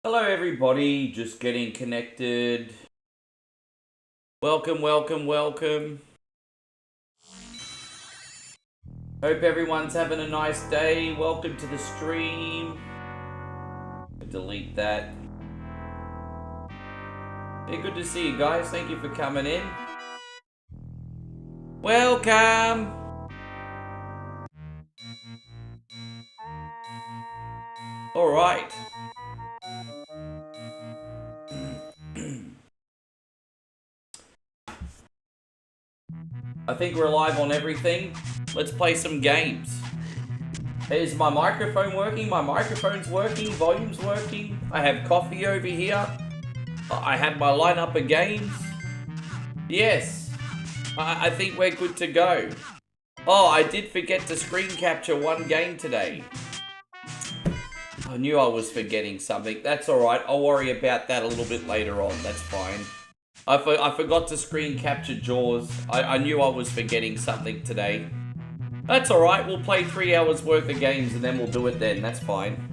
Hello everybody, just getting connected. Welcome. Hope everyone's having a nice day. Welcome to the stream. Delete that. Hey, good to see you guys. Thank you for coming in. Welcome. All right. I think we're live on everything. Let's play some games. Is my microphone working? My microphone's working. Volume's working. I have coffee over here. I have my lineup of games. Yes. I think we're good to go. Oh, I did forget to screen capture one game today. I knew I was forgetting something. That's alright. I'll worry about that a little bit later on. That's fine. I forgot to screen capture Jaws. I knew I was forgetting something today. That's alright. We'll play 3 hours worth of games and then we'll do it then. That's fine.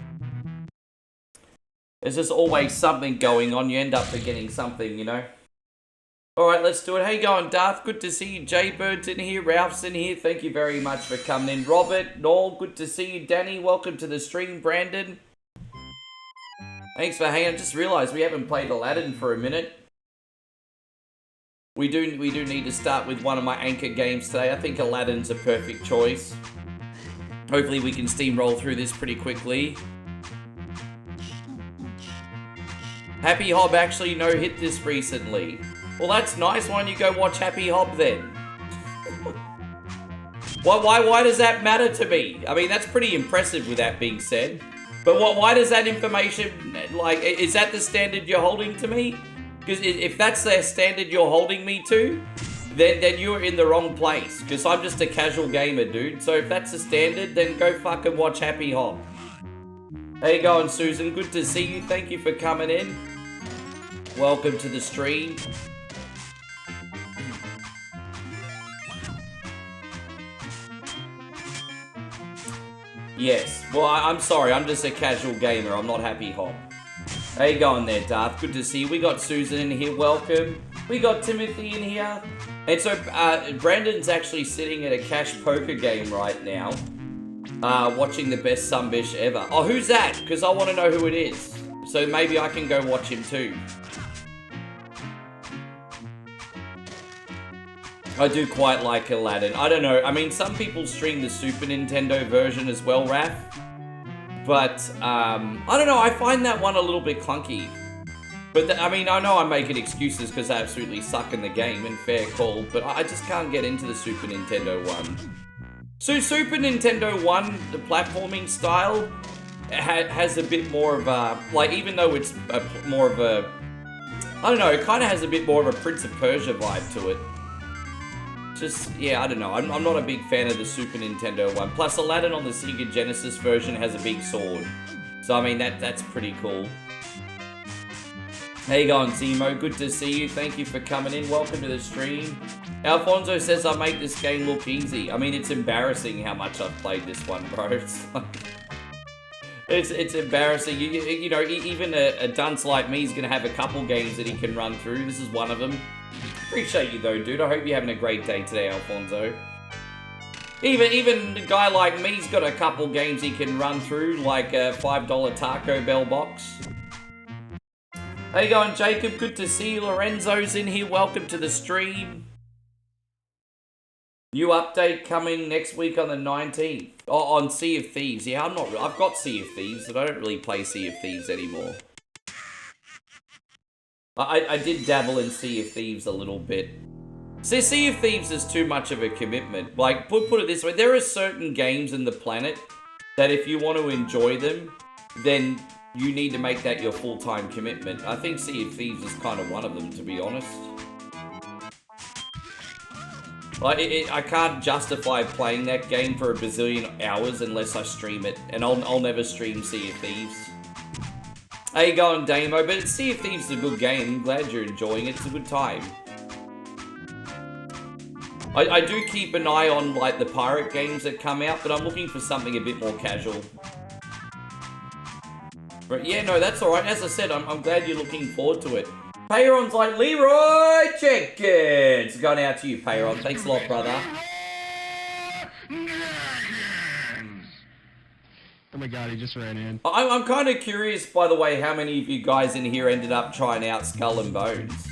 There's just always something going on. You end up forgetting something, you know. Alright, let's do it. How you going, Darth? Good to see you. Jaybird's in here. Ralph's in here. Thank you very much for coming in. Robert, Noel, good to see you. Danny, welcome to the stream. Brandon. Thanks for hanging. I just realised we haven't played Aladdin for a minute. We do need to start with one of my anchor games today. I think Aladdin's a perfect choice. Hopefully we can steamroll through this pretty quickly. Happy Hob actually no-hit this recently. Well, that's nice. Why don't you go watch Happy Hob then? Why does that matter to me? I mean, that's pretty impressive with that being said. But why does that information, like, is that the standard you're holding to me? Because if that's the standard you're holding me to, then you're in the wrong place. Because I'm just a casual gamer, dude. So if that's the standard, then go fucking watch Happy Hob. How you going, Susan? Good to see you. Thank you for coming in. Welcome to the stream. Yes. Well, I'm sorry. I'm just a casual gamer. I'm not Happy Hob. How you going there, Darth? Good to see you. We got Susan in here. Welcome. We got Timothy in here. And so, Brandon's actually sitting at a cash poker game right now. Watching the best Sunbish ever. Oh, who's that? Because I want to know who it is. So maybe I can go watch him too. I do quite like Aladdin. I don't know. I mean, some people stream the Super Nintendo version as well, Raph. But, I don't know. I find that one a little bit clunky. But, I mean, I know I'm making excuses because I absolutely suck in the game, and fair call. But I just can't get into the Super Nintendo one. So, Super Nintendo 1, the platforming style, has a bit more of a... Like, even though it's more of a... I don't know. It kind of has a bit more of a Prince of Persia vibe to it. Just, yeah, I don't know. I'm not a big fan of the Super Nintendo one. Plus, Aladdin on the Sega Genesis version has a big sword. So, I mean, that's pretty cool. How you going, Zemo? Good to see you. Thank you for coming in. Welcome to the stream. Alfonso says I make this game look easy. I mean, it's embarrassing how much I've played this one, bro. It's like... It's embarrassing. You know, even a dunce like me is going to have a couple games that he can run through. This is one of them. Appreciate you though, dude. I hope you're having a great day today, Alfonso. Even a guy like me's got a couple games he can run through, like a $5 Taco Bell box. How you going, Jacob? Good to see you. Lorenzo's in here. Welcome to the stream. New update coming next week on the 19th. Oh, on Sea of Thieves. Yeah, I've got Sea of Thieves, but I don't really play Sea of Thieves anymore. I did dabble in Sea of Thieves a little bit. See, Sea of Thieves is too much of a commitment. Like, put it this way, there are certain games in the planet that if you want to enjoy them, then you need to make that your full-time commitment. I think Sea of Thieves is kind of one of them, to be honest. Like, I can't justify playing that game for a bazillion hours unless I stream it, and I'll never stream Sea of Thieves. How you going, Damo? But Sea of Thieves is a good game. I'm glad you're enjoying it. It's a good time. I do keep an eye on, like, the pirate games that come out, but I'm looking for something a bit more casual. But yeah, no, that's alright. As I said, I'm glad you're looking forward to it. Payron's like, Leroy Jenkins! Going out to you, Payron. Thanks a lot, brother. Oh my god, he just ran in. I'm kind of curious, by the way, how many of you guys in here ended up trying out Skull and Bones.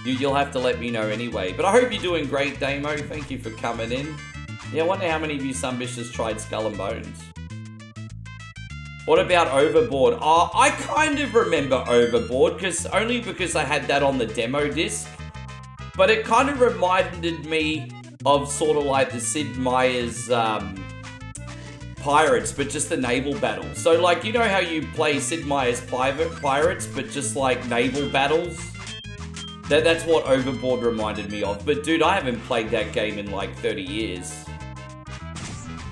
You'll have to let me know anyway. But I hope you're doing great, Damo. Thank you for coming in. Yeah, I wonder how many of you sunbishers tried Skull and Bones. What about Overboard? Oh, I kind of remember Overboard, only because I had that on the demo disc. But it kind of reminded me of sort of like the Sid Meier's Pirates, but just the naval battle. So like, you know how you play Sid Meier's Pirates, but just like naval battles? That's what Overboard reminded me of. But dude, I haven't played that game in like 30 years.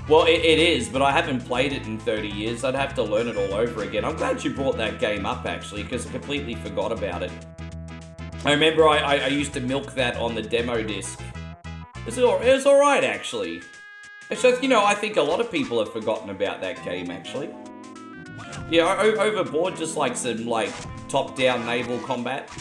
Well, it is, but I haven't played it in 30 years. I'd have to learn it all over again. I'm glad you brought that game up, actually, because I completely forgot about it. I remember I used to milk that on the demo disc. It was alright, actually. So, you know, I think a lot of people have forgotten about that game, actually. Yeah, Overboard, just like some, like, top-down naval combat.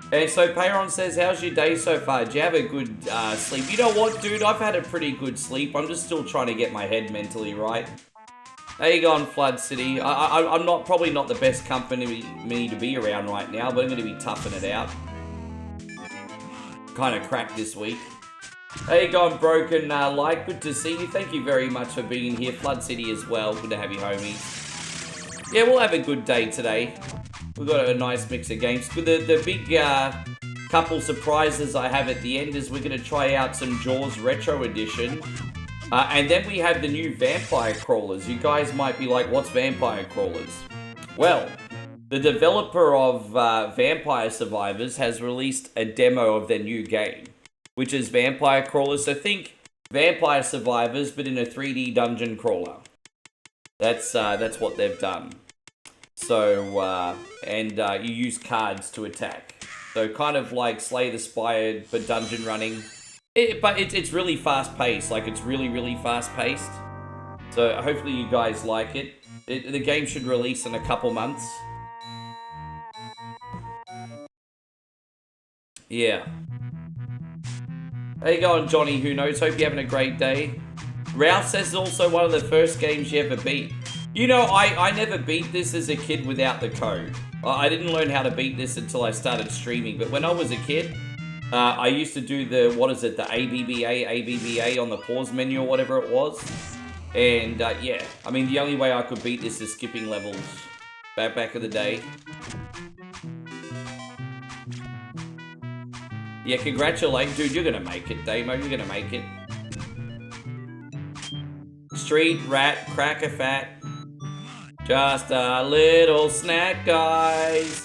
And so Payron says, how's your day so far? Did you have a good sleep? You know what, dude? I've had a pretty good sleep. I'm just still trying to get my head mentally right. How you going, Flood City? I'm probably not the best company to be around right now, but I'm going to be toughing it out. Kind of cracked this week. How you going, Broken Light? Good to see you. Thank you very much for being here. Flood City as well. Good to have you, homies. Yeah, we'll have a good day today. We've got a nice mix of games. The big couple surprises I have at the end is we're going to try out some Jaws Retro Edition. And then we have the new Vampire Crawlers. You guys might be like, what's Vampire Crawlers? Well, the developer of Vampire Survivors has released a demo of their new game, which is Vampire Crawlers. So think Vampire Survivors, but in a 3D dungeon crawler. That's what they've done. So, you use cards to attack. So kind of like Slay the Spire, but dungeon running. But it's really fast-paced. Like, it's really, really fast-paced. So hopefully you guys like it. The game should release in a couple months. Yeah. How you going, Johnny? Who knows? Hope you're having a great day. Ralph says it's also one of the first games you ever beat. You know, I never beat this as a kid without the code. I didn't learn how to beat this until I started streaming. But when I was a kid, I used to do the ABBA on the pause menu or whatever it was. And yeah, I mean, the only way I could beat this is skipping levels back in the day. Yeah, congratulations. Dude, you're going to make it, Damo. You're going to make it. Street rat, cracker fat. Just a little snack, guys.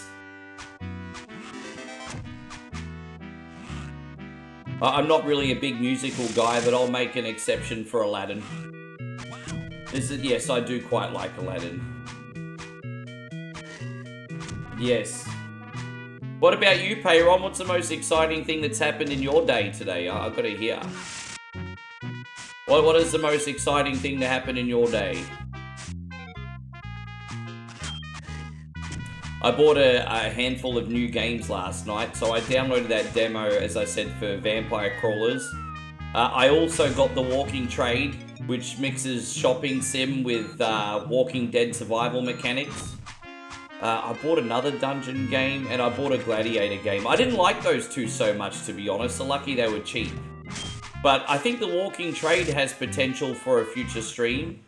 I'm not really a big musical guy, but I'll make an exception for Aladdin. Yes, I do quite like Aladdin. Yes. What about you, Payron? What's the most exciting thing that's happened in your day today? I've got to hear. What is the most exciting thing to happen in your day? I bought a handful of new games last night, so I downloaded that demo, as I said, for Vampire Crawlers. I also got The Walking Trade, which mixes shopping sim with Walking Dead survival mechanics. I bought another dungeon game, and I bought a gladiator game. I didn't like those two so much, to be honest, so lucky they were cheap. But I think The Walking Trade has potential for a future stream.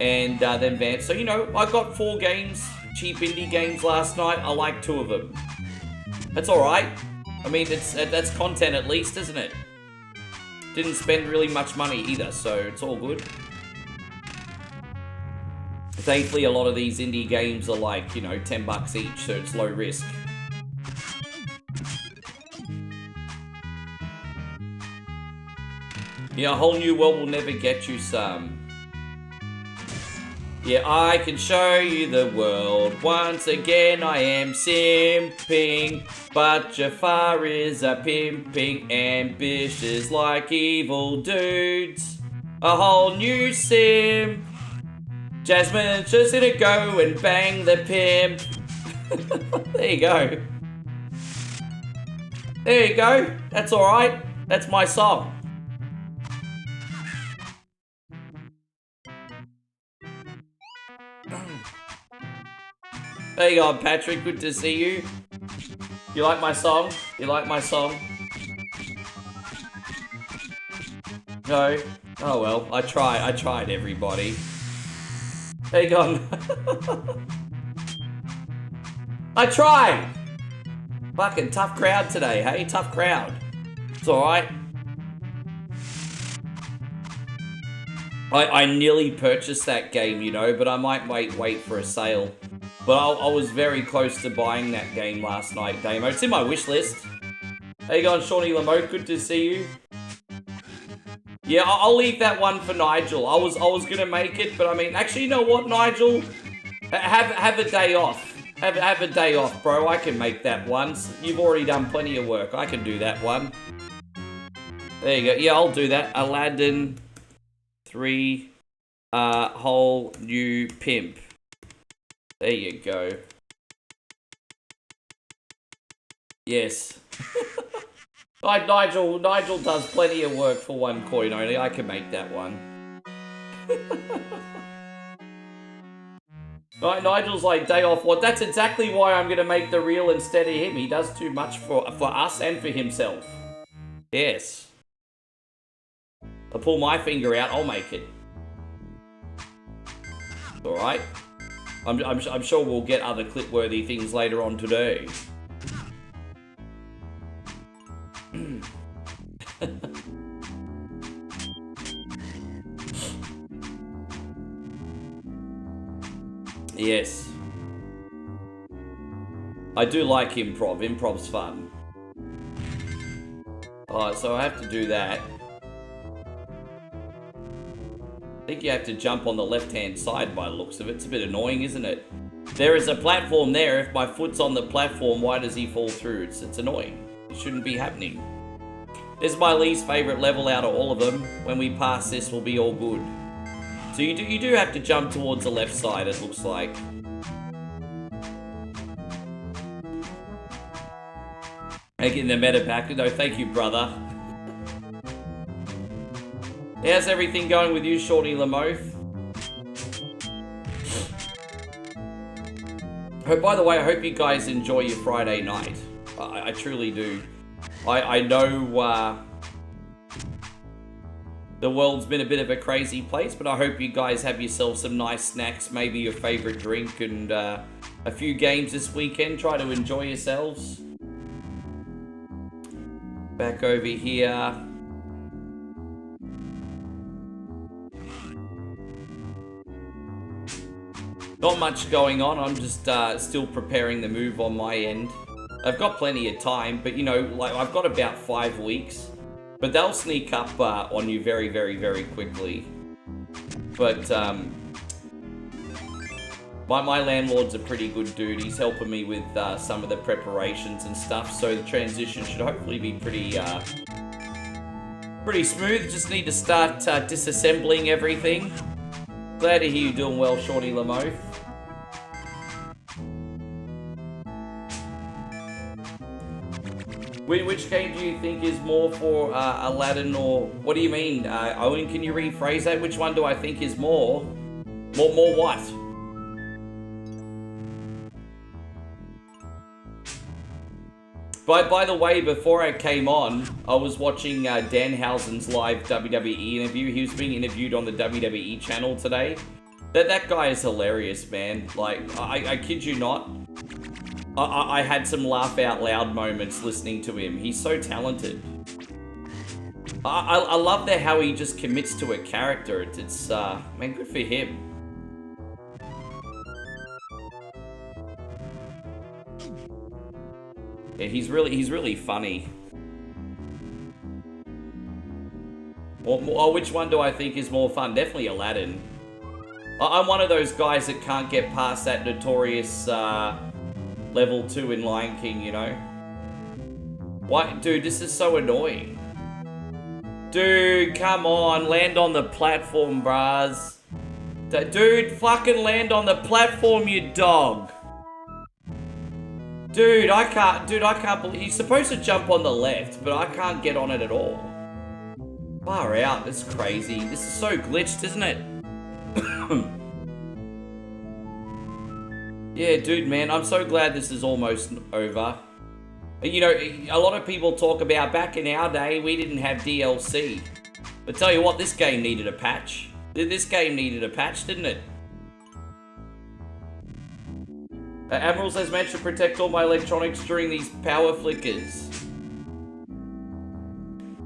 And then so, you know, I got 4 games, cheap indie games last night. I like 2 of them. That's alright. I mean, that's content at least, isn't it? Didn't spend really much money either, so it's all good. Thankfully, a lot of these indie games are like, you know, $10 each, so it's low risk. Yeah, a whole new world will never get you some. Yeah, I can show you the world. Once again, I am simping. But Jafar is a pimping, ambitious like evil dudes. A whole new sim. Jasmine's just gonna go and bang the pimp. There you go. There you go. That's alright. That's my song. There you go, Patrick. Good to see you. You like my song? You like my song? No? Oh well, I tried everybody. There you go. I tried! Fucking tough crowd today, hey? Tough crowd. It's alright. I nearly purchased that game, you know, but I might wait for a sale. But I was very close to buying that game last night, Damo. It's in my wish list. How you going, Shawnee Lamote? Good to see you. Yeah, I'll leave that one for Nigel. I was gonna make it, but I mean, actually, you know what, Nigel? Have a day off. Have a day off, bro. I can make that one. You've already done plenty of work. I can do that one. There you go. Yeah, I'll do that. Aladdin 3, whole new pimp. There you go. Yes. Nigel does plenty of work for 1 coin only. I can make that one. Nigel's like, day off what? That's exactly why I'm going to make the reel instead of him. He does too much for us and for himself. Yes. I'll pull my finger out, I'll make it. Alright. I'm sure we'll get other clip-worthy things later on today. Yes. I do like improv. Improv's fun. Alright, so I have to do that. I think you have to jump on the left-hand side by the looks of it. It's a bit annoying, isn't it? There is a platform there. If my foot's on the platform, why does he fall through? It's annoying. It shouldn't be happening. This is my least favourite level out of all of them. When we pass this, we'll be all good. So you do have to jump towards the left side, it looks like. Making the meta pack. No, thank you, brother. How's everything going with you, Shorty Lamoth? Oh, by the way, I hope you guys enjoy your Friday night. I truly do. I know the world's been a bit of a crazy place, but I hope you guys have yourself some nice snacks, maybe your favorite drink, and a few games this weekend. Try to enjoy yourselves. Back over here. Not much going on. I'm just still preparing the move on my end. I've got plenty of time, but you know, like I've got about 5 weeks. But they'll sneak up on you very, very, very quickly. But my landlord's a pretty good dude. He's helping me with some of the preparations and stuff. So the transition should hopefully be pretty smooth. Just need to start disassembling everything. Glad to hear you doing well, Shorty Lamoth. Which game do you think is more for Aladdin, or what do you mean? Owen, can you rephrase that? Which one do I think is more? More what? By the way, before I came on, I was watching Danhausen's live WWE interview. He was being interviewed on the WWE channel today. That guy is hilarious, man. Like, I kid you not. I had some laugh out loud moments listening to him. He's so talented. I love how he just commits to a character. It's man, good for him. Yeah, he's really funny. Well, which one do I think is more fun? Definitely Aladdin. I'm one of those guys that can't get past that notorious level 2 in Lion King, you know? Why? Dude, this is so annoying. Dude, come on, land on the platform, bras. Dude, fucking land on the platform, you dog. Dude, I can't believe, you're supposed to jump on the left, but I can't get on it at all. Far out, that's crazy. This is so glitched, isn't it? Yeah, dude, man, I'm so glad this is almost over. You know, a lot of people talk about back in our day, we didn't have DLC. But tell you what, this game needed a patch. This game needed a patch, didn't it? Admiral says, managed to protect all my electronics during these power flickers.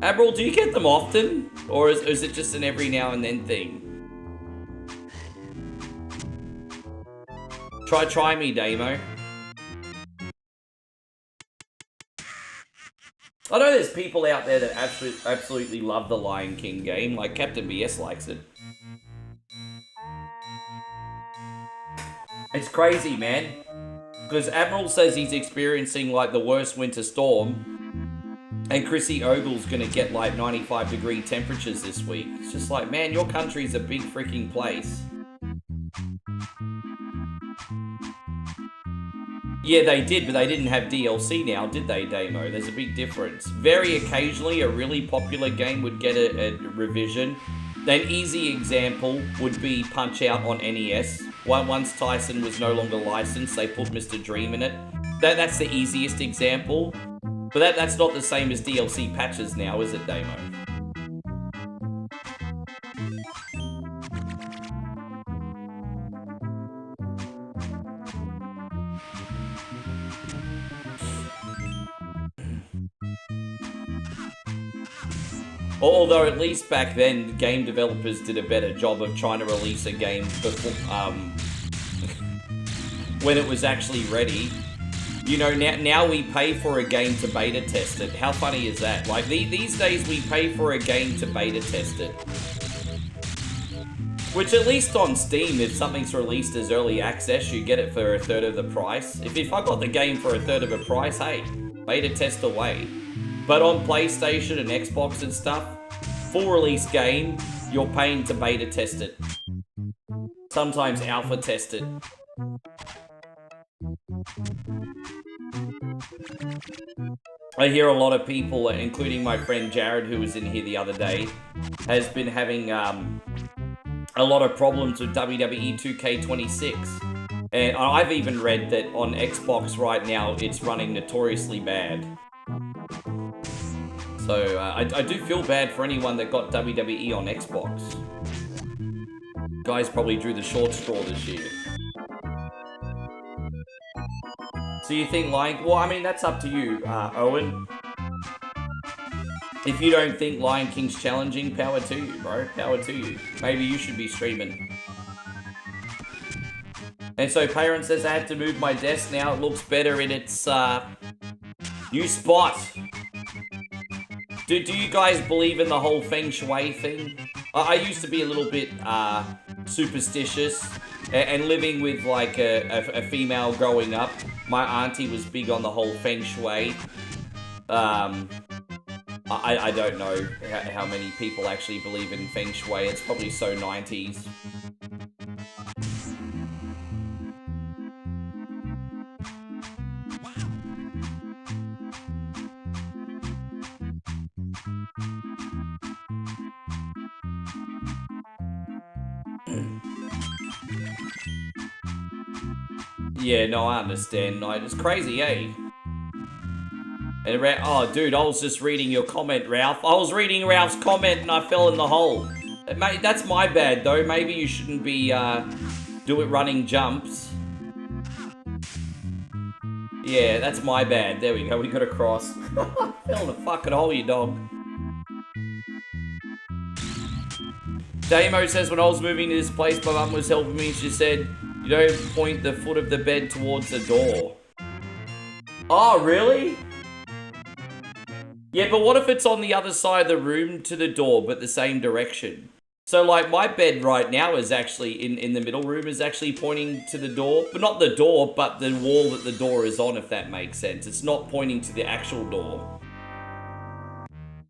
Admiral, do you get them often? Or is it just an every now and then thing? Try me, Damo. I know there's people out there that absolutely love the Lion King game, like Captain BS likes it. It's crazy, man. Because Admiral says he's experiencing like the worst winter storm, and Chrissy Ogle's gonna get like 95-degree temperatures this week. It's just like, man, your country's a big freaking place. Yeah, they did, but they didn't have DLC now, did they, Damo? There's a big difference. Very occasionally, a really popular game would get a revision. An easy example would be Punch-Out on NES. Once Tyson was no longer licensed, they put Mr. Dream in it. That's the easiest example. But that's not the same as DLC patches now, is it, Damo? Although at least back then, game developers did a better job of trying to release a game before, when it was actually ready. You know, now we pay for a game to beta test it. How funny is that? Like, these days we pay for a game to beta test it. Which, at least on Steam, if something's released as early access, you get it for a third of the price. If I got the game for a third of the price, hey, beta test away. But on PlayStation and Xbox and stuff, full release game, you're paying to beta test it. Sometimes alpha test it. I hear a lot of people, including my friend Jared, who was in here the other day, has been having a lot of problems with WWE 2K26. And I've even read that on Xbox right now, it's running notoriously bad. So, I do feel bad for anyone that got WWE on Xbox. Guys probably drew the short straw this year. So you think Lion... Well, I mean, that's up to you, Owen. If you don't think Lion King's challenging, power to you, bro. Power to you. Maybe you should be streaming. And so Parent says, I had to move my desk now. It looks better in its, new spot. Do you guys believe in the whole Feng Shui thing? I used to be a little bit superstitious, and living with like a female growing up, my auntie was big on the whole Feng Shui. I don't know how many people actually believe in Feng Shui. It's probably so 90s. Yeah, no, I understand. No, it's crazy, eh? And oh, dude, I was just reading your comment, Ralph. I was reading Ralph's comment and I fell in the hole. Mate, that's my bad, though. Maybe you shouldn't be, running jumps. Yeah, that's my bad. There we go. We got a cross. Fell in a fucking hole, you dog. Damo says, when I was moving to this place, my mum was helping me. She said, you don't point the foot of the bed towards the door. Oh, really? Yeah, but what if it's on the other side of the room to the door, but the same direction? So, like, my bed right now is actually, in the middle room, is actually pointing to the door. But not the door, but the wall that the door is on, if that makes sense. It's not pointing to the actual door.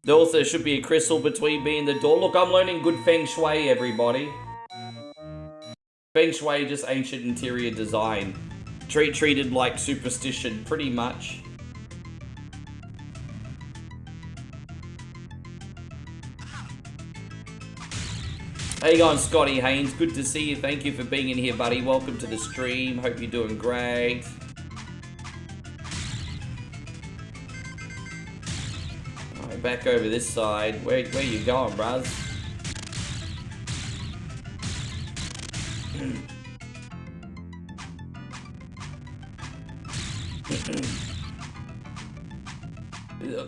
There also should be a crystal between me and the door. Look, I'm learning good Feng Shui, everybody. Feng Shui, just ancient interior design. Treated like superstition, pretty much. How you going, Scotty Haynes? Good to see you. Thank you for being in here, buddy. Welcome to the stream. Hope you're doing great. Alright, back over this side. Where you going, bruz?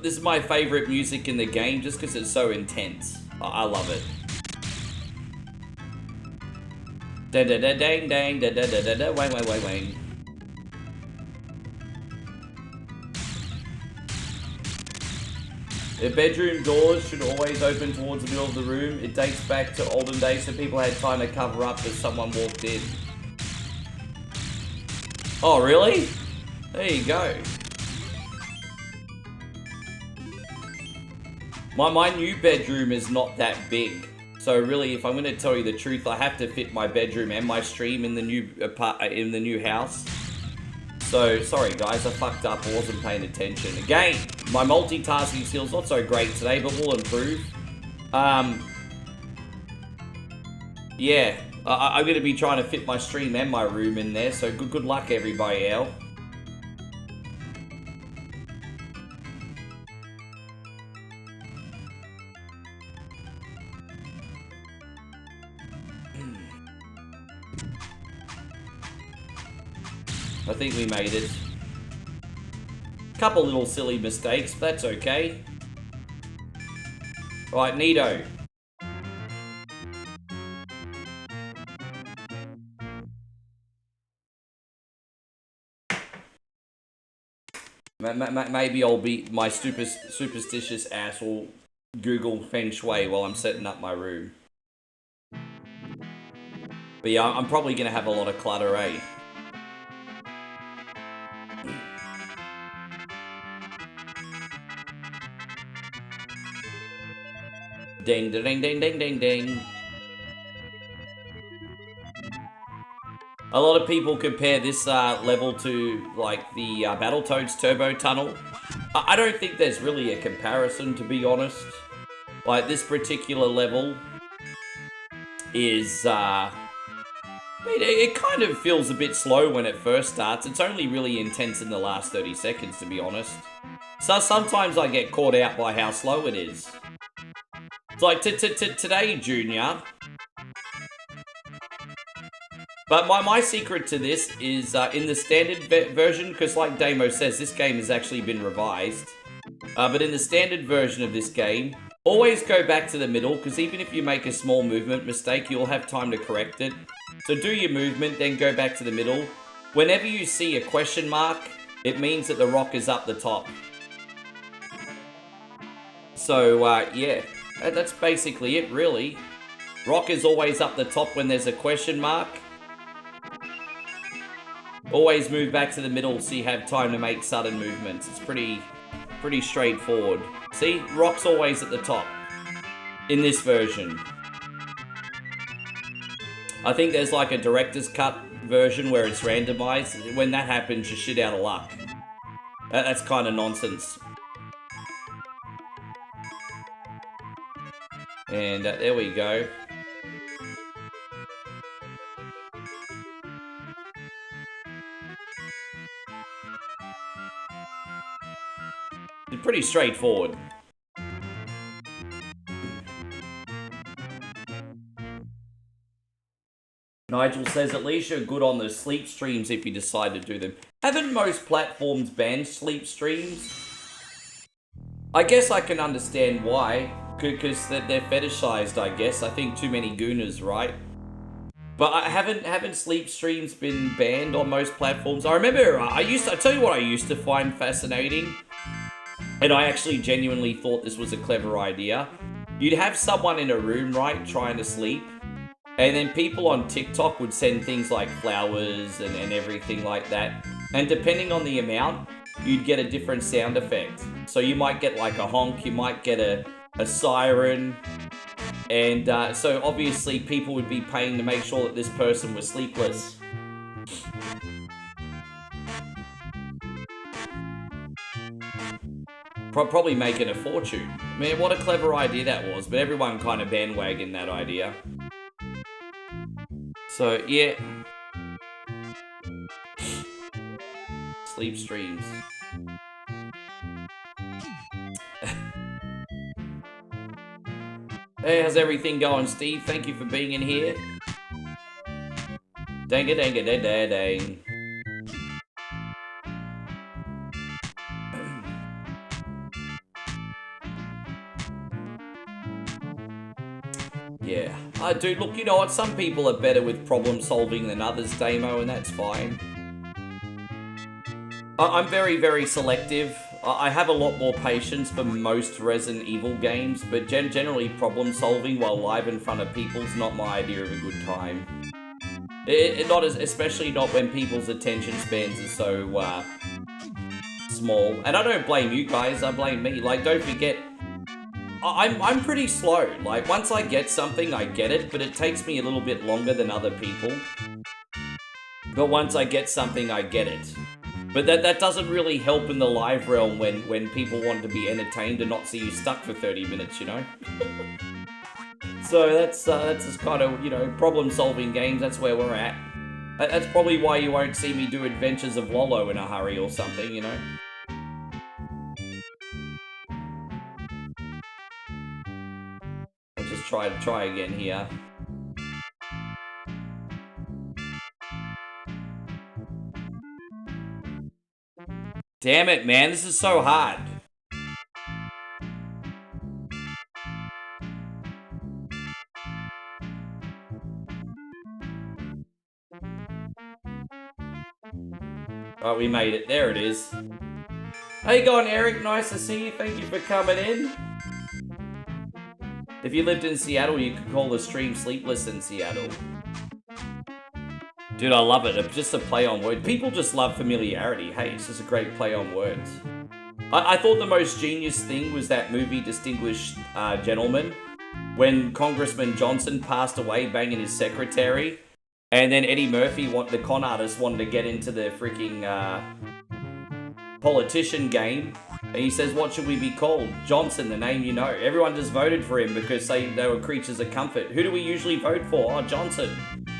This is my favorite music in the game just because it's so intense. I love it. Da da da dang dang da da da da da wang wang wang wang. The bedroom doors should always open towards the middle of the room. It dates back to olden days so people had time to cover up if someone walked in. Oh, really? There you go. My new bedroom is not that big. So really, if I'm going to tell you the truth, I have to fit my bedroom and my stream in the new house. So, sorry guys, I fucked up. I wasn't paying attention. Again, my multitasking skills not so great today, but will improve. Yeah, I'm going to be trying to fit my stream and my room in there. So good luck, everybody else. I think we made it. Couple little silly mistakes, but that's okay. Right, Nito. Maybe I'll be my superstitious ass will Google Feng Shui while I'm setting up my room. But yeah, I'm probably gonna have a lot of clutter, eh? Ding, ding, ding, ding, ding, ding. A lot of people compare this level to, like, the Battletoads Turbo Tunnel. I don't think there's really a comparison, to be honest. Like, this particular level is, it kind of feels a bit slow when it first starts. It's only really intense in the last 30 seconds, to be honest. So sometimes I get caught out by how slow it is. It's like, today, Junior. But my secret to this is in the standard version, because like Damo says, this game has actually been revised. But in the standard version of this game, always go back to the middle, because even if you make a small movement mistake, you'll have time to correct it. So do your movement, then go back to the middle. Whenever you see a question mark, it means that the rock is up the top. So, yeah. That's basically it, really. Rock is always up the top when there's a question mark. Always move back to the middle so you have time to make sudden movements. It's pretty straightforward. See? Rock's always at the top. In this version. I think there's like a director's cut version where it's randomized. When that happens, you're shit out of luck. That's kind of nonsense. And there we go. It's pretty straightforward. Nigel says, at least you're good on the sleep streams if you decide to do them. Haven't most platforms banned sleep streams? I guess I can understand why. Because they're fetishized, I guess. I think too many gooners, right? But haven't sleep streams been banned on most platforms? I remember, I tell you what I used to find fascinating. And I actually genuinely thought this was a clever idea. You'd have someone in a room, right, trying to sleep. And then people on TikTok would send things like flowers and everything like that. And depending on the amount, you'd get a different sound effect. So you might get like a honk, you might get a siren. And so obviously people would be paying to make sure that this person was sleepless. Probably making a fortune. Man, what a clever idea that was, but everyone kind of bandwagoned that idea. So, yeah. Sleep streams. Hey, how's everything going, Steve? Thank you for being in here. Dang-a-dang-a-dang-dang. Yeah. Dude, look, you know what? Some people are better with problem solving than others, Damo, and that's fine. I'm very, very selective. I have a lot more patience for most Resident Evil games, but generally problem solving while live in front of people's not my idea of a good time. Especially not when people's attention spans are so small. And I don't blame you guys, I blame me. Like, don't forget, I'm pretty slow. Like, once I get something, I get it, but it takes me a little bit longer than other people. But once I get something, I get it. But that doesn't really help in the live realm when people want to be entertained and not see you stuck for 30 minutes, you know? So that's just kind of, you know, problem-solving games, that's where we're at. That's probably why you won't see me do Adventures of Lolo in a hurry or something, you know? I'll just try again here. Damn it, man, this is so hard. Oh, we made it. There it is. How you going, Eric? Nice to see you. Thank you for coming in. If you lived in Seattle, you could call the stream Sleepless in Seattle. Dude, I love it. It's just a play on words. People just love familiarity. Hey, it's just a great play on words. I thought the most genius thing was that movie Distinguished Gentleman, when Congressman Johnson passed away banging his secretary, and then Eddie Murphy, the con artist, wanted to get into the freaking politician game. And he says, what should we be called? Johnson, the name you know. Everyone just voted for him because they were creatures of comfort. Who do we usually vote for? Oh, Johnson.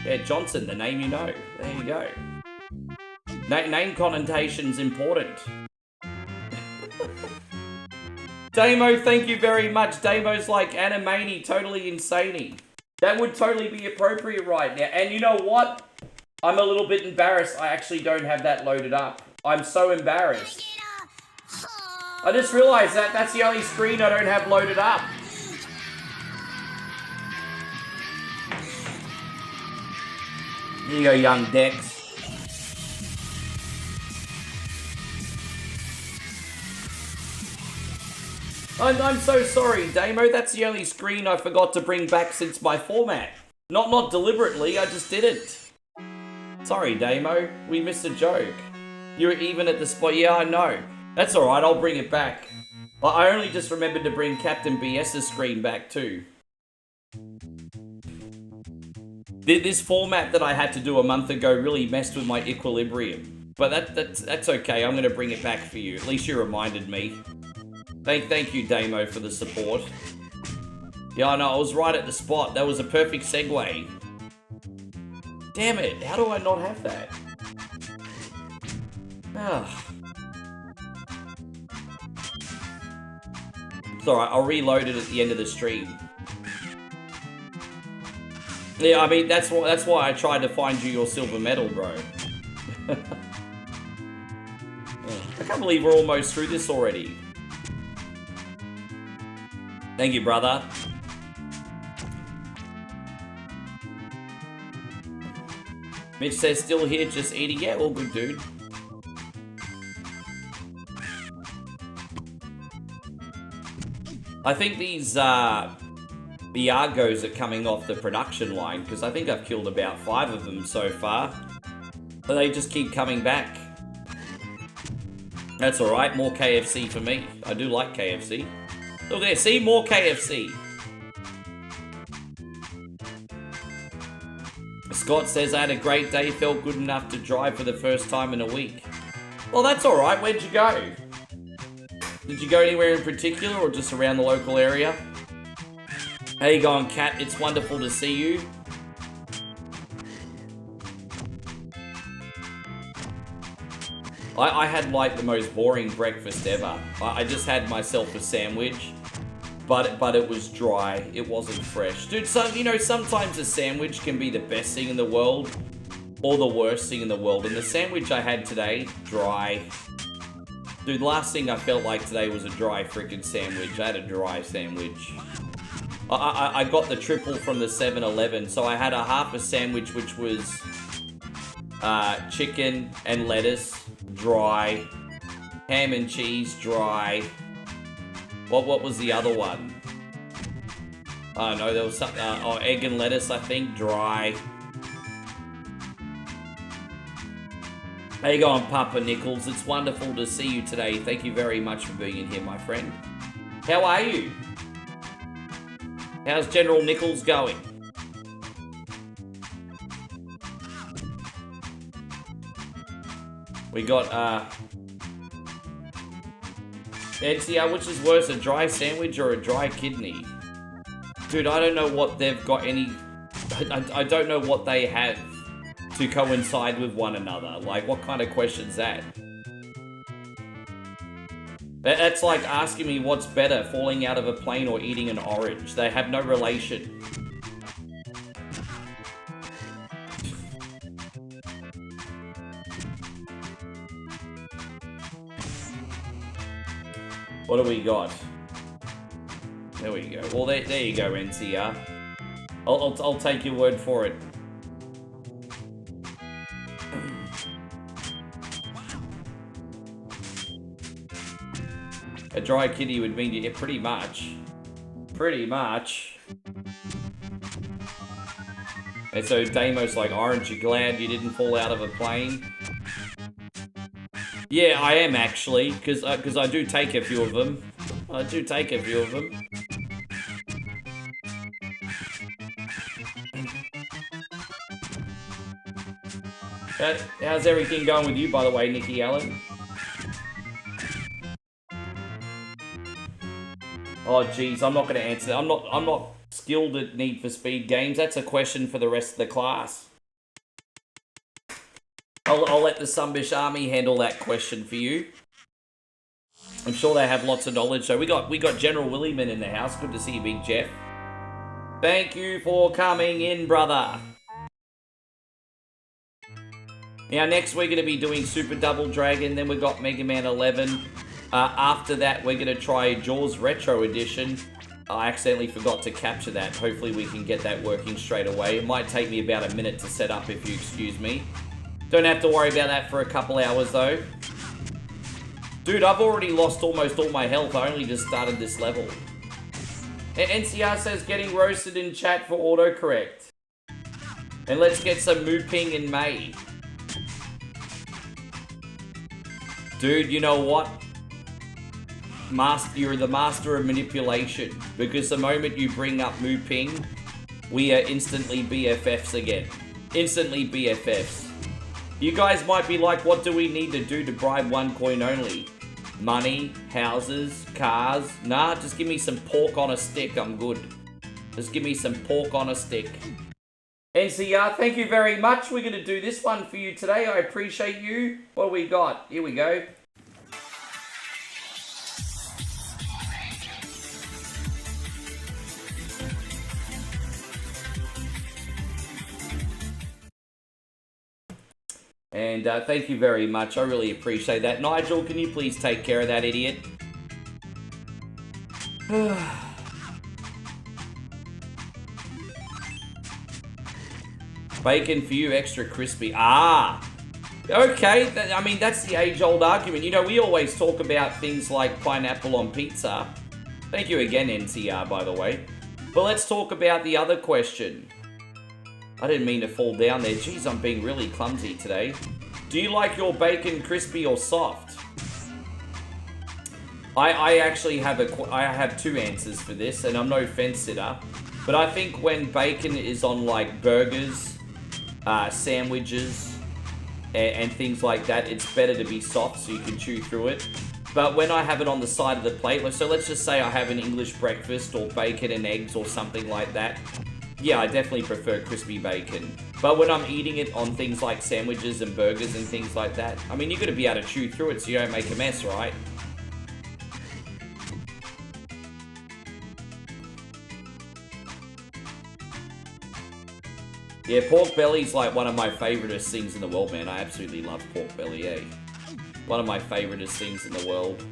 Yeah, Johnson, the name you know. There you go. Name connotation's important. Damo, thank you very much. Damo's like Animani, totally insane-y. That would totally be appropriate right now. And you know what? I'm a little bit embarrassed I actually don't have that loaded up. I'm so embarrassed. I just realized that's the only screen I don't have loaded up. Here you go, young Dex. I'm so sorry, Damo. That's the only screen I forgot to bring back since my format. Not deliberately, I just didn't. Sorry, Damo. We missed a joke. You were even at the spot. Yeah, I know. That's alright, I'll bring it back. I only just remembered to bring Captain BS's screen back too. This format that I had to do a month ago really messed with my equilibrium. But that's okay, I'm going to bring it back for you. At least you reminded me. Thank you, Damo, for the support. Yeah, I know, I was right at the spot. That was a perfect segue. Damn it, how do I not have that? Ah. It's alright, I'll reload it at the end of the stream. Yeah, I mean, that's why I tried to find you your silver medal, bro. I can't believe we're almost through this already. Thank you, brother. Mitch says, still here, just eating. Yeah, all good, dude. I think these Biagos are coming off the production line, because I think I've killed about 5 of them so far. But they just keep coming back. That's alright, more KFC for me. I do like KFC. Look there, see? More KFC. Scott says, I had a great day, felt good enough to drive for the first time in a week. Well, that's alright. Where'd you go? Did you go anywhere in particular or just around the local area? How you going, Kat? It's wonderful to see you. I had like the most boring breakfast ever. I just had myself a sandwich, but it was dry. It wasn't fresh. Dude, so, you know, sometimes a sandwich can be the best thing in the world or the worst thing in the world. And the sandwich I had today, dry. Dude, last thing I felt like today was a dry freaking sandwich. I had a dry sandwich. I got the triple from the 7-Eleven, so I had a half a sandwich which was chicken and lettuce, dry, ham and cheese, dry. What was the other one? I don't know, there was something, egg and lettuce, I think, dry. How you going, Papa Nichols? It's wonderful to see you today. Thank you very much for being in here, my friend. How are you? How's General Nichols going? We got, NCR, which is worse, a dry sandwich or a dry kidney? Dude, I don't know what they've got any... I don't know what they have to coincide with one another. Like, what kind of question's that? That's like asking me what's better, falling out of a plane or eating an orange. They have no relation. What do we got? There we go. Well, there you go, NCR. I'll take your word for it. A dry kitty would mean you get pretty much. Pretty much. And so Damo's like, aren't you glad you didn't fall out of a plane? Yeah, I am actually, because I do take a few of them. I do take a few of them. How's everything going with you, by the way, Nikki Allen? Oh, geez, I'm not going to answer that. I'm not skilled at Need for Speed games. That's a question for the rest of the class. I'll let the Sunbish Army handle that question for you. I'm sure they have lots of knowledge. So we got General Willyman in the house. Good to see you, Big Jeff. Thank you for coming in, brother. Now, next we're going to be doing Super Double Dragon. Then we got Mega Man 11. After that, we're going to try Jaws Retro Edition. I accidentally forgot to capture that. Hopefully we can get that working straight away. It might take me about a minute to set up, if you excuse me. Don't have to worry about that for a couple hours, though. Dude, I've already lost almost all my health. I only just started this level. NCR says getting roasted in chat for autocorrect. And let's get some Moo Ping in May. Dude, you know what? You're the master of manipulation, because the moment you bring up Moo Ping, we are instantly BFFs again. Instantly BFFs. You guys might be like, what do we need to do to bribe one coin only? Money, houses, cars? Nah, just give me some pork on a stick, I'm good. Just give me some pork on a stick. NCR, thank you very much. We're going to do this one for you today. I appreciate you. What do we got? Here we go. And thank you very much. I really appreciate that. Nigel, can you please take care of that idiot? Bacon for you, extra crispy. Ah! Okay, I mean, that's the age-old argument. You know, we always talk about things like pineapple on pizza. Thank you again, NCR, by the way. But let's talk about the other question. I didn't mean to fall down there. Jeez, I'm being really clumsy today. Do you like your bacon crispy or soft? I actually have I have two answers for this, and I'm no fence sitter. But I think when bacon is on like burgers sandwiches and things like that, it's better to be soft so you can chew through it. But when I have it on the side of the plate, so let's just say I have an English breakfast or bacon and eggs or something like that, yeah, I definitely prefer crispy bacon. But when I'm eating it on things like sandwiches and burgers and things like that, I mean, you're going to be able to chew through it so you don't make a mess, right? Yeah, pork belly's like one of my favoritist things in the world, man. I absolutely love pork belly, eh? One of my favoritist things in the world.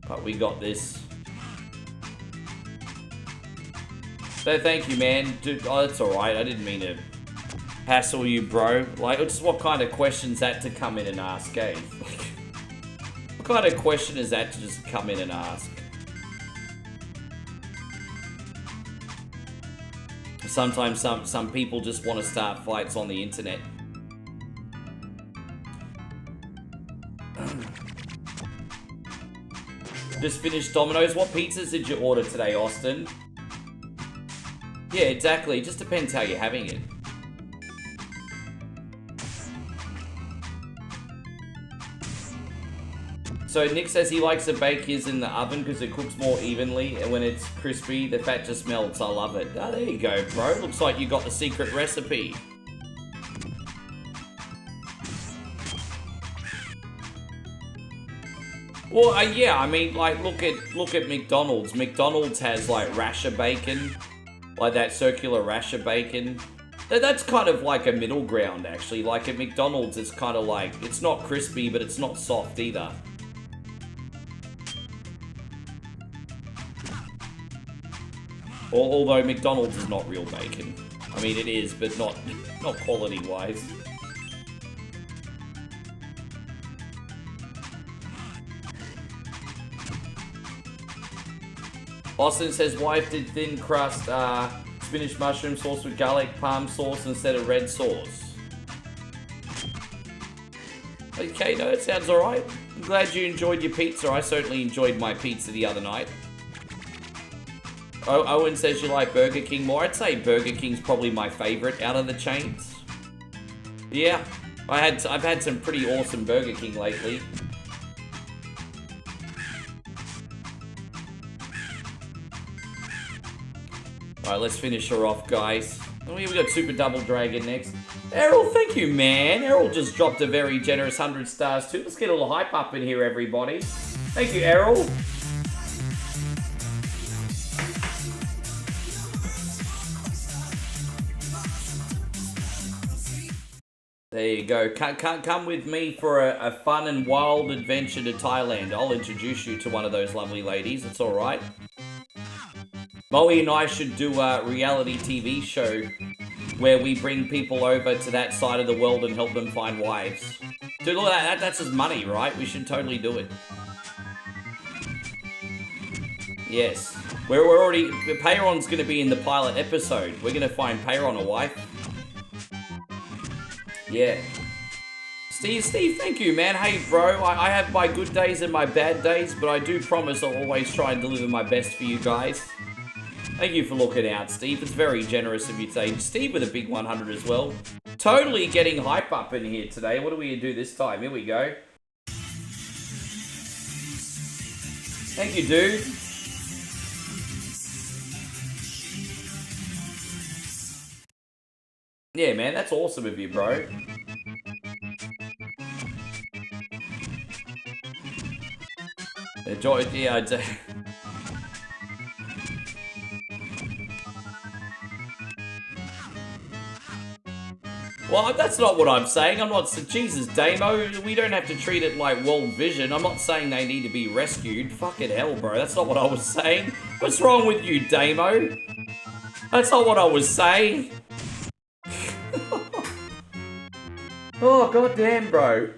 But we got this. So thank you, man. Dude, oh, that's alright. I didn't mean to hassle you, bro. Like, just what kind of question's that to come in and ask, eh? What kind of question is that to just come in and ask? Sometimes some people just want to start fights on the internet. Just finished Domino's. What pizzas did you order today, Austin? Yeah, exactly. It just depends how you're having it. So Nick says he likes to bake his in the oven because it cooks more evenly, and when it's crispy, the fat just melts. I love it. Oh, there you go, bro. Looks like you got the secret recipe. Well, yeah, I mean, like, look at McDonald's. McDonald's has, like, rasher bacon, like that circular rasher bacon. That's kind of like a middle ground, actually. Like, at McDonald's, it's kind of like, it's not crispy, but it's not soft either. Although McDonald's is not real bacon. I mean, it is, but not quality-wise. Austin says, wife did thin crust spinach mushroom sauce with garlic parm sauce instead of red sauce. Okay, no, it sounds alright. I'm glad you enjoyed your pizza. I certainly enjoyed my pizza the other night. Owen says you like Burger King more. I'd say Burger King's probably my favorite out of the chains. Yeah, I've had some pretty awesome Burger King lately. Alright, let's finish her off, guys. We got Super Double Dragon next. Errol, thank you, man. Errol just dropped a very generous 100 stars too. Let's get a little hype up in here, everybody. Thank you, Errol. There you go. Come with me for a fun and wild adventure to Thailand. I'll introduce you to one of those lovely ladies. It's alright. Moe and I should do a reality TV show where we bring people over to that side of the world and help them find wives. Dude, look at that. That's just money, right? We should totally do it. Yes. We're already... Peyron's going to be in the pilot episode. We're going to find Peyron a wife. Yeah. Steve, thank you, man. Hey, bro, I have my good days and my bad days, but I do promise I'll always try and deliver my best for you guys. Thank you for looking out, Steve. It's very generous of you today. Steve with a big 100 as well. Totally getting hype up in here today. What are we going to do this time? Here we go. Thank you, dude. Yeah, man, that's awesome of you, bro. Enjoy, yeah, well, that's not what I'm saying. I'm not... Jesus, Damo, we don't have to treat it like World Vision. I'm not saying they need to be rescued. Fucking hell, bro. That's not what I was saying. What's wrong with you, Damo? That's not what I was saying. Oh, goddamn, bro.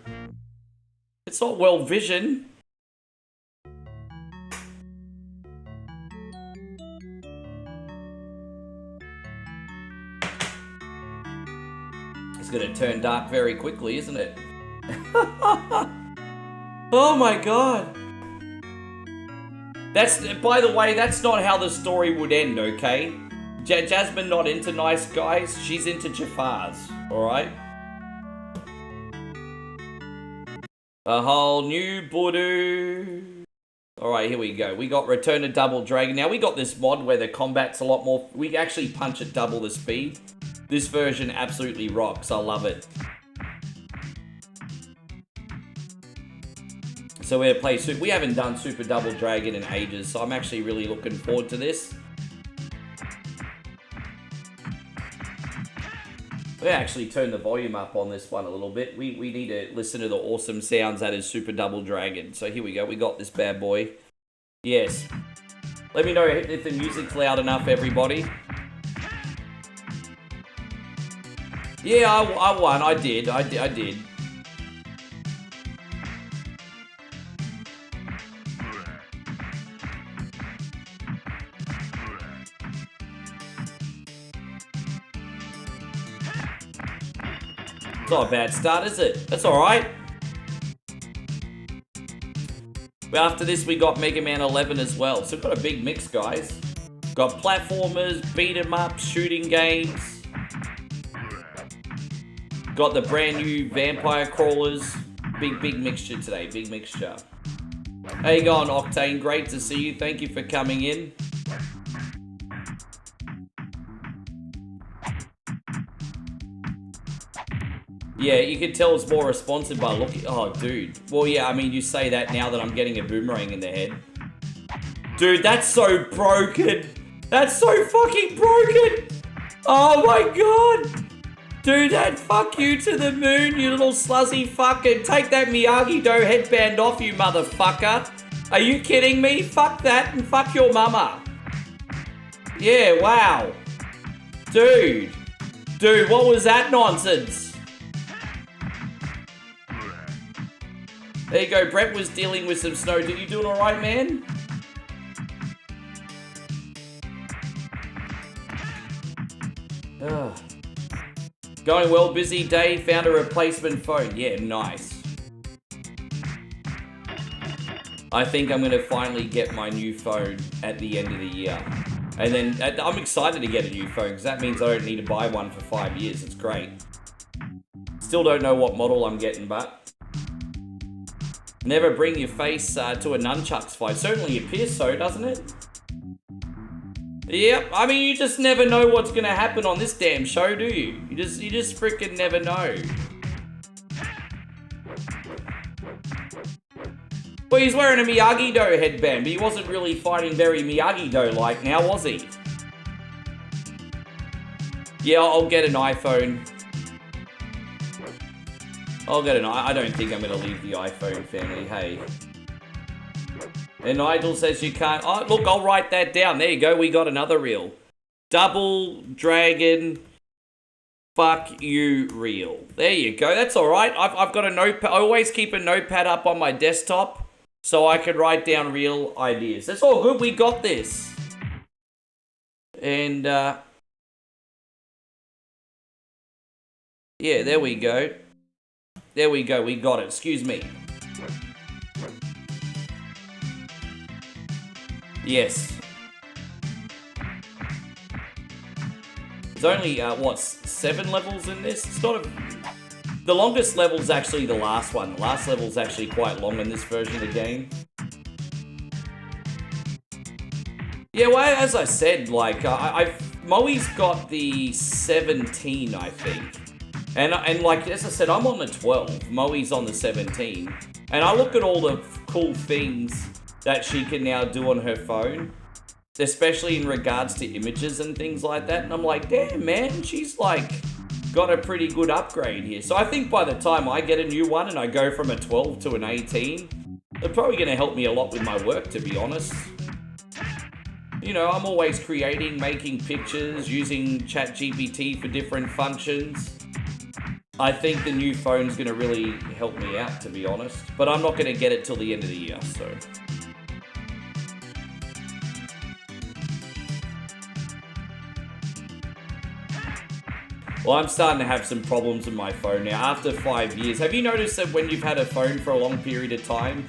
It's not World Vision. It's gonna turn dark very quickly, isn't it? Oh my god. That's, by the way, that's not how the story would end, okay? Jasmine not into nice guys, she's into Jafars, alright? A whole new Budu. Alright, here we go. We got Return to Double Dragon. Now, we got this mod where the combat's a lot more... We actually punch at double the speed. This version absolutely rocks. I love it. So we're gonna play... We haven't done Super Double Dragon in ages, so I'm actually really looking forward to this. We actually turn the volume up on this one a little bit. We need to listen to the awesome sounds that is Super Double Dragon. So here we go. We got this bad boy. Yes. Let me know if the music's loud enough, everybody. Yeah, I won. I did. It's not a bad start, is it? That's alright. But after this, we got Mega Man 11 as well. So we've got a big mix, guys. Got platformers, beat 'em up, shooting games. Got the brand new vampire crawlers. Big mixture today, big mixture. How you going, Octane? Great to see you. Thank you for coming in. Yeah, you can tell it's more responsive by looking... Oh, dude. Well, yeah, I mean, you say that now that I'm getting a boomerang in the head. Dude, that's so broken. That's so fucking broken. Oh, my God. Dude, that fuck you to the moon, you little sluzzy fucker. Take that Miyagi-Do headband off, you motherfucker. Are you kidding me? Fuck that and fuck your mama. Yeah, wow. Dude. Dude, what was that nonsense? There you go, Brett was dealing with some snow. Did you doing alright, man? Ugh. Going well, busy day, found a replacement phone. Yeah, nice. I think I'm gonna finally get my new phone at the end of the year. And then, I'm excited to get a new phone, because that means I don't need to buy one for 5 years. It's great. Still don't know what model I'm getting, but... Never bring your face to a nunchucks fight. Certainly appears so, doesn't it? Yep, I mean, you just never know what's gonna happen on this damn show, do you? You just freaking never know. Well, he's wearing a Miyagi-Do headband, but he wasn't really fighting very Miyagi-Do-like now, was he? Yeah, I'll get an iPhone. I don't think I'm gonna leave the iPhone family, hey. And Nigel says you can't... Oh, look, I'll write that down. There you go, we got another reel. Double Dragon... Fuck you reel. There you go, that's alright. I've got a notepad. I always keep a notepad up on my desktop so I can write down real ideas. That's all good, we got this. And, yeah, there we go. There we go, we got it. Excuse me. Yes. There's only, what, 7 levels in this? It's not a... The longest level's actually the last one. The last level's actually quite long in this version of the game. Yeah, well, as I said, like, Moe's got the 17, I think. And like, as I said, I'm on the 12. Moe's on the 17. And I look at all the cool things that she can now do on her phone, especially in regards to images and things like that. And I'm like, damn, man, she's like got a pretty good upgrade here. So I think by the time I get a new one and I go from a 12 to an 18, they're probably going to help me a lot with my work, to be honest. You know, I'm always creating, making pictures, using ChatGPT for different functions. I think the new phone's going to really help me out, to be honest. But I'm not going to get it till the end of the year, so... Well, I'm starting to have some problems with my phone now. After 5 years, have you noticed that when you've had a phone for a long period of time,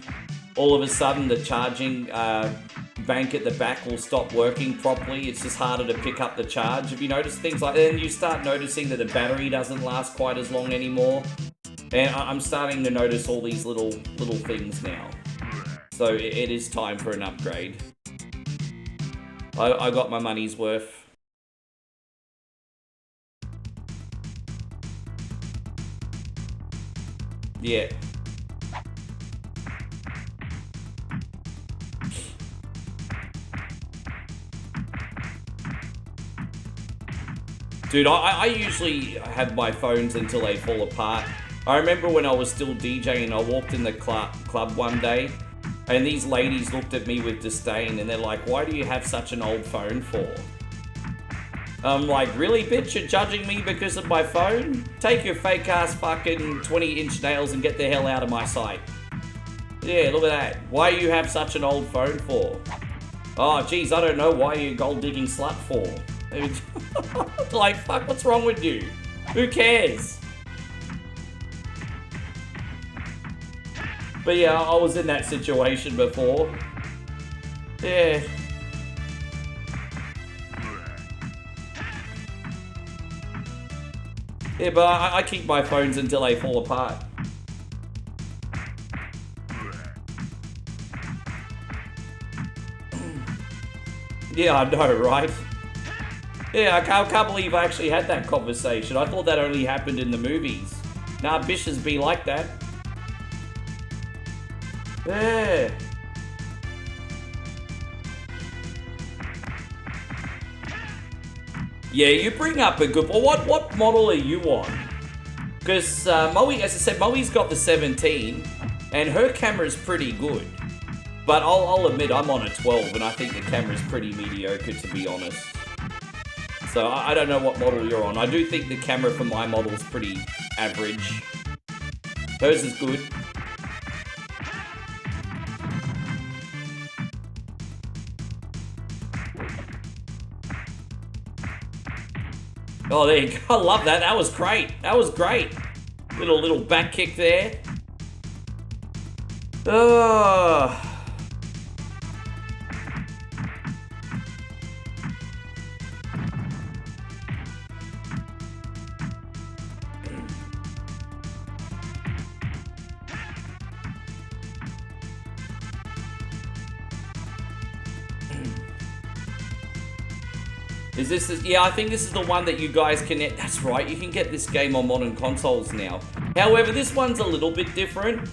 all of a sudden the charging bank at the back will stop working properly? It's just harder to pick up the charge. Have you noticed things like that? And you start noticing that the battery doesn't last quite as long anymore. And I'm starting to notice all these little things now. So it is time for an upgrade. I got my money's worth. Yeah. Dude, I usually have my phones until they fall apart. I remember when I was still DJing, I walked in the club one day, and these ladies looked at me with disdain, and they're like, why do you have such an old phone for? I'm like, really, bitch? You're judging me because of my phone? Take your fake-ass fucking 20-inch nails and get the hell out of my sight. Yeah, look at that. Why do you have such an old phone for? Oh, geez, I don't know. Why are you a gold-digging slut for? Like, fuck, what's wrong with you? Who cares? But yeah, I was in that situation before. Yeah. Yeah, but I keep my phones until they fall apart. Yeah, I know, right? Yeah, I can't believe I actually had that conversation. I thought that only happened in the movies. Nah, bitches be like that. Yeah. Yeah, you bring up a good... Well, what model are you on? Because Moe, as I said, Moe's got the 17, and her camera's pretty good. But I'll admit, I'm on a 12, and I think the camera's pretty mediocre, to be honest. So I don't know what model you're on. I do think the camera for my model's pretty average. Hers is good. Oh, there you go. I love that. That was great. That was great. Little back kick there. Oh. Is this... Yeah, I think this is the one that you guys can... That's right, you can get this game on modern consoles now. However, this one's a little bit different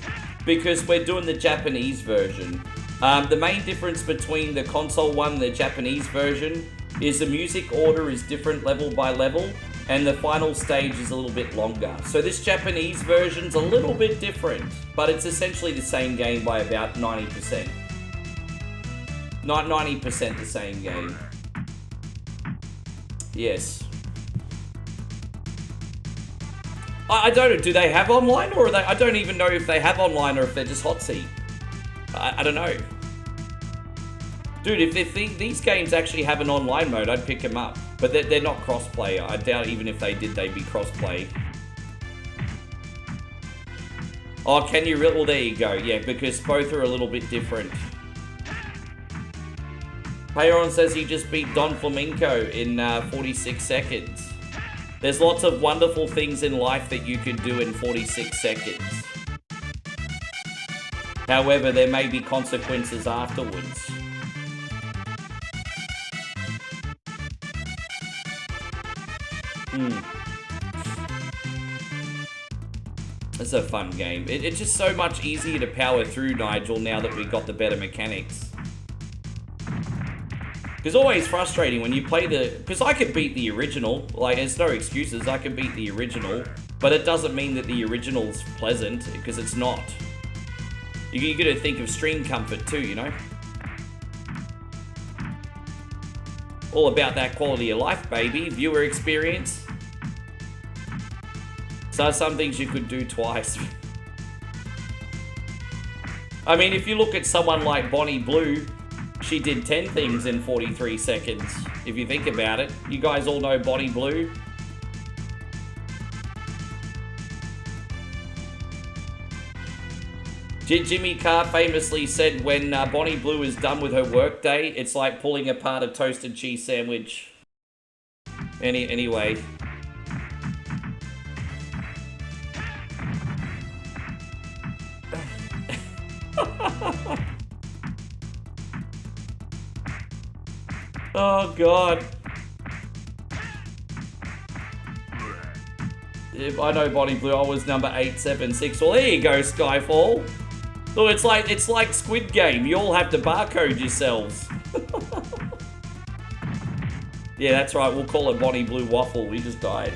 because we're doing the Japanese version. The main difference between the console one and the Japanese version is the music order is different level by level, and the final stage is a little bit longer. So this Japanese version's a little bit different, but it's essentially the same game by about 90%. Not 90% the same game. Yes. I don't know, do they have online, or are they... I don't even know if they have online or if they're just hot seat. I don't know. Dude, if these games actually have an online mode, I'd pick them up. But they're not cross-play. I doubt even if they did, they'd be cross-play. Oh, can you really? Well, there you go. Yeah, because both are a little bit different. Payron says he just beat Don Flamenco in 46 seconds. There's lots of wonderful things in life that you could do in 46 seconds. However, there may be consequences afterwards. It's a fun game. It's just so much easier to power through, Nigel, now that we've got the better mechanics. It's always frustrating when you play the... Because I could beat the original. Like, there's no excuses. I can beat the original. But it doesn't mean that the original's pleasant, because it's not. You gotta think of stream comfort too, you know? All about that quality of life, baby. Viewer experience. So some things you could do twice. I mean, if you look at someone like Bonnie Blue... She did 10 things in 43 seconds, if you think about it. You guys all know Bonnie Blue? Jimmy Carr famously said when Bonnie Blue is done with her workday, it's like pulling apart a toasted cheese sandwich. Anyway. Oh, God. If I know Bonnie Blue, I was number 876. Well, there you go, Skyfall. Look, it's like Squid Game. You all have to barcode yourselves. Yeah, that's right. We'll call it Bonnie Blue Waffle. We just died.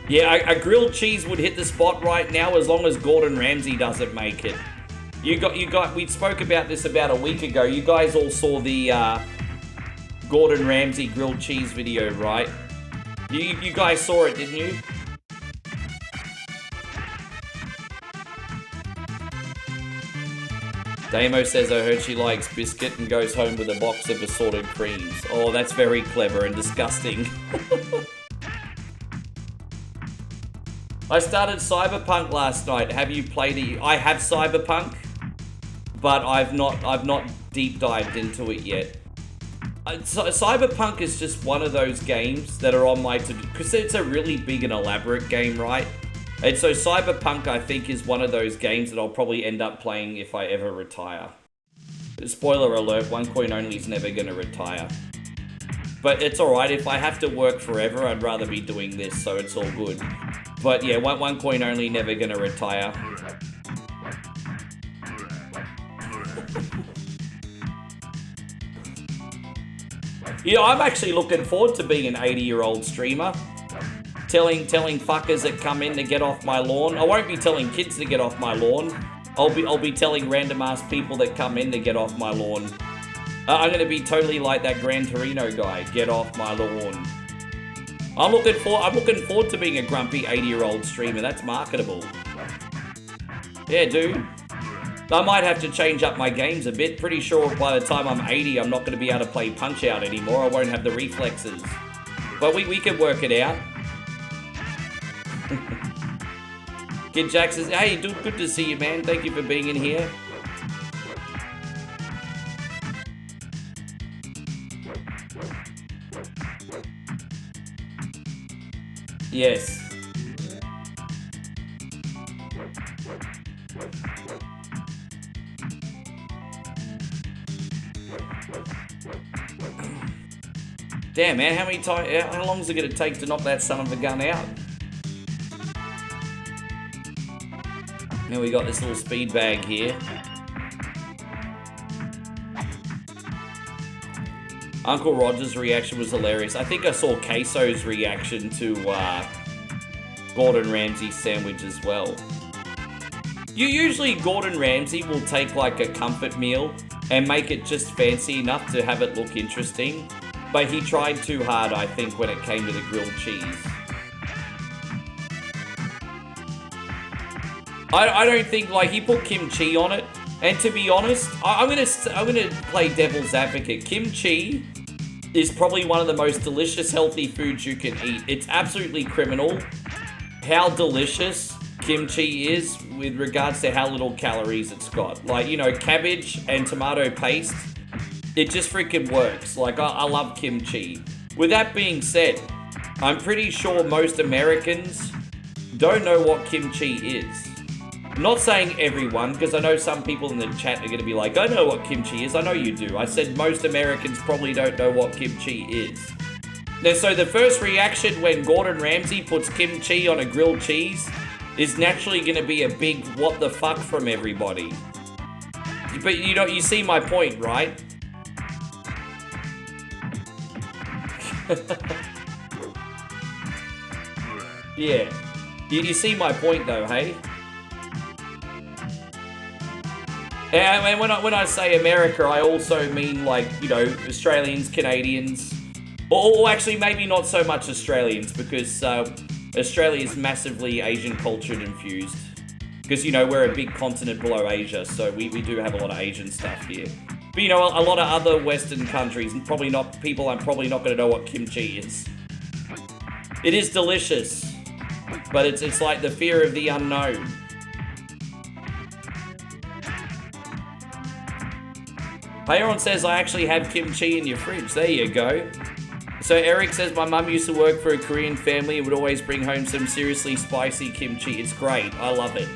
Yeah, a grilled cheese would hit the spot right now as long as Gordon Ramsay doesn't make it. We spoke about this about a week ago. You guys all saw the Gordon Ramsay grilled cheese video, right? You guys saw it, didn't you? Damo says I heard she likes biscuit and goes home with a box of assorted creams. Oh, that's very clever and disgusting. I started Cyberpunk last night. Have you played it? I have Cyberpunk, but I've not deep dived into it yet. Cyberpunk is just one of those games that are on my to-do, because it's a really big and elaborate game, right? And so Cyberpunk, I think, is one of those games that I'll probably end up playing if I ever retire. Spoiler alert, OneCoin Only is never going to retire. But it's alright, if I have to work forever, I'd rather be doing this, so it's all good. But yeah, OneCoin Only, never going to retire. You know, I'm actually looking forward to being an 80-year-old streamer. Telling fuckers that come in to get off my lawn. I won't be telling kids to get off my lawn. I'll be telling random ass people that come in to get off my lawn. I'm gonna be totally like that Gran Torino guy. Get off my lawn. I'm looking forward to being a grumpy 80-year-old streamer. That's marketable. Yeah, dude. I might have to change up my games a bit. Pretty sure by the time I'm 80, I'm not going to be able to play Punch-Out anymore. I won't have the reflexes. But we can work it out. Kid Jack says, hey, dude, good to see you, man. Thank you for being in here. Yes. Damn, man, how long is it going to take to knock that son of a gun out? Now we got this little speed bag here. Uncle Roger's reaction was hilarious. I think I saw Queso's reaction to Gordon Ramsay's sandwich as well. Usually Gordon Ramsay will take like a comfort meal and make it just fancy enough to have it look interesting. But he tried too hard, I think, when it came to the grilled cheese. I don't think, like, he put kimchi on it. And to be honest, I'm gonna play devil's advocate. Kimchi is probably one of the most delicious, healthy foods you can eat. It's absolutely criminal how delicious kimchi is with regards to how little calories it's got. Like, you know, cabbage and tomato paste, it just freaking works. Like, I love kimchi. With that being said, I'm pretty sure most Americans don't know what kimchi is. I'm not saying everyone, because I know some people in the chat are going to be like, I know what kimchi is. I know you do. I said most Americans probably don't know what kimchi is. Now, so the first reaction when Gordon Ramsay puts kimchi on a grilled cheese is naturally going to be a big what the fuck from everybody. But you know, you see my point, right? Yeah. You see my point though, hey? And when I say America, I also mean, like, you know, Australians, Canadians, or actually maybe not so much Australians, because Australia is massively Asian culture infused. Because, you know, we're a big continent below Asia, so we do have a lot of Asian stuff here. But, you know, a lot of other Western countries, and probably not going to know what kimchi is. It is delicious, but it's like the fear of the unknown. Payeron says, I actually have kimchi in your fridge. There you go. So Eric says, my mum used to work for a Korean family and would always bring home some seriously spicy kimchi. It's great. I love it.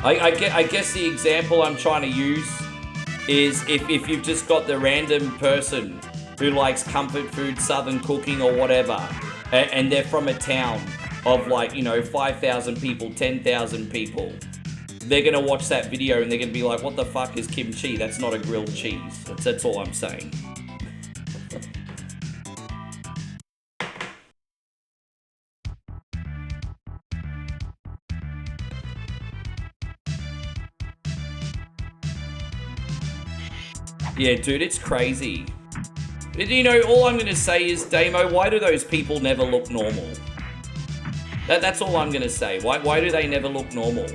I guess the example I'm trying to use is if you've just got the random person who likes comfort food, southern cooking or whatever, and they're from a town of like, you know, 5,000 people, 10,000 people, they're going to watch that video and they're going to be like, what the fuck is kimchi? That's not a grilled cheese. That's all I'm saying. Yeah, dude, it's crazy. You know, all I'm going to say is, Damo, why do those people never look normal? That's all I'm going to say. Why do they never look normal?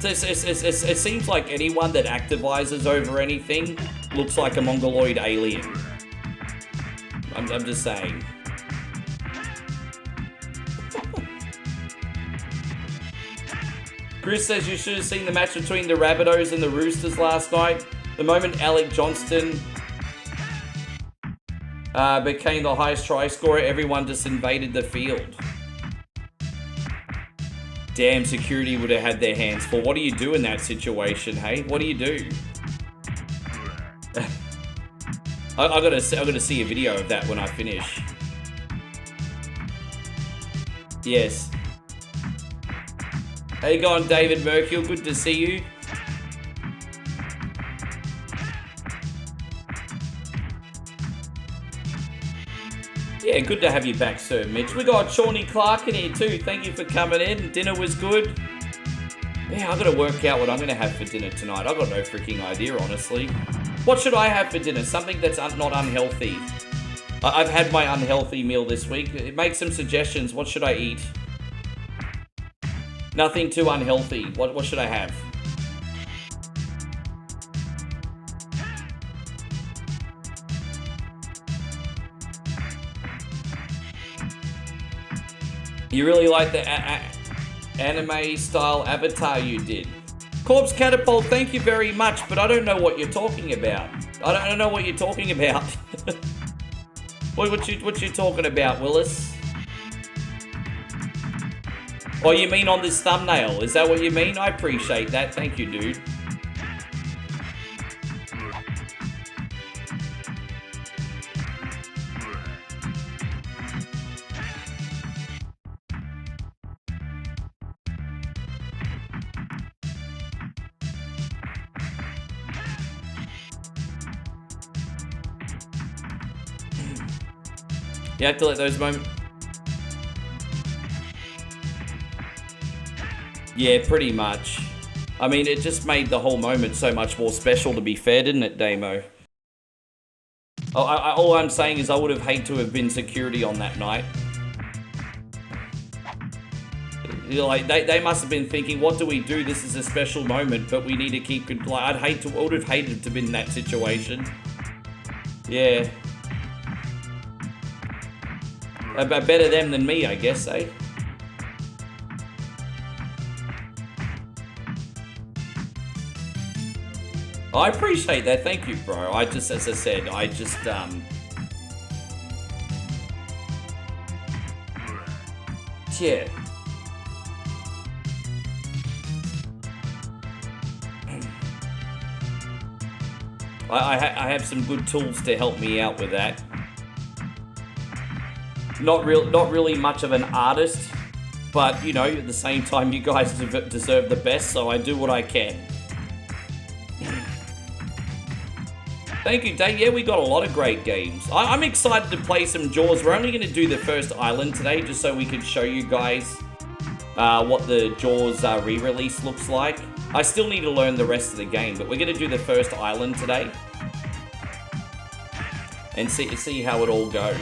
It seems like anyone that activizes over anything looks like a mongoloid alien. I'm just saying. Chris says you should have seen the match between the Rabbitohs and the Roosters last night. The moment Alec Johnston became the highest try scorer, everyone just invaded the field. Damn, security would have had their hands full. What do you do in that situation, hey? What do you do? I gotta see a video of that when I finish. Yes. How you going, David Mercule? Good to see you. Yeah, good to have you back, Sir Mitch. We got Shawnee Clark in here too. Thank you for coming in. Dinner was good. Yeah, I've got to work out what I'm going to have for dinner tonight. I've got no freaking idea, honestly. What should I have for dinner? Something that's not unhealthy. I've had my unhealthy meal this week. Make some suggestions. What should I eat? Nothing too unhealthy. What should I have? You really like the anime style avatar you did. Corpse Catapult, thank you very much, but I don't know what you're talking about. I don't know what you're talking about. What you talking about, Willis? Oh, you mean on this thumbnail? Is that what you mean? I appreciate that. Thank you, dude. You have to let those moments... Yeah, pretty much. I mean, it just made the whole moment so much more special, to be fair, didn't it, Damo? All I'm saying is I would have hated to have been security on that night. Like, they must have been thinking, what do we do? This is a special moment, but we need to keep... Like, I would have hated to have been in that situation. Yeah. Better them than me, I guess, eh? I appreciate that. Thank you, bro. I just, as I said, I just, yeah. I have some good tools to help me out with that. Not really much of an artist, but, you know, at the same time, you guys deserve the best, so I do what I can. Thank you, Dave. Yeah, we got a lot of great games. I'm excited to play some Jaws. We're only going to do the first island today, just so we can show you guys what the Jaws re-release looks like. I still need to learn the rest of the game, but we're going to do the first island today. And see how it all goes.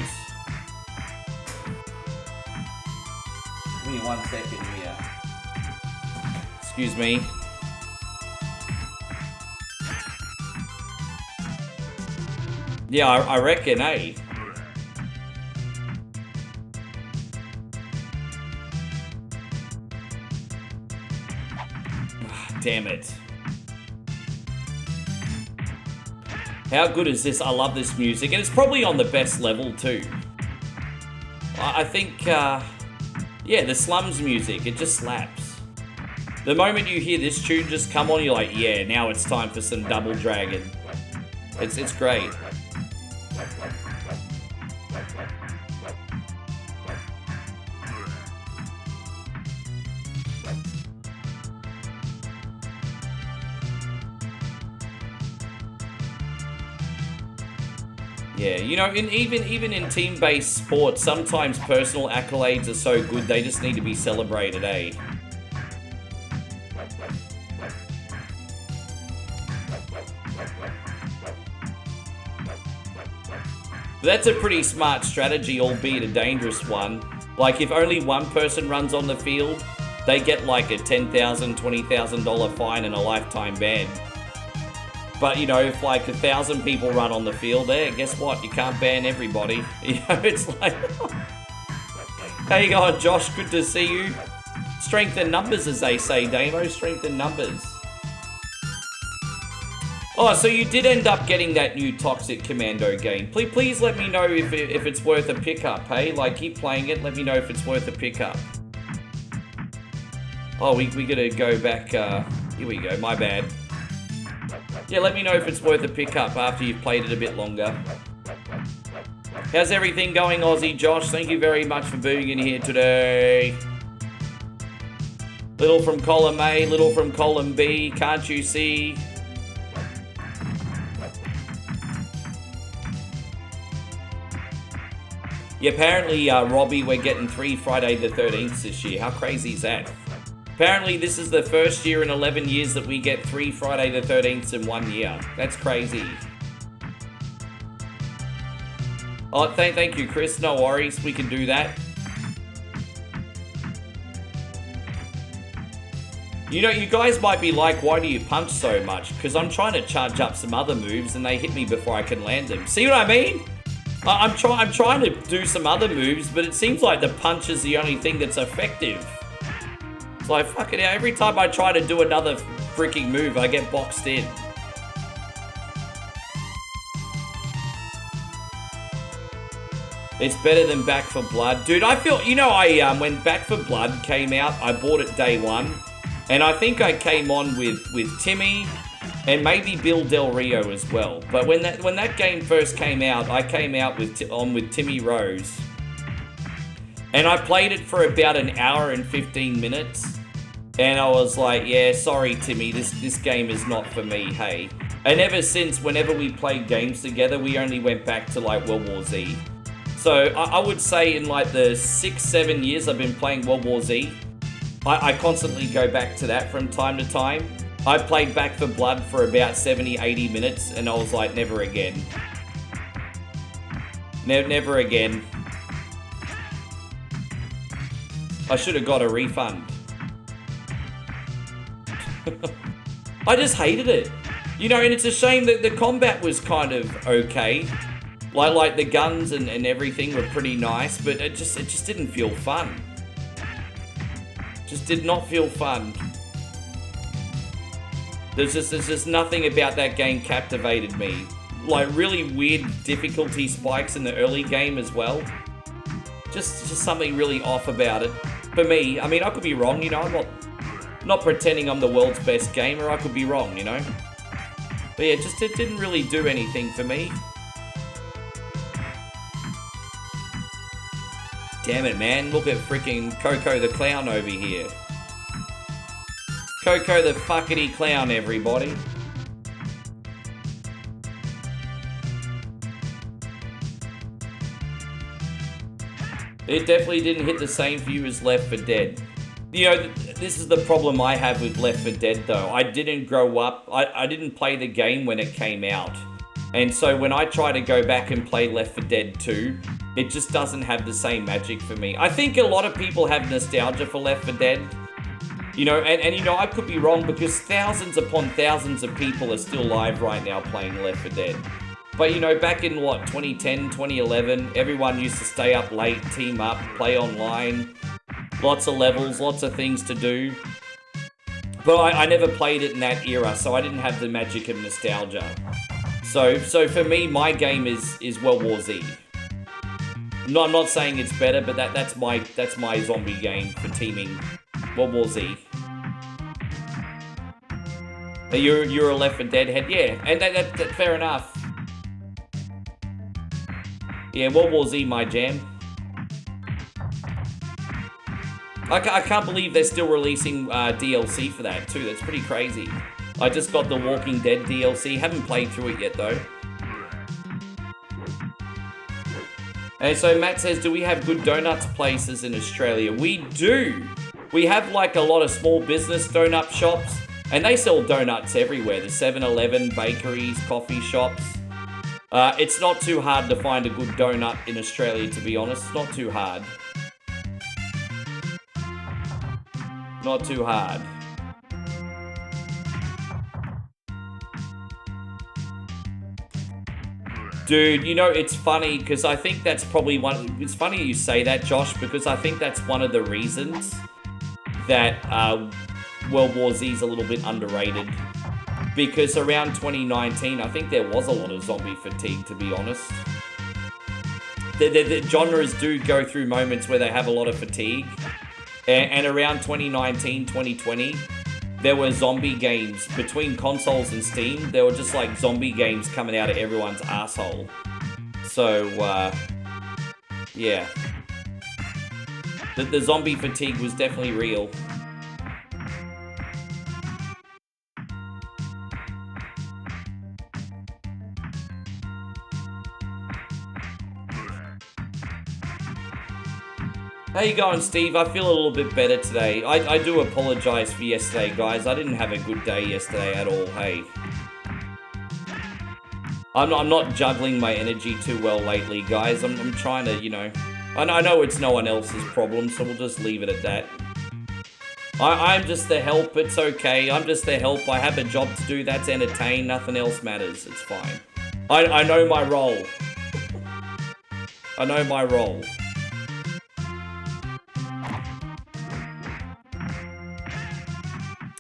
Give me 1 second here. Excuse me. Yeah, I reckon, eh? Damn it. How good is this? I love this music, and it's probably on the best level too. I think, yeah, the Slums music, it just slaps. The moment you hear this tune just come on, you're like, yeah, now it's time for some Double Dragon. It's great. Yeah, you know, even in team-based sports, sometimes personal accolades are so good they just need to be celebrated, eh? That's a pretty smart strategy, albeit a dangerous one. Like, if only one person runs on the field, they get like a $10,000, $20,000 fine and a lifetime ban. But, you know, if like 1,000 people run on the field there, guess what? You can't ban everybody. You know, it's like... How you going, Josh? Good to see you. Strength in numbers, as they say, Damo. Strength in numbers. Oh, so you did end up getting that new Toxic Commando game. Please let me know if it's worth a pickup, hey? Like, keep playing it. Let me know if it's worth a pickup. Oh, we gotta go back. Here we go. My bad. Yeah, let me know if it's worth a pickup after you've played it a bit longer. How's everything going, Aussie Josh? Thank you very much for being in here today. Little from column A, little from column B. Can't you see? Yeah, apparently, Robbie, we're getting 3 Friday the 13th this year. How crazy is that? Apparently, this is the first year in 11 years that we get 3 Friday the 13th in 1 year. That's crazy. Oh, thank you, Chris. No worries. We can do that. You know, you guys might be like, why do you punch so much? Because I'm trying to charge up some other moves and they hit me before I can land them. See what I mean? I'm trying to do some other moves, but it seems like the punch is the only thing that's effective. It's like, fucking hell, every time I try to do another freaking move, I get boxed in. It's better than Back 4 Blood. Dude, I feel, you know, when Back 4 Blood came out, I bought it day one. And I think I came on with Timmy and maybe Bill Del Rio as well. But when that game first came out, I came out with Timmy Rose. And I played it for about an hour and 15 minutes. And I was like, yeah, sorry, Timmy, this game is not for me, hey. And ever since, whenever we played games together, we only went back to like World War Z. So I would say in like the 6-7 years I've been playing World War Z, I constantly go back to that from time to time. I played Back 4 Blood for about 70-80 minutes and I was like, never again. Never again. I should have got a refund. I just hated it. You know, and it's a shame that the combat was kind of okay. Like the guns and everything were pretty nice, but it just didn't feel fun. Just did not feel fun. There's just nothing about that game captivated me. Like really weird difficulty spikes in the early game as well. Just something really off about it. For me, I mean, I could be wrong, you know, I'm not pretending I'm the world's best gamer, I could be wrong, you know. But yeah, it didn't really do anything for me. Damn it, man, look at freaking Coco the Clown over here. Coco the fuckity clown, everybody. It definitely didn't hit the same for you as Left 4 Dead. You know, this is the problem I have with Left 4 Dead though. I didn't grow up, I didn't play the game when it came out. And so when I try to go back and play Left 4 Dead 2, it just doesn't have the same magic for me. I think a lot of people have nostalgia for Left 4 Dead. You know, and you know, I could be wrong because thousands upon thousands of people are still live right now playing Left 4 Dead. But, you know, back in, what, 2010, 2011, everyone used to stay up late, team up, play online. Lots of levels, lots of things to do. But I never played it in that era, so I didn't have the magic of nostalgia. So for me, my game is World War Z. No, I'm not saying it's better, but that's my zombie game for teaming. World War Z. You're a Left 4 Dead head, yeah, and that's fair enough. Yeah, World War Z, my jam. I can't believe they're still releasing DLC for that too. That's pretty crazy. I just got the Walking Dead DLC. Haven't played through it yet though. And so Matt says, do we have good donuts places in Australia? We do. We have like a lot of small business donut shops. And they sell donuts everywhere. The 7-Eleven, bakeries, coffee shops. It's not too hard to find a good donut in Australia, to be honest. It's not too hard. Not too hard. Dude, you know, it's funny because I think that's probably one... It's funny you say that, Josh, because I think that's one of the reasons that World War Z is a little bit underrated. Because around 2019, I think there was a lot of zombie fatigue, to be honest. The genres do go through moments where they have a lot of fatigue. And around 2019, 2020, there were zombie games between consoles and Steam. There were just like zombie games coming out of everyone's asshole. So, yeah. The zombie fatigue was definitely real. How you going, Steve? I feel a little bit better today. I do apologize for yesterday, guys. I didn't have a good day yesterday at all, hey. I'm not juggling my energy too well lately, guys. I'm trying to, you know... I know it's no one else's problem, so we'll just leave it at that. I'm just the help, it's okay. I'm just the help. I have a job to do, that's entertain. Nothing else matters, it's fine. I know my role. I know my role.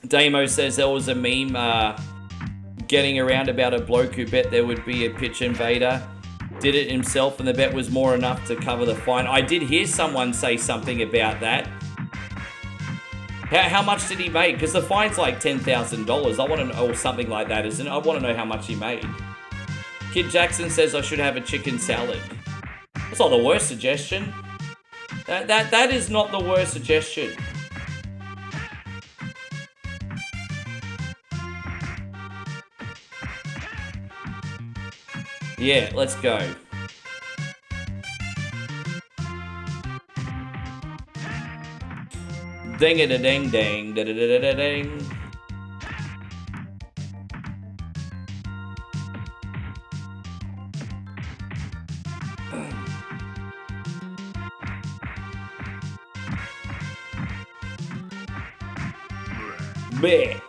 Damo says there was a meme getting around about a bloke who bet there would be a pitch invader. Did it himself and the bet was more enough to cover the fine. I did hear someone say something about that. How much did he make? Because the fine's like $10,000. I want to know, or something like that, isn't it? I want to know how much he made. Kid Jackson says I should have a chicken salad. That's not the worst suggestion. That is not the worst suggestion. Yeah, let's go. Ding it a ding ding, da da da da ding. Bleh.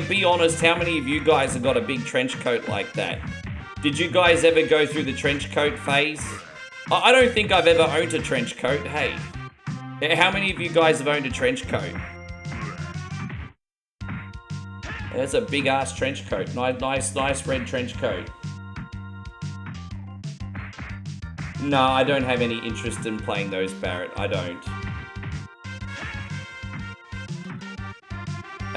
Be honest, how many of you guys have got a big trench coat like that? Did you guys ever go through the trench coat phase? I don't think I've ever owned a trench coat, hey. How many of you guys have owned a trench coat? That's a big ass trench coat. Nice red trench coat. No, I don't have any interest in playing those, Barrett. I don't.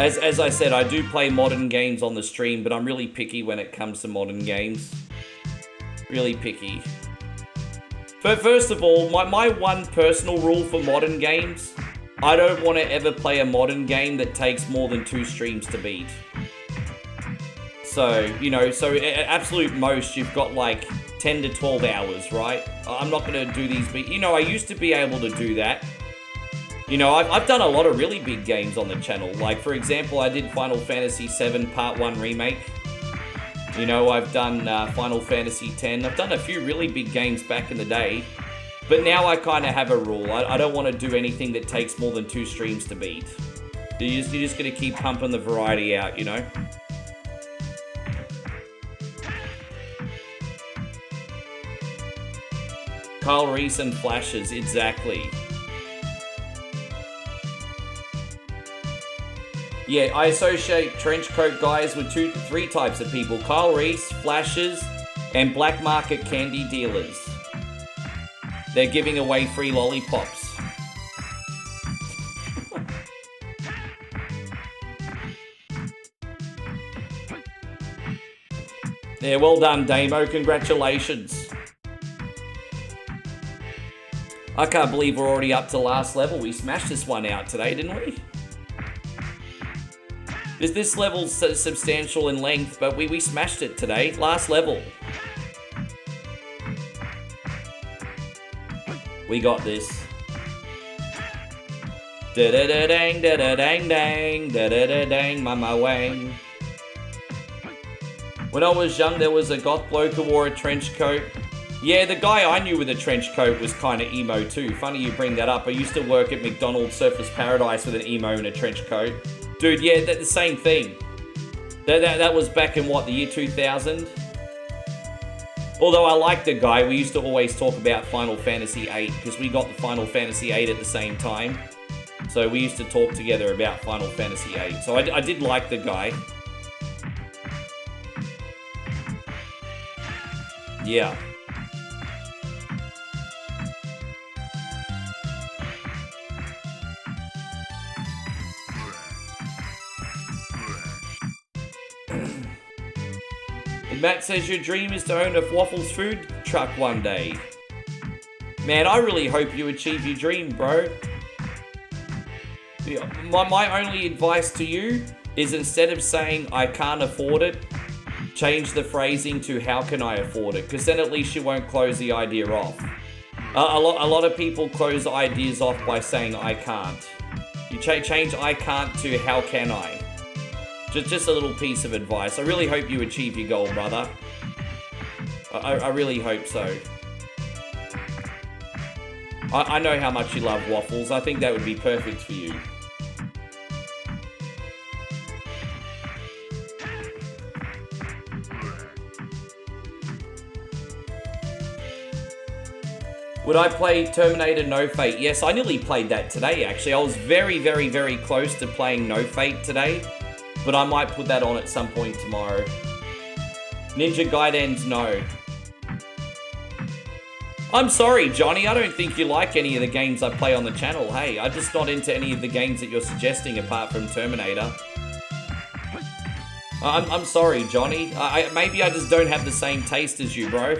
As I said, I do play modern games on the stream, but I'm really picky when it comes to modern games. Really picky. But first of all, my one personal rule for modern games, I don't want to ever play a modern game that takes more than 2 streams to beat. So, you know, at absolute most, you've got like 10 to 12 hours, right? I'm not going to do these, but you know, I used to be able to do that. You know, I've done a lot of really big games on the channel. Like, for example, I did Final Fantasy VII Part 1 Remake. You know, I've done Final Fantasy X. I've done a few really big games back in the day. But now I kind of have a rule. I don't want to do anything that takes more than 2 streams to beat. You're just going to keep pumping the variety out, you know? Kyle Reese and Flashes, exactly. Yeah, I associate trench coat guys with 2 to 3 types of people. Kyle Reese, Flashes, and black market candy dealers. They're giving away free lollipops. Yeah, well done, Damo. Congratulations. I can't believe we're already up to last level. We smashed this one out today, didn't we? This level's substantial in length, but we smashed it today. Last level. We got this. Da-da-da-dang, da-da-dang-dang, da-da-da-dang, mama wang. When I was young, there was a goth bloke who wore a trench coat. Yeah, the guy I knew with a trench coat was kind of emo too. Funny you bring that up. I used to work at McDonald's Surfers Paradise with an emo in a trench coat. Dude, yeah, the same thing. That was back in, what, the year 2000? Although I like the guy, we used to always talk about Final Fantasy VIII, because we got the Final Fantasy VIII at the same time. So we used to talk together about Final Fantasy VIII. So I did like the guy. Yeah. And Matt says your dream is to own a Waffles food truck one day. Man, I really hope you achieve your dream, bro. My only advice to you is, instead of saying I can't afford it, change the phrasing to how can I afford it, because then at least you won't close the idea off. A lot of people close ideas off by saying I can't. You change I can't to how can I. Just a little piece of advice. I really hope you achieve your goal, brother. I really hope so. I know how much you love waffles. I think that would be perfect for you. Would I play Terminator No Fate? Yes, I nearly played that today, actually. I was very, very, very close to playing No Fate today, but I might put that on at some point tomorrow. Ninja Gaiden's no. I'm sorry, Johnny, I don't think you like any of the games I play on the channel. Hey, I'm just not into any of the games that you're suggesting apart from Terminator. I'm sorry, Johnny. Maybe I just don't have the same taste as you, bro.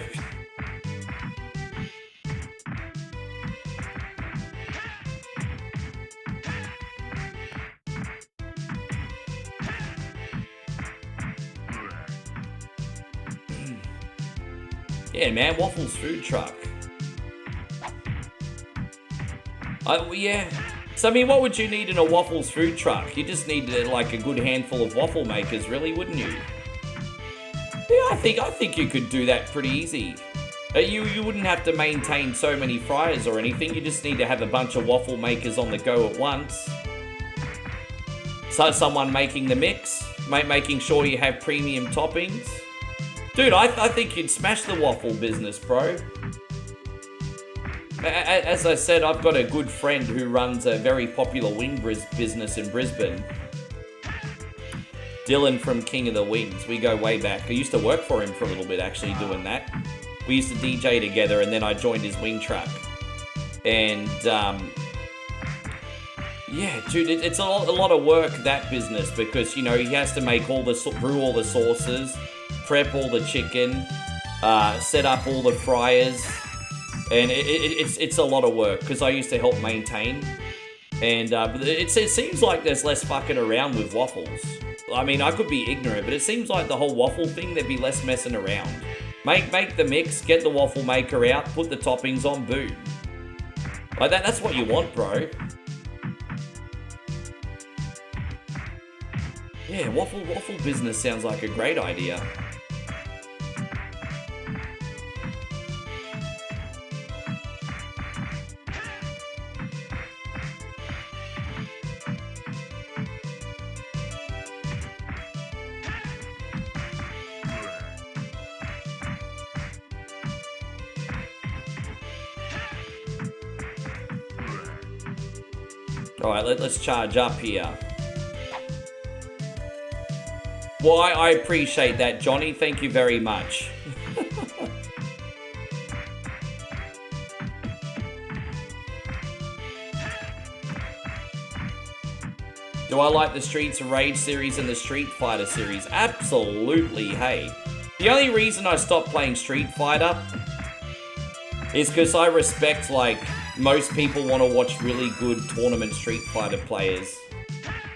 Yeah, man, Waffles food truck. Yeah. So, I mean, what would you need in a Waffles food truck? You just need, like, a good handful of waffle makers, really, wouldn't you? Yeah, I think you could do that pretty easy. You wouldn't have to maintain so many fryers or anything. You just need to have a bunch of waffle makers on the go at once. So someone making the mix, making sure you have premium toppings. Dude, I think you'd smash the waffle business, bro. As I said, I've got a good friend who runs a very popular wing business in Brisbane. Dylan from King of the Wings. We go way back. I used to work for him for a little bit, actually, doing that. We used to DJ together, and then I joined his wing truck. And, yeah, dude, it's a lot of work, that business, because, you know, he has to make brew all the sauces, prep all the chicken, set up all the fryers, and it's a lot of work, because I used to help maintain, and it seems like there's less fucking around with waffles. I mean, I could be ignorant, but it seems like the whole waffle thing, there'd be less messing around. Make the mix, get the waffle maker out, put the toppings on, boom. Like that's what you want, bro. Yeah, waffle business sounds like a great idea. Alright, let's charge up here. Well, I appreciate that, Johnny. Thank you very much. Do I like the Streets of Rage series and the Street Fighter series? Absolutely, hey. The only reason I stopped playing Street Fighter is because I respect, like, most people want to watch really good tournament Street Fighter players.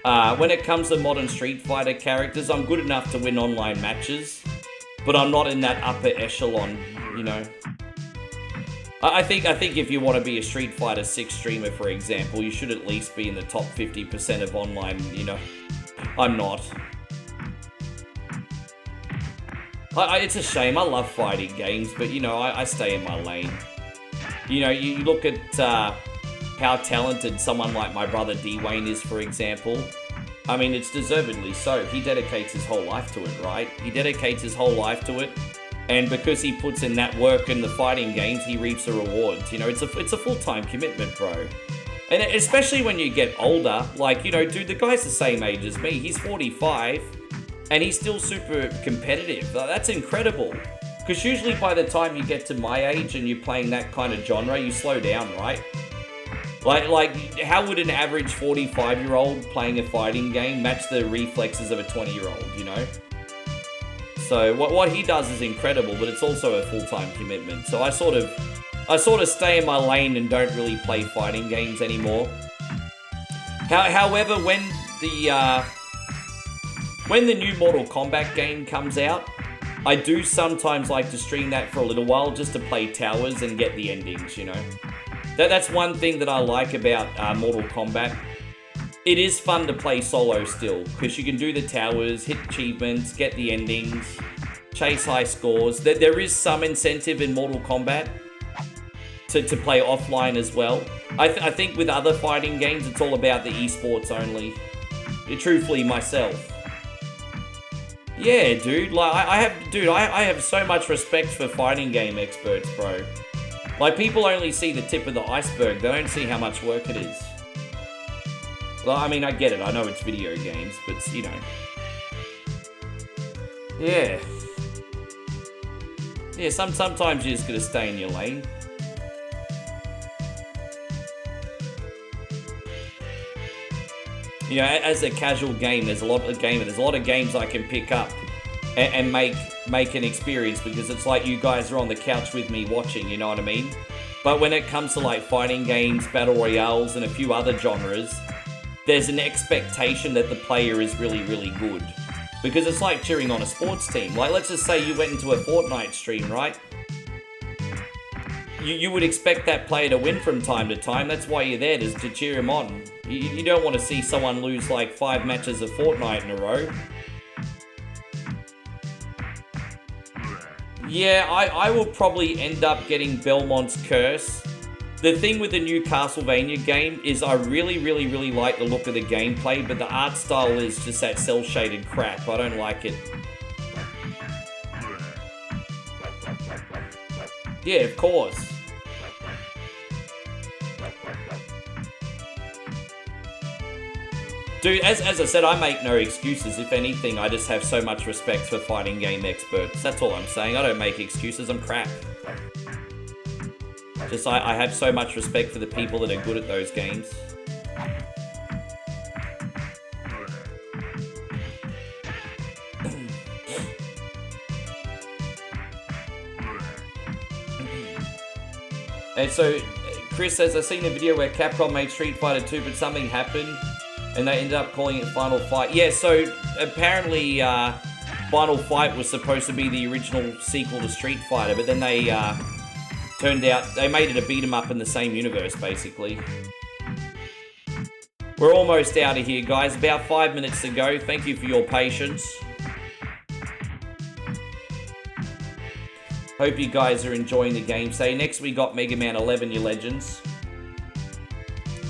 When it comes to modern Street Fighter characters, I'm good enough to win online matches, but I'm not in that upper echelon, you know. I think if you want to be a Street Fighter 6 streamer, for example, you should at least be in the top 50% of online, you know. I'm not. It's a shame. I love fighting games, but, you know, I stay in my lane. You know, you look at how talented someone like my brother Dwayne is, for example. I mean, it's deservedly so. He dedicates his whole life to it, right? He dedicates his whole life to it. And because he puts in that work in the fighting games, he reaps the rewards. You know, it's a full-time commitment, bro. And especially when you get older, like, you know, dude, the guy's the same age as me. He's 45, and he's still super competitive. That's incredible. Because usually by the time you get to my age and you're playing that kind of genre, you slow down, right? Like, how would an average 45-year-old playing a fighting game match the reflexes of a 20-year-old, you know? So what he does is incredible, but it's also a full-time commitment. So I sort of stay in my lane and don't really play fighting games anymore. However, when the new Mortal Kombat game comes out, I do sometimes like to stream that for a little while just to play towers and get the endings, you know. That's one thing that I like about Mortal Kombat. It is fun to play solo still, because you can do the towers, hit achievements, get the endings, chase high scores. There is some incentive in Mortal Kombat to play offline as well. I think with other fighting games, it's all about the esports only. Truthfully, myself. Yeah, dude, like, I have so much respect for fighting game experts, bro. Like, people only see the tip of the iceberg, they don't see how much work it is. Well, I mean, I get it. I know it's video games, but, you know. Yeah. Yeah, sometimes you just gotta stay in your lane. You know, as a casual gamer, there's a lot of games I can pick up and make an experience, because it's like you guys are on the couch with me watching, you know what I mean? But when it comes to, like, fighting games, battle royales, and a few other genres, there's an expectation that the player is really, really good. Because it's like cheering on a sports team. Like, let's just say you went into a Fortnite stream, right? You would expect that player to win from time to time. That's why you're there, to cheer him on. You don't want to see someone lose, like, 5 matches of Fortnite in a row. Yeah, I will probably end up getting Belmont's Curse. The thing with the new Castlevania game is I really, really, really like the look of the gameplay, but the art style is just that cel-shaded crap. I don't like it. Yeah, of course. Dude, as I said, I make no excuses. If anything, I just have so much respect for fighting game experts. That's all I'm saying. I don't make excuses. I'm crap. Just, I have so much respect for the people that are good at those games. And so, Chris says, I've seen a video where Capcom made Street Fighter 2, but something happened, and they ended up calling it Final Fight. Yeah, so, apparently, Final Fight was supposed to be the original sequel to Street Fighter, but then they, turned out, they made it a beat-em-up in the same universe, basically. We're almost out of here, guys. About 5 minutes to go. Thank you for your patience. Hope you guys are enjoying the game. Say, next we got Mega Man 11, you legends.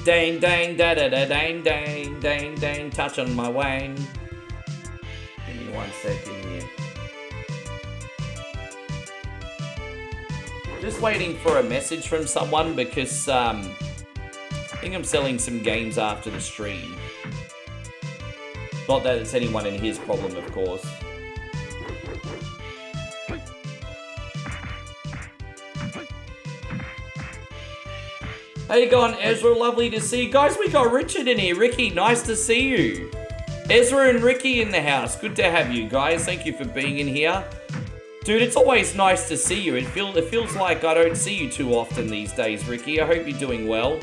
Dang, dang, da-da-da, dang, dang, dang, dang, touch on my wang. Give me 1 second here. Just waiting for a message from someone, because think I'm selling some games after the stream. Not that it's anyone in his problem, of course. How you going, Ezra? Lovely to see you. Guys, we got Richard in here. Ricky, nice to see you. Ezra and Ricky in the house. Good to have you guys. Thank you for being in here. Dude, it's always nice to see you. It feels like I don't see you too often these days, Ricky. I hope you're doing well.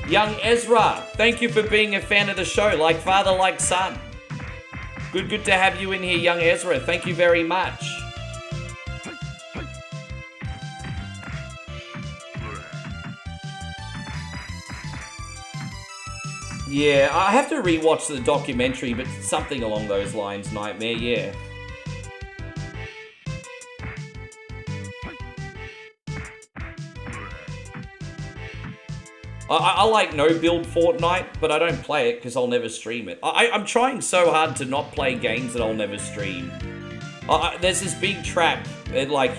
Young Ezra, thank you for being a fan of the show. Like father, like son. Good to have you in here, young Ezra. Thank you very much. Yeah, I have to rewatch the documentary, but something along those lines, Nightmare, yeah. I like no-build Fortnite, but I don't play it because I'll never stream it. I'm trying so hard to not play games that I'll never stream. There's this big trap, like,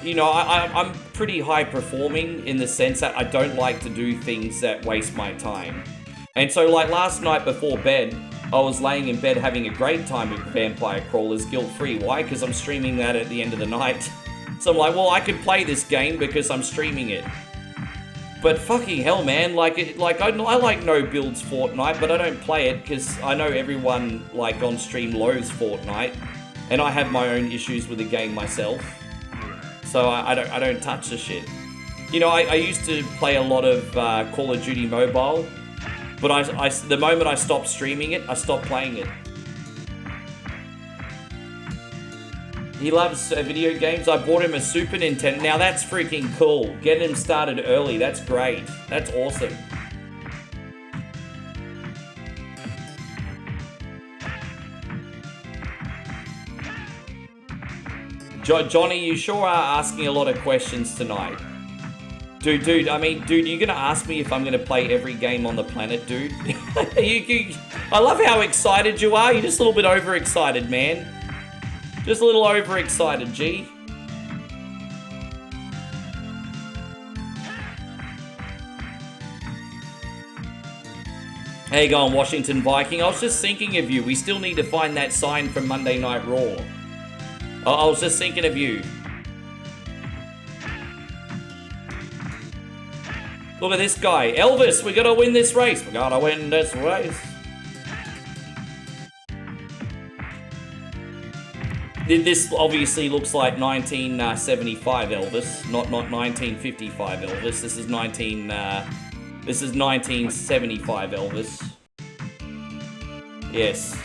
I'm pretty high-performing in the sense that I don't like to do things that waste my time. And so, like, last night before bed, I was laying in bed having a great time with Vampire Crawlers guilt-free. Why? Because I'm streaming that at the end of the night. So I'm like, well, I could play this game because I'm streaming it. But fucking hell, man, I like no builds Fortnite, but I don't play it because I know everyone, like, on stream loathes Fortnite, and I have my own issues with the game myself. So I don't touch the shit. I used to play a lot of Call of Duty Mobile, but the moment I stopped streaming it, I stopped playing it. He loves video games. I bought him a Super Nintendo. Now that's freaking cool. Getting him started early. That's great. That's awesome. Johnny, you sure are asking a lot of questions tonight. Dude, you're gonna ask me if I'm gonna play every game on the planet, dude? I love how excited you are. You're just a little bit overexcited, man. Just a little overexcited, G. How you going, Washington Viking? I was just thinking of you. We still need to find that sign from Monday Night Raw. I was just thinking of you. Look at this guy. Elvis, we gotta win this race. We gotta win this race. This obviously looks like 1975 Elvis, not 1955 Elvis. This is 1975 Elvis. Yes.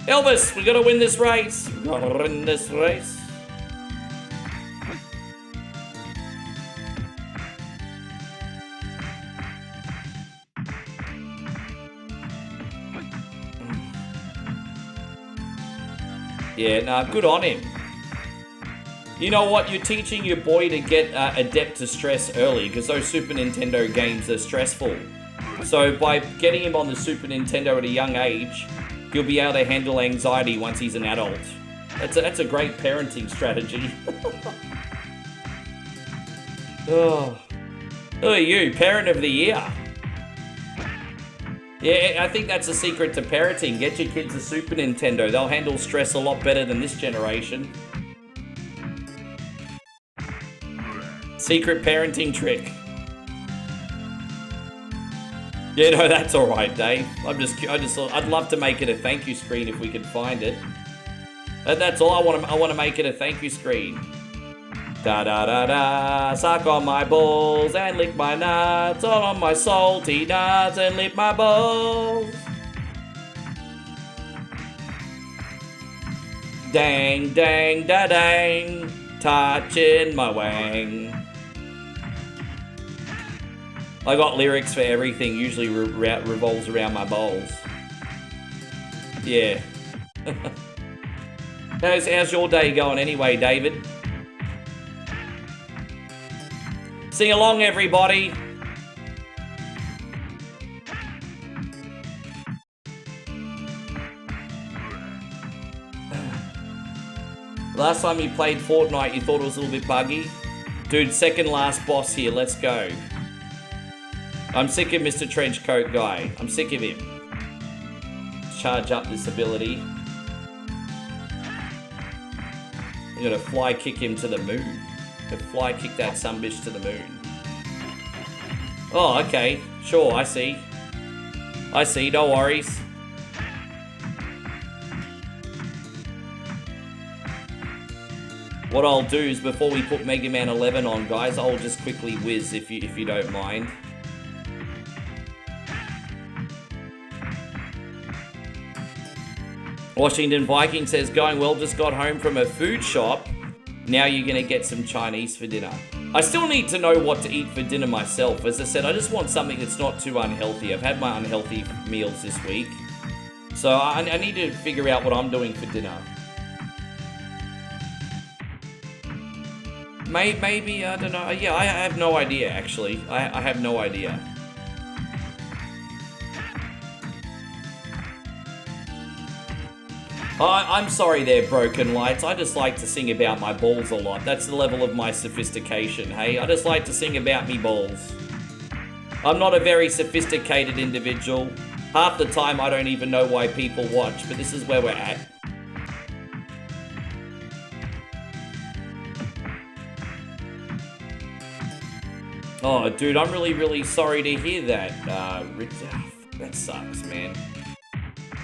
Elvis, we gotta win this race. We gotta win this race. Yeah, nah, good on him. You know what? You're teaching your boy to get adept to stress early because those Super Nintendo games are stressful. So by getting him on the Super Nintendo at a young age, he'll be able to handle anxiety once he's an adult. That's a great parenting strategy. Oh, who are you? Parent of the year. Yeah, I think that's the secret to parenting. Get your kids a Super Nintendo. They'll handle stress a lot better than this generation. Secret parenting trick. Yeah, no, that's all right, Dave. I'd love to make it a thank you screen if we could find it. That's all I want to make it a thank you screen. Da da da da, suck on my balls and lick my nuts, all on my salty nuts and lick my balls. Dang, dang, da dang, touching my wang. I got lyrics for everything, usually revolves around my balls. Yeah. How's your day going anyway, David? Sing along, everybody. Last time you played Fortnite, you thought it was a little bit buggy? Dude, second last boss here, let's go. I'm sick of Mr. Trenchcoat guy. I'm sick of him. Charge up this ability. I'm gonna fly kick him to the moon. Fly kick that sunbish to the moon. Oh, okay. Sure, I see. I see, no worries. What I'll do is before we put Mega Man 11 on, guys, I'll just quickly whiz if you don't mind. Washington Viking says, going well, just got home from a food shop. Now you're gonna get some Chinese for dinner. I still need to know what to eat for dinner myself. As I said, I just want something that's not too unhealthy. I've had my unhealthy meals this week. So I need to figure out what I'm doing for dinner. Maybe, I don't know. Yeah, I have no idea, actually. I have no idea. I'm sorry there, Broken Lights. I just like to sing about my balls a lot. That's the level of my sophistication, hey? I just like to sing about me balls. I'm not a very sophisticated individual. Half the time I don't even know why people watch, but this is where we're at. Oh, dude, I'm really sorry to hear that. That sucks, man.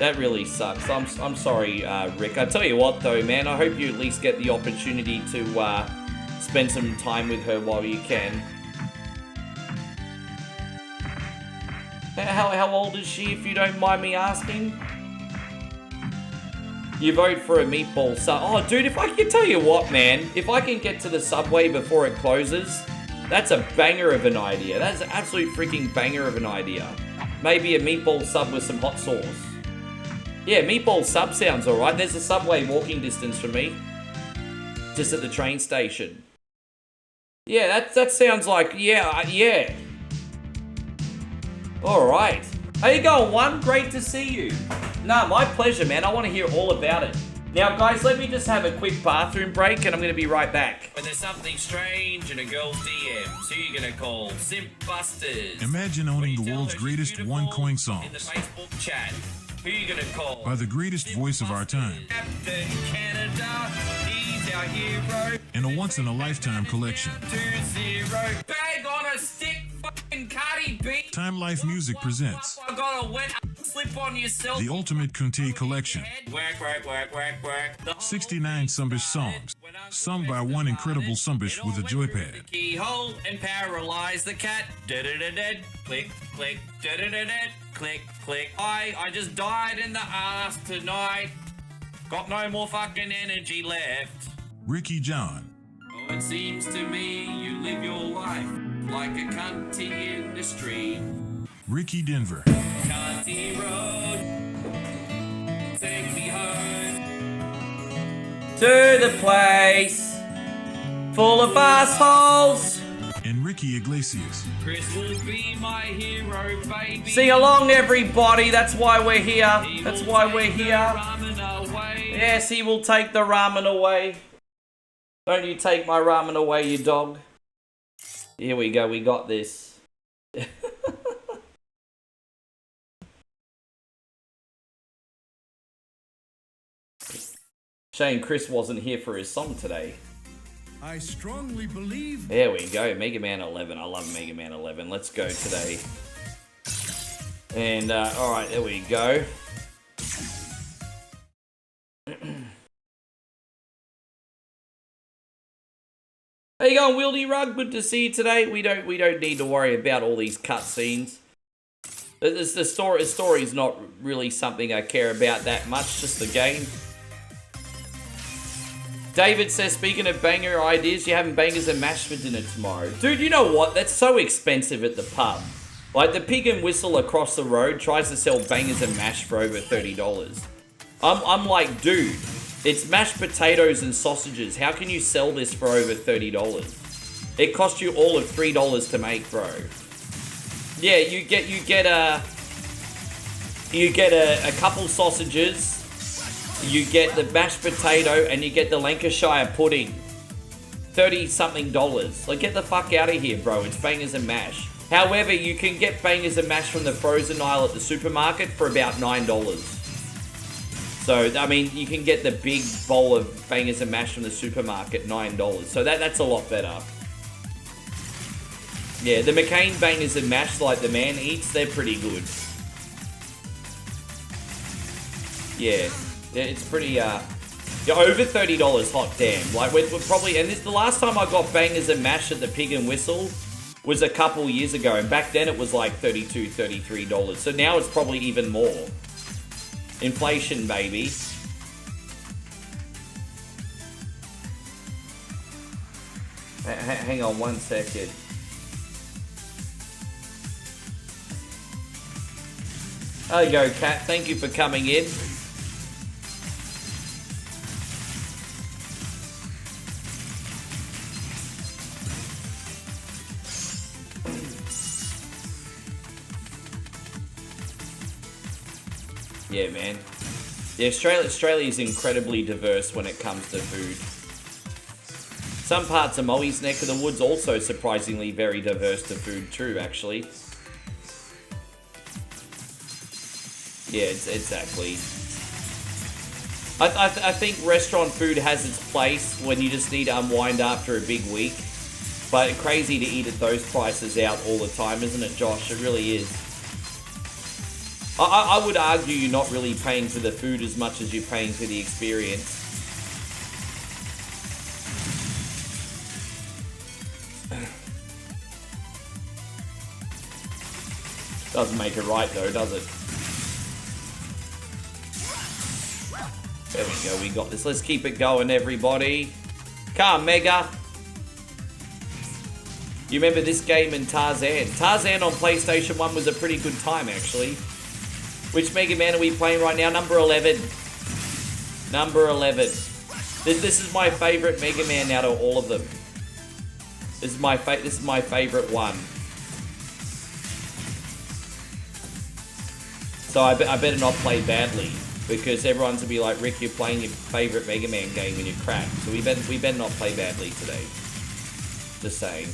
That really sucks. I'm sorry, Rick. I tell you what, though, man, I hope you at least get the opportunity to spend some time with her while you can. How old is she, if you don't mind me asking? You vote for a meatball sub. Oh, dude, if I can tell you what, man, if I can get to the Subway before it closes, that's a banger of an idea. That's an absolute freaking banger of an idea. Maybe a meatball sub with some hot sauce. Yeah, meatball sub sounds alright. There's a Subway walking distance from me. Just at the train station. Yeah, that sounds like, yeah. Alright. How you going, One? Great to see you. Nah, my pleasure, man. I want to hear all about it. Now, guys, let me just have a quick bathroom break, and I'm going to be right back. When there's something strange in a girl's DMs, who you going to call? Simp Busters. Imagine owning the world's greatest one-coin songs. In the Facebook chat. Who you gonna call? By the greatest voice of our time. Captain Canada, he's our hero. In a once-in-a-lifetime collection. 2-0, bag on a stick, fucking Cardi B. Time Life Music presents. I got a wet slip on yourself. The Ultimate Kunti Collection. Work. 69 Sumbish songs. Sung by one incredible Sumbish with a joypad. Keyhole and paralyze the cat. Click, click, click, click. I just died in the ass tonight. Got no more fucking energy left. Ricky John. Oh, it seems to me you live your life like a cunty in the street. Ricky Denver. Cunty road, take me home to the place full of assholes. And Ricky Iglesias. Chris will be my hero, baby. Sing along, everybody. That's why we're here. That's why we're here. Yes, he will take the ramen away. Don't you take my ramen away, you dog. Here we go. We got this. Shame Chris wasn't here for his song today. I strongly believe. There we go, Mega Man 11. I love Mega Man 11. Let's go today. And, alright, there we go. How you going, Wildy Rug? Good to see you today. We don't need to worry about all these cutscenes. The story's not really something I care about that much, just the game. David says, speaking of banger ideas, you're having bangers and mash for dinner tomorrow. Dude, you know what? That's so expensive at the pub. Like, the Pig and Whistle across the road tries to sell bangers and mash for over $30. I'm like, dude, it's mashed potatoes and sausages. How can you sell this for over $30? It cost you all of $3 to make, bro. Yeah, you get a couple sausages. You get the mashed potato and you get the Lancashire pudding. $30-something. Like, get the fuck out of here, bro. It's bangers and mash. However, you can get bangers and mash from the frozen aisle at the supermarket for about $9. So, I mean, you can get the big bowl of bangers and mash from the supermarket, $9. So that's a lot better. Yeah, the McCain bangers and mash like the man eats, they're pretty good. Yeah, it's pretty, yeah, over $30, hot damn. Like, we're probably, and this, the last time I got bangers and mash at the Pig and Whistle was a couple years ago, and back then it was like $32, $33. So now it's probably even more. Inflation, baby. Hang on one second. There you go, Kat. Thank you for coming in. Yeah, man. Yeah, Australia is incredibly diverse when it comes to food. Some parts of Moe's neck of the woods also surprisingly very diverse to food too, actually. Yeah, exactly. I think restaurant food has its place when you just need to unwind after a big week. But crazy to eat at those prices out all the time, isn't it, Josh? It really is. I would argue you're not really paying for the food as much as you're paying for the experience. Doesn't make it right though, does it? There we go, we got this. Let's keep it going, everybody. Come, Mega. You remember this game in Tarzan? Tarzan on PlayStation 1 was a pretty good time, actually. Which Mega Man are we playing right now? Number 11. Number 11. This is my favorite Mega Man out of all of them. This is my favorite one. So I better not play badly, because everyone's gonna be like, Rick, you're playing your favorite Mega Man game and you're crap. So we better not play badly today. Just saying.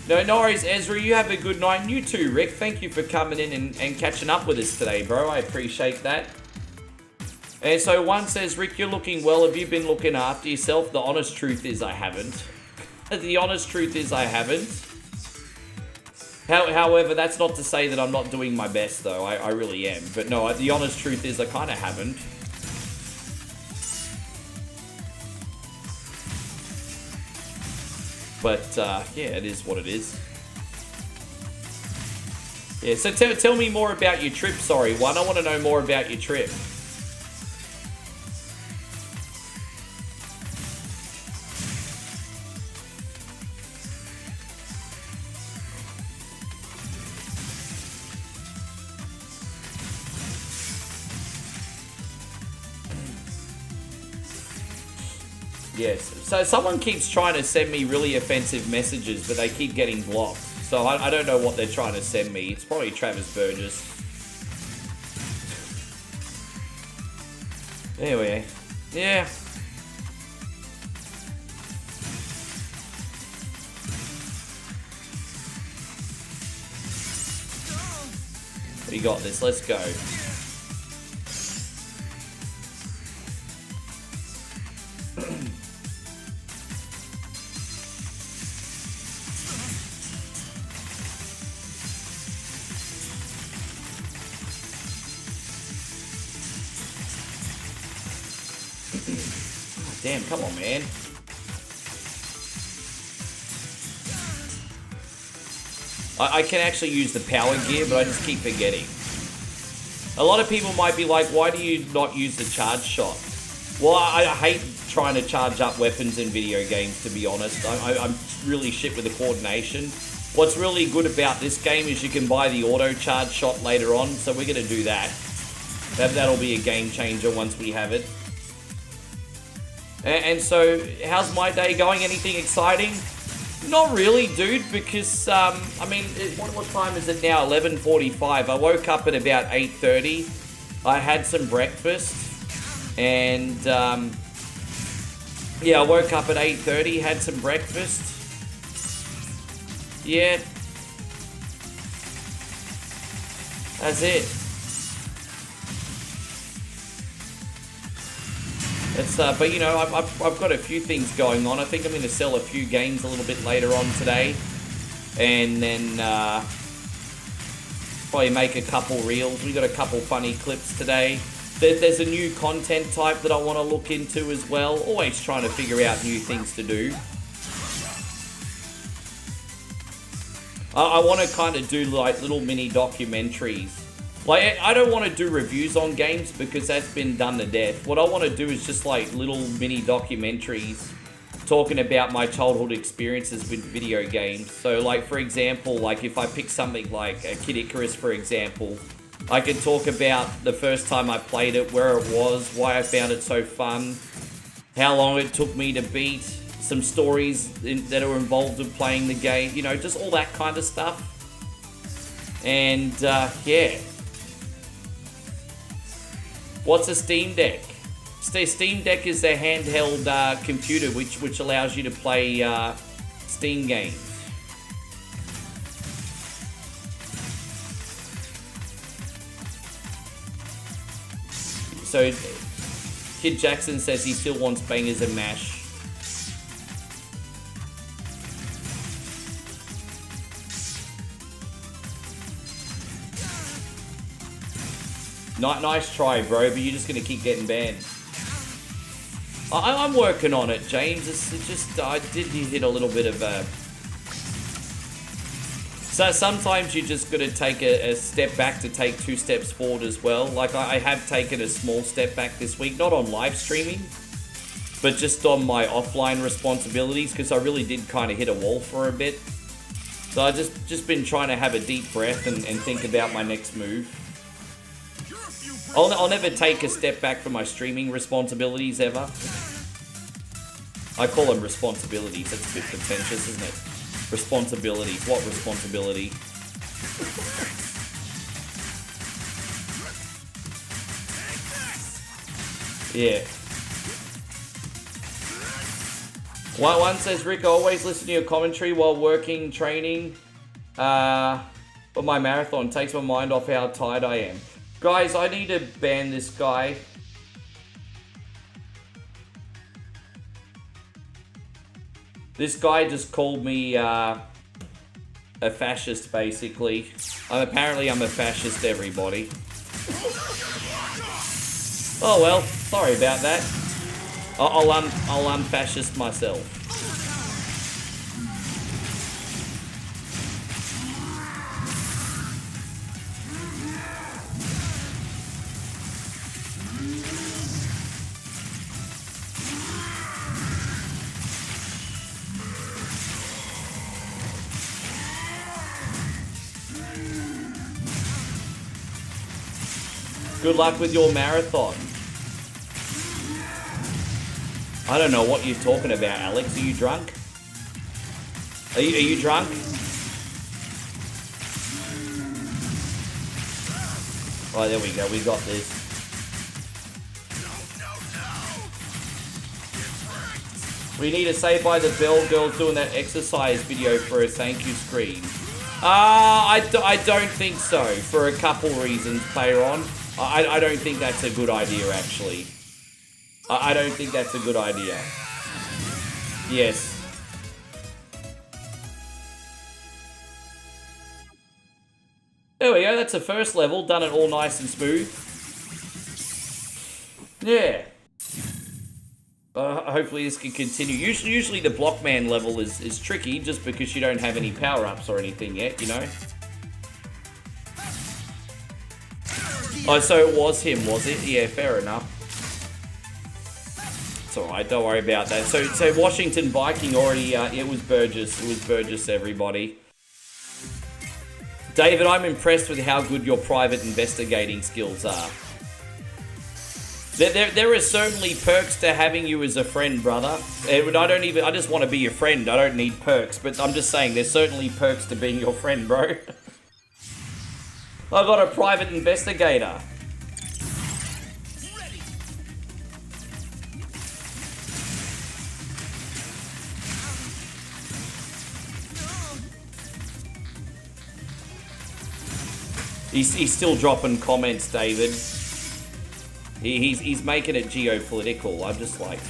No worries, Ezra. You have a good night. And you too, Rick. Thank you for coming in and catching up with us today, bro. I appreciate that. And so one says, Rick, you're looking well. Have you been looking after yourself? The honest truth is I haven't. The honest truth is I haven't. However, that's not to say that I'm not doing my best, though. I really am. But no, the honest truth is I kind of haven't. But, yeah, it is what it is. Yeah, so tell me more about your trip, sorry, One. I want to know more about your trip. Yes, so someone keeps trying to send me really offensive messages, but they keep getting blocked. So I don't know what they're trying to send me. It's probably Travis Burgess. Anyway, yeah. We got this, let's go. Damn, come on, man. I can actually use the power gear, but I just keep forgetting. A lot of people might be like, why do you not use the charge shot? Well, I hate trying to charge up weapons in video games, to be honest. I'm really shit with the coordination. What's really good about this game is you can buy the auto charge shot later on, so we're going to do that. That'll be a game changer once we have it. And so, how's my day going? Anything exciting? Not really, dude, because, I mean, what time is it now? 11:45. I woke up at about 8:30. I had some breakfast, and, Yeah, I woke up at 8:30, had some breakfast. Yeah. That's it. It's, but you know, I've got a few things going on. I think I'm going to sell a few games a little bit later on today. And then probably make a couple reels. We got a couple funny clips today. There's a new content type that I want to look into as well. Always trying to figure out new things to do. I want to kind of do like little mini documentaries. Like, I don't want to do reviews on games because that's been done to death. What I want to do is just like little mini documentaries talking about my childhood experiences with video games. So like, for example, like if I pick something like Kid Icarus, for example, I could talk about the first time I played it, where it was, why I found it so fun, how long it took me to beat, some stories that are involved in playing the game, you know, just all that kind of stuff. And yeah. What's a Steam Deck? Steam Deck is a handheld computer which allows you to play Steam games. So, Kid Jackson says he still wants bangers and mash. Nice try, bro, but you're just going to keep getting banned. I'm working on it, James. It's just, I did hit a little bit of a... So sometimes you just got to take a step back to take 2 steps forward as well. Like, I have taken a small step back this week, not on live streaming, but just on my offline responsibilities, because I really did kind of hit a wall for a bit. So I just been trying to have a deep breath and think about my next move. I'll never take a step back from my streaming responsibilities ever. I call them responsibilities. That's a bit pretentious, isn't it? Responsibilities. What responsibility? Yeah. One says, Rick, I always listen to your commentary while working, training. But my marathon takes my mind off how tired I am. Guys, I need to ban this guy. This guy just called me a fascist, basically. Apparently I'm a fascist, everybody. Oh well, sorry about that. I'll unfascist myself. Good luck with your marathon. I don't know what you're talking about, Alex. Are you drunk? Are you drunk? Oh, there we go. We got this. We need to say by the Bell Girls doing that exercise video for a thank you screen. I don't think so, for a couple reasons, Playron. I don't think that's a good idea, actually. I don't think that's a good idea. Yes. There we go, that's the first level. Done it all nice and smooth. Yeah. Hopefully this can continue. Usually the Blockman level is tricky just because you don't have any power-ups or anything yet, you know? Oh, so it was him, was it? Yeah, fair enough. It's alright, don't worry about that. So Washington Viking already, it was Burgess. It was Burgess, everybody. David, I'm impressed with how good your private investigating skills are. There are certainly perks to having you as a friend, brother. I just want to be your friend. I don't need perks, but I'm just saying there's certainly perks to being your friend, bro. I got a private investigator. He's still dropping comments, David. He's making it geopolitical. I'm just like...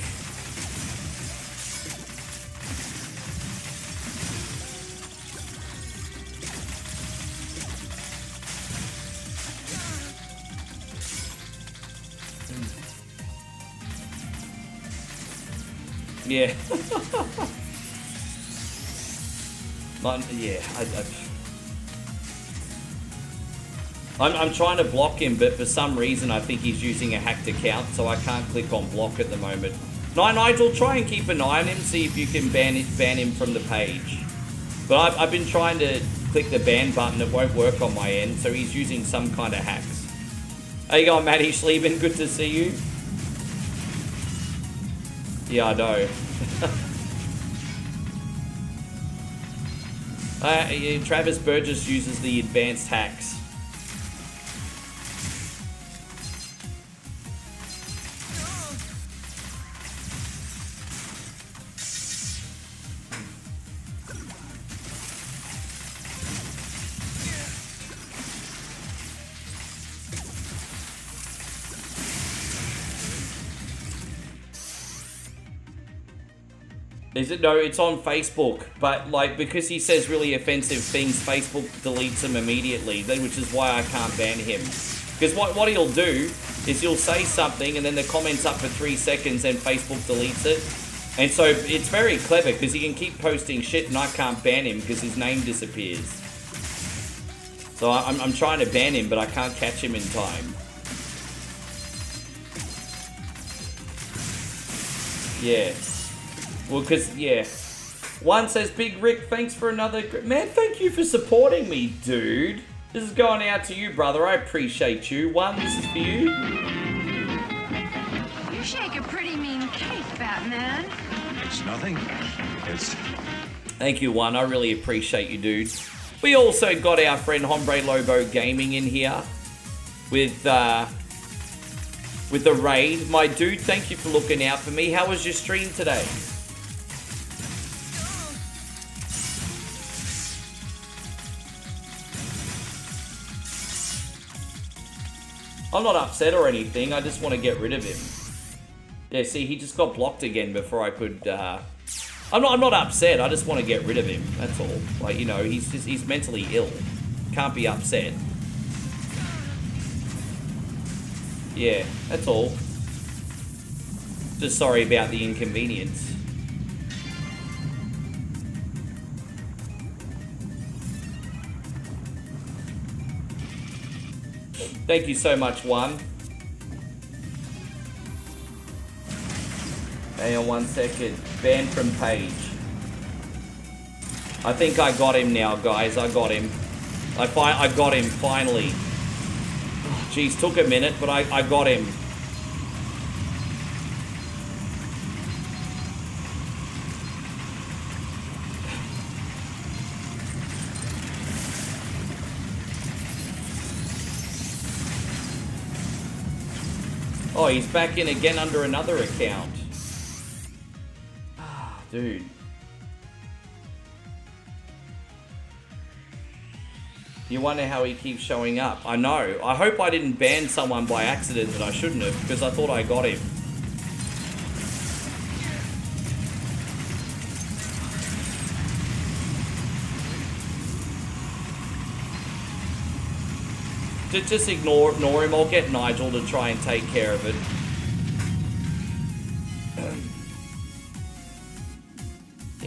Yeah. I'm trying to block him, but for some reason I think he's using a hacked account, so I can't click on block at the moment. Nigel, try and keep an eye on him, see if you can ban him from the page. But I've been trying to click the ban button, it won't work on my end, so he's using some kind of hacks. How you going, Matty Schlieben? Good to see you. Yeah, I know. Travis Burgess uses the advanced hacks. Is it? No, it's on Facebook, but like because he says really offensive things, Facebook deletes him immediately, which is why I can't ban him. Because what he'll do is he'll say something and then the comment's up for 3 seconds and Facebook deletes it. And so it's very clever because he can keep posting shit and I can't ban him because his name disappears. So I'm trying to ban him, but I can't catch him in time. Yeah. Well, because, yeah. One says, Big Rick, thanks for another... Man, thank you for supporting me, dude. This is going out to you, brother. I appreciate you. One, this is for you. You shake a pretty mean cake, Batman. It's nothing. It's... Thank you, One. I really appreciate you, dude. We also got our friend Hombre Lobo Gaming in here with the raid. My dude, thank you for looking out for me. How was your stream today? I'm not upset or anything, I just want to get rid of him. Yeah, see, he just got blocked again before I could, I'm not upset, I just want to get rid of him, that's all. Like, you know, he's mentally ill. Can't be upset. Yeah, that's all. Just sorry about the inconvenience. Thank you so much, One. Hang on 1 second. Ban from page. I think I got him now, guys. I got him. I got him, finally. Jeez, took a minute, but I got him. Oh, he's back in again under another account. Ah, dude. You wonder how he keeps showing up. I know. I hope I didn't ban someone by accident that I shouldn't have, because I thought I got him. Just ignore him. I'll get Nigel to try and take care of it.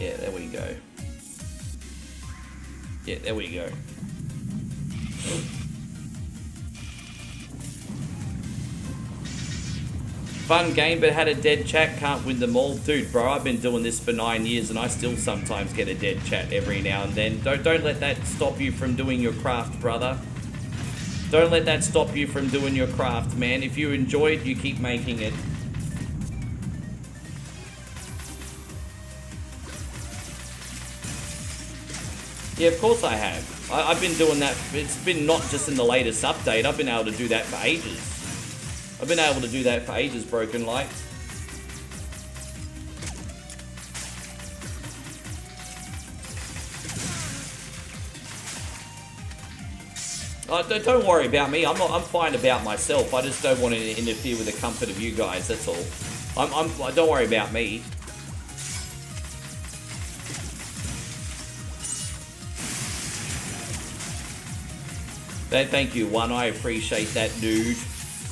Yeah, there we go. Yeah, there we go. Fun game, but had a dead chat. Can't win them all. Dude, bro, I've been doing this for 9 years and I still sometimes get a dead chat every now and then. Don't let that stop you from doing your craft, brother. Don't let that stop you from doing your craft, man. If you enjoy it, you keep making it. Yeah, of course I have. I've been doing that. It's been not just in the latest update. I've been able to do that for ages. I've been able to do that for ages, Broken Light. Don't worry about me. I'm fine about myself. I just don't want to interfere with the comfort of you guys. That's all. Don't worry about me. Thank you, One. I appreciate that, dude.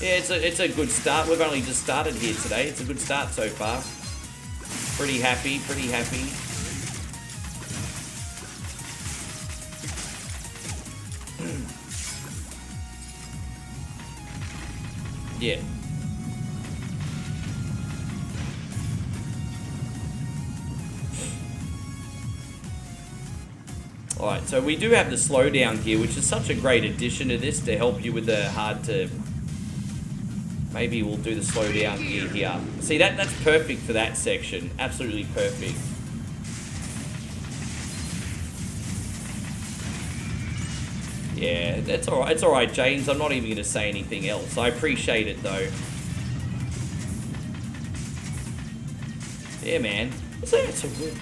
Yeah, it's a good start. We've only just started here today. It's a good start so far. Pretty happy, pretty happy. Yeah. Alright, so we do have the slowdown gear, which is such a great addition to this to help you with the hard to... Maybe we'll do the slowdown gear here. See, that's perfect for that section. Absolutely perfect. Yeah, that's alright. It's alright, James. I'm not even going to say anything else. I appreciate it, though. Yeah, man. What's that? It's so good.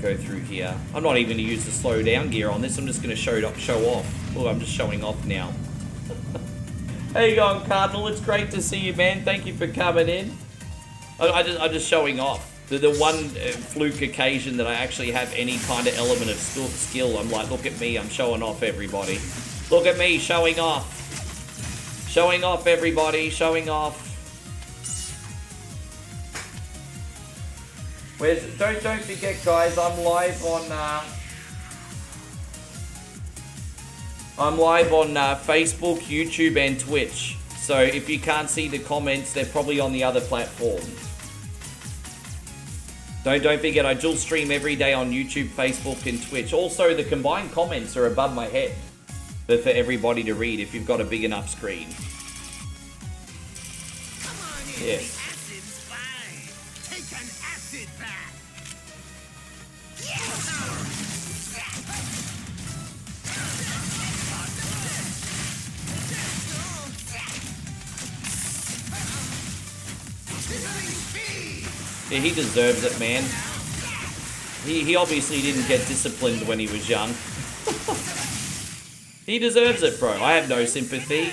Go through here. I'm not even going to use the slow down gear on this. I'm just going to show off. Oh, I'm just showing off now. How you going, Cardinal? It's great to see you, man. Thank you for coming in. I'm just showing off. The one fluke occasion that I actually have any kind of element of skill, I'm like, look at me, I'm showing off, everybody. Look at me, showing off. Showing off, everybody, showing off. Don't forget, guys, I'm live on Facebook, YouTube, and Twitch. So if you can't see the comments, they're probably on the other platform. Don't forget, I dual stream every day on YouTube, Facebook, and Twitch. Also, the combined comments are above my head for everybody to read if you've got a big enough screen. Yeah. Yeah, he deserves it, man. He obviously didn't get disciplined when he was young. He deserves it, bro. I have no sympathy.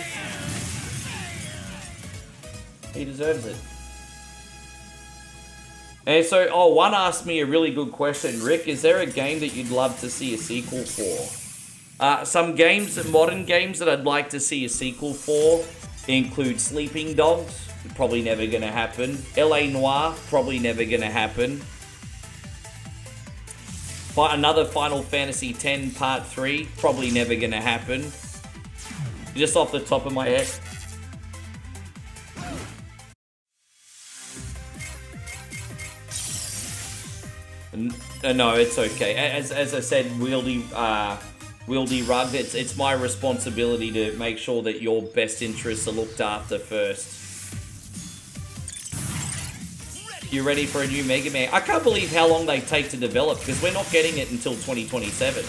He deserves it. And so, one asked me a really good question. Rick, is there a game that you'd love to see a sequel for? Some games, modern games that I'd like to see a sequel for include Sleeping Dogs. Probably never gonna happen. LA Noire, probably never gonna happen. Another Final Fantasy X Part 3, probably never gonna happen. Just off the top of my head. No, it's okay. As I said, Wieldy Rug, it's my responsibility to make sure that your best interests are looked after first. You ready for a new Mega Man? I can't believe how long they take to develop, because we're not getting it until 2027.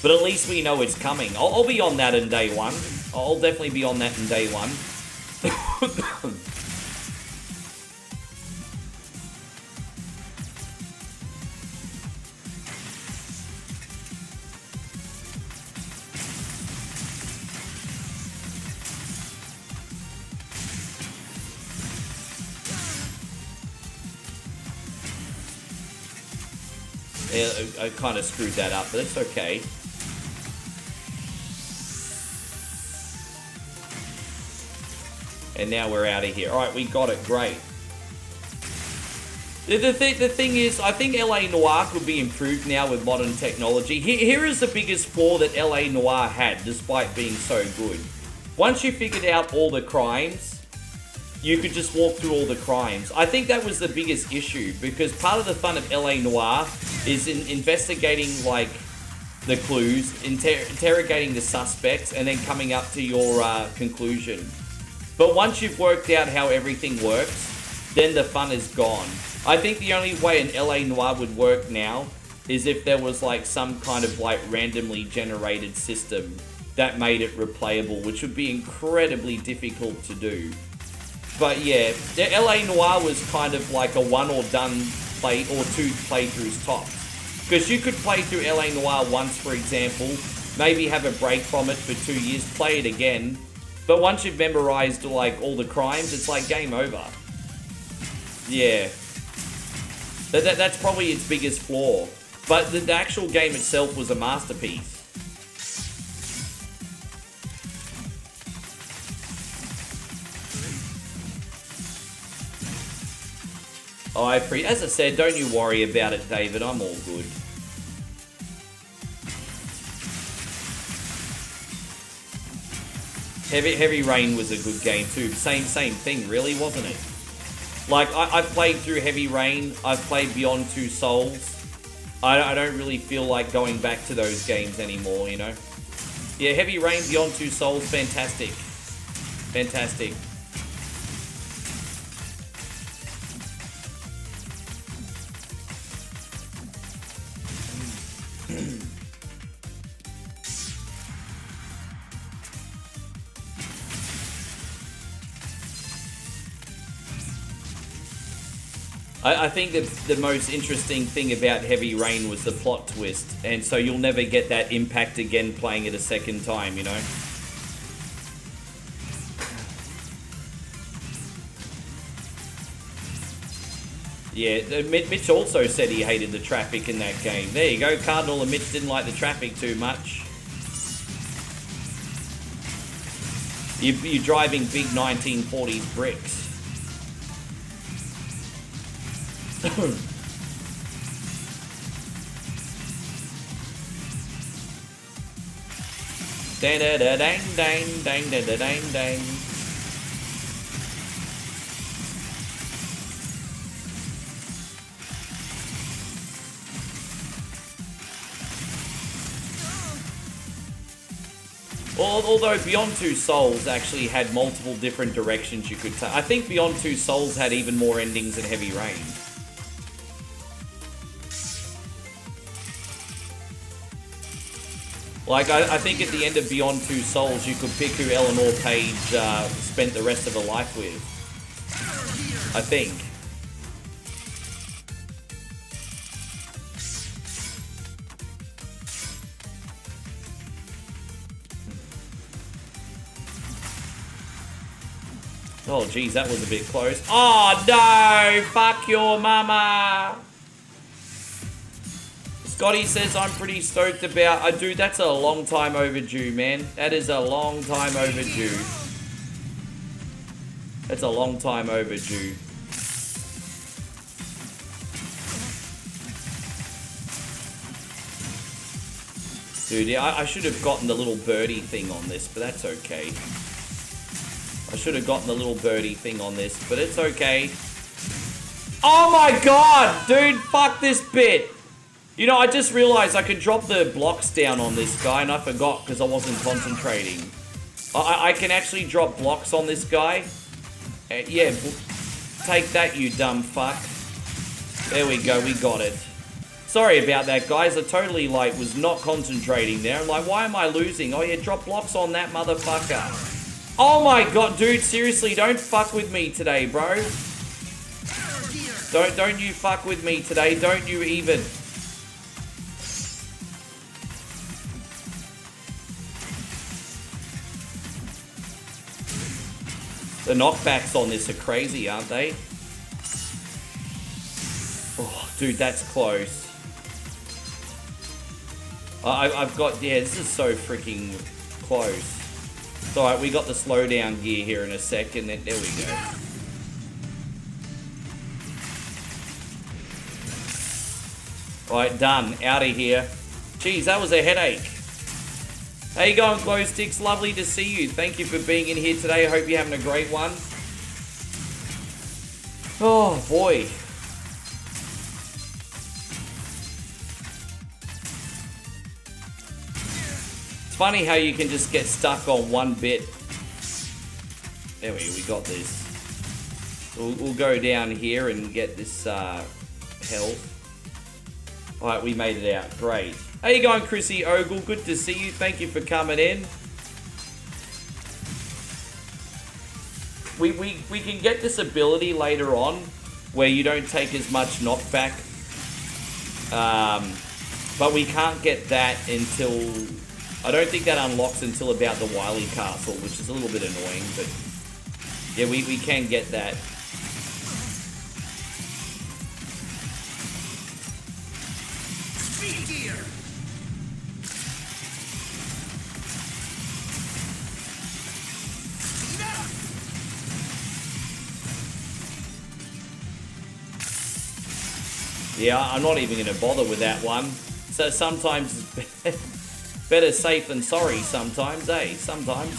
But at least we know it's coming. I'll be on that in day one. I'll definitely be on that in day one. Yeah, I kind of screwed that up, but it's okay. And now we're out of here. Alright, we got it. Great. The thing is, I think LA Noire could be improved now with modern technology. Here is the biggest flaw that LA Noire had, despite being so good. Once you figured out all the crimes, you could just walk through all the crimes. I think that was the biggest issue, because part of the fun of LA Noire is in investigating, like, the clues, interrogating the suspects, and then coming up to your conclusion. But once you've worked out how everything works, then the fun is gone. I think the only way an LA Noire would work now is if there was, like, some kind of, like, randomly generated system that made it replayable, which would be incredibly difficult to do. But yeah, the LA Noire was kind of like a one or done play or two playthroughs tops. Because you could play through LA Noire once, for example, maybe have a break from it for 2 years, play it again. But once you've memorized like all the crimes, it's like game over. Yeah. That's probably its biggest flaw. But the actual game itself was a masterpiece. Oh, as I said, don't you worry about it, David. I'm all good. Heavy Rain was a good game too. Same thing, really, wasn't it? Like, I've played through Heavy Rain. I've played Beyond Two Souls. I don't really feel like going back to those games anymore, you know? Yeah, Heavy Rain, Beyond Two Souls, fantastic. Fantastic. I think that the most interesting thing about Heavy Rain was the plot twist, and so you'll never get that impact again playing it a second time, you know? Yeah, Mitch also said he hated the traffic in that game. There you go, Cardinal and Mitch didn't like the traffic too much. You're driving big 1940s bricks. Dang da da dang dang dang da da dang dang. Although Beyond Two Souls actually had multiple different directions you could take. I think Beyond Two Souls had even more endings than Heavy Rain. Like, I think at the end of Beyond Two Souls, you could pick who Eleanor Page spent the rest of her life with. I think. Oh, geez, that was a bit close. Oh, no! Fuck your mama! Scotty says, I'm pretty stoked about... dude, that's a long time overdue, man. That is a long time overdue. That's a long time overdue. Dude, yeah, I should have gotten the little birdie thing on this, but that's okay. I should have gotten the little birdie thing on this, but it's okay. Oh my god! Dude, fuck this bit! You know, I just realized I could drop the blocks down on this guy, and I forgot because I wasn't concentrating. I can actually drop blocks on this guy. Yeah, take that, you dumb fuck. There we go, we got it. Sorry about that, guys. I totally, like, was not concentrating there. I'm like, why am I losing? Oh, yeah, drop blocks on that motherfucker. Oh my god, dude, seriously, don't fuck with me today, bro. Don't you fuck with me today. Don't you even... The knockbacks on this are crazy, aren't they? Oh, dude, that's close. I've got... Yeah, this is so freaking close. It's alright, we got the slowdown gear here in a second. There we go. Alright, done. Out of here. Jeez, that was a headache. How you going, Glow Sticks? Lovely to see you. Thank you for being in here today. I hope you're having a great one. Oh, boy. It's funny how you can just get stuck on one bit. There we got this. We'll go down here and get this health. Alright, we made it out. Great. How you going, Chrissy Ogle? Good to see you. Thank you for coming in. We can get this ability later on where you don't take as much knockback. But we can't get that until... I don't think that unlocks until about the Wily Castle, which is a little bit annoying, but... Yeah, we can get that. Yeah, I'm not even going to bother with that one. So sometimes it's better safe than sorry sometimes, eh? Sometimes.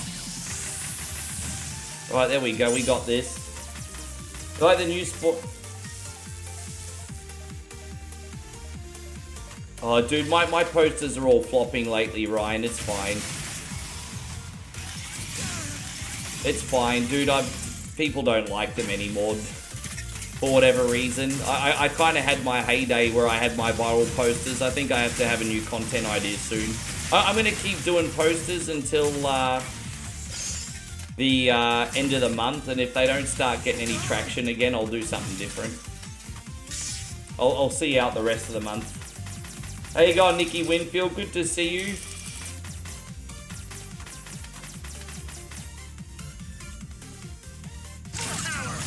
Right, there we go. We got this. Like the new sport... Oh, dude, my posters are all flopping lately, Ryan. It's fine. It's fine, dude. People don't like them anymore. For whatever reason. I kind of had my heyday where I had my viral posters. I think I have to have a new content idea soon. I'm going to keep doing posters until the end of the month, and if they don't start getting any traction again, I'll do something different. I'll see you out the rest of the month. How you going, Nikki Winfield? Good to see you.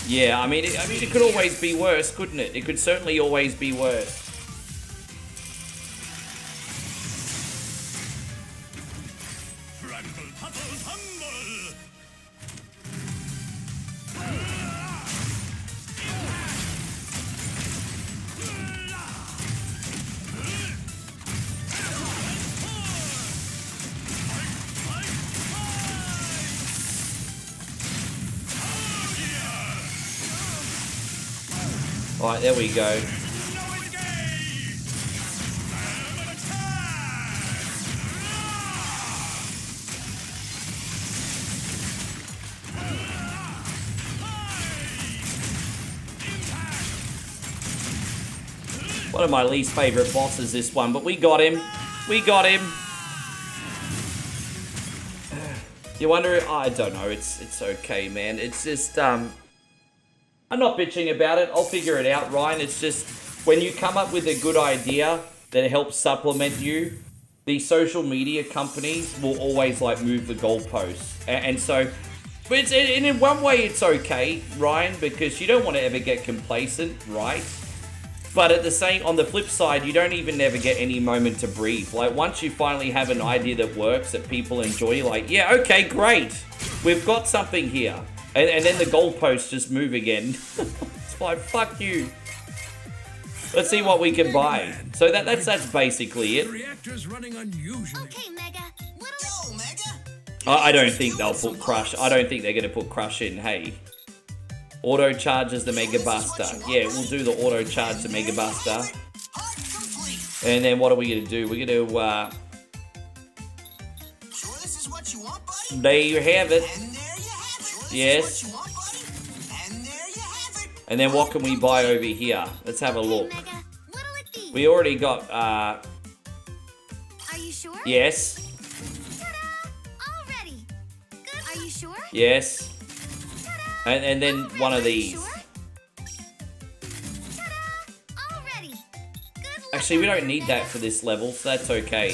Yeah, I mean, it could always be worse, couldn't it? It could certainly always be worse. Alright, there we go. One of my least favorite bosses, this one, but we got him. We got him. You wonder? I don't know. It's okay, man. It's just I'm not bitching about it. I'll figure it out, Ryan. It's just when you come up with a good idea that helps supplement you, the social media companies will always like move the goalposts, and so. But in one way, it's okay, Ryan, because you don't want to ever get complacent, right? But on the flip side, you don't even ever get any moment to breathe. Like, once you finally have an idea that works, that people enjoy, you're like, yeah, okay, great. We've got something here. And then the goalposts just move again. It's like, fuck you. Let's see what we can buy. So that's basically it. Reactor's running unusually. Okay, Mega. Go, Mega. I don't think they'll put Crush. I don't think they're going to put Crush in, hey. Auto charges the Mega Buster. Yeah, we'll do the auto charge the Mega Buster. And then what are we going to do? We're going to... Sure this is what you want, buddy? There you have it. And there you have it. Yes. What you want, buddy? And there you have it. And then what can we buy over here? Let's have a look. Mega, what'll it be? We already got... Are you sure? Yes. Ta-da! All ready. Good. Are you sure? Yes. Ta-da! And then one of these. Sure? Ta-da! All ready. Good luck. Actually, we don't need that for this level, so that's okay.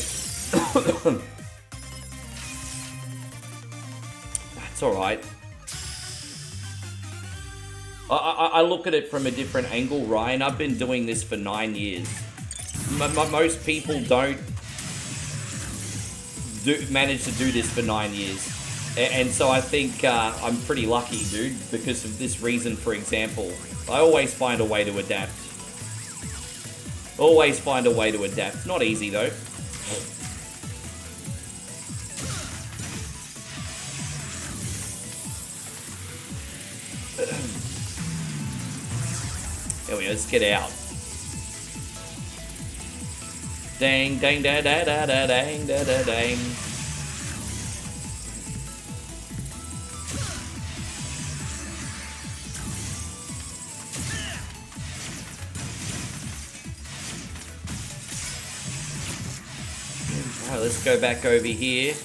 That's alright. I look at it from a different angle, Ryan. I've been doing this for 9 years. Most people don't manage to do this for 9 years. And so I think I'm pretty lucky, dude, because of this reason, for example. I always find a way to adapt. Always find a way to adapt. Not easy, though. There we go, let's get out. Dang, dang, da da da da, dang, da da dang. Alright, let's go back over here.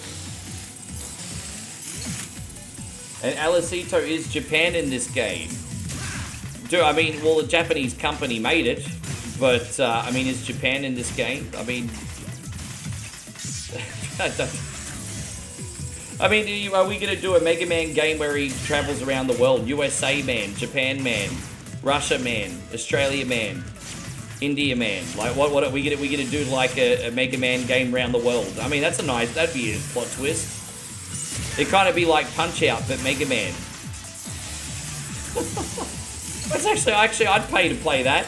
And Alicito is Japan in this game. I mean, well, a Japanese company made it, but, I mean, is Japan in this game? I mean... I mean, are we going to do a Mega Man game where he travels around the world? USA man, Japan man, Russia man, Australia man, India man. Like, what are we going to do, like, a Mega Man game around the world? I mean, that'd be a plot twist. It'd kind of be like Punch-Out, but Mega Man. That's actually, I'd pay to play that.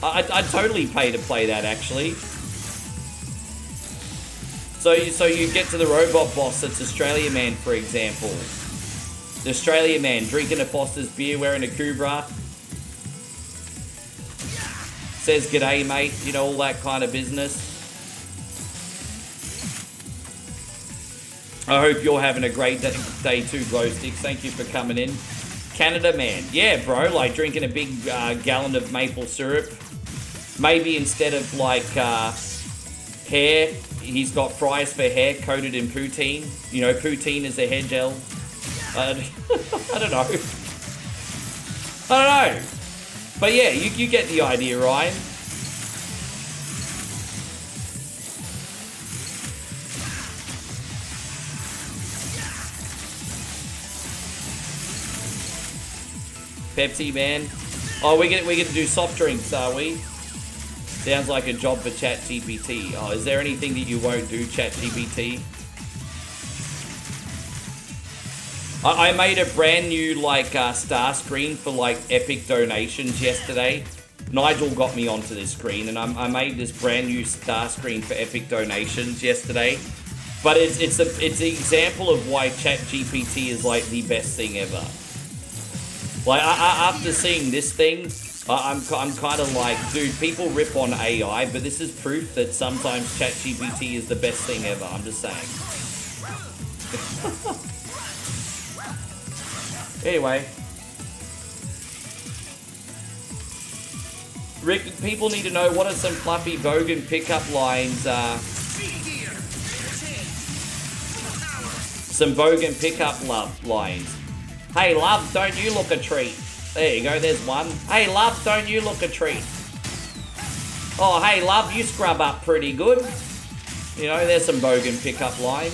I'd totally pay to play that, actually. So you get to the robot boss that's Australia Man, for example. The Australia Man, drinking a Foster's beer, wearing a Kubra. Says, "G'day, mate," you know, all that kind of business. I hope you're having a great day too, Glowsticks. Thank you for coming in. Canada Man. Yeah, bro, like drinking a big gallon of maple syrup. Maybe instead of like hair, he's got fries for hair coated in poutine. You know, poutine is a hair gel. I don't know. I don't know. But yeah, you get the idea, Ryan. Pepsi Man. Oh, we're gonna do soft drinks, are we? Sounds like a job for ChatGPT. Oh, is there anything that you won't do, ChatGPT? I made a brand new like star screen for like epic donations yesterday. Nigel got me onto this screen, and I made this brand new star screen for epic donations yesterday. But it's an example of why ChatGPT is like the best thing ever. Like, after seeing this thing, I'm kind of like, dude, people rip on AI, but this is proof that sometimes ChatGPT is the best thing ever. I'm just saying. Anyway. Rick, people need to know what are some fluffy Bogan pickup lines, some Bogan pickup lines. Hey, love, don't you look a treat? There you go, there's one. Hey, love, don't you look a treat? Oh, hey, love, you scrub up pretty good. You know, there's some Bogan pickup lines.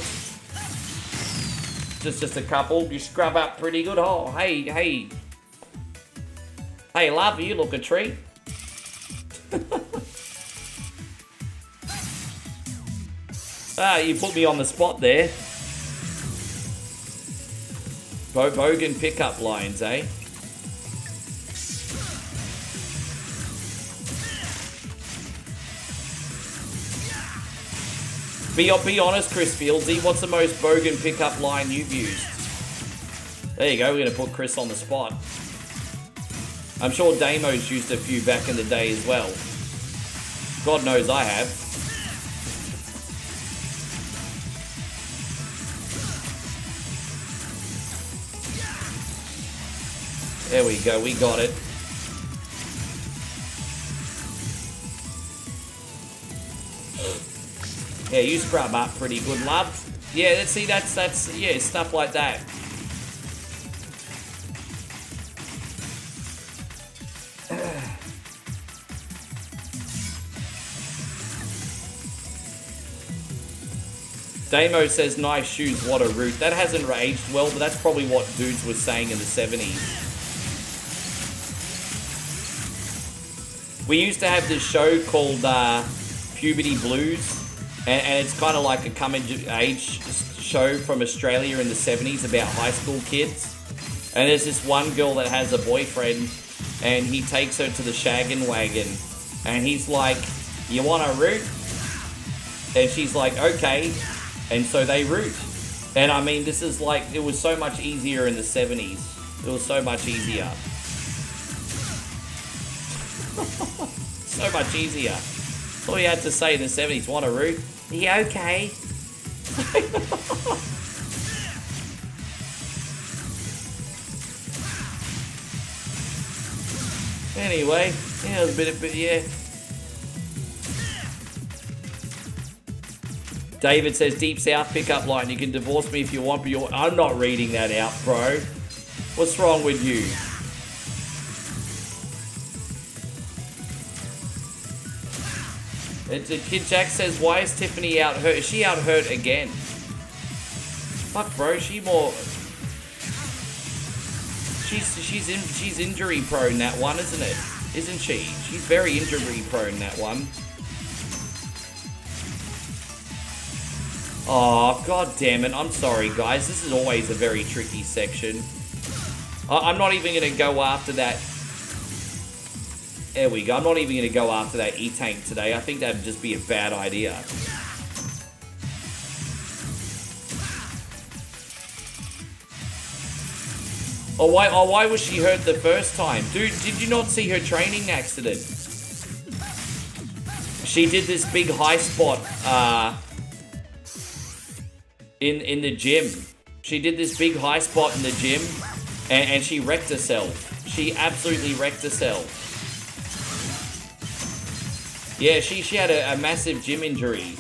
Just a couple. You scrub up pretty good. Oh, hey. Hey, love, you look a treat. You put me on the spot there. Bogan pickup lines, eh? Be honest, Chris Fieldsy, what's the most Bogan pickup line you've used? There you go, we're going to put Chris on the spot. I'm sure Damo's used a few back in the day as well. God knows I have. There we go, we got it. Yeah, you scrub up pretty good, love. Yeah, that's yeah, stuff like that. Damo says, nice shoes, what a root. That hasn't aged well, but that's probably what dudes were saying in the 70s. We used to have this show called Puberty Blues, and it's kind of like a coming-of-age show from Australia in the 70s about high school kids. And there's this one girl that has a boyfriend, and he takes her to the shaggin' wagon, and he's like, you want a root? And she's like, okay. And so they root. And I mean, this is like, it was so much easier in the 70s. It was so much easier. So much easier. All you had to say in the 70s, want a root? Yeah, okay. Anyway, yeah, it was a bit, yeah. David says, Deep South pickup line. You can divorce me if you want, but I'm not reading that out, bro. What's wrong with you? Kid Jack says, why is Tiffany out hurt? Is she out hurt again? Fuck, bro. She's injury prone, that one, isn't it? Isn't she? She's very injury prone, that one. Oh, god damn it. I'm sorry, guys. This is always a very tricky section. I'm not even going to go after that. There we go. I'm not even going to go after that E-Tank today. I think that'd just be a bad idea. Oh, why was she hurt the first time? Dude, did you not see her training accident? She did this big high spot in the gym. She did this big high spot in the gym and she wrecked herself. She absolutely wrecked herself. Yeah, she had a massive gym injury.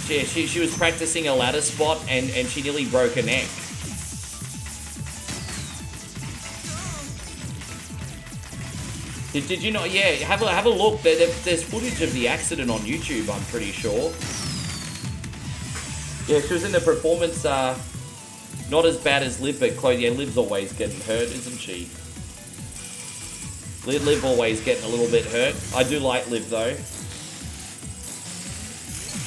She was practicing a ladder spot and she nearly broke her neck. Did you not? Yeah, have a look. There's footage of the accident on YouTube, I'm pretty sure. Yeah, she was in the performance, not as bad as Liv, but close. Yeah, Liv's always getting hurt, isn't she? Liv always getting a little bit hurt. I do like Liv, though.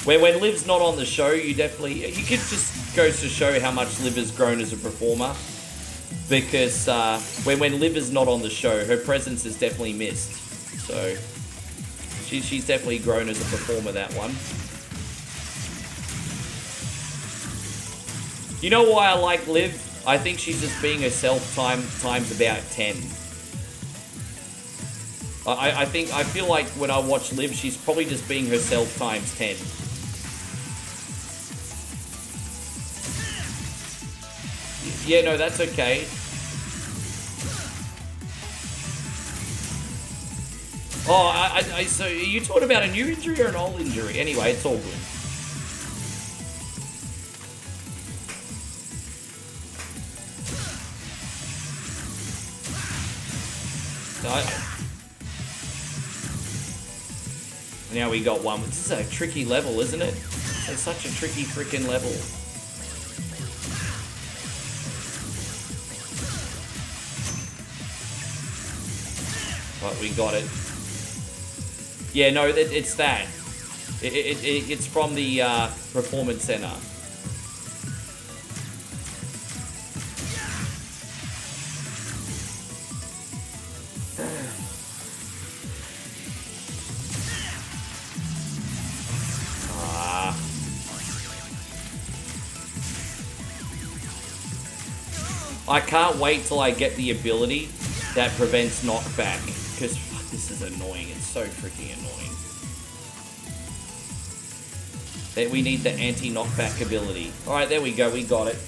When Liv's not on the show, you could just goes to show how much Liv has grown as a performer. Because when Liv is not on the show, her presence is definitely missed. So she's definitely grown as a performer, that one. You know why I like Liv? I think she's just being herself times about 10. I feel like when I watch Liv, she's probably just being herself times 10. Yeah, no, that's okay. Oh, so are you talking about a new injury or an old injury? Anyway, it's all good. Now we got one. This is a tricky level, isn't it? It's such a tricky freaking level. But we got it. Yeah, no, it's that. It's from the Performance Center. I can't wait till I get the ability that prevents knockback, because this is annoying. It's so freaking annoying. That we need the anti-knockback ability. Alright, there we go. We got it.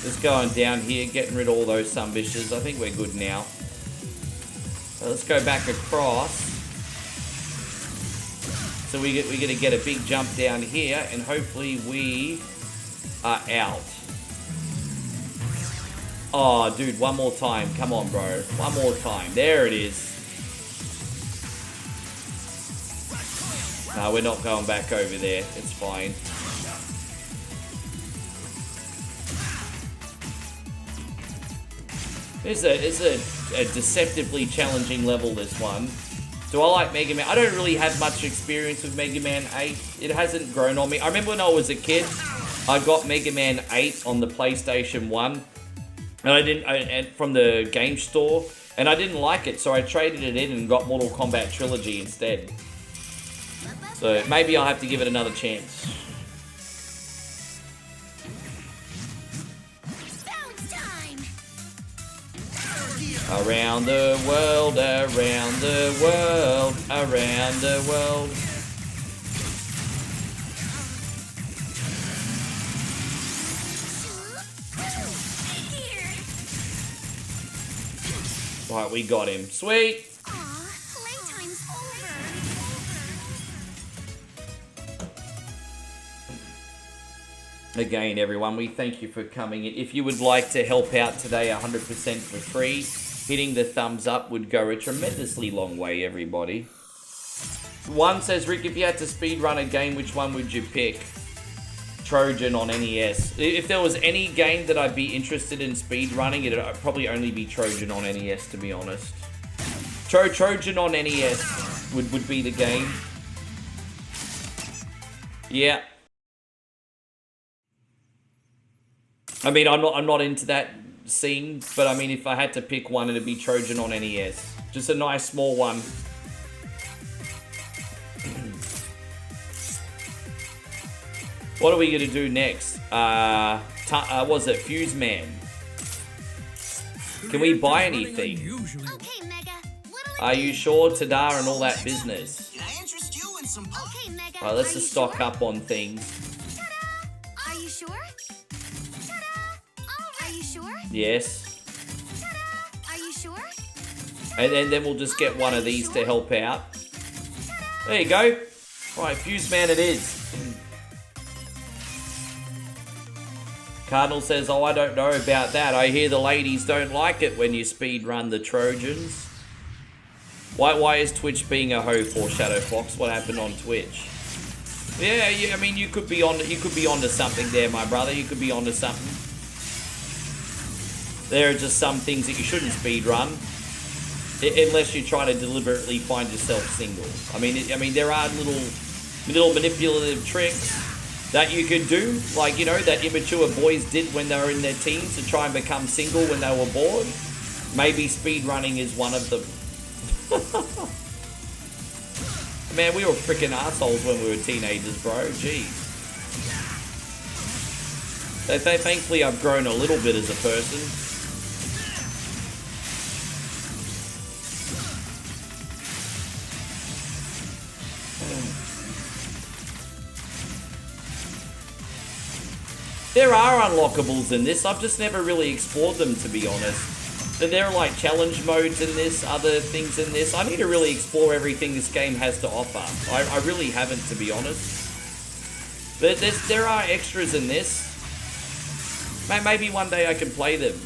Just going down here, getting rid of all those sumbishes. I think we're good now. So let's go back across. So we're going to get a big jump down here, and hopefully we are out. Oh, dude, one more time. Come on, bro. One more time. There it is. No, we're not going back over there. It's fine. It's a deceptively challenging level, this one. Do I like Mega Man? I don't really have much experience with Mega Man 8. It hasn't grown on me. I remember when I was a kid, I got Mega Man 8 on the PlayStation 1. And from the game store. And I didn't like it, so I traded it in and got Mortal Kombat Trilogy instead. So maybe I'll have to give it another chance. Around the world, around the world, around the world. Right, we got him. Sweet. Aw, playtime's over. Again, everyone, we thank you for coming in. If you would like to help out today 100% for free, hitting the thumbs up would go a tremendously long way, everybody. One says, Rick, if you had to speedrun a game, which one would you pick? Trojan on NES. If there was any game that I'd be interested in speedrunning, it'd probably only be Trojan on NES, to be honest. Trojan on NES would be the game. Yeah. I mean, I'm not into that scene, but I mean, if I had to pick one, it'd be Trojan on NES. Just a nice small one. What are we gonna do next? Was it Fuse Man? Can we buy anything? Okay, Mega. Are you sure, Tadar, and all that business? Can I interest you in some... Okay, Mega. Alright, let's Are just you stock sure? up on things. Ta-da! Are you sure? Ta-da! Are you sure? Yes. Ta-da! Are you sure? And then we'll just get one of these to help out. There you go. Alright, Fuse Man it is. Cardinal says, oh, I don't know about that. I hear the ladies don't like it when you speedrun the Trojans. Why is Twitch being a hoe for Shadow Fox? What happened on Twitch? Yeah, I mean, you could be onto something there, my brother. You could be onto something. There are just some things that you shouldn't speedrun, unless you try to deliberately find yourself single. I mean, there are little manipulative tricks that you could do, like, you know, that immature boys did when they were in their teens to try and become single when they were bored. Maybe speedrunning is one of them. Man, we were freaking assholes when we were teenagers, bro. Jeez. Thankfully, I've grown a little bit as a person. There are unlockables in this. I've just never really explored them, to be honest. There are like challenge modes in this, other things in this. I need to really explore everything this game has to offer. I really haven't, to be honest. But there are extras in this. Maybe one day I can play them.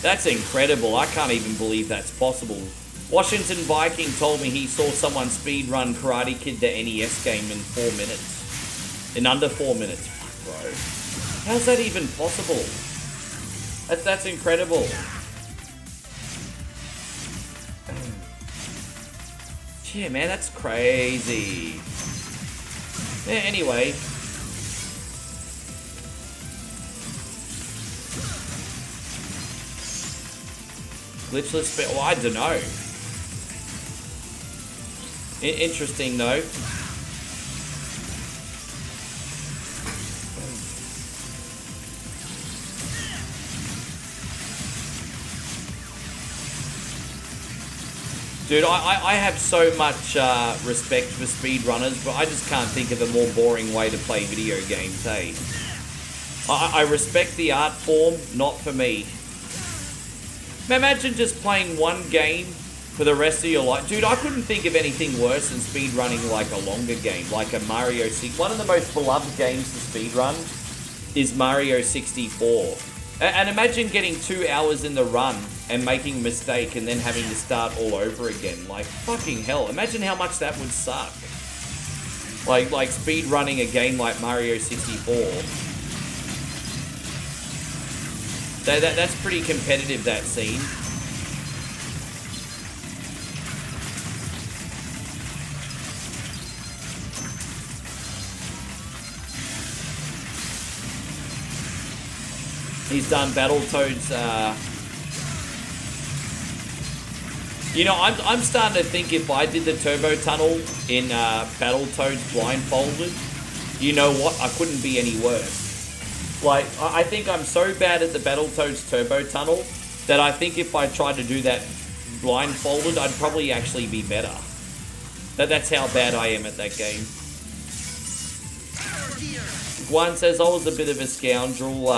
That's incredible. I can't even believe that's possible. Washington Viking told me he saw someone speedrun Karate Kid the NES game in 4 minutes. In under 4 minutes. Fuck, bro. How's that even possible? That's incredible. Yeah, man, that's crazy. Yeah, anyway. Glitchless spell. Well, I don't know. Interesting, though. Dude, I have so much respect for speedrunners, but I just can't think of a more boring way to play video games, hey? I respect the art form, not for me. Imagine just playing one game for the rest of your life. Dude, I couldn't think of anything worse than speedrunning like a longer game, like a Mario 6. One of the most beloved games to speedrun is Mario 64. And imagine getting 2 hours in the run and making a mistake and then having to start all over again. Like, fucking hell. Imagine how much that would suck. Like speed running a game like Mario 64. That's pretty competitive, that scene. He's done Battletoads. You know, I'm starting to think if I did the turbo tunnel in Battletoads blindfolded, you know what? I couldn't be any worse. Like, I think I'm so bad at the Battletoads turbo tunnel that I think if I tried to do that blindfolded, I'd probably actually be better. That's how bad I am at that game. One says I was a bit of a scoundrel.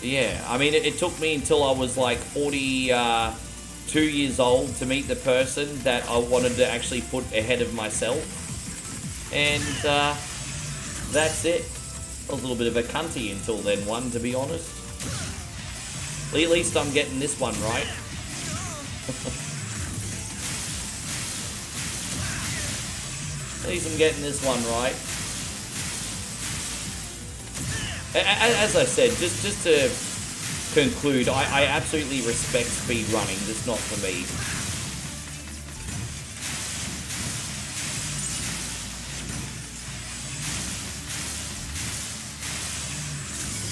Yeah, I mean, it took me until I was like 42 years old to meet the person that I wanted to actually put ahead of myself. And that's it. I was a little bit of a cunty until then, to be honest. At least I'm getting this one right. At least I'm getting this one right. As I said, just to conclude, I absolutely respect speed running, just not for me.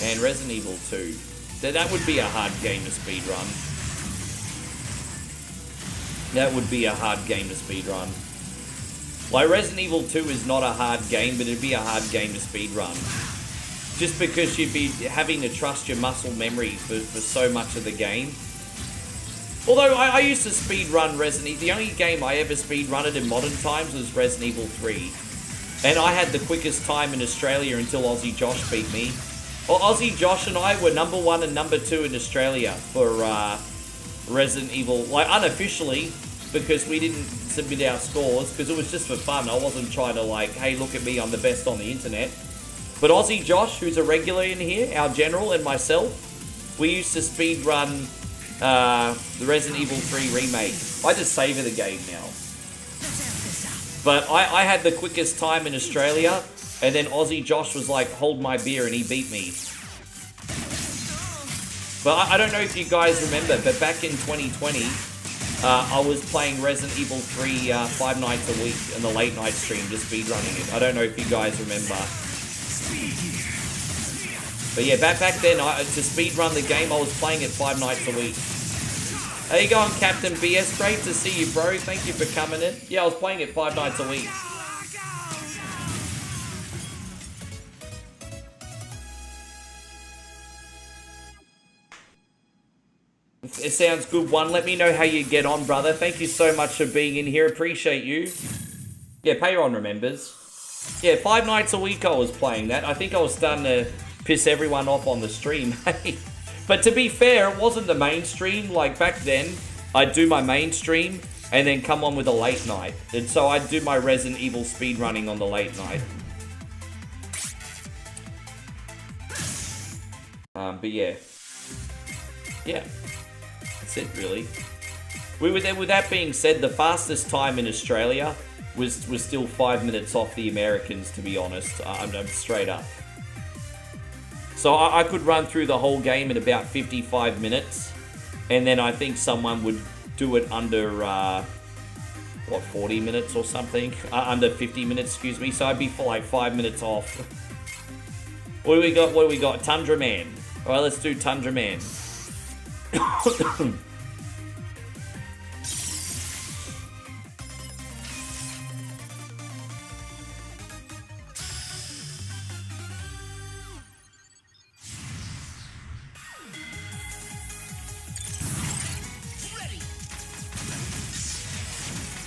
And Resident Evil 2. That would be a hard game to speedrun. That would be a hard game to speedrun. Like, Resident Evil 2 is not a hard game, but it'd be a hard game to speedrun. Just because you'd be having to trust your muscle memory for so much of the game. Although, I used to speedrun Resident Evil. The only game I ever speedrun it in modern times was Resident Evil 3. And I had the quickest time in Australia until Aussie Josh beat me. Well, Aussie Josh and I were number 1 and number 2 in Australia for Resident Evil. Like, unofficially, because we didn't submit our scores, because it was just for fun. I wasn't trying to, like, hey, look at me, I'm the best on the internet. But Aussie Josh, who's a regular in here, our general, and myself, we used to speedrun the Resident Evil 3 remake. I just savor the game now. But I had the quickest time in Australia, and then Aussie Josh was like, hold my beer, and he beat me. But I don't know if you guys remember, but back in 2020, I was playing Resident Evil 3 5 nights a week in the late night stream, just speedrunning it. I don't know if you guys remember. But yeah, back then, to speedrun the game, I was playing it 5 nights a week. How you going, Captain BS? Great to see you, bro. Thank you for coming in. Yeah, I was playing it 5 nights a week. It sounds good, one. Let me know how you get on, brother. Thank you so much for being in here. Appreciate you. Yeah, Payron remembers. Yeah, 5 nights a week I was playing that. I think I was starting to piss everyone off on the stream. But to be fair, it wasn't the mainstream. Like, back then, I'd do my mainstream and then come on with a late night. And so I'd do my Resident Evil speedrunning on the late night. But yeah. Yeah. That's it, really. With that being said, the fastest time in Australia was still 5 minutes off the Americans, to be honest. I'm straight up. So I could run through the whole game in about 55 minutes, and then I think someone would do it under, 40 minutes or something? Under 50 minutes, excuse me. So I'd be for like 5 minutes off. What do we got? Tundra Man. All right, let's do Tundra Man.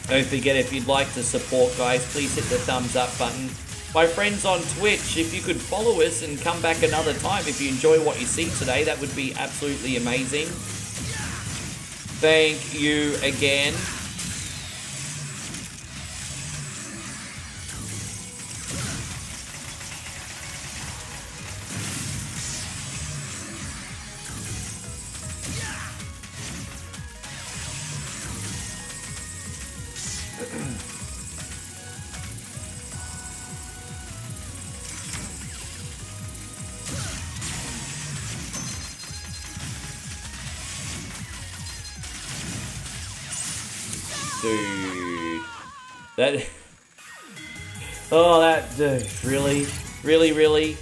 Don't forget, if you'd like to support, guys, please hit the thumbs up button. My friends on Twitch, if you could follow us and come back another time, if you enjoy what you see today, that would be absolutely amazing. Thank you again. Dude. That... Oh, that... Dude, really? Really?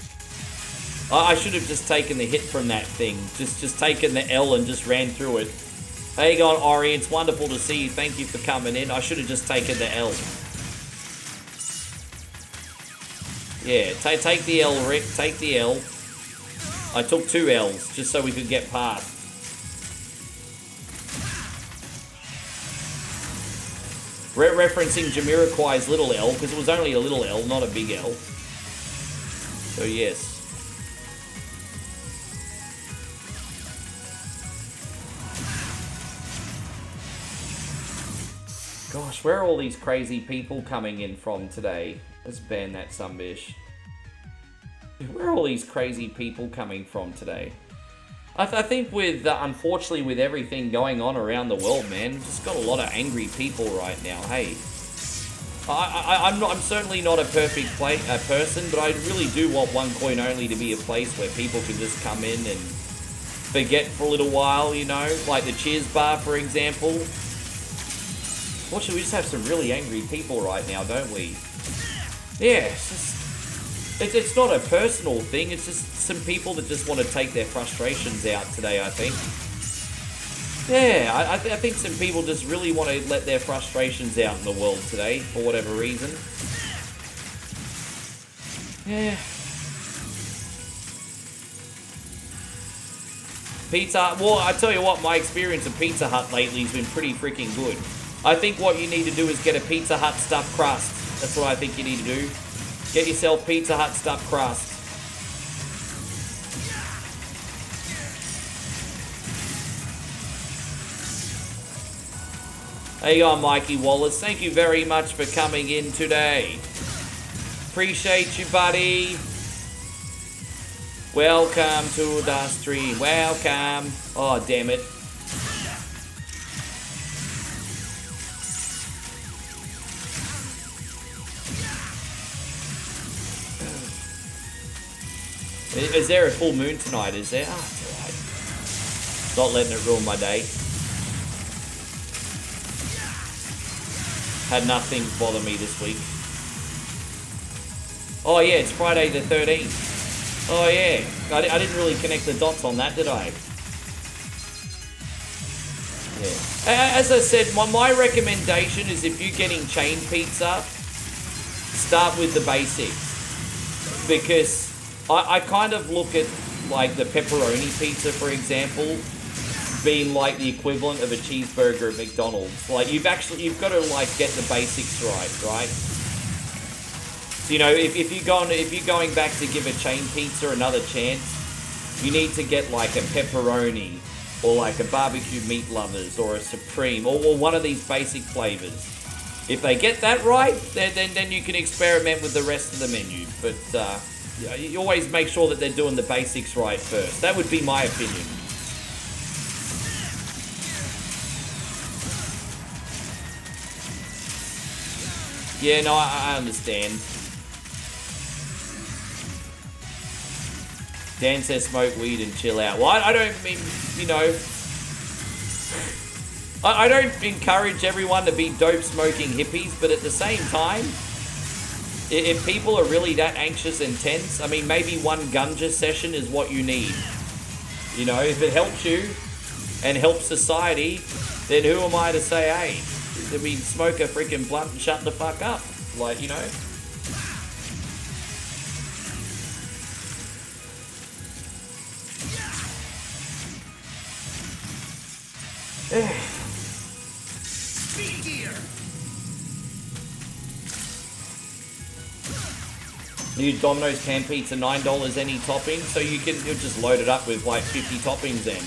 I should have just taken the hit from that thing. Just taken the L and just ran through it. How you going, Ori? It's wonderful to see you. Thank you for coming in. I should have just taken the L. Yeah, take the L, Rick. Take the L. I took 2 L's just so we could get past. Referencing Jamiroquai's little L, because it was only a little L, not a big L. So yes. gosh, where are all these crazy people coming in from today? Let's ban that sumbitch. Where are all these crazy people coming from today? I think with, unfortunately, with everything going on around the world, man, we've just got a lot of angry people right now, hey. I'm certainly not a perfect person, but I really do want OneCoin Only to be a place where people can just come in and forget for a little while, you know? Like the Cheers Bar, for example. Fortunately, we just have some really angry people right now, don't we? Yeah, it's not a personal thing, it's just some people that just want to take their frustrations out today, I think. Yeah, I think some people just really want to let their frustrations out in the world today, for whatever reason. Yeah. Pizza, well, I tell you what, my experience of Pizza Hut lately has been pretty freaking good. I think what you need to do is get a Pizza Hut stuffed crust. That's what I think you need to do. Get yourself Pizza Hut stuffed crust. There you go, Mikey Wallace. Thank you very much for coming in today. Appreciate you, buddy. Welcome to the stream. Welcome. Oh, damn it. Is there a full moon tonight? Is there? Oh, it's alright. Not letting it ruin my day. Had nothing bother me this week. Oh yeah, it's Friday the 13th. Oh yeah, I didn't really connect the dots on that, did I? Yeah. As I said, my recommendation is if you're getting chain pizza, start with the basics. Because I kind of look at like the pepperoni pizza, for example, being like the equivalent of a cheeseburger at McDonald's. Like you've got to like get the basics right? So, you know, if you're going back to give a chain pizza another chance, you need to get like a pepperoni or like a barbecue meat lovers or a supreme or one of these basic flavors. If they get that right, then you can experiment with the rest of the menu. But you always make sure that they're doing the basics right first. That would be my opinion. Yeah, no, I understand. Dan says smoke weed and chill out. Well, I don't mean, you know... I don't encourage everyone to be dope-smoking hippies, but at the same time, if people are really that anxious and tense, I mean, maybe one ganja session is what you need. You know, if it helps you and helps society, then who am I to say, hey... I mean, smoke a freaking blunt and shut the fuck up. Like, you know. New Domino's pan pizza, $9 any topping, so you'll just load it up with like 50 toppings then.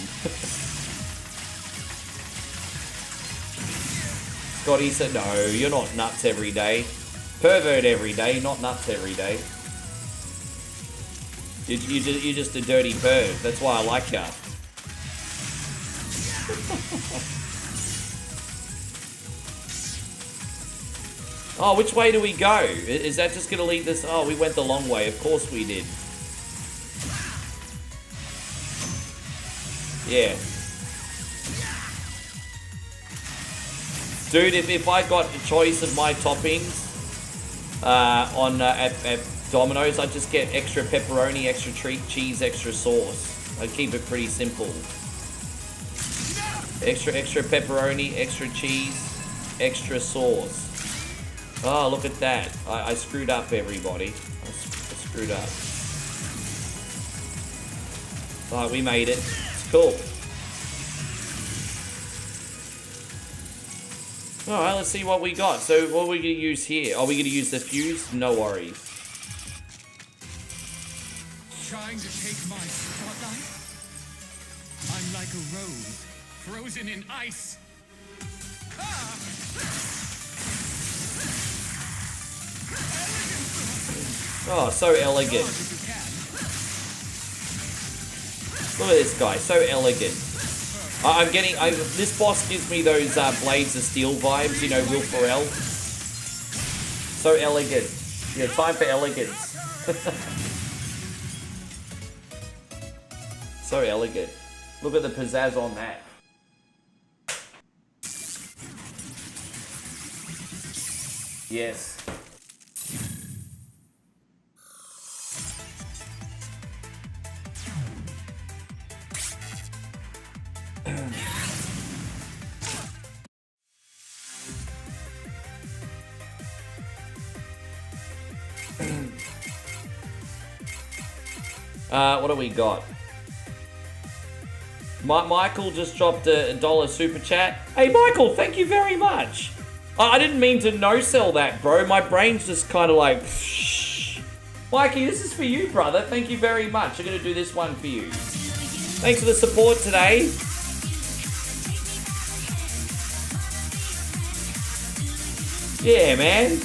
Scotty said, no, you're not nuts every day. Pervert every day, not nuts every day. You're just a dirty perv. That's why I like ya. Oh, which way do we go? Is that just going to lead us? Oh, we went the long way. Of course we did. Yeah. Dude, if I got a choice of my toppings at Domino's, I'd just get extra pepperoni, extra cheese, extra sauce. I'd keep it pretty simple. Extra pepperoni, extra cheese, extra sauce. Oh, look at that. I screwed up, everybody. I screwed up. Alright, we made it. It's cool. Alright, let's see what we got. So, what are we going to use here? Are we going to use the fuse? No worries. Trying to take my spotlight? I'm like a rose, frozen in ice. Ah! Oh, so elegant. Look at this guy, so elegant. I'm getting, this boss gives me those Blades of Steel vibes, you know, Will Ferrell. So elegant. Yeah, time for elegance. So elegant. Look at the pizzazz on that. Yes. What do we got? Michael just dropped a $1 super chat. Hey, Michael, thank you very much. I didn't mean to no-sell that, bro. My brain's just kind of like... Mikey, this is for you, brother. Thank you very much. I'm going to do this one for you. Thanks for the support today. Yeah, man.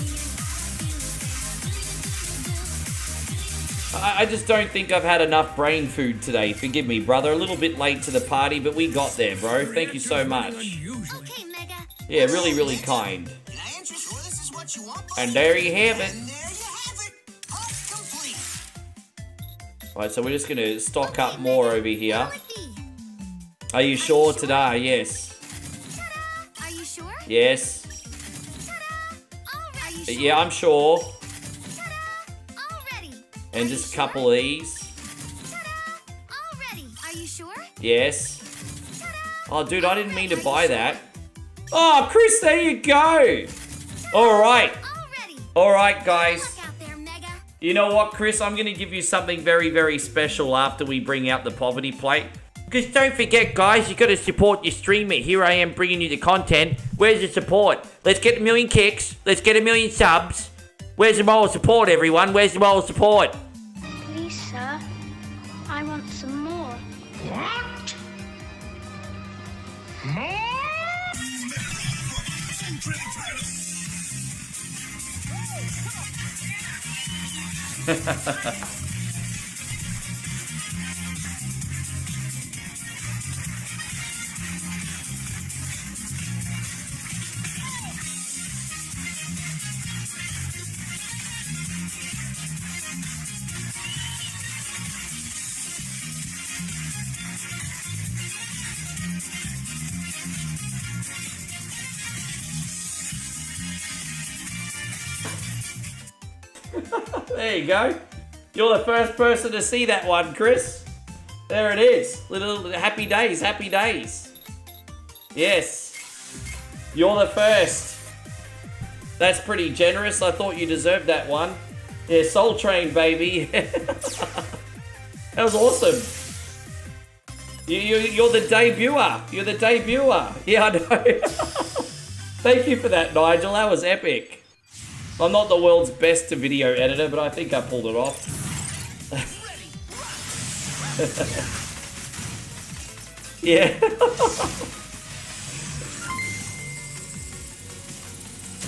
I just don't think I've had enough brain food today. Forgive me, brother. A little bit late to the party, but we got there, bro. Thank you so much. Okay, Mega. Yeah, really, really kind. And there you have it. Alright, so we're just going to stock up more over here. Are you sure today? Yes. Are you sure? Yes. Are you sure? Yeah, I'm sure. Already. And just a couple of these. Already. Are you sure? Yes. Oh, dude, I didn't mean to buy that. Oh, Chris, there you go. Alright. Already. Alright, guys. Look out there, Mega. You know what, Chris? I'm going to give you something very, very special after we bring out the poverty plate. Because don't forget, guys, you got to support your streamer. Here I am bringing you the content. Where's the support? Let's get 1 million kicks. Let's get 1 million subs. Where's the moral support, everyone? Where's the moral support? Please, sir. I want some more. What? More? There you go. You're the first person to see that one, Chris. There it is. Little happy days, happy days. Yes. You're the first. That's pretty generous. I thought you deserved that one. Yeah, Soul Train, baby. That was awesome. You're the debuter. You're the debuter. Yeah, I know. Thank you for that, Nigel. That was epic. I'm not the world's best video editor, but I think I pulled it off. Yeah.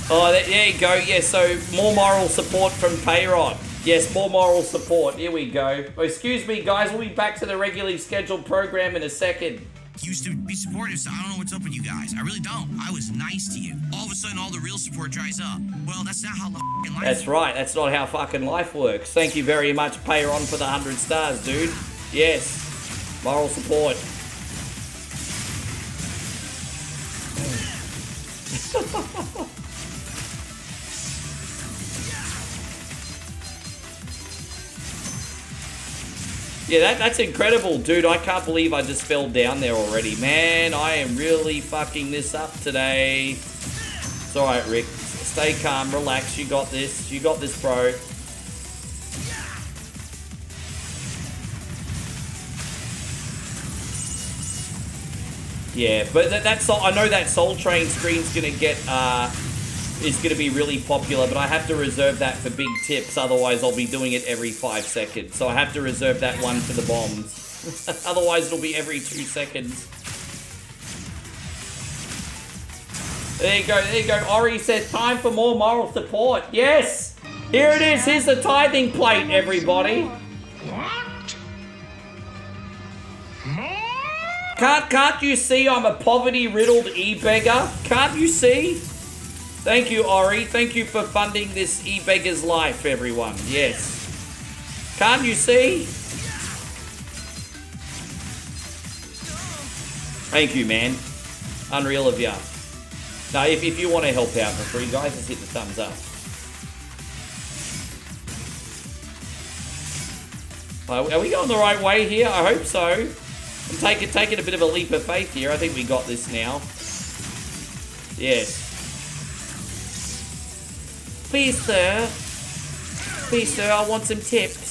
Oh, there you go. Yeah, so more moral support from Payron. Yes, more moral support. Here we go. Oh, excuse me, guys. We'll be back to the regularly scheduled program in a second. Used to be supportive, so I don't know what's up with you guys. I really don't. I was nice to you. All of a sudden, all the real support dries up. Well, that's not how fucking life That's right. That's not how fucking life works. Thank you very much, Payron, for the 100 stars, dude. Yes. Moral support. Yeah, that's incredible, dude. I can't believe I just fell down there already. Man, I am really fucking this up today. It's alright, Rick. Stay calm, relax. You got this. You got this, bro. Yeah, but that's I know that Soul Train screen's gonna get is gonna be really popular, but I have to reserve that for big tips. Otherwise, I'll be doing it every 5 seconds. So I have to reserve that one for the bombs. Otherwise, it'll be every 2 seconds. There you go. There you go. Ori says time for more moral support. Yes, Here it is. Here's the tithing plate, everybody. What? Can't you see I'm a poverty-riddled e-beggar? Can't you see? Thank you, Ori. Thank you for funding this e-beggar's life, everyone. Yes. Can't you see? Thank you, man. Unreal of ya. Now, if you want to help out for free, guys, just hit the thumbs up. Are we going the right way here? I hope so. I'm taking a bit of a leap of faith here. I think we got this now. Yes. Please, sir. Please, sir, I want some tips.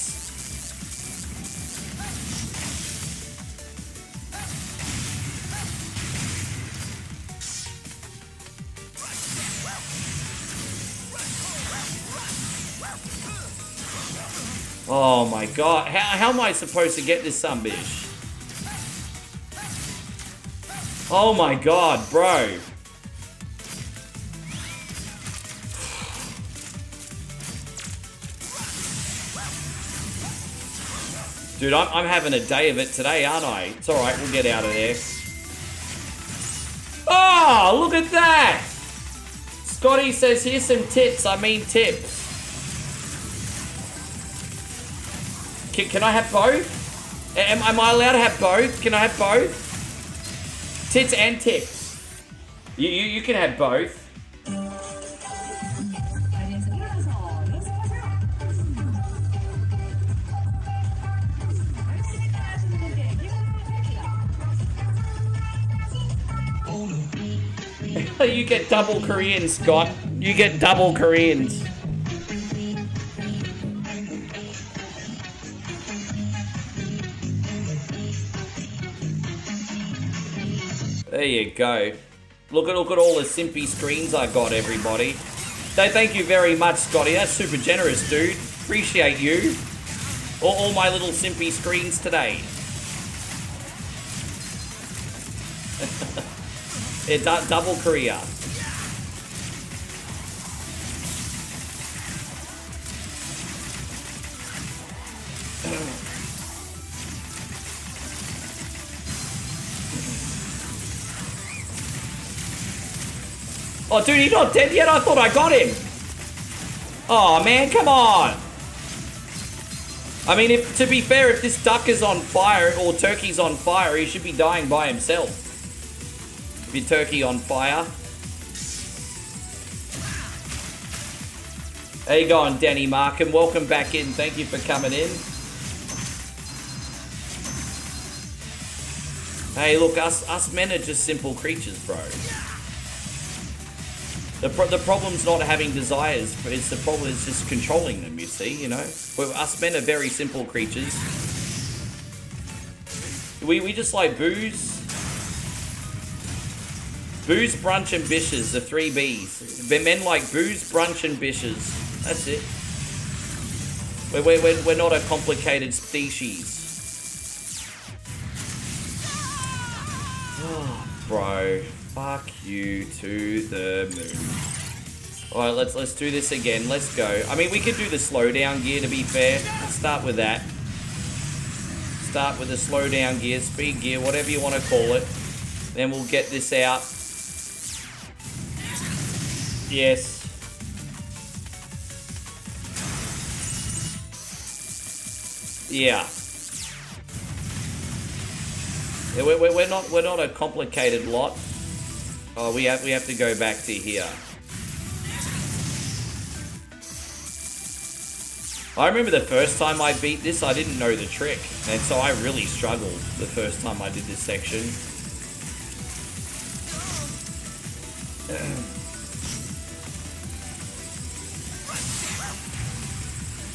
Oh my god, how am I supposed to get this sumbitch? Oh my god, bro. Dude, I'm having a day of it today, aren't I? It's alright, we'll get out of there. Oh, look at that! Scotty says, here's some tits, I mean tips. Can I have both? Am I allowed to have both? Can I have both? Tits and tips. You can have both. You get double Korean, Scott. You get double Koreans. There you go. Look at all the simpy screens I got, everybody. Thank you very much, Scotty. That's super generous, dude. Appreciate you. All my little simpy screens today. Yeah, double Korea. Oh, dude, he's not dead yet? I thought I got him. Oh, man, come on. I mean, to be fair, if this duck is on fire or turkey's on fire, he should be dying by himself. If your turkey on fire. How you going, Danny Markham? Welcome back in. Thank you for coming in. Hey, look, us men are just simple creatures, bro. The problem's not having desires, but the problem is just controlling them, you see, you know? Us men are very simple creatures. We just like booze. Booze, brunch, and bishes, the 3 Bs. Men like booze, brunch, and bishes. That's it. We're not a complicated species. Oh, bro. Fuck you to the moon. Alright, let's do this again. Let's go. I mean, we could do the slowdown gear, to be fair. Let's start with that. Start with the slowdown gear, speed gear, whatever you want to call it. Then we'll get this out. Yes. Yeah. Yeah, we're not a complicated lot. Oh, we have to go back to here. I remember the first time I beat this, I didn't know the trick, and so I really struggled the first time I did this section.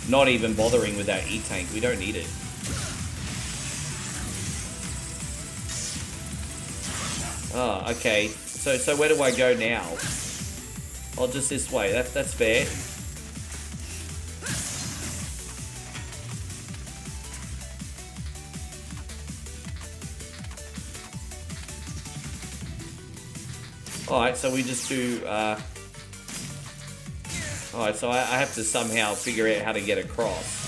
Not even bothering with that E-tank, we don't need it. Oh, okay. So where do I go now? Oh, just this way. That's fair. Alright, so we just do, Alright, so I have to somehow figure out how to get across.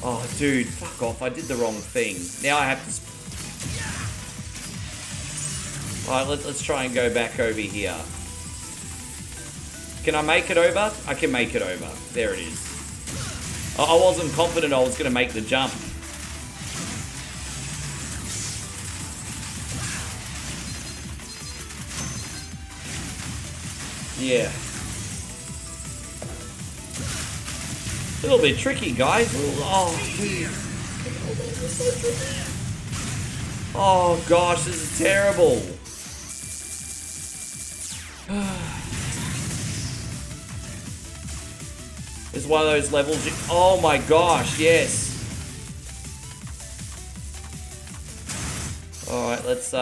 Oh, dude, fuck off. I did the wrong thing. Now I have to... Alright, let's try and go back over here. Can I make it over? I can make it over. There it is. I wasn't confident I was going to make the jump. Yeah. A little bit tricky, guys. Oh, dude. Oh, gosh, this is terrible. It's one of those levels you... Oh, my gosh, yes. Alright, let's,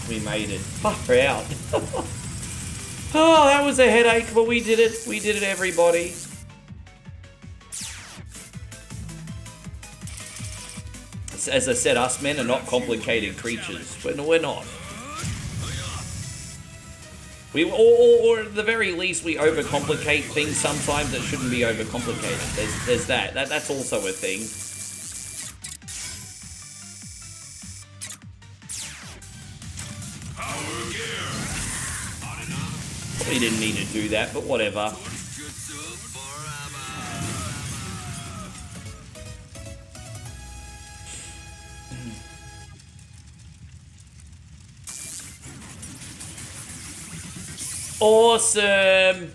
we made it. Far out. Oh, that was a headache, but we did it. We did it, everybody. As I said, us men are not complicated creatures. We're not. Or at the very least, we overcomplicate things sometimes that shouldn't be overcomplicated. There's that. That's also a thing. Probably didn't need to do that, but whatever. Awesome!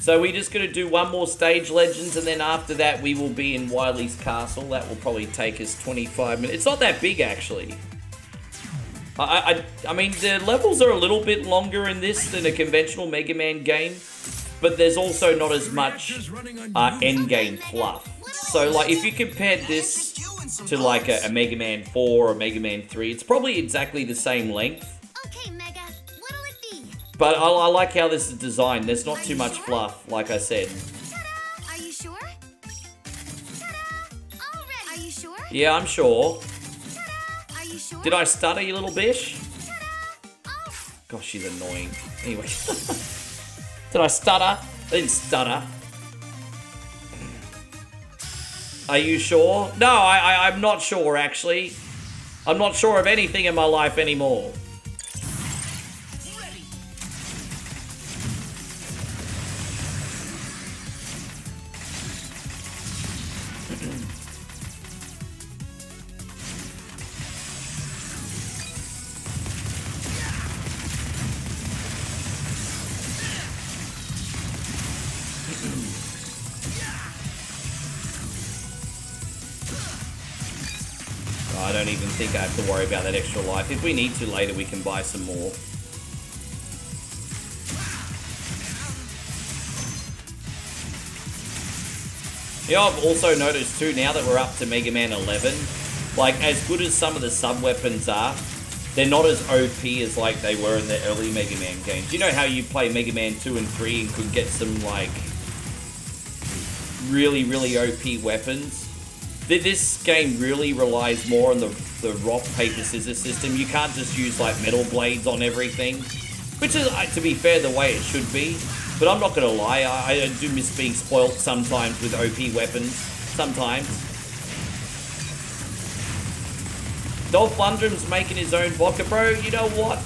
So we're just going to do one more stage, Legends, and then after that we will be in Wily's Castle. That will probably take us 25 minutes. It's not that big, actually. I mean, the levels are a little bit longer in this than a conventional Mega Man game, but there's also not as much endgame fluff. So, like, if you compared this to, like, a Mega Man 4 or Mega Man 3, it's probably exactly the same length. Okay, Mega. What'll it be? But I like how this is designed. There's not too much fluff, like I said. Ta-da! Are you sure? Ta-da! All ready. Are you sure? Yeah, I'm sure. Ta-da! Are you sure? Did I stutter, you little bish? Ta-da! Oh. Gosh, she's annoying. Anyway. Did I stutter? I didn't stutter. Are you sure? No, I'm not sure, actually. I'm not sure of anything in my life anymore. I don't even think I have to worry about that extra life. If we need to later, we can buy some more. You know, I've also noticed too, now that we're up to Mega Man 11, like, as good as some of the sub-weapons are, they're not as OP as, like, they were in the early Mega Man games. You know how you play Mega Man 2 and 3 and could get some, like, really, really OP weapons? This game really relies more on the rock, paper, scissors system. You can't just use, like, metal blades on everything, which is, to be fair, the way it should be. But I'm not going to lie, I do miss being spoilt sometimes with OP weapons. Sometimes. Dolph Lundgren's making his own vodka, bro. You know what?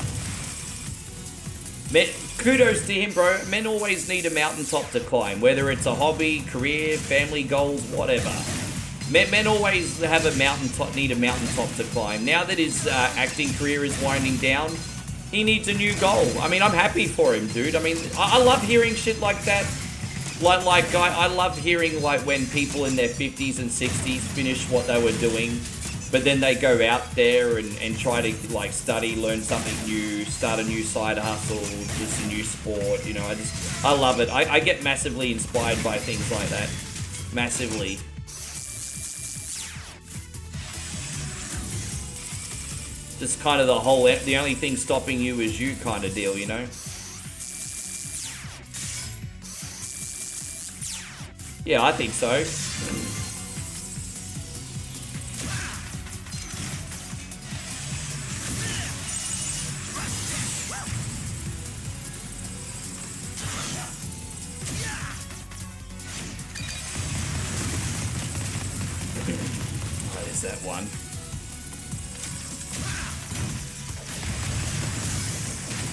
Kudos to him, bro. Men always need a mountaintop to climb, whether it's a hobby, career, family goals, whatever. Men always have need a mountaintop to climb. Now that his acting career is winding down, he needs a new goal. I mean, I'm happy for him, dude. I mean, I love hearing shit like that. I love hearing, like, when people in their 50s and 60s finish what they were doing, but then they go out there and try to, like, study, learn something new, start a new side hustle, just a new sport, you know. I love it. I get massively inspired by things like that. Massively. just kind of the only thing stopping you is you kind of deal, you know? Yeah, I think so. Oh, there's that one.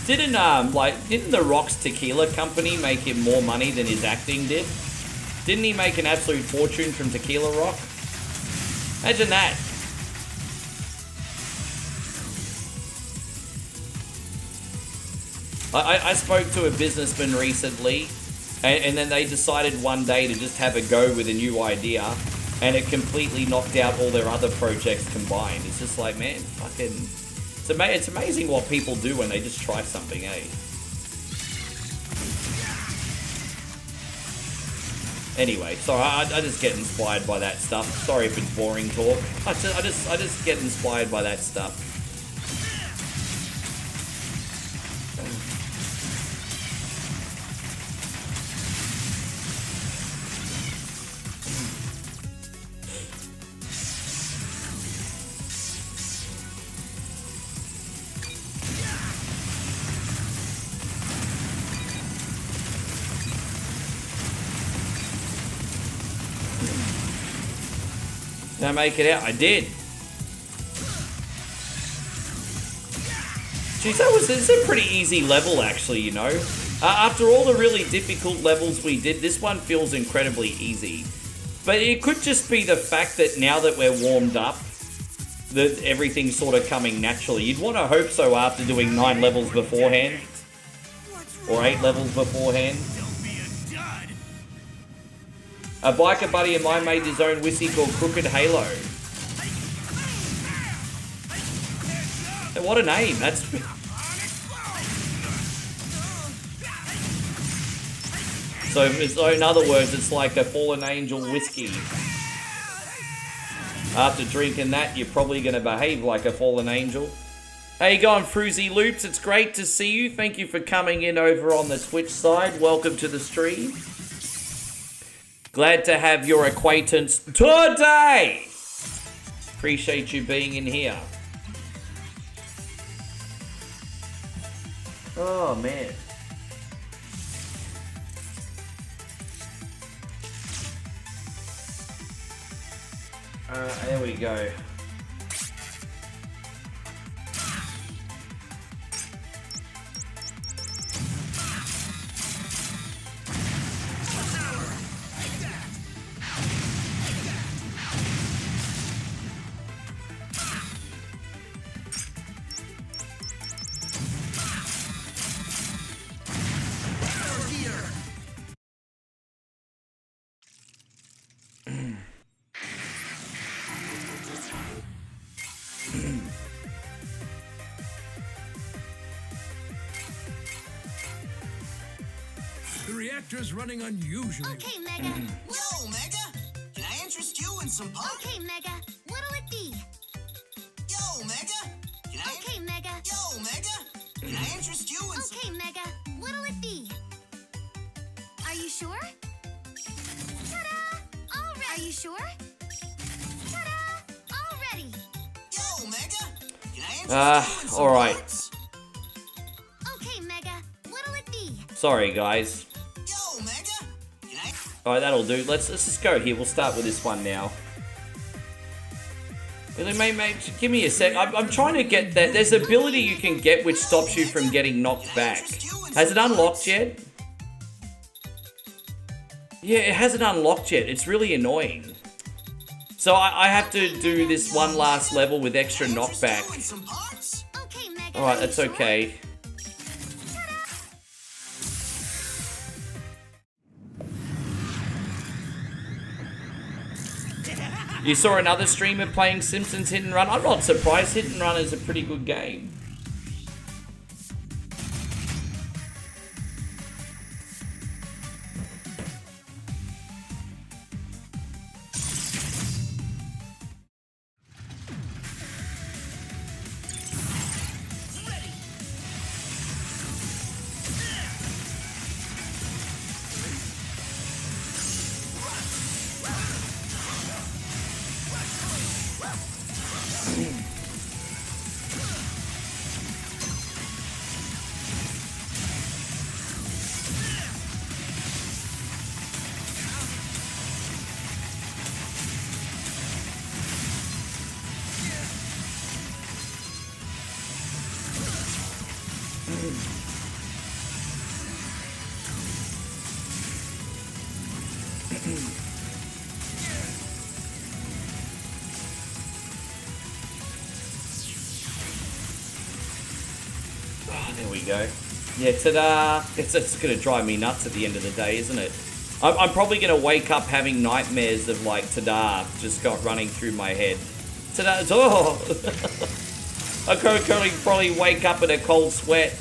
Didn't The Rock's tequila company make him more money than his acting did? Didn't he make an absolute fortune from Tequila Rock? Imagine that. I spoke to a businessman recently, and then they decided one day to just have a go with a new idea, and it completely knocked out all their other projects combined. It's just like, man, fucking... It's amazing what people do when they just try something, eh? Anyway, sorry, I just get inspired by that stuff. Sorry if it's boring talk. I just get inspired by that stuff. Did I make it out? I did. Jeez, it's a pretty easy level actually, you know. After all the really difficult levels we did, this one feels incredibly easy. But it could just be the fact that now that we're warmed up, that everything's sort of coming naturally. You'd want to hope so after doing 9 levels beforehand. Or 8 levels beforehand. A biker buddy of mine made his own whiskey called Crooked Halo. Hey, what a name! That's... So in other words, it's like a fallen angel whiskey. After drinking that, you're probably going to behave like a fallen angel. How you going, Fruzy Loops? It's great to see you. Thank you for coming in over on the Twitch side. Welcome to the stream. Glad to have your acquaintance today. Appreciate you being in here. Oh, man. There we go. Reactor's running unusually. Okay, Mega. Yo, Mega! Can I interest you in some pop? Okay, Mega. What'll it be? Yo, Mega! Can I... Okay, Mega. Yo, Mega! Can I interest you in some... Okay, Mega. What'll it be? Are you sure? Ta-da! All ready. Are you sure? Ta-da! All ready. Yo, Mega! Can I interest you in some alright. parts? Okay, Mega. What'll it be? Sorry, guys. Yo, Mega! Can I... Alright, that'll do. Let's just go here. We'll start with this one now. Mate, give me a sec. I'm trying to get that. There's an ability you can get which stops you from getting knocked back. Has it unlocked yet? Yeah, it hasn't unlocked yet. It's really annoying. So I have to do this one last level with extra knockback. Okay, Mega. Alright, that's okay. You saw another streamer playing Simpsons Hit and Run? I'm not surprised. Hit and Run is a pretty good game. There we go. Yeah, ta-da! It's gonna drive me nuts at the end of the day, isn't it? I'm probably gonna wake up having nightmares of like ta-da just got running through my head. Ta-da! Oh! I could probably wake up in a cold sweat.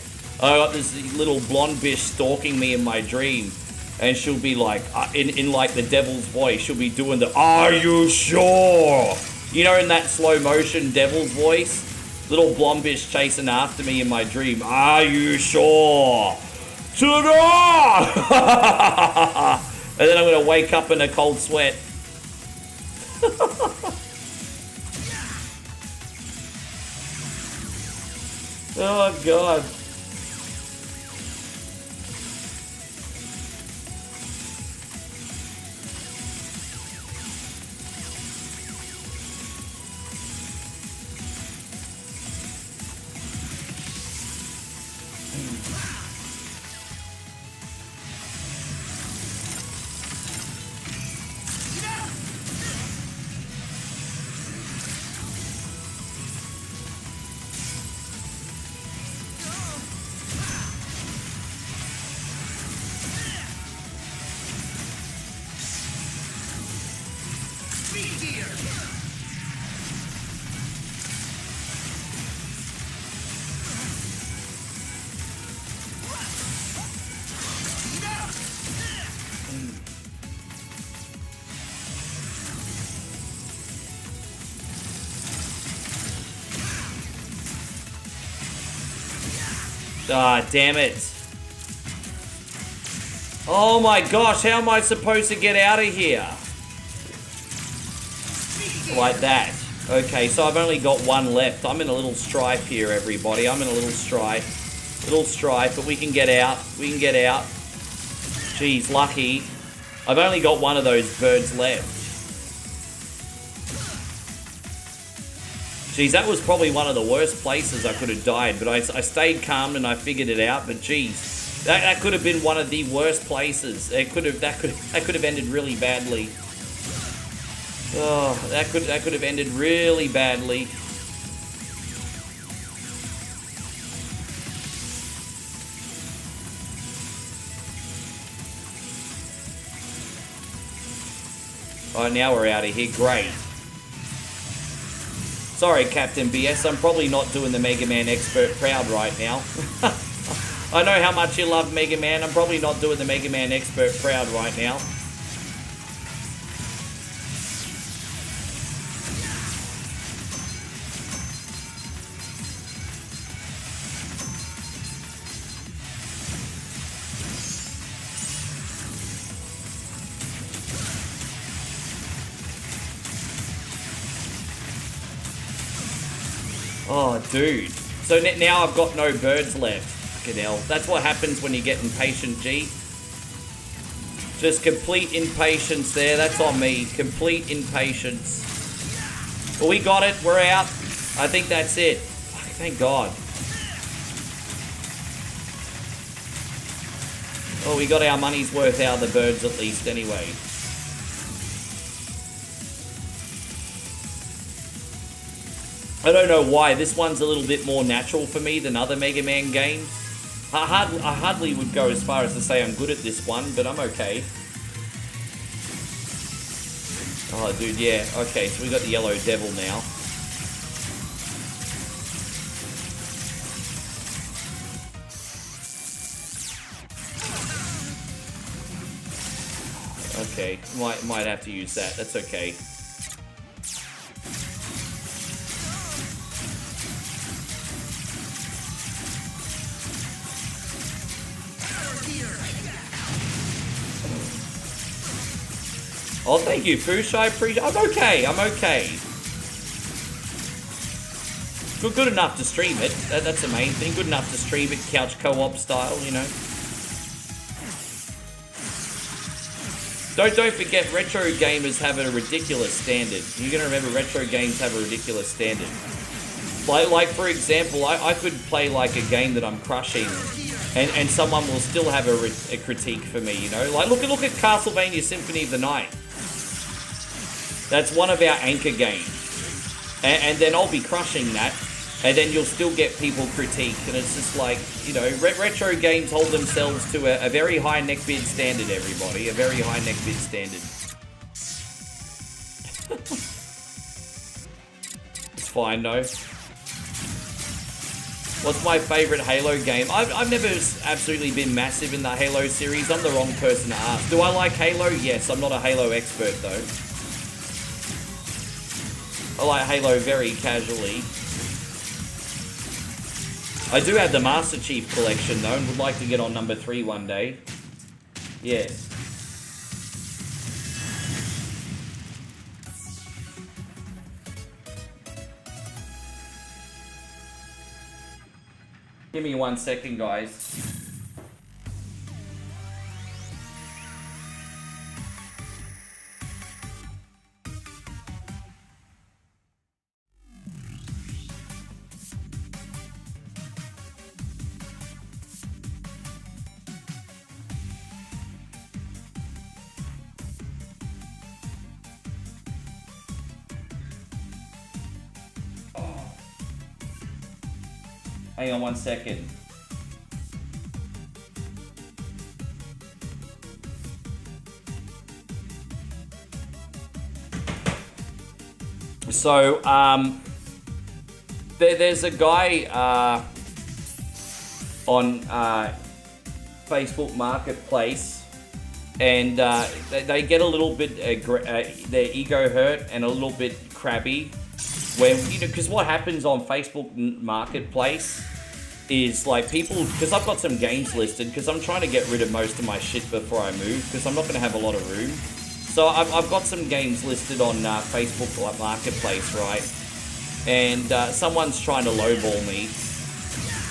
I got this little blonde bitch stalking me in my dream, and she'll be like, in like the devil's voice, she'll be doing the "Are you sure?" You know, in that slow motion devil's voice. Little blonde bitch chasing after me in my dream. Are you sure? Ta-da! And then I'm gonna wake up in a cold sweat. Oh god. Ah, damn it. Oh my gosh, how am I supposed to get out of here? Like that. Okay, so I've only got one left. I'm in a little strife here, everybody. I'm in a little strife. Little strife, but we can get out. We can get out. Jeez, lucky. I've only got one of those birds left. Geez, that was probably one of the worst places I could have died, but I stayed calm and I figured it out. But geez, that could have been one of the worst places. That could have ended really badly. Oh, that could have ended really badly. Oh, now we're out of here. Great. Sorry, Captain BS, I'm probably not doing the Mega Man expert proud right now. I know how much you love Mega Man, I'm probably not doing the Mega Man expert proud right now. Oh, dude. So now I've got no birds left. Fucking hell. That's what happens when you get impatient, G. Just complete impatience there. That's on me. Complete impatience. Well, we got it. We're out. I think that's it. Fuck, thank God. Oh, we got our money's worth out of the birds at least anyway. I don't know why. This one's a little bit more natural for me than other Mega Man games. I hardly would go as far as to say I'm good at this one, but I'm okay. Oh, dude, yeah. Okay, so we got the Yellow Devil now. Okay, might have to use that. That's okay. Oh, thank you, Foosh. I appreciate. I'm okay. I'm okay. Good enough to stream it. That's the main thing. Good enough to stream it, couch co-op style. You know. Don't forget, retro gamers have a ridiculous standard. You're gonna remember, retro games have a ridiculous standard. Like for example, I could play like a game that I'm crushing, and someone will still have a critique for me. You know, like look at Castlevania Symphony of the Night. That's one of our anchor games. And then I'll be crushing that. And then you'll still get people critique, and it's just like, you know, retro games hold themselves to a very high neckbeard standard, everybody. A very high neckbeard standard. It's fine, though. What's my favorite Halo game? I've never absolutely been massive in the Halo series. I'm the wrong person to ask. Do I like Halo? Yes, I'm not a Halo expert, though. I like Halo very casually. I do have the Master Chief collection, though, and would like to get on number 3 one day. Yes. Give me 1 second, guys. Hang on 1 second. So, there's a guy on Facebook Marketplace, and they get a little bit their ego hurt and a little bit crabby. Where, you know, because what happens on Facebook Marketplace is like people, because I've got some games listed, because I'm trying to get rid of most of my shit before I move, because I'm not going to have a lot of room. So I've got some games listed on Facebook Marketplace, right? And someone's trying to lowball me.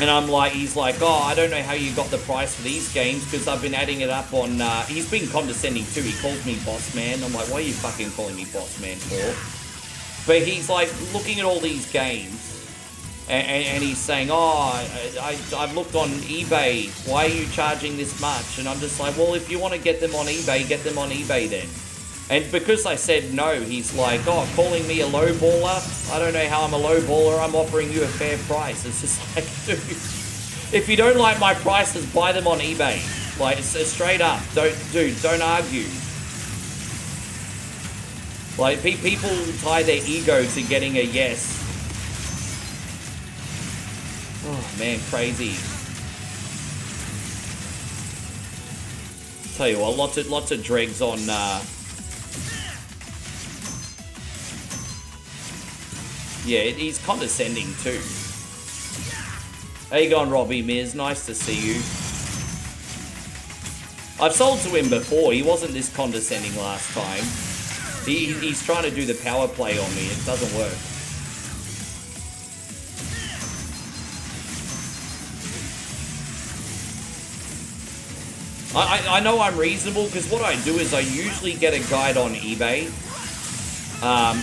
And I'm like, he's like, oh, I don't know how you got the price for these games, because I've been adding it up on, he's been condescending too. He calls me boss man. I'm like, what are you fucking calling me boss man for? But he's like looking at all these games, and he's saying, oh, I've looked on eBay. Why are you charging this much? And I'm just like, well, if you want to get them on eBay, get them on eBay then. And because I said no, he's like, oh, calling me a low baller? I don't know how I'm a low baller. I'm offering you a fair price. It's just like, dude, if you don't like my prices, buy them on eBay. Like, it's straight up. Don't argue. Like, people tie their ego to getting a yes. Oh, man, crazy. Tell you what, lots of dregs on, yeah, he's condescending too. How you going, Robbie Miz? Nice to see you. I've sold to him before. He wasn't this condescending last time. He's trying to do the power play on me. It doesn't work. I know I'm reasonable, because what I do is I usually get a guide on eBay,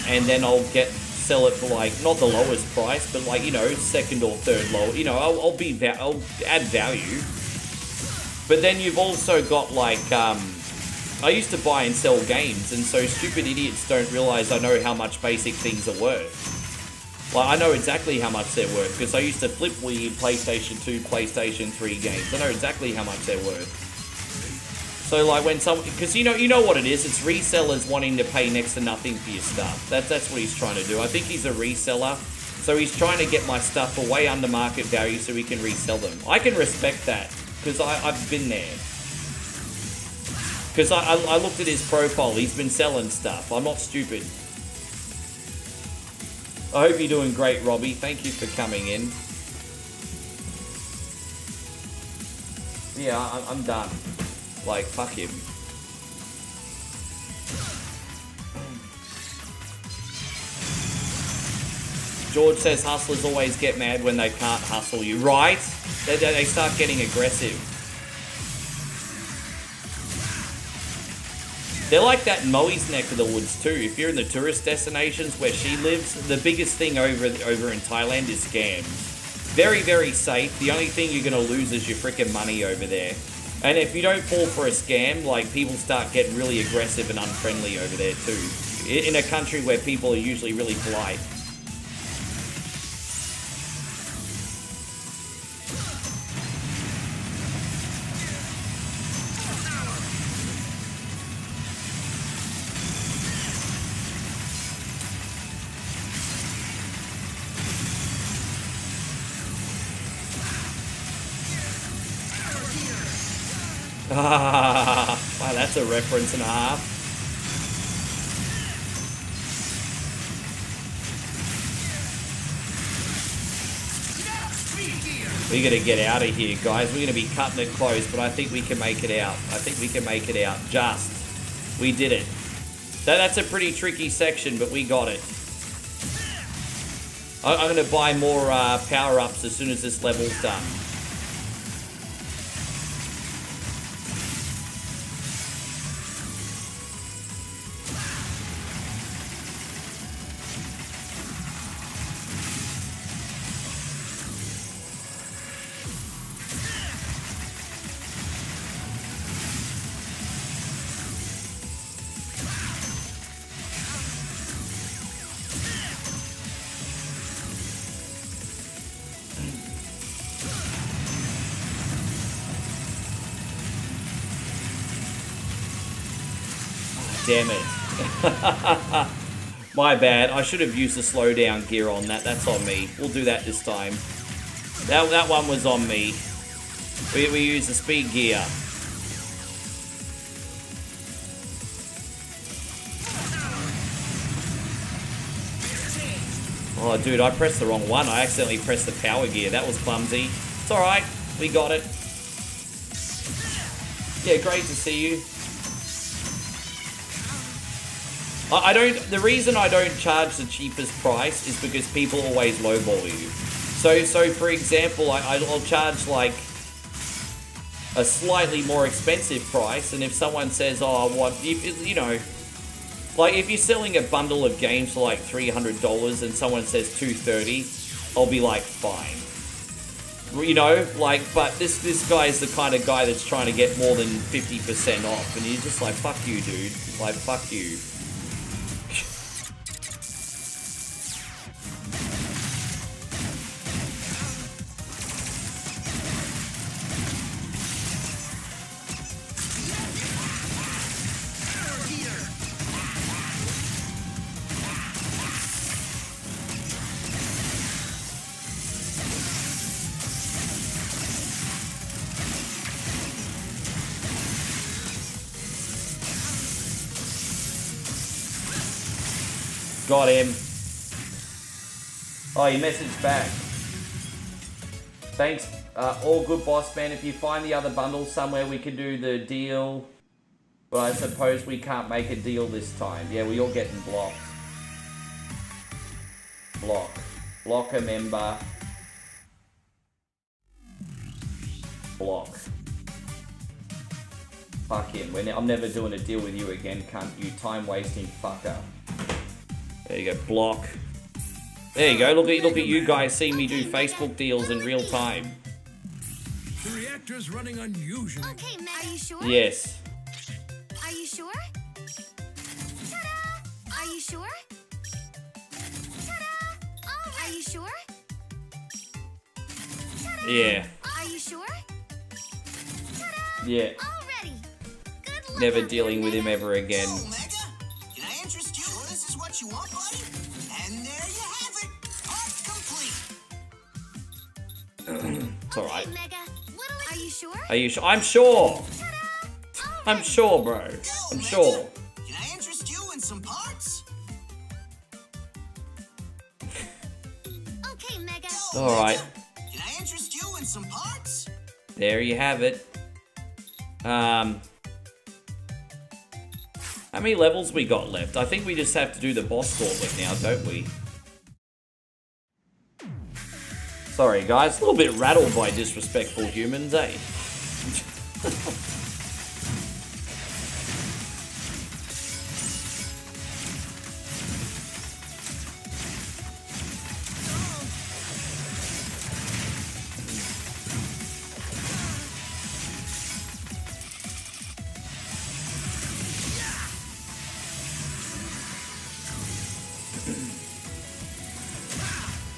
and then I'll sell it for, like, not the lowest price, but, like, you know, second or third low. You know, I'll add value. But then you've also got, like, I used to buy and sell games, and so stupid idiots don't realize I know how much basic things are worth. Like, I know exactly how much they're worth, because I used to flip Wii, PlayStation 2, PlayStation 3 games. I know exactly how much they're worth. So, like, when someone, because you know what it is, it's resellers wanting to pay next to nothing for your stuff. That's what he's trying to do. I think he's a reseller, so he's trying to get my stuff for way under market value so he can resell them. I can respect that, because I've been there. Because I looked at his profile, he's been selling stuff. I'm not stupid. I hope you're doing great, Robbie. Thank you for coming in. Yeah, I'm done. Like, fuck him. George says hustlers always get mad when they can't hustle you. Right? They start getting aggressive. They're like that in Moe's neck of the woods too. If you're in the tourist destinations where she lives, the biggest thing over in Thailand is scams. Very, very safe. The only thing you're going to lose is your freaking money over there. And if you don't fall for a scam, like, people start getting really aggressive and unfriendly over there too. In a country where people are usually really polite. Wow, that's a reference and a half. We gotta get out of here, guys. We're gonna be cutting it close, but I think we can make it out. I think we can make it out. Just. We did it. That's a pretty tricky section, but we got it. I'm gonna buy more power-ups as soon as this level's done. Damn it. My bad. I should have used the slowdown gear on that. That's on me. We'll do that this time. That one was on me. We used the speed gear. Oh, dude, I pressed the wrong one. I accidentally pressed the power gear. That was clumsy. It's alright. We got it. Yeah, great to see you. The reason I don't charge the cheapest price is because people always lowball you. So for example, I'll charge like a slightly more expensive price, and if someone says, oh, what, you know, like if you're selling a bundle of games for like $300 and someone says $230, I'll be like, fine. You know, like, but this guy is the kind of guy that's trying to get more than 50% off, and you're just like, fuck you, dude. Like, fuck you. Got him. Oh, he messaged back. Thanks. All good, boss man. If you find the other bundles somewhere, we can do the deal. But I suppose we can't make a deal this time. Yeah, we all getting blocked. Block. Block a member. Block. Fuck him. I'm never doing a deal with you again, cunt. You time-wasting fucker. There you go, block. There you go, look at you guys seeing me do Facebook deals in real time. The reactor's running unusually. Okay, Matt, are you sure? Yes. Are you sure? Ta-da! Are you sure? Ta-da! All right. Are you sure? Ta-da! Yeah. Are you sure? Ta-da! Yeah. Already. Good luck. Never dealing with him ever again. Oh, Mega, can I interest you? This is what you want, buddy? And there you have it. Part complete. It's alright. Okay, Mega. Are you sure? Are you sure? I'm sure. Ta-da! I'm sure, bro. I'm sure. Can I interest you in some parts? Okay, Mega. Alright. Can I interest you in some parts? There you have it. How many levels we got left? I think we just have to do the boss gauntlet now, don't we? Sorry, guys. A little bit rattled by disrespectful humans, eh?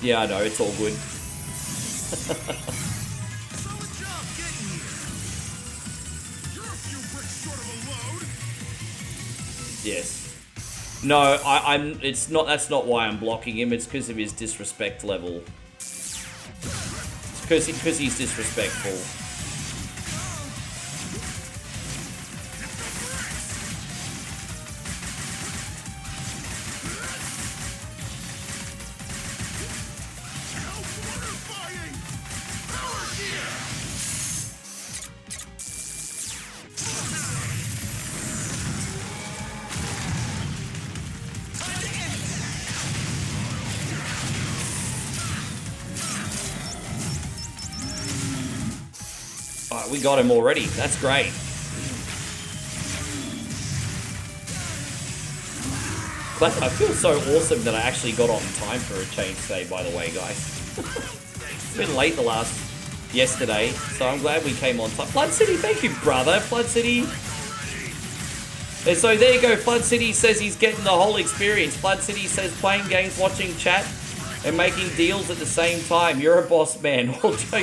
Yeah, I know, it's all good. Solid job getting here. You're a few bricks short of a load. Yes. No, I'm. It's not. That's not why I'm blocking him. It's because of his disrespect level. It's because he's disrespectful. Oh, we got him already. That's great. But I feel so awesome that I actually got on time for a change today, by the way, guys. It's been late yesterday, so I'm glad we came on time. Flood City, thank you, brother. Flood City. And so there you go. Flood City says he's getting the whole experience. Flood City says playing games, watching chat, and making deals at the same time. You're a boss man.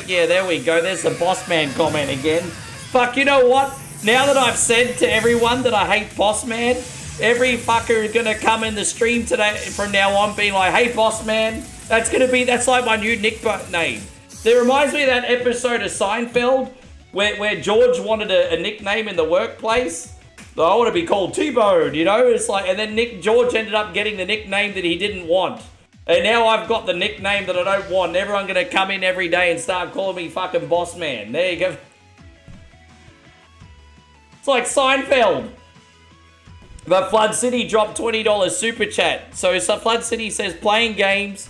Yeah, there we go. There's the boss man comment again. Fuck, you know what? Now that I've said to everyone that I hate boss man, every fucker is gonna come in the stream today from now on being like, hey boss man. That's like my new nickname. It reminds me of that episode of Seinfeld where George wanted a nickname in the workplace. I want to be called T-Bone, you know? It's like, and then George ended up getting the nickname that he didn't want. And now I've got the nickname that I don't want. Everyone gonna come in every day and start calling me fucking boss man. There you go. It's like Seinfeld. But Flood City dropped $20 super chat. So Flood City says playing games,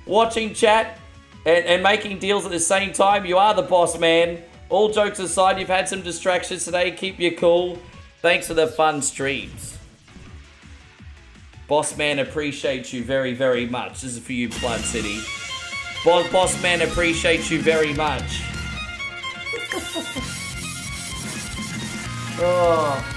watching chat, and making deals at the same time. You are the boss man. All jokes aside, you've had some distractions today. Keep you cool. Thanks for the fun streams. Boss man appreciates you very, very much. This is for you, Flood City. Boss man appreciates you very much. Oh.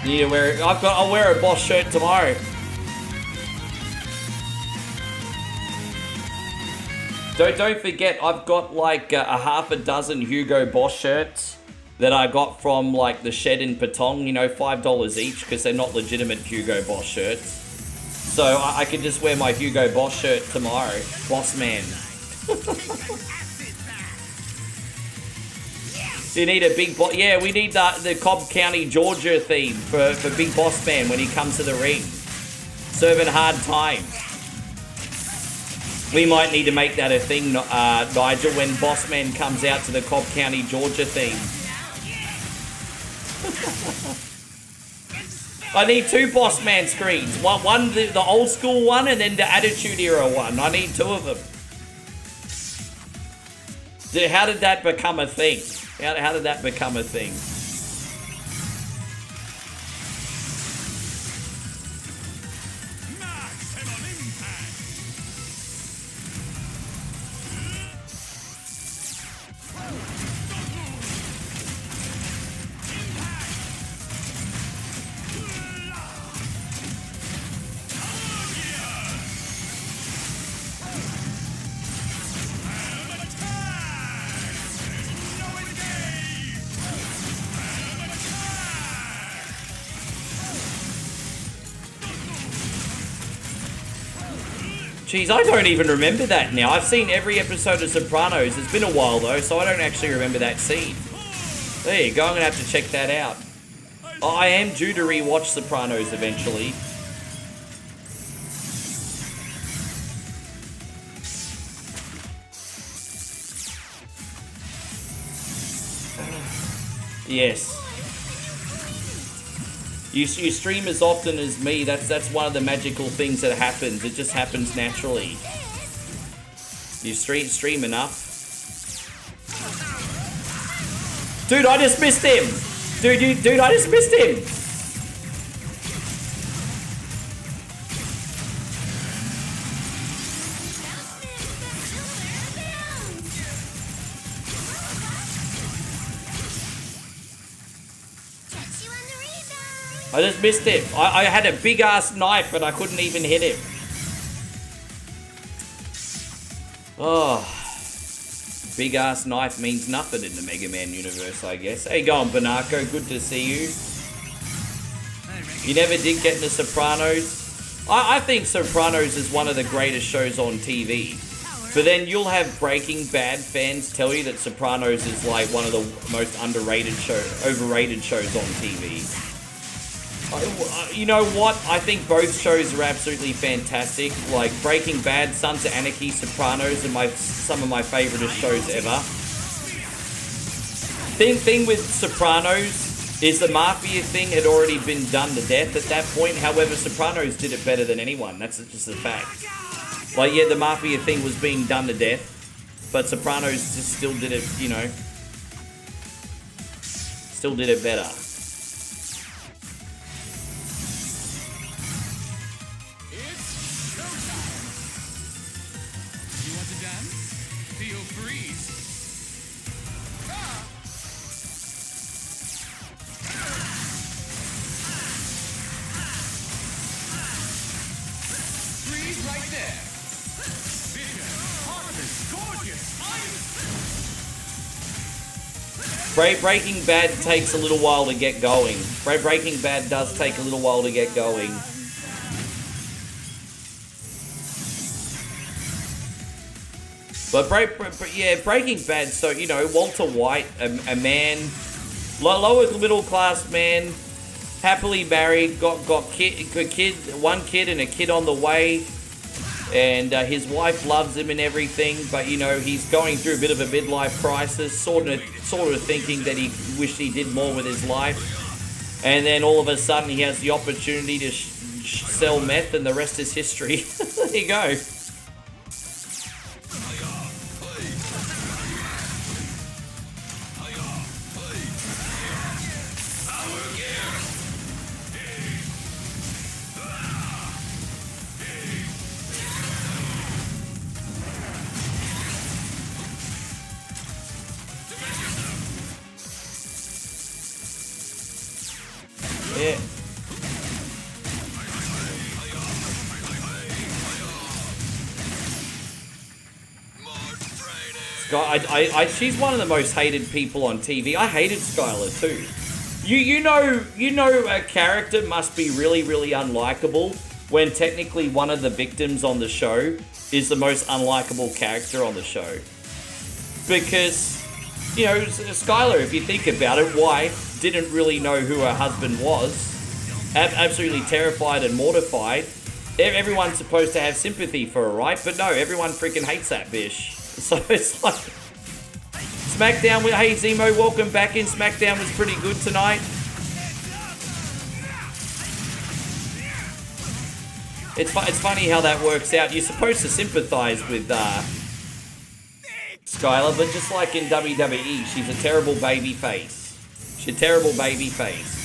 Need to wear. I'll wear a boss shirt tomorrow. Don't forget, I've got like a half a dozen Hugo Boss shirts that I got from like the shed in Patong. You know, $5 each because they're not legitimate Hugo Boss shirts. So I can just wear my Hugo Boss shirt tomorrow. Boss man. You need a big boss. Yeah, we need the Cobb County, Georgia theme for Big Boss Man when he comes to the ring. Serving hard times. We might need to make that a thing, Nigel, when Boss Man comes out to the Cobb County, Georgia theme. I need 2 Boss Man screens. One the old school one, and then the Attitude Era one. I need 2 of them. How did that become a thing? How did that become a thing? Jeez, I don't even remember that now. I've seen every episode of Sopranos. It's been a while though, so I don't actually remember that scene. There you go, I'm gonna have to check that out. I am due to rewatch Sopranos eventually. Yes. You stream as often as me. That's one of the magical things that happens. It just happens naturally. You stream enough. Dude, I just missed him. Dude, I just missed him. I just missed him. I had a big ass knife and I couldn't even hit him. Oh. Big ass knife means nothing in the Mega Man universe, I guess. Hey, go on, Banako. Good to see you. You never did get into Sopranos? I think Sopranos is one of the greatest shows on TV. But then you'll have Breaking Bad fans tell you that Sopranos is like one of the most overrated shows on TV. You know what? I think both shows are absolutely fantastic. Like Breaking Bad, Sons of Anarchy, Sopranos are some of my favorite shows ever. Thing with Sopranos is the Mafia thing had already been done to death at that point. However, Sopranos did it better than anyone. That's just a fact. Like, yeah, the Mafia thing was being done to death, but Sopranos just still did it, you know, still did it better. You want to dance? Feel freeze. Freeze right there. Vision, harvest, gorgeous, ice. Breaking Bad takes a little while to get going. Breaking Bad does take a little while to get going. But yeah, Breaking Bad. So, you know, Walter White, a man, lower middle class man, happily married, got one kid and a kid on the way, and his wife loves him and everything. But, you know, he's going through a bit of a midlife crisis, sort of thinking that he wished he did more with his life. And then all of a sudden he has the opportunity to sell meth, and the rest is history. There you go. Yeah. She's one of the most hated people on TV. I hated Skylar too. You know a character must be really, really unlikable when technically one of the victims on the show is the most unlikable character on the show. Because, you know, Skylar, if you think about it, wife, didn't really know who her husband was. Absolutely terrified and mortified. Everyone's supposed to have sympathy for her, right? But no, everyone freaking hates that bitch. So it's like... SmackDown, hey Zemo, welcome back in. SmackDown was pretty good tonight. It's funny how that works out. You're supposed to sympathize with Skylar, but just like in WWE, she's a terrible baby face. She's a terrible baby face.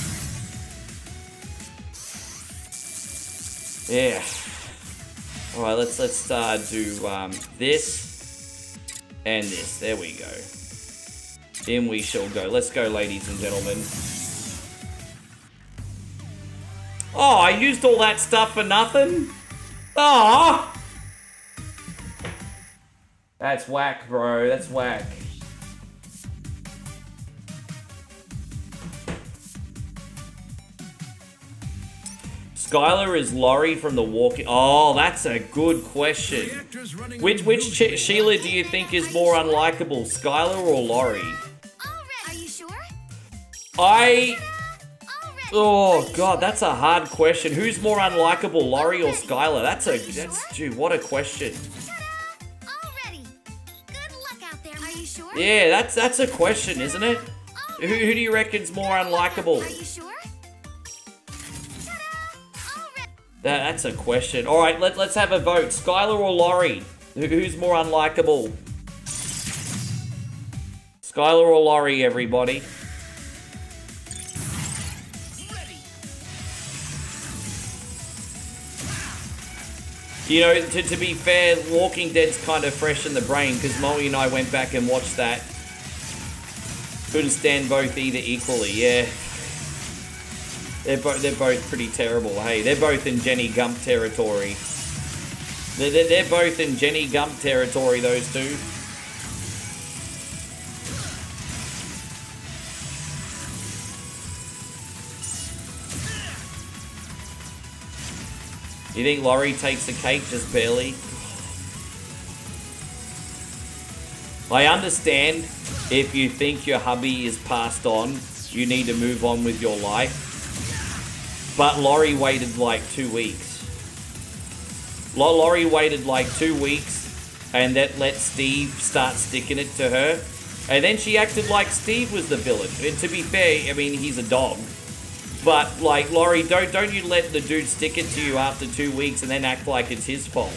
Yeah. All right, let's do this and this. There we go. In we shall go. Let's go, ladies and gentlemen. Oh, I used all that stuff for nothing? Oh! That's whack, bro. That's whack. Skylar is Laurie from The Walking... Oh, that's a good question. Which Sheila do you think is more unlikable, Skylar or Laurie? Are you sure? Oh, God, that's a hard question. Who's more unlikable, Laurie or Skylar? Dude, what a question. Already. Good luck out there. Are you sure? Yeah, that's a question, isn't it? Who do you reckon's more unlikable? Are you sure? That's a question. All right, let's have a vote. Skylar or Laurie? Who's more unlikable? Skylar or Laurie, everybody? You know, to be fair, Walking Dead's kind of fresh in the brain because Molly and I went back and watched that. Couldn't stand both either equally, yeah. They're both pretty terrible, hey. They're both in Jenny Gump territory. They're both in Jenny Gump territory, those two. You think Laurie takes the cake just barely? I understand if you think your hubby is passed on, you need to move on with your life. But Laurie waited like 2 weeks. Laurie waited like 2 weeks and that let Steve start sticking it to her. And then she acted like Steve was the villain. And to be fair, I mean, he's a dog. But, like, Laurie, don't you let the dude stick it to you after 2 weeks and then act like it's his fault.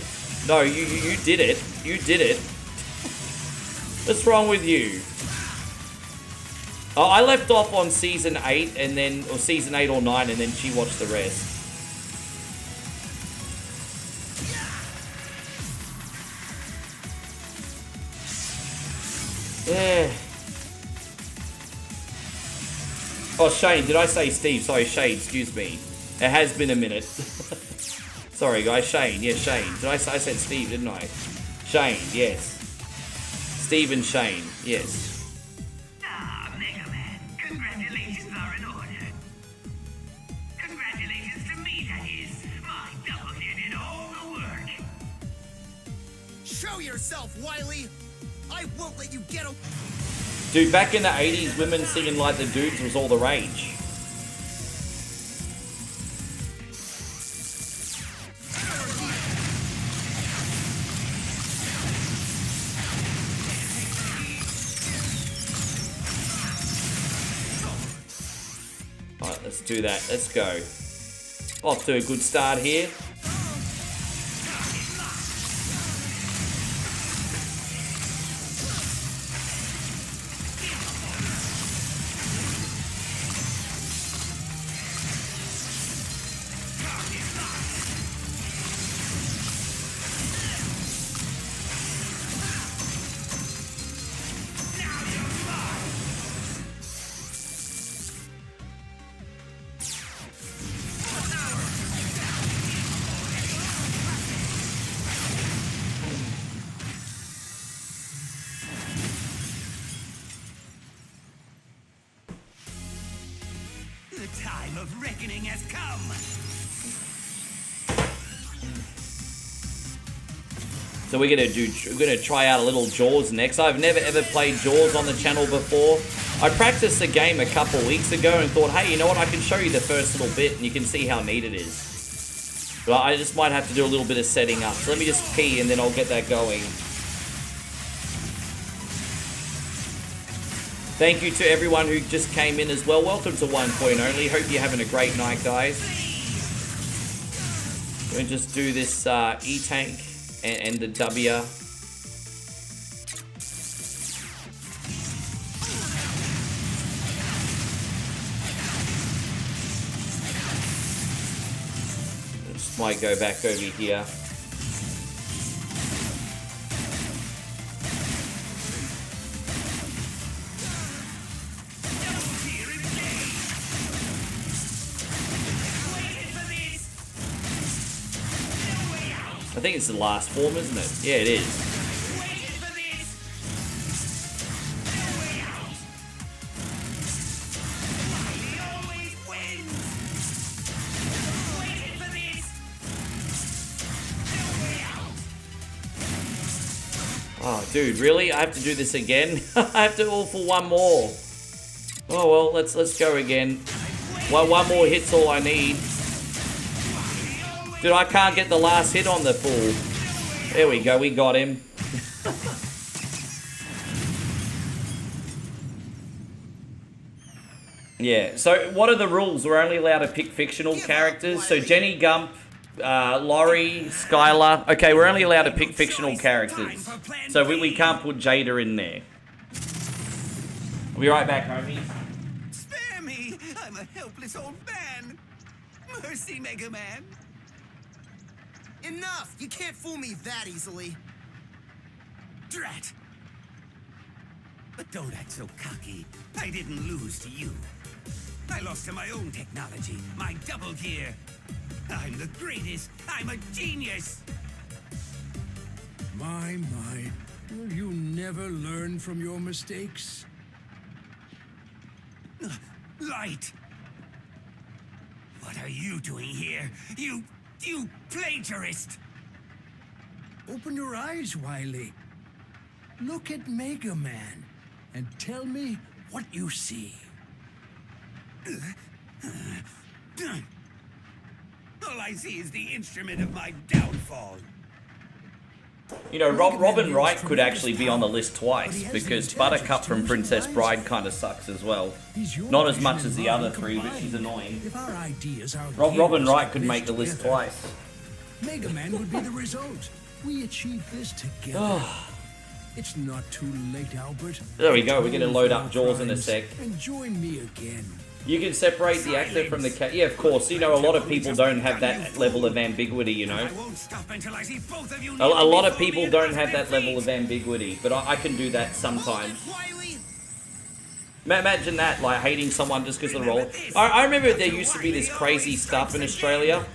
No, you did it. You did it. What's wrong with you? Oh, I left off on season 8 and then, or season 8 or 9, and then she watched the rest. Yeah. Oh, Shane, did I say Steve? Sorry, Shane, excuse me. It has been a minute. Sorry, guys, Shane. Yeah, Shane. I said Steve, didn't I? Shane, yes. Steve and Shane, yes. Ah, Mega Man, congratulations are in order. Congratulations to me, that is. My double did all the work. Show yourself, Wily! I won't let you get away. Dude, back in the 80s, women singing like the dudes was all the rage. Alright, let's do that. Let's go. Off to a good start here. The time of reckoning has come. So we're gonna try out a little Jaws next. I've never ever played Jaws on the channel before. I practiced the game a couple weeks ago and thought, hey, you know what? I can show you the first little bit and you can see how neat it is. But I just might have to do a little bit of setting up. So let me just pee and then I'll get that going. Thank you to everyone who just came in as well. Welcome to One Point Only. Hope you're having a great night, guys. We'll just do this E-Tank and the W. Just might go back over here. I think it's the last form, isn't it? Yeah, it is. Oh, dude, really? I have to do this again? I have to all for one more. Oh well, let's go again. One more hit's all I need. Dude, I can't get the last hit on the fool. There we go, we got him. Yeah, so what are the rules? We're only allowed to pick fictional characters. So Jenny Gump, Laurie, Skylar. Okay, we're only allowed to pick fictional characters. So we can't put Jada in there. I'll be right back, homies. Spare me! I'm a helpless old man. Mercy, Mega Man. Enough! You can't fool me that easily. Drat! But don't act so cocky. I didn't lose to you. I lost to my own technology, my double gear. I'm the greatest. I'm a genius. My. Will you never learn from your mistakes? Light! What are you doing here? You plagiarist! Open your eyes, Wily. Look at Mega Man and tell me what you see. All I see is the instrument of my downfall. You know, Robin Wright could actually be on the list twice, because Buttercup from Princess Bride kind of sucks as well. Not as much as the other three, but she's annoying. Robin Wright could make the list twice. Mega Man would be the result. We achieved this together. It's not too late, Albert. There we go, we're going to load up Jaws in a sec. And join me again. You can separate the actor from the cat. Yeah, of course. You know, a lot of people don't have that level of ambiguity, you know. A lot of people don't have that level of ambiguity, but I can do that sometimes. Imagine that, like, hating someone just because of the role. I remember there used to be this crazy stuff in Australia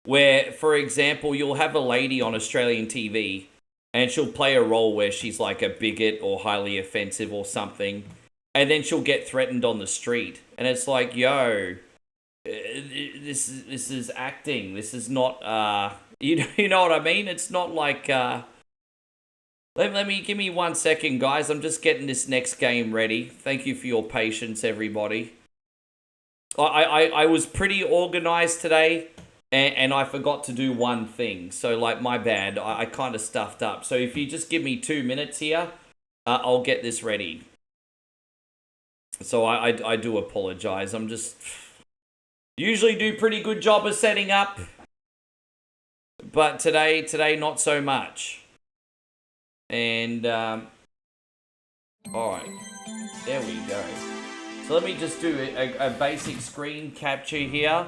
where, for example, you'll have a lady on Australian TV and she'll play a role where she's like a bigot or highly offensive or something. And then she'll get threatened on the street. And it's like, yo, this is acting. This is not, you know what I mean? It's not like, give me 1 second, guys. I'm just getting this next game ready. Thank you for your patience, everybody. I was pretty organized today, and I forgot to do one thing. So, like, my bad. I kind of stuffed up. So if you just give me 2 minutes here, I'll get this ready. So I do apologize. I'm just usually do pretty good job of setting up, but today not so much. And all right, there we go. So let me just do a basic screen capture here,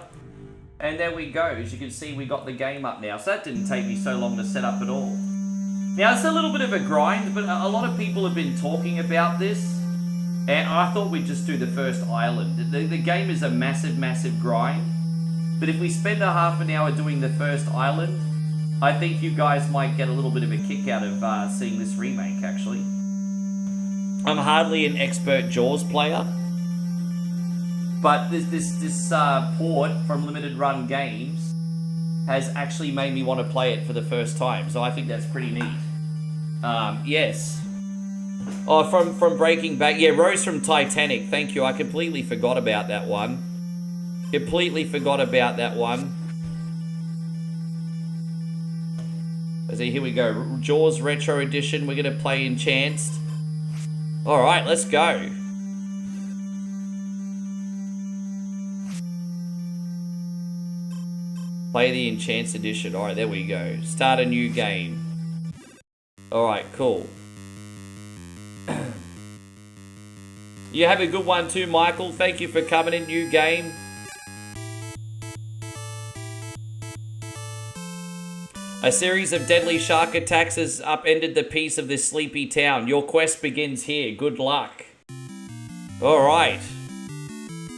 and there we go. As you can see, we got the game up now. So that didn't take me so long to set up at all. Now it's a little bit of a grind, but a lot of people have been talking about this. And I thought we'd just do the first island. The game is a massive grind. But if we spend a half an hour doing the first island, I think you guys might get a little bit of a kick out of seeing this remake, actually. I'm hardly an expert Jaws player. But this port from Limited Run Games has actually made me want to play it for the first time. So I think that's pretty neat. Yes. Oh, from Breaking Bad. Yeah, Rose from Titanic. Thank you. I completely forgot about that one. Completely forgot about that one. So here we go. Jaws Retro Edition. We're going to play Enhanced. Alright, let's go. Play the Enhanced Edition. Alright, there we go. Start a new game. Alright, cool. You have a good one too, Michael. Thank you for coming in. New game. A series of deadly shark attacks has upended the peace of this sleepy town. Your quest begins here. Good luck. Alright.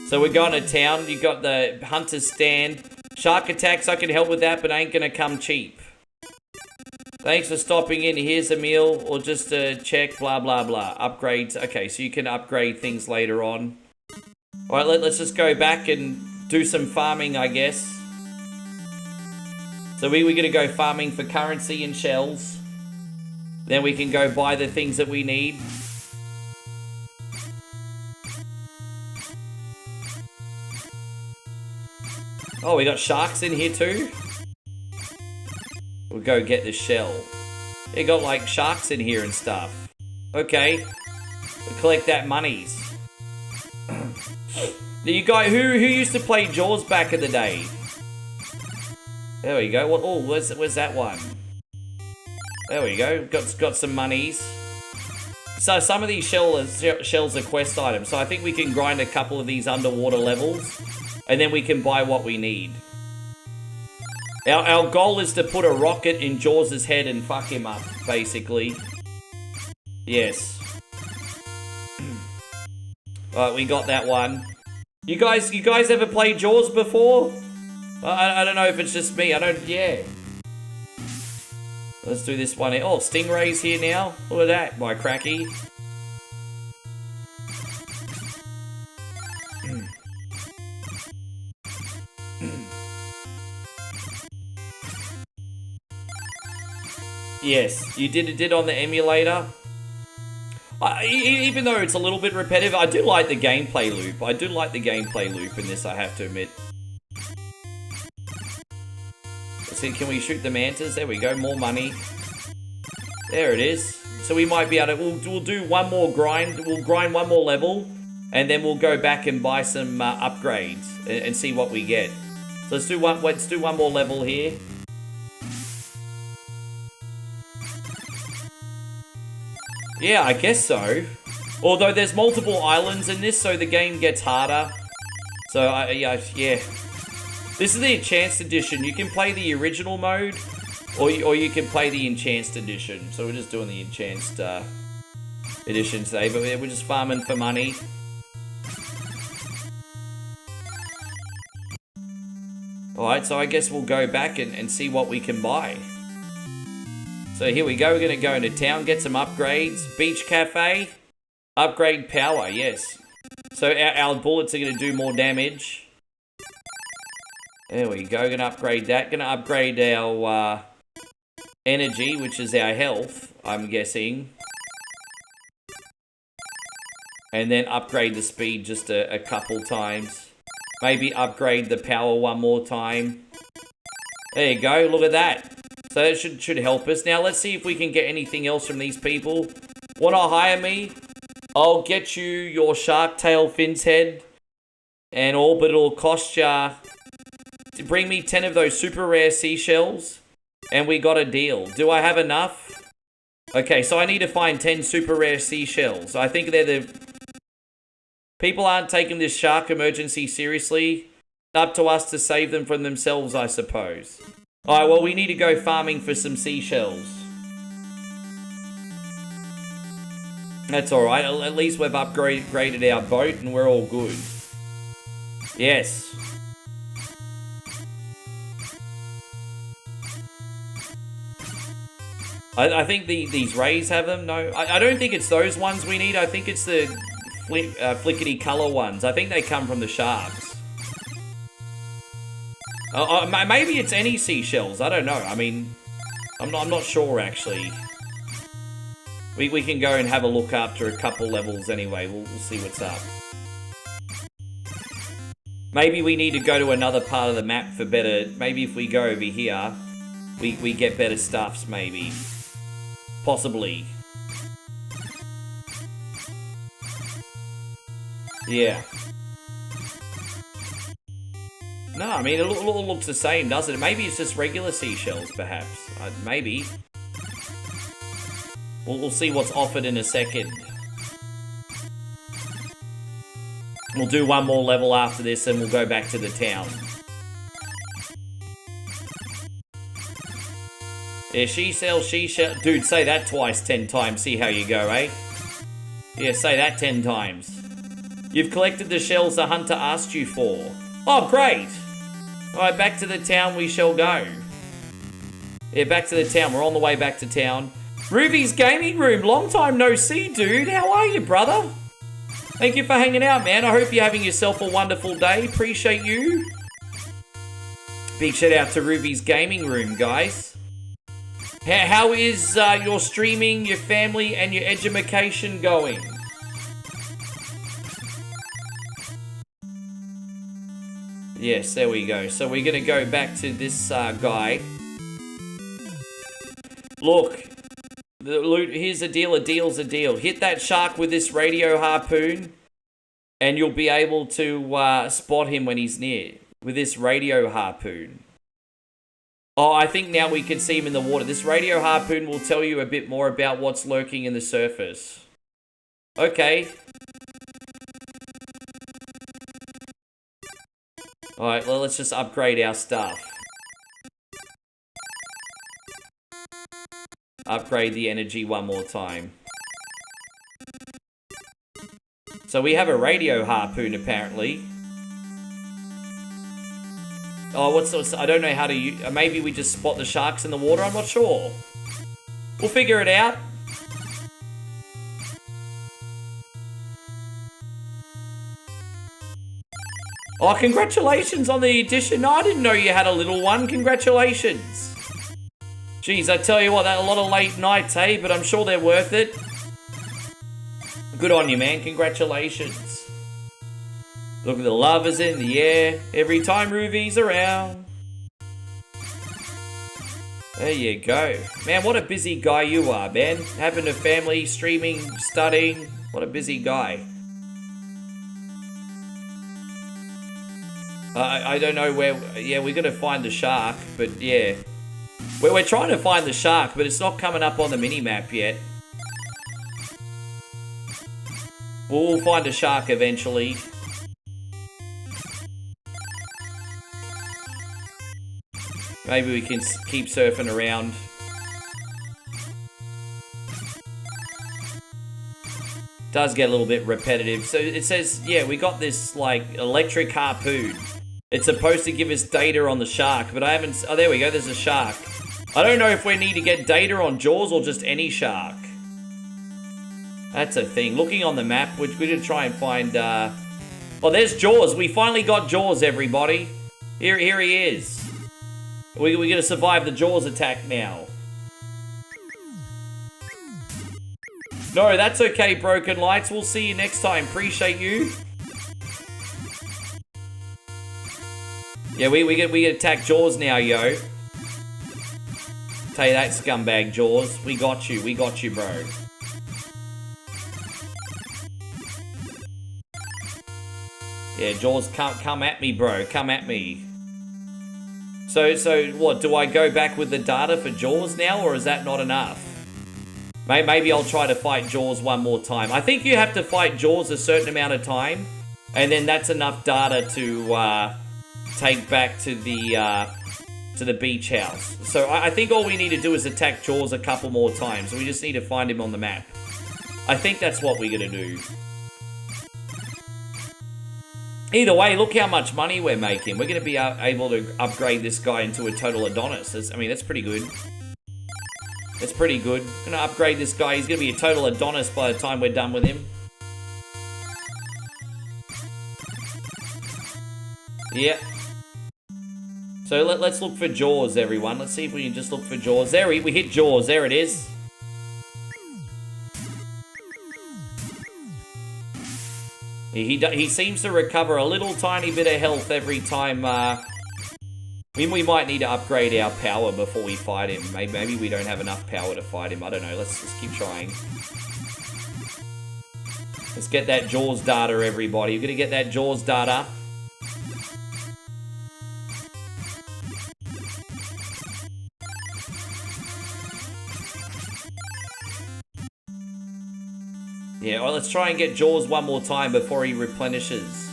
So we're going to town. You got the hunter's stand. Shark attacks, I can help with that, but ain't gonna come cheap. Thanks for stopping in. Here's a meal, or just a check, blah, blah, blah. Upgrades. Okay, so you can upgrade things later on. Alright, let's just go back and do some farming, I guess. So we're going to go farming for currency and shells. Then we can go buy the things that we need. Oh, we got sharks in here too? We'll go get the shell. They got like sharks in here and stuff. Okay. We'll collect that monies. You guys, who used to play Jaws back in the day? There we go. What? Oh, where's that one? There we go. Got some monies. So some of these shells are quest items. So I think we can grind a couple of these underwater levels, and then we can buy what we need. Our goal is to put a rocket in Jaws' head and fuck him up, basically. Yes. Alright, we got that one. You guys ever played Jaws before? I don't know if it's just me. Yeah. Let's do this one here. Oh, Stingray's here now. Look at that, my cracky. Yes, you did on the emulator. Even though it's a little bit repetitive, I do like the gameplay loop. I do like the gameplay loop in this, I have to admit. see, can we shoot the mantas? There we go, more money. There it is. So we might be able to, we'll do one more grind. We'll grind one more level, and then we'll go back and buy some upgrades and see what we get. So let's do one more level here. Yeah, I guess so. Although there's multiple islands in this, so the game gets harder. So yeah. This is the Enhanced Edition. You can play the original mode, or you can play the Enhanced Edition. So we're just doing the Enhanced Edition today, but we're just farming for money. Alright, so I guess we'll go back and see what we can buy. So here we go, we're going to go into town, get some upgrades. Beach Cafe, upgrade power, yes. So our bullets are going to do more damage. There we go, going to upgrade that. Going to upgrade our energy, which is our health, I'm guessing. And then upgrade the speed just a couple times. Maybe upgrade the power one more time. There you go, look at that. So that should help us. Now let's see if we can get anything else from these people. Want to hire me? I'll get you your shark tail fin's head and all, but it'll cost ya to bring me 10 of those super rare seashells, and we got a deal. Do I have enough? Okay, so I need to find 10 super rare seashells. I think they're the... People aren't taking this shark emergency seriously. Up to us to save them from themselves, I suppose. Alright, well, we need to go farming for some seashells. That's alright. At least we've upgraded our boat and we're all good. Yes. I think these rays have them. No, I don't think it's those ones we need. I think it's the flickety color ones. I think they come from the sharks. Maybe it's any seashells. I don't know. I mean, I'm not sure actually. We can go and have a look after a couple levels anyway. We'll see what's up. Maybe we need to go to another part of the map for better. Maybe if we go over here, we get better stuffs. Maybe, possibly. Yeah. No, I mean, it all looks the same, doesn't it? Maybe it's just regular seashells, perhaps. Maybe. We'll see what's offered in a second. We'll do one more level after this and we'll go back to the town. Yeah, she sells seashells. Dude, say that twice 10 times. See how you go, eh? Yeah, say that 10 times. You've collected the shells the hunter asked you for. Oh, great! Alright, back to the town we shall go. Yeah, back to the town. We're on the way back to town. Ruby's Gaming Room, long time no see, dude. How are you, brother? Thank you for hanging out, man. I hope you're having yourself a wonderful day. Appreciate you. Big shout out to Ruby's Gaming Room, guys. How is your streaming, your family, and your education going? Yes, there we go. So we're going to go back to this guy. Look, here's a deal. A deal's a deal. Hit that shark with this radio harpoon, and you'll be able to spot him when he's near with this radio harpoon. Oh, I think now we can see him in the water. This radio harpoon will tell you a bit more about what's lurking in the surface. Okay. Alright, well, let's just upgrade our stuff. Upgrade the energy one more time. So we have a radio harpoon, apparently. Oh, what's I don't know how to use... Maybe we just spot the sharks in the water? I'm not sure. We'll figure it out. Oh, congratulations on the addition. No, I didn't know you had a little one. Congratulations. Jeez, I tell you what, that a lot of late nights, hey? But I'm sure they're worth it. Good on you, man. Congratulations. Look at the love is in the air every time Ruby's around. There you go. Man, what a busy guy you are, man. Having a family, streaming, studying. What a busy guy. I don't know where... Yeah, we're going to find the shark, but yeah. We're trying to find the shark, but it's not coming up on the mini-map yet. We'll find a shark eventually. Maybe we can keep surfing around. Does get a little bit repetitive. So it says, yeah, we got this, like, electric harpoon. It's supposed to give us data on the shark, but I haven't... Oh, there we go, there's a shark. I don't know if we need to get data on Jaws or just any shark. That's a thing. Looking on the map, which we're going to try and find... Oh, there's Jaws. We finally got Jaws, everybody. Here he is. We're going to survive the Jaws attack now. No, that's okay, Broken Lights. We'll see you next time. Appreciate you. Yeah, we get attack Jaws now, yo. Tell you that, scumbag Jaws. We got you, bro. Yeah, Jaws, come at me, bro. Come at me. So what, do I go back with the data for Jaws now, or is that not enough? Maybe I'll try to fight Jaws one more time. I think you have to fight Jaws a certain amount of time, and then that's enough data to take back to the beach house. So I think all we need to do is attack Jaws a couple more times. We just need to find him on the map. I think that's what we're gonna do. Either way, look how much money we're making. We're going to be able to upgrade this guy into a total Adonis. I mean, that's pretty good. That's pretty good. Going to upgrade this guy. He's going to be a total Adonis by the time we're done with him. Yeah. So let's look for Jaws, everyone. Let's see if we can just look for Jaws. There, we hit Jaws. There it is. He seems to recover a little tiny bit of health every time. I mean, we might need to upgrade our power before we fight him. Maybe we don't have enough power to fight him. I don't know. Let's just keep trying. Let's get that Jaws data, everybody. We're going to get that Jaws data. Yeah, well, let's try and get Jaws one more time before he replenishes.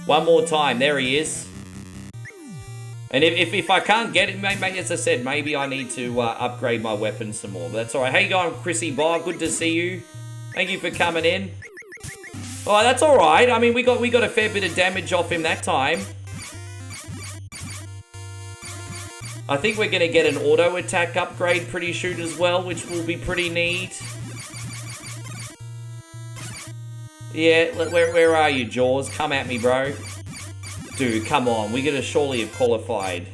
One more time. There he is. And if I can't get it, maybe, as I said, maybe I need to upgrade my weapon some more. But that's alright. How you going, Chrissy Bob? Good to see you. Thank you for coming in. Oh, that's alright. I mean, we got a fair bit of damage off him that time. I think we're going to get an auto attack upgrade pretty soon as well, which will be pretty neat. Yeah, where are you, Jaws? Come at me, bro. Dude, come on. We're gonna surely have qualified.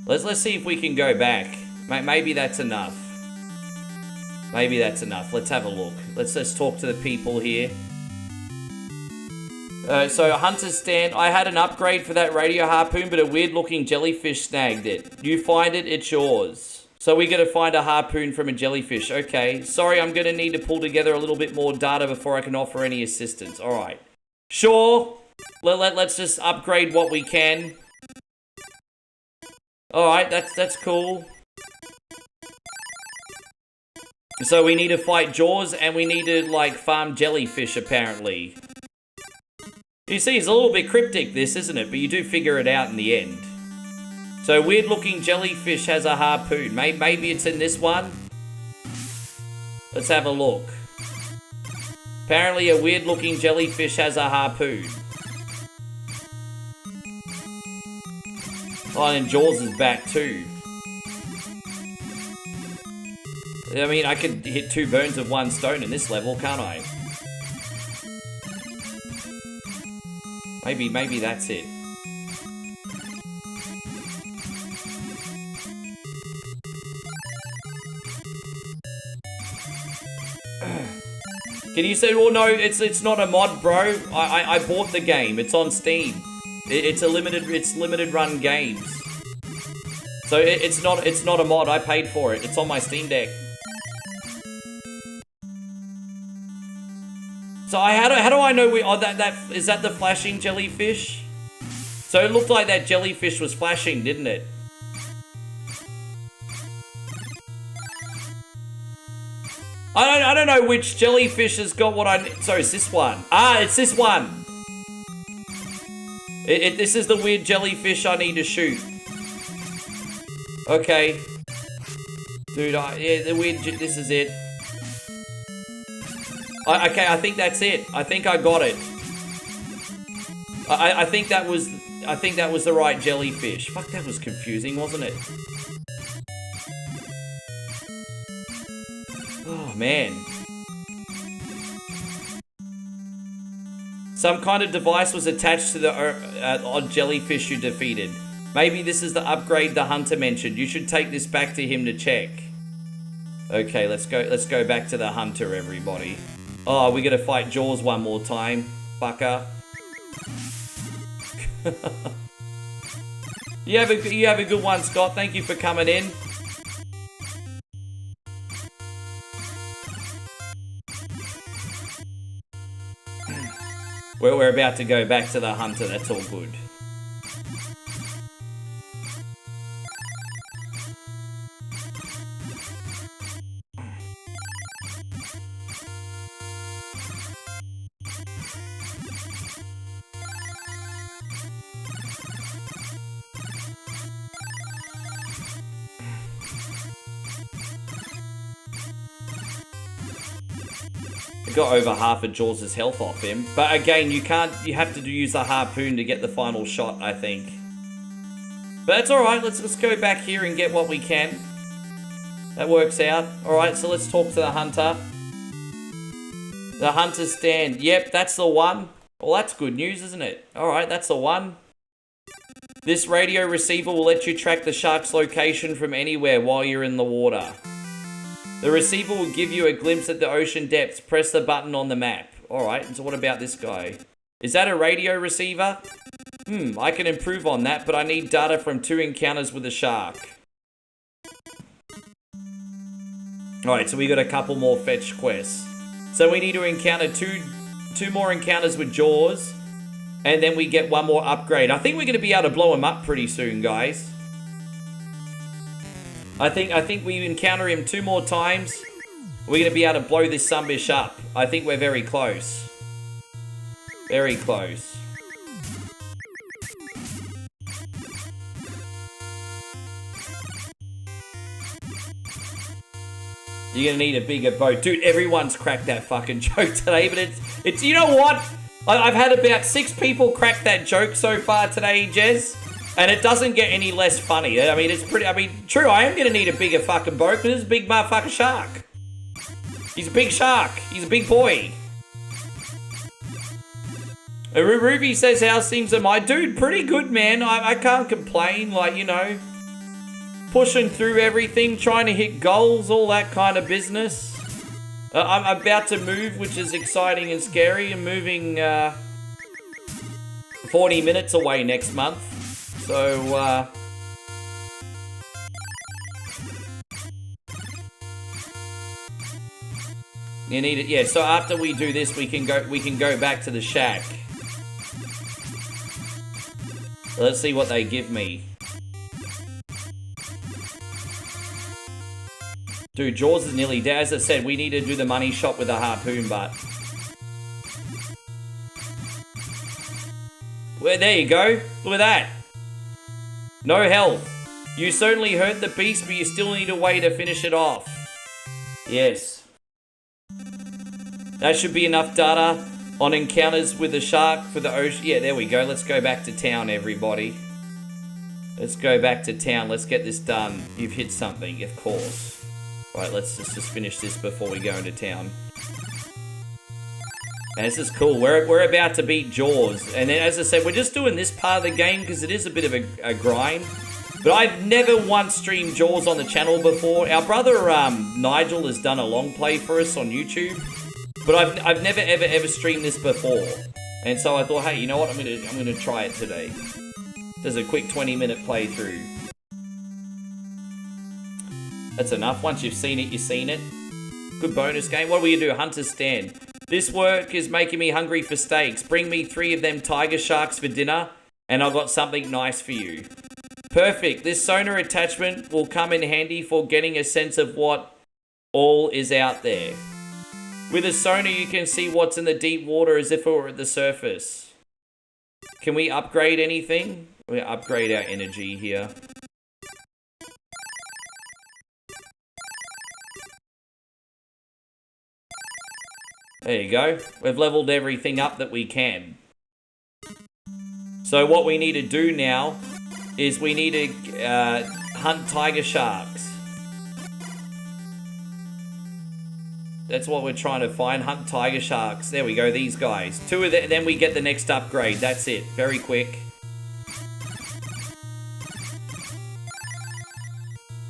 Let's see if we can go back. Maybe that's enough. Maybe that's enough. Let's have a look. Let's talk to the people here. So, Hunter's Stand, I had an upgrade for that radio harpoon, but a weird-looking jellyfish snagged it. You find it, it's yours. So we gotta find a harpoon from a jellyfish. Okay, sorry, I'm gonna need to pull together a little bit more data before I can offer any assistance. Alright. Sure. Let's just upgrade what we can. Alright, that's cool. So we need to fight Jaws, and we need to, like, farm jellyfish, apparently. You see, it's a little bit cryptic, this, isn't it? But you do figure it out in the end. So, weird-looking jellyfish has a harpoon. Maybe it's in this one? Let's have a look. Apparently, a weird-looking jellyfish has a harpoon. Oh, and Jaws is back, too. I mean, I could hit 2 birds with 1 stone in this level, can't I? Maybe that's it. Can you say, well, no, it's not a mod, bro. I bought the game. It's on Steam. It's limited run games. So it's not a mod. I paid for it. It's on my Steam Deck. So how do I know that is that the flashing jellyfish? So it looked like that jellyfish was flashing, didn't it? I don't know which jellyfish has got what I need. So it's this one. Ah, it's this one. This is the weird jellyfish I need to shoot. Okay. Dude, yeah, the weird, this is it. Okay, I think that's it. I think I got it. I think that was the right jellyfish. Fuck, that was confusing, wasn't it? Oh, man. Some kind of device was attached to the odd jellyfish you defeated. Maybe this is the upgrade the hunter mentioned. You should take this back to him to check. Okay, let's go back to the hunter, everybody. Oh, we gotta fight Jaws one more time, fucker. You have a good one, Scott. Thank you for coming in. We're about to go back to the hunter. That's all good. Got over half of Jaws' health off him. But again, you have to use the harpoon to get the final shot, I think. But that's alright, let's go back here and get what we can. That works out. Alright, so let's talk to the hunter. The hunter's stand. Yep, that's the one. Well, that's good news, isn't it? Alright, that's the one. This radio receiver will let you track the shark's location from anywhere while you're in the water. The receiver will give you a glimpse at the ocean depths. Press the button on the map. Alright, so what about this guy? Is that a radio receiver? I can improve on that, but I need data from 2 encounters with a shark. Alright, so we got a couple more fetch quests. So we need to encounter two more encounters with Jaws, and then we get one more upgrade. I think we're going to be able to blow him up pretty soon, guys. I think we encounter him 2 more times. We're going to be able to blow this sunbish up. I think we're very close. Very close. You're going to need a bigger boat. Dude, everyone's cracked that fucking joke today, but it's you know what? I've had about 6 people crack that joke so far today, Jez. And it doesn't get any less funny. I mean, true, I am going to need a bigger fucking boat, but this is a big motherfucking shark. He's a big shark. He's a big boy. Ruby says, how's things am I? Dude, pretty good, man. I can't complain. Like, you know, pushing through everything, trying to hit goals, all that kind of business. I'm about to move, which is exciting and scary. I'm moving 40 minutes away next month. So, you need it. Yeah, so after we do this, we can go back to the shack. Let's see what they give me. Dude, Jaws is nearly dead. As I said, we need to do the money shot with a harpoon, but... Well, there you go. Look at that. No health. You certainly hurt the beast, but you still need a way to finish it off. Yes. That should be enough data on encounters with the shark for the ocean. Yeah, there we go. Let's go back to town, everybody. Let's go back to town. Let's get this done. You've hit something, of course. Right, let's just finish this before we go into town. And this is cool. We're about to beat Jaws. And then, as I said, we're just doing this part of the game because it is a bit of a grind. But I've never once streamed Jaws on the channel before. Our brother, Nigel, has done a long play for us on YouTube. But I've never ever streamed this before. And so I thought, hey, you know what? I'm gonna try it today. There's a quick 20-minute playthrough. That's enough. Once you've seen it, you've seen it. Good bonus game. What do we do? Hunter's Stand. This work is making me hungry for steaks. Bring me 3 of them tiger sharks for dinner, and I've got something nice for you. Perfect. This sonar attachment will come in handy for getting a sense of what all is out there. With a sonar, you can see what's in the deep water as if it were at the surface. Can we upgrade anything? We're gonna upgrade our energy here. There you go. We've leveled everything up that we can. So what we need to do now is we need to hunt tiger sharks. That's what we're trying to find. Hunt tiger sharks. There we go, these guys. 2 of them, then we get the next upgrade. That's it. Very quick.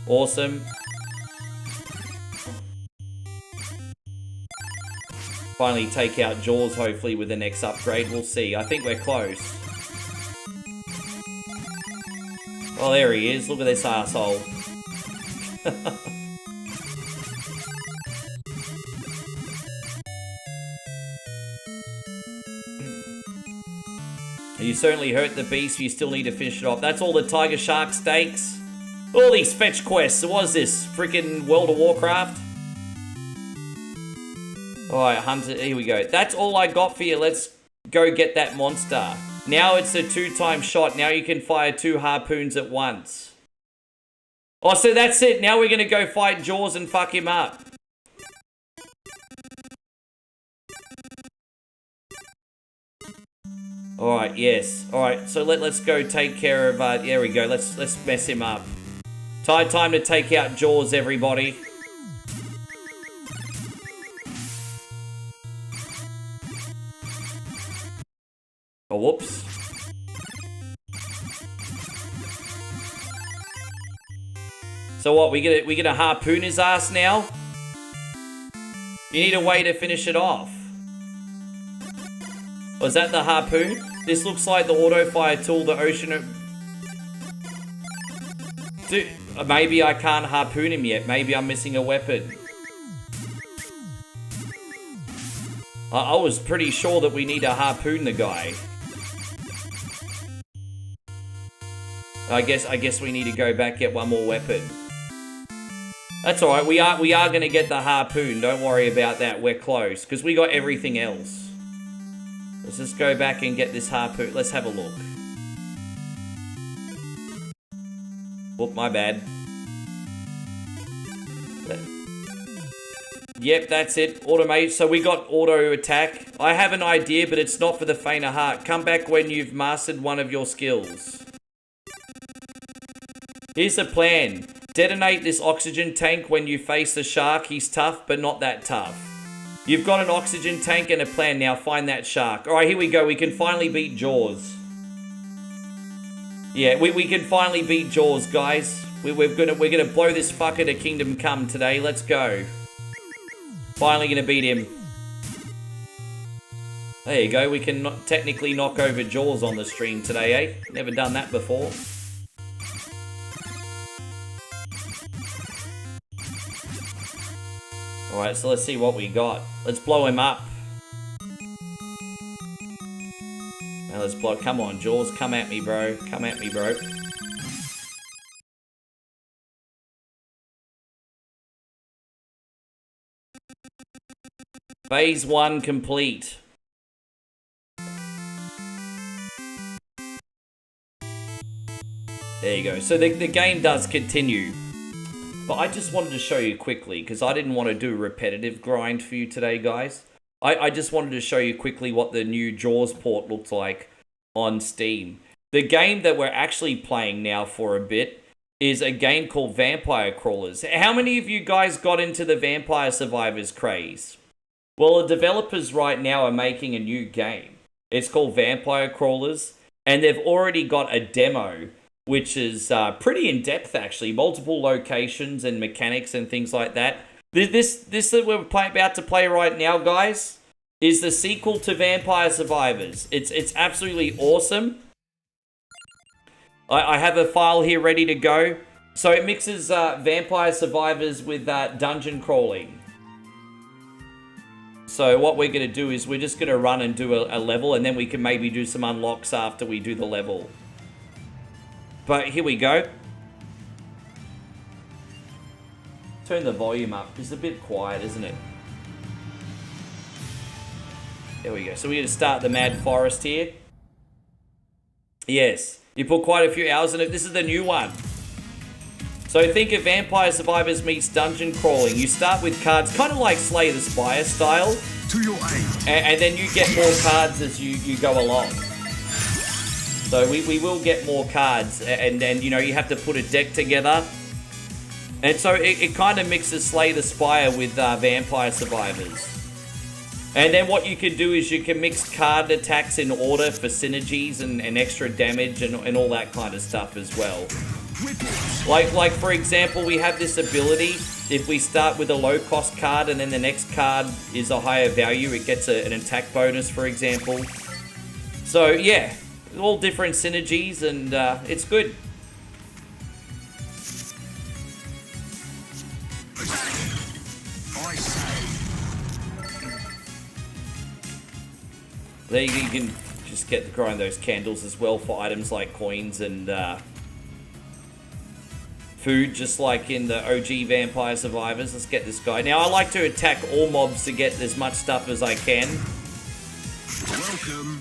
Awesome. Finally take out Jaws, hopefully, with the next upgrade. We'll see. I think we're close. Oh, there he is. Look at this asshole. You certainly hurt the beast. You still need to finish it off. That's all the tiger shark steaks. All these fetch quests. What is this? Freaking World of Warcraft? Alright, Hunter, here we go. That's all I got for you. Let's go get that monster. Now it's a 2-time shot. Now you can fire 2 harpoons at once. Oh, so that's it. Now we're going to go fight Jaws and fuck him up. Alright, yes. Alright, so let's go take care of, there we go. Let's mess him up. Time to take out Jaws, everybody. Oh, whoops. So what, we gonna harpoon his ass now? You need a way to finish it off. Was that the harpoon? This looks like the auto-fire tool, the ocean... Dude, maybe I can't harpoon him yet. Maybe I'm missing a weapon. I was pretty sure that we need to harpoon the guy. I guess we need to go back, get one more weapon. That's alright, we are gonna get the harpoon. Don't worry about that, we're close. Because we got everything else. Let's just go back and get this harpoon. Let's have a look. Whoop, my bad. Yep, that's it. Automate. So we got auto attack. I have an idea, but it's not for the faint of heart. Come back when you've mastered one of your skills. Here's the plan. Detonate this oxygen tank when you face the shark. He's tough, but not that tough. You've got an oxygen tank and a plan. Now find that shark. Alright, here we go. We can finally beat Jaws. Yeah, we can finally beat Jaws, guys. We're gonna blow this fucker to Kingdom Come today. Let's go. Finally gonna beat him. There you go. We can technically knock over Jaws on the stream today, eh? Never done that before. Alright, so let's see what we got. Let's blow him up. Now let's blow. Come on, Jaws. Come at me, bro. Come at me, bro. Phase 1 complete. There you go. So the game does continue. But I just wanted to show you quickly, because I didn't want to do a repetitive grind for you today, guys. I just wanted to show you quickly what the new Jaws port looks like on Steam. The game that we're actually playing now for a bit is a game called Vampire Crawlers. How many of you guys got into the Vampire Survivors craze? Well, the developers right now are making a new game. It's called Vampire Crawlers, and they've already got a demo, which is pretty in-depth, actually. Multiple locations and mechanics and things like that. This that we're about to play right now, guys, is the sequel to Vampire Survivors. It's absolutely awesome. I have a file here ready to go. So it mixes Vampire Survivors with dungeon crawling. So what we're going to do is we're just going to run and do a level, and then we can maybe do some unlocks after we do the level. But here we go. Turn the volume up. It's a bit quiet, isn't it? There we go. So we're going to start the Mad Forest here. Yes. You put quite a few hours in it. This is the new one. So think of Vampire Survivors meets dungeon crawling. You start with cards, kind of like Slay the Spire style. To your aim. And then you get more cards as you go along. So we will get more cards. And then, you know, you have to put a deck together. And so it kind of mixes Slay the Spire with Vampire Survivors. And then what you can do is you can mix card attacks in order for synergies and extra damage and all that kind of stuff as well. Like for example, we have this ability. If we start with a low cost card and then the next card is a higher value, it gets an attack bonus, for example. So yeah, all different synergies, and it's good. There you can just grind those candles as well for items like coins and food, just like in the OG Vampire Survivors. Let's get this guy. Now, I like to attack all mobs to get as much stuff as I can. Welcome.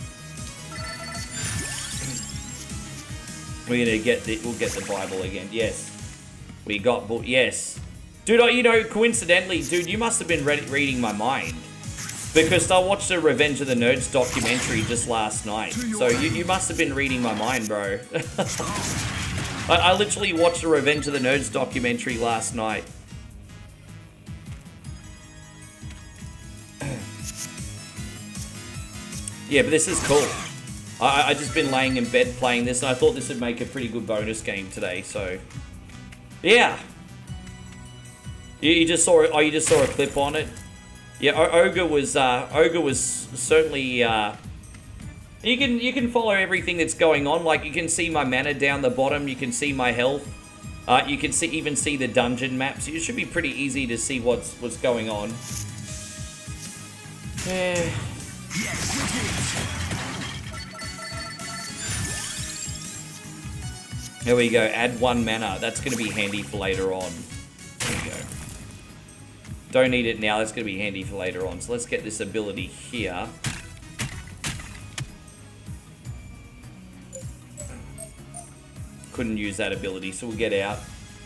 We're gonna we'll get the Bible again. Yes, we got yes, dude. You know, coincidentally, dude, you must have been reading my mind. Because I watched a Revenge of the Nerds documentary just last night. So you must have been reading my mind, bro. I literally watched a Revenge of the Nerds documentary last night. Yeah, but this is cool. I just been laying in bed playing this, and I thought this would make a pretty good bonus game today, so... Yeah. You just saw a clip on it? Yeah, Ogre was certainly, you can follow everything that's going on. Like, you can see my mana down the bottom, you can see my health, you can even see the dungeon maps. It should be pretty easy to see what's going on. There we go, add 1 mana. That's going to be handy for later on. There we go. Don't need it now, that's going to be handy for later on. So let's get this ability here. Couldn't use that ability, so we'll get out.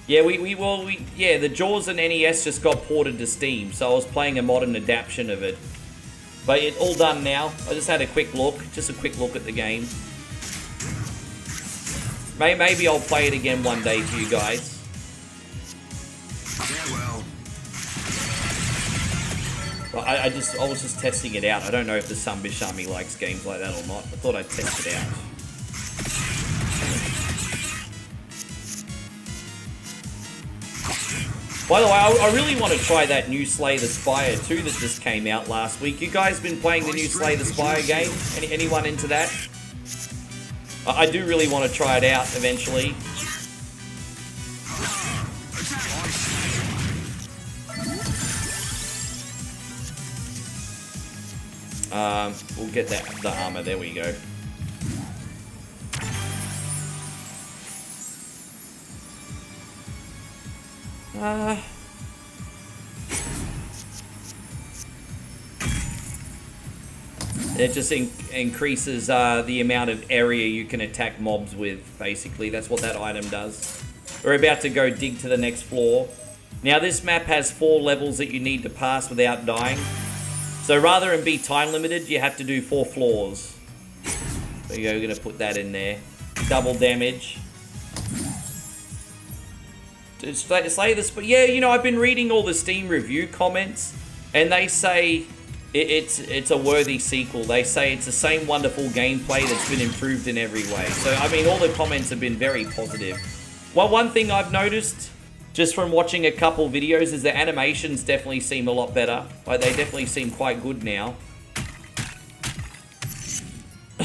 Yeah, yeah, the Jaws and NES just got ported to Steam, so I was playing a modern adaptation of it. But it's all done now. I just had a quick look at the game. Maybe I'll play it again one day for you guys. I was just testing it out. I don't know if the Sunbish Army likes games like that or not. I thought I'd test it out. By the way, I really want to try that new Slay the Spire 2 that just came out last week. You guys been playing the new Slay the Spire game? Anyone into that? I do really want to try it out eventually. We'll get the armor. There we go. It just increases the amount of area you can attack mobs with, basically. That's what that item does. We're about to go dig to the next floor. Now, this map has 4 levels that you need to pass without dying. So rather than be time limited, you have to do 4 floors. There you go, we're going to put that in there. Double damage. Slay this, but yeah, you know, I've been reading all the Steam review comments, and they say it's a worthy sequel. They say it's the same wonderful gameplay that's been improved in every way. So, I mean, all the comments have been very positive. Well, one thing I've noticed just from watching a couple videos, is the animations definitely seem a lot better. Like, they definitely seem quite good now.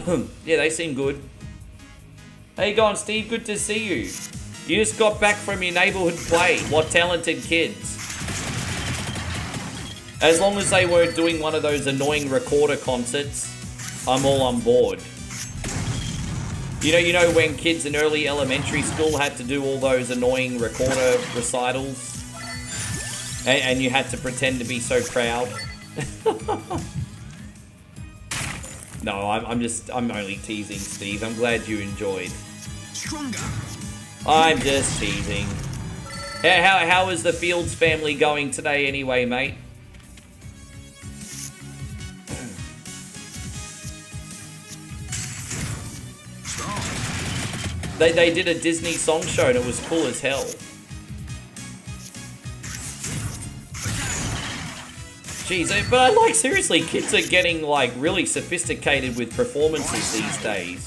Yeah, they seem good. How you going, Steve? Good to see you. You just got back from your neighborhood play. What talented kids. As long as they weren't doing one of those annoying recorder concerts, I'm all on board. You know when kids in early elementary school had to do all those annoying recorder recitals? And you had to pretend to be so proud? No, I'm only teasing, Steve. I'm glad you enjoyed. Stronger. I'm just teasing. How is the Fields family going today anyway, mate? They did a Disney song show and it was cool as hell. Jeez, but I like, seriously, kids are getting like really sophisticated with performances these days.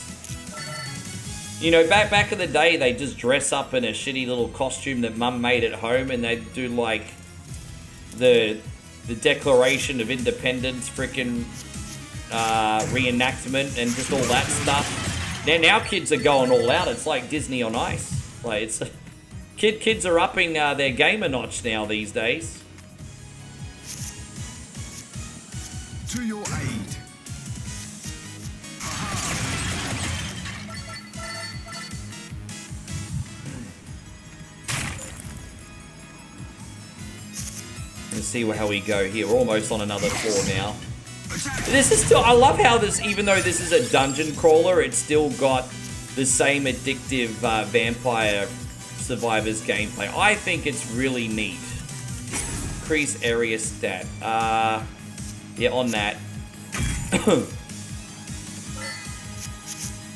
You know, back in the day, they just dress up in a shitty little costume that mum made at home and they'd do like the Declaration of Independence freaking reenactment and just all that stuff. Now kids are going all out. It's like Disney on Ice. Like it's kids are upping their game a notch now these days. To your aid. Let's see how we go here. We're almost on another floor now. This is still, I love how this, even though this is a dungeon crawler, it's still got the same addictive Vampire Survivors gameplay. I think it's really neat. Increase area stat. Yeah, on that.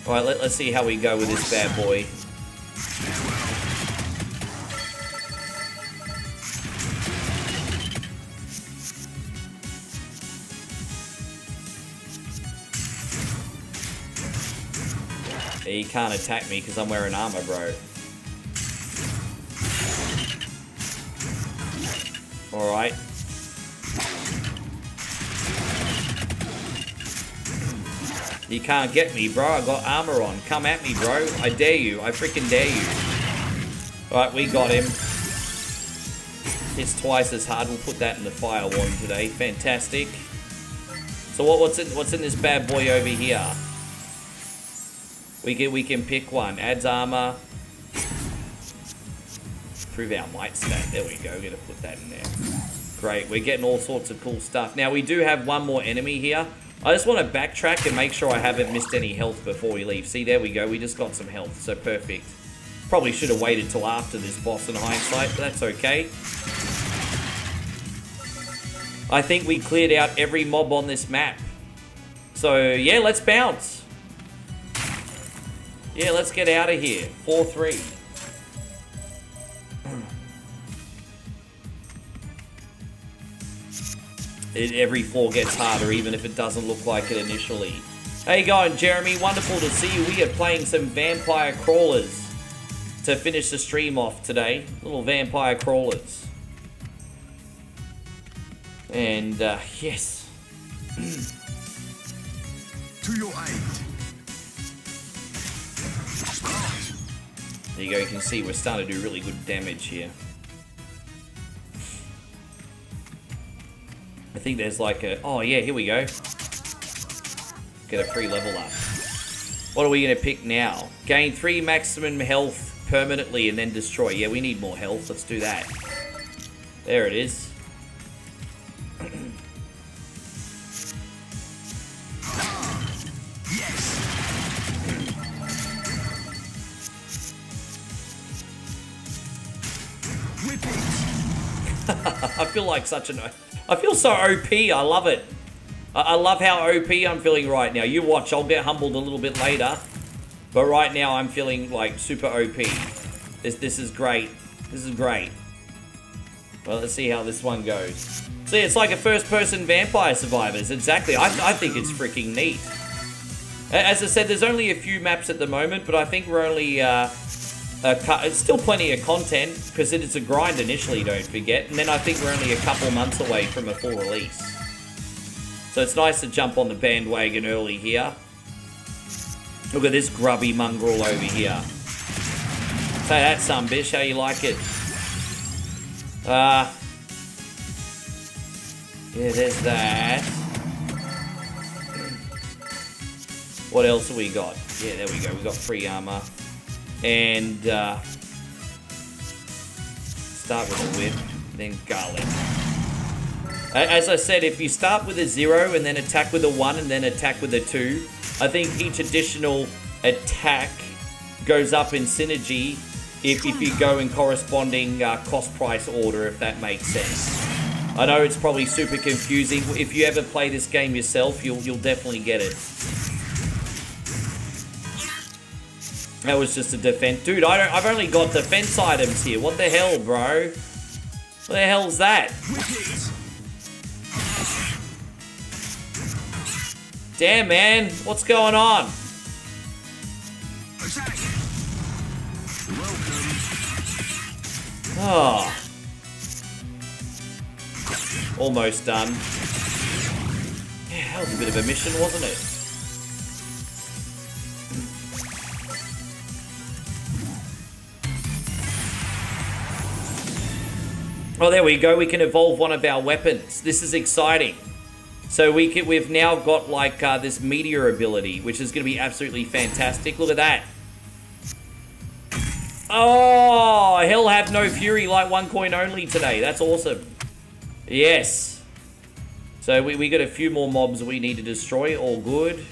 Alright, let's see how we go with this bad boy. He can't attack me because I'm wearing armor, bro. Alright. You can't get me, bro. I got armor on. Come at me, bro. I dare you. I freaking dare you. Alright, we got him. It's twice as hard. We'll put that in the fire one today. Fantastic. So what's in this bad boy over here? We can pick one. Adds armor. Improve our might stat. There we go. We're gonna put that in there. Great. We're getting all sorts of cool stuff. Now we do have one more enemy here. I just want to backtrack and make sure I haven't missed any health before we leave. See, there we go. We just got some health. So perfect. Probably should have waited till after this boss in hindsight, but that's okay. I think we cleared out every mob on this map. So yeah, let's bounce. Yeah, let's get out of here. 4-3. Every floor gets harder, even if it doesn't look like it initially. How you going, Jeremy? Wonderful to see you. We are playing some vampire crawlers to finish the stream off today. Little vampire crawlers. And, yes. To your aid. There you go, you can see we're starting to do really good damage here. I think there's like a... Oh yeah, here we go. Get a free level up. What are we going to pick now? Gain 3 maximum health permanently and then destroy. Yeah, we need more health. Let's do that. There it is. I feel like such an... I feel so OP. I love it. I love how OP I'm feeling right now. You watch. I'll get humbled a little bit later. But right now I'm feeling like super OP. This is great. This is great. Well, let's see how this one goes. See, it's like a first-person Vampire Survivors. Exactly. I think it's freaking neat. As I said, there's only a few maps at the moment, but I think we're only... It's still plenty of content, because it is a grind initially, don't forget. And then I think we're only a couple months away from a full release. So it's nice to jump on the bandwagon early here. Look at this grubby mongrel over here. Say that, son bitch, how you like it? Yeah, there's that. What else have we got? Yeah, there we go. We got free armor. And start with a whip, then garlic. As I said, if you start with a 0 and then attack with a 1 and then attack with a 2, I think each additional attack goes up in synergy if you go in corresponding cost-price order, if that makes sense. I know it's probably super confusing. If you ever play this game yourself, you'll definitely get it. That was just a defense. Dude, I've only got defense items here. What the hell, bro? What the hell's that? Damn, man. What's going on? Oh. Almost done. Yeah, that was a bit of a mission, wasn't it? Oh, there we go. We can evolve one of our weapons. This is exciting. So we've now got like this meteor ability, which is going to be absolutely fantastic. Look at that. Oh, he'll have no fury like 1 coin only today. That's awesome. Yes. So we got a few more mobs we need to destroy. All good.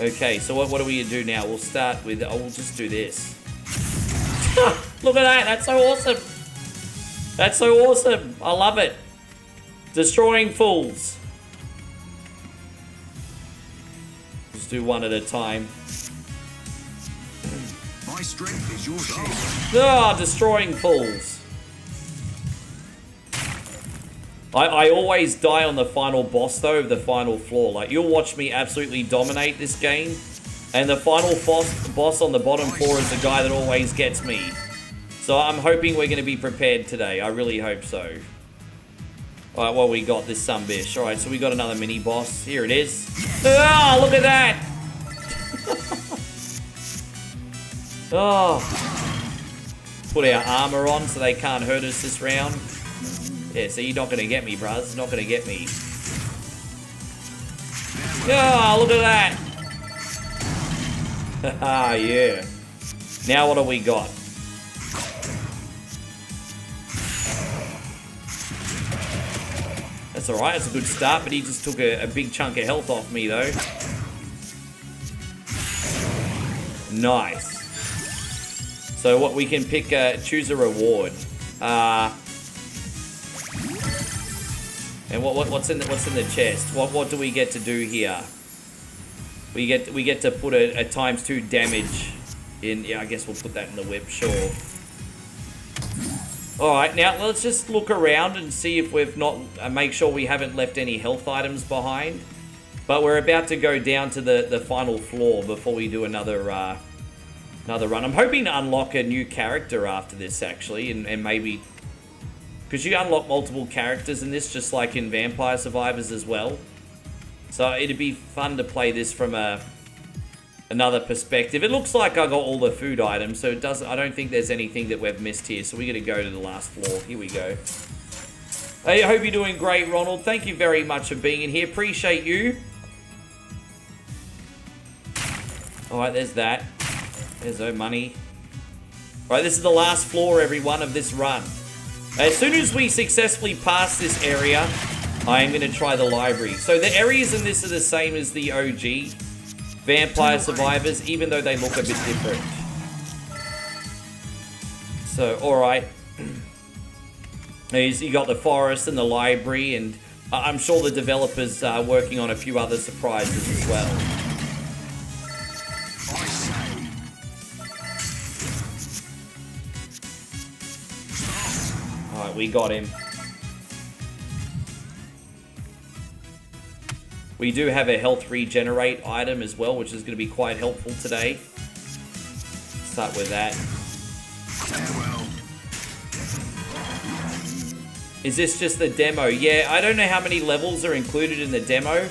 Okay, so what do we do now? We'll start with... Oh, we'll just do this. Look at that. That's so awesome. That's so awesome. I love it. Destroying fools. Just do one at a time. My strength is your shield. Ah, destroying fools. I always die on the final boss, though, of the final floor. Like, you'll watch me absolutely dominate this game, and the final boss on the bottom floor is the guy that always gets me. So I'm hoping we're going to be prepared today. I really hope so. Alright, well, we got this sunbish. Alright, so we got another mini-boss. Here it is. Ah, look at that! Oh. Put our armor on so they can't hurt us this round. Yeah, so you're not going to get me, bruz. Not going to get me. Oh, look at that! Haha, yeah. Now what do we got? That's alright, it's a good start, but he just took a big chunk of health off me, though. Nice. So what we can pick, choose a reward. And what's in the chest? What do we get to do here? We get to put a ×2 damage in. Yeah, I guess we'll put that in the whip. Sure. All right, now let's just look around and see if we've not make sure we haven't left any health items behind. But we're about to go down to the final floor before we do another run. I'm hoping to unlock a new character after this, actually, and maybe. Because you unlock multiple characters in this, just like in Vampire Survivors as well. So it'd be fun to play this from another perspective. It looks like I got all the food items, so I don't think there's anything that we've missed here. So we're going to go to the last floor. Here we go. Hey, I hope you're doing great, Ronald. Thank you very much for being in here. Appreciate you. Alright, there's that. There's no money. Alright, this is the last floor, everyone, of this run. As soon as we successfully pass this area, I am going to try the library. So the areas in this are the same as the OG Vampire Survivors, even though they look a bit different. So, alright. You got the forest and the library, and I'm sure the developers are working on a few other surprises as well. Alright, we got him. We do have a health regenerate item as well, which is going to be quite helpful today. Start with that. Farewell. Is this just the demo? Yeah, I don't know how many levels are included in the demo,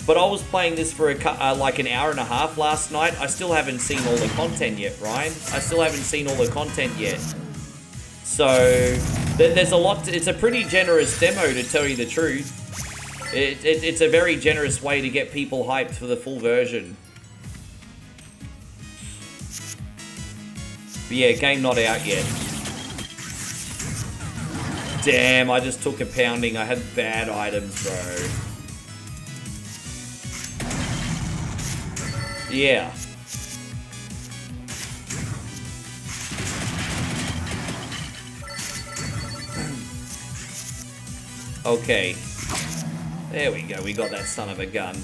but I was playing this for like an hour and a half last night. I still haven't seen all the content yet, Ryan. I still haven't seen all the content yet. So, there's a lot. It's a pretty generous demo, to tell you the truth. It's a very generous way to get people hyped for the full version. But yeah, game not out yet. Damn, I just took a pounding. I had bad items, bro. Yeah. Okay. There we go. We got that son of a gun.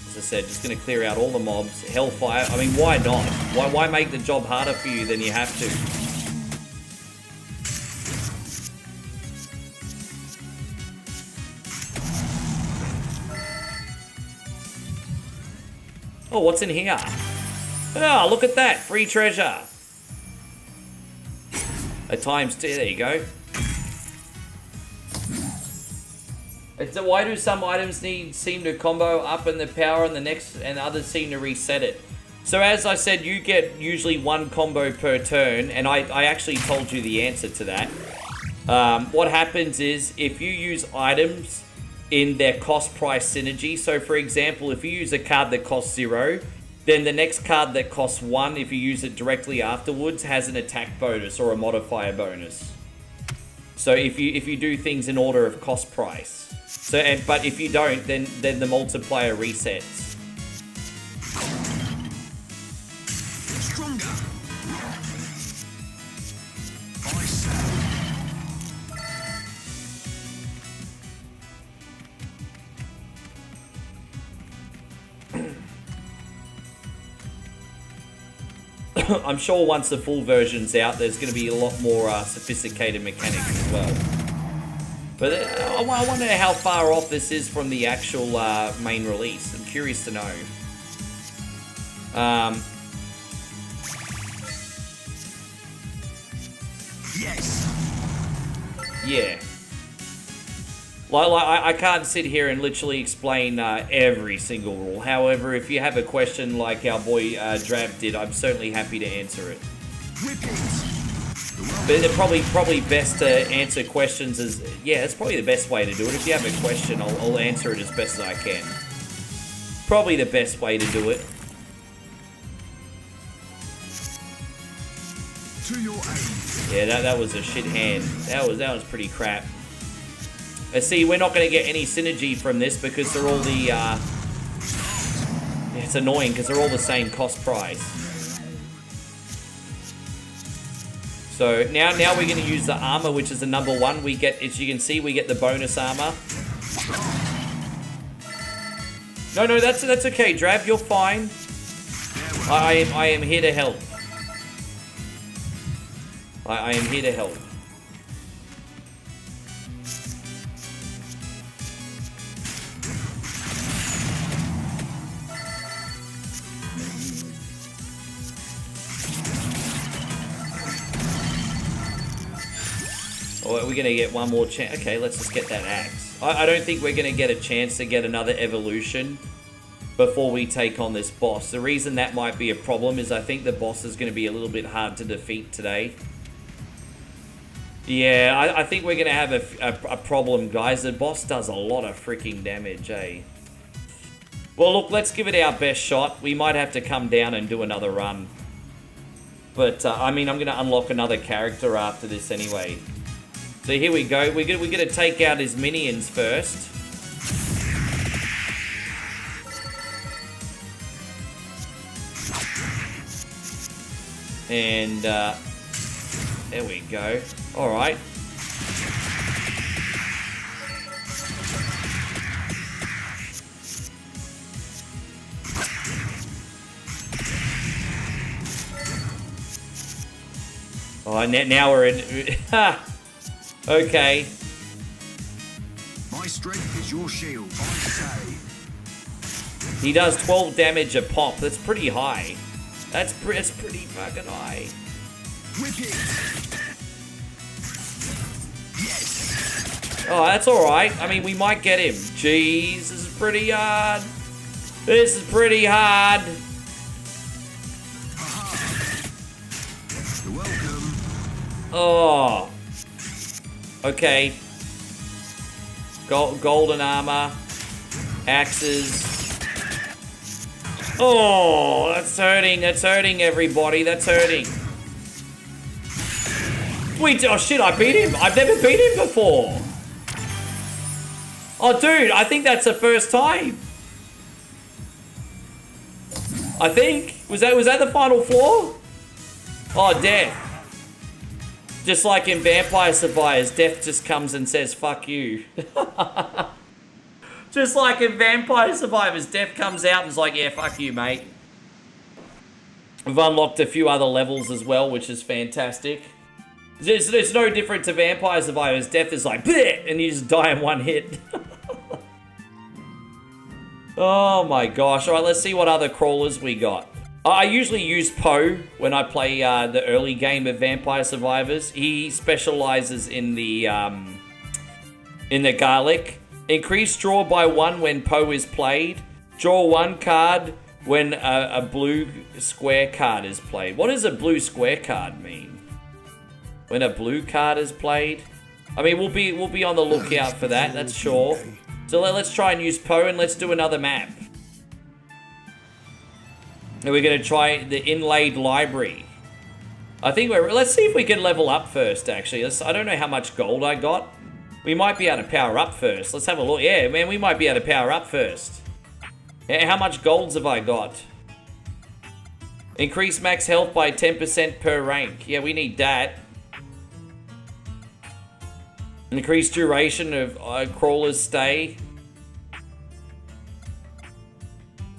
As I said, just going to clear out all the mobs. Hellfire. I mean, why not? Why make the job harder for you than you have to? Oh, what's in here? Oh, look at that. Free treasure. At times two. There you go. Why do some items seem to combo up in the power and the next, and others seem to reset it? So as I said, you get usually one combo per turn, and I actually told you the answer to that. What happens is, if you use items in their cost price synergy, so for example, if you use a card that costs 0, then the next card that costs 1, if you use it directly afterwards, has an attack bonus or a modifier bonus. So if you do things in order of cost price. So, but if you don't, then the multiplier resets. Stronger. I'm sure once the full version's out, there's going to be a lot more sophisticated mechanics as well. But I wonder how far off this is from the actual main release. I'm curious to know. Yes. Yeah. Like I can't sit here and literally explain every single rule. However, if you have a question like our boy Drab did, I'm certainly happy to answer it. But it's probably best to answer questions as... Yeah, it's probably the best way to do it. If you have a question, I'll answer it as best as I can. Probably the best way to do it. To your aid. Yeah, that was a shit hand. That was pretty crap. See, we're not going to get any synergy from this because they're all the... Yeah, it's annoying because they're all the same cost price. So now we're going to use the armor, which is the number 1. We get, as you can see, we get the bonus armor. No, that's okay, Drab. You're fine. I am here to help. I am here to help. Or are we going to get one more chance? Okay, let's just get that axe. I don't think we're going to get a chance to get another evolution before we take on this boss. The reason that might be a problem is I think the boss is going to be a little bit hard to defeat today. Yeah, I think we're going to have a problem, guys. The boss does a lot of freaking damage, eh? Well, look, let's give it our best shot. We might have to come down and do another run. But, I mean, I'm going to unlock another character after this anyway. So here we go. We're going to take out his minions first. And there we go. All right. Oh, now we're in... Okay. My strength is your shield. I say. He does 12 damage a pop. That's pretty high. That's pretty fucking high. Whip it. Yes. Oh, that's alright. I mean, we might get him. Jeez, this is pretty hard. This is pretty hard. You're welcome. Oh. Okay. Golden armor. Axes. Oh, that's hurting. That's hurting, everybody. That's hurting. Wait, oh shit, I beat him. I've never beat him before. Oh, dude, I think that's the first time. I think. Was that the final floor? Oh, death. Just like in Vampire Survivors, death just comes and says, fuck you. Just like in Vampire Survivors, death comes out and is like, yeah, fuck you, mate. We've unlocked a few other levels as well, which is fantastic. It's no different to Vampire Survivors. Death is like, bleh, and you just die in one hit. Oh my gosh. All right, let's see what other crawlers we got. I usually use Poe when I play the early game of Vampire Survivors. He specializes in the garlic. Increase draw by 1 when Poe is played. Draw 1 card when a blue square card is played. What does a blue square card mean? When a blue card is played? I mean, we'll be on the lookout for that, that's sure. So let's try and use Poe and let's do another map. And we're going to try the inlaid library. I think let's see if we can level up first, actually. I don't know how much gold I got. We might be able to power up first. Let's have a look. Yeah, man, we might be able to power up first. Yeah, how much golds have I got? Increase max health by 10% per rank. Yeah, we need that. Increase duration of crawler's stay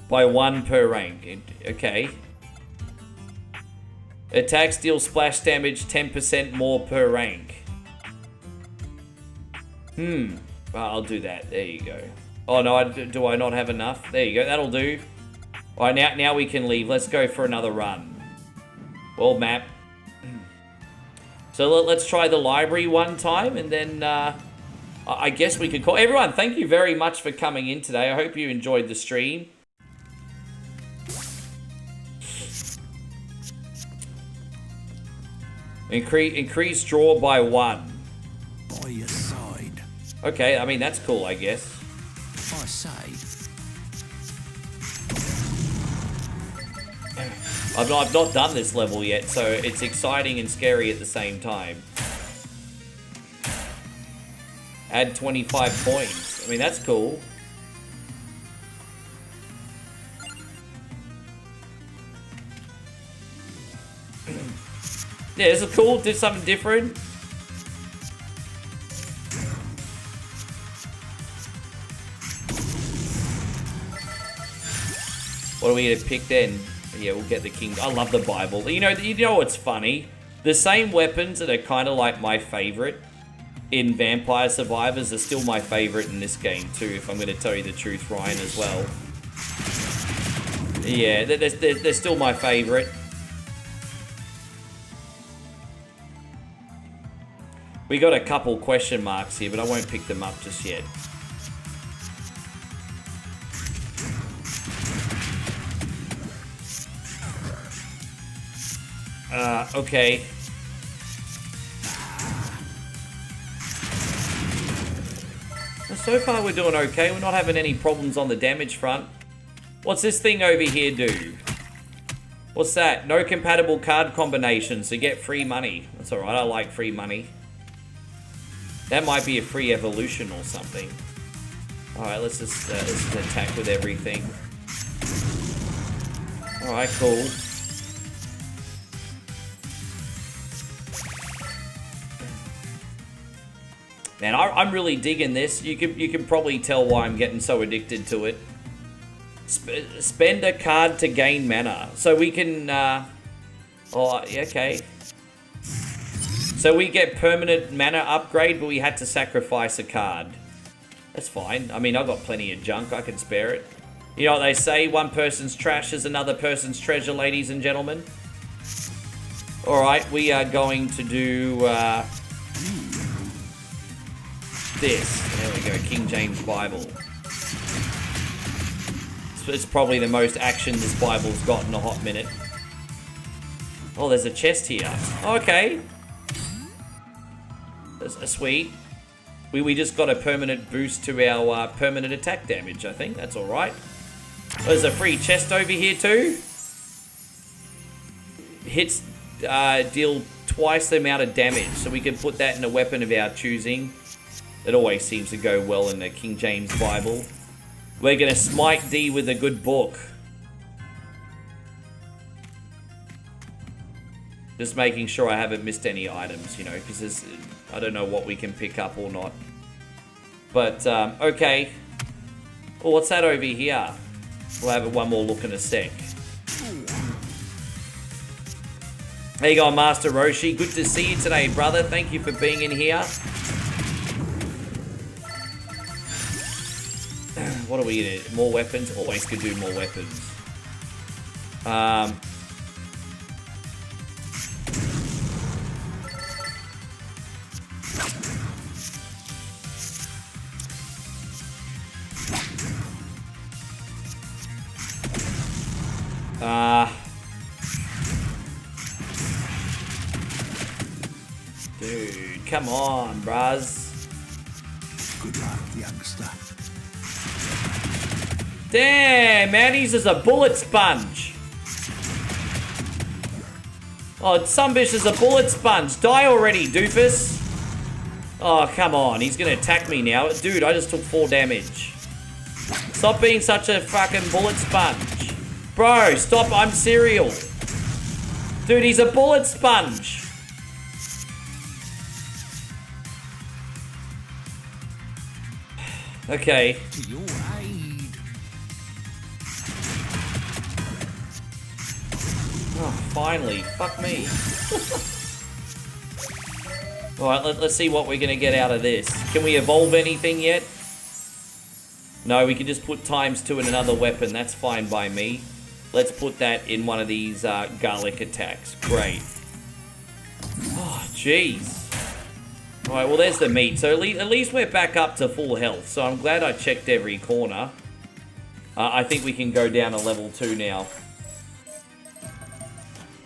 by 1 per rank. Okay. Attacks deal splash damage 10% more per rank. Well, I'll do that. There you go. Oh no, do I not have enough? There you go. That'll do. All right, now we can leave. Let's go for another run. World map. So let's try the library one time, and then I guess we could call everyone. Thank you very much for coming in today. I hope you enjoyed the stream. Increase draw by 1. By your side. Okay, I mean that's cool, I guess. I say. I've not done this level yet, so it's exciting and scary at the same time. Add 25 points. I mean, that's cool. Yeah, this is cool. Do something different. What are we gonna pick then? Yeah, we'll get the king. I love the Bible. You know what's funny? The same weapons that are kind of like my favorite in Vampire Survivors are still my favorite in this game too, if I'm gonna tell you the truth, Ryan, as well. Yeah, they're still my favorite. We got a couple question marks here, but I won't pick them up just yet. Okay. So far we're doing okay. We're not having any problems on the damage front. What's this thing over here do? What's that? No compatible card combinations, so get free money. That's alright, I like free money. That might be a free evolution or something. Alright, let's just attack with everything. Alright, cool. Man, I'm really digging this. You can probably tell why I'm getting so addicted to it. Spend a card to gain mana. So we can... oh, okay. So we get permanent mana upgrade, but we had to sacrifice a card. That's fine. I mean, I've got plenty of junk. I can spare it. You know what they say? One person's trash is another person's treasure, ladies and gentlemen. Alright, we are going to do this. There we go, King James Bible. It's probably the most action this Bible's got in a hot minute. Oh, there's a chest here. Okay. That's sweet. We just got a permanent boost to our permanent attack damage, I think. That's alright. There's a free chest over here too. Hits deal twice the amount of damage, so we can put that in a weapon of our choosing. It always seems to go well in the King James Bible. We're gonna smite D with a good book. Just making sure I haven't missed any items, you know, because I don't know what we can pick up or not. But, okay. Oh, what's that over here? We'll have one more look in a sec. How you going, Master Roshi? Good to see you today, brother. Thank you for being in here. What are we gonna do? More weapons? Always could do more weapons. Dude, come on, bruz. Good luck, youngster. Damn, man, he's just a bullet sponge. Oh, Sunbish is a bullet sponge. Die already, doofus. Oh, come on. He's gonna attack me now. Dude, I just took 4 damage. Stop being such a fucking bullet sponge. Bro, stop. I'm cereal. Dude, he's a bullet sponge. Okay. To your aid. Oh, finally. Fuck me. Alright, let's see what we're going to get out of this. Can we evolve anything yet? No, we can just put ×2 in another weapon. That's fine by me. Let's put that in one of these garlic attacks. Great. Oh, jeez. Alright, well, there's the meat. So at least we're back up to full health. So I'm glad I checked every corner. I think we can go down to level 2 now.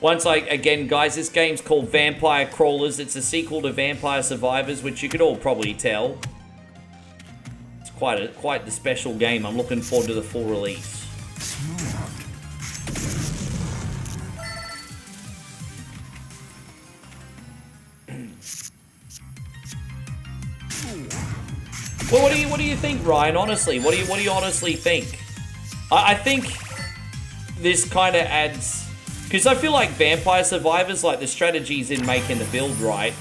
Again, guys, this game's called Vampire Crawlers. It's a sequel to Vampire Survivors, which you could all probably tell. It's quite the special game. I'm looking forward to the full release. Well, what do you think, Ryan? Honestly, what do you honestly think? I think this kind of adds, because I feel like Vampire Survivors, like the strategy's in making the build right,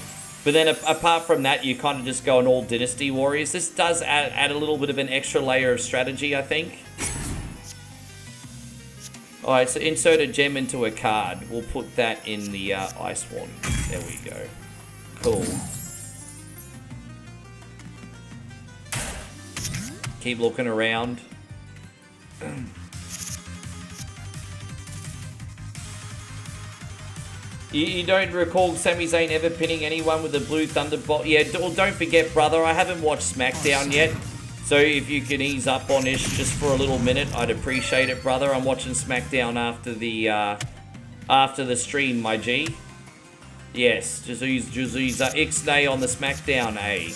but then apart from that, you kind of just go on all Dynasty Warriors. This does add a little bit of an extra layer of strategy, I think. All right, so insert a gem into a card. We'll put that in the Ice one. There we go. Cool. Keep looking around. You don't recall Sami Zayn ever pinning anyone with a blue thunderbolt? Yeah, well, don't forget, brother, I haven't watched SmackDown yet. So if you can ease up on this just for a little minute, I'd appreciate it, brother. I'm watching SmackDown after the stream, my G. Yes, just use Ixnay on the SmackDown, eh?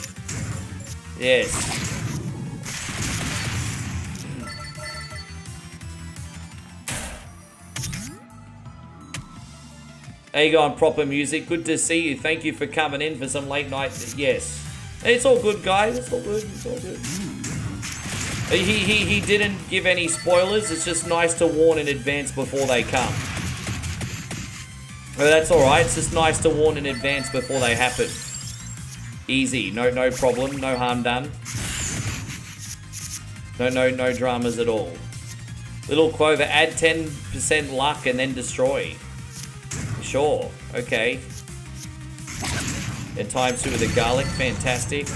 Yes. How you going, Proper Music? Good to see you. Thank you for coming in for some late night. Yes. It's all good, guys. It's all good. It's all good. He didn't give any spoilers. It's just nice to warn in advance before they come. But that's alright. It's just nice to warn in advance before they happen. Easy. No problem. No harm done. No dramas at all. Little Clover, add 10% luck and then destroy. Sure, okay. And ×2 of the garlic, fantastic.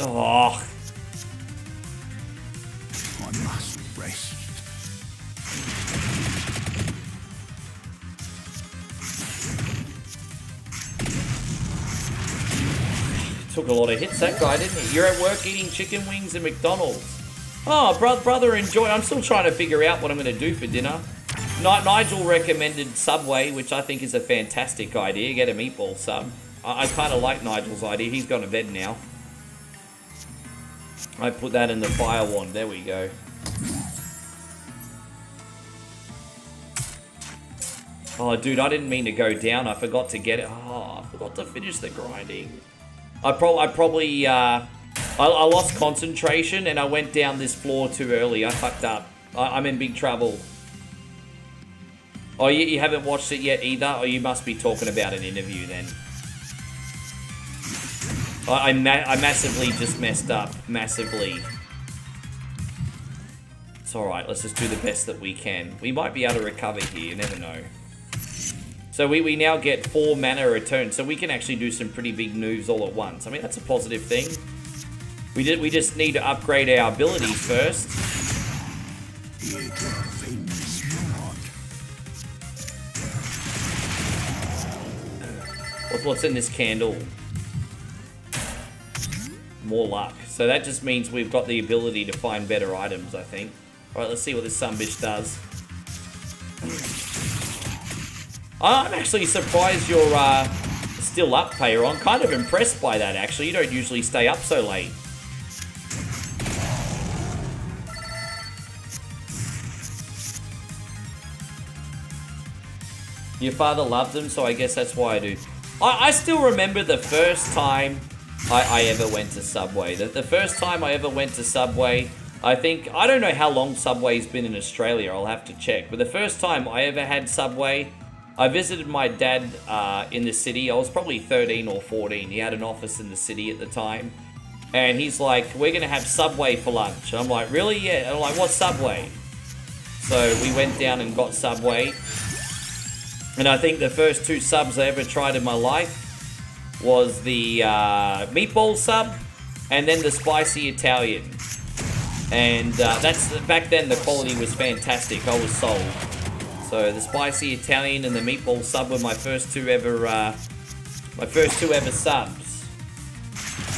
Oh. I must rest. Took a lot of hits, that guy, didn't he? You're at work eating chicken wings at McDonald's. Oh, brother, enjoy. I'm still trying to figure out what I'm going to do for dinner. Nigel recommended Subway, which I think is a fantastic idea. Get a meatball sub. I kind of like Nigel's idea. He's gone to bed now. I put that in the fire wand. There we go. Oh, dude, I didn't mean to go down. I forgot to get it. Oh, I forgot to finish the grinding. I lost concentration and I went down this floor too early. I fucked up. I'm in big trouble. Oh, you haven't watched it yet either? Or you must be talking about an interview then. I massively just messed up. Massively. It's alright. Let's just do the best that we can. We might be able to recover here. You never know. So we now get 4 mana a turn. So we can actually do some pretty big moves all at once. I mean, that's a positive thing. We just need to upgrade our abilities first. What's in this candle? More luck. So that just means we've got the ability to find better items, I think. Alright, let's see what this sunbish does. I'm actually surprised you're still up, Payer. I'm kind of impressed by that, actually. You don't usually stay up so late. Your father loved them, so I guess that's why I do. I still remember the first time I ever went to Subway. The first time I ever went to Subway, I don't know how long Subway's been in Australia, I'll have to check. But the first time I ever had Subway, I visited my dad in the city. I was probably 13 or 14. He had an office in the city at the time. And he's like, we're going to have Subway for lunch. And I'm like, really? Yeah. And I'm like, what's Subway? So we went down and got Subway. And I think the first 2 subs I ever tried in my life was the meatball sub and then the spicy Italian. And back then the quality was fantastic. I was sold. So the spicy Italian and the meatball sub were my first two ever subs.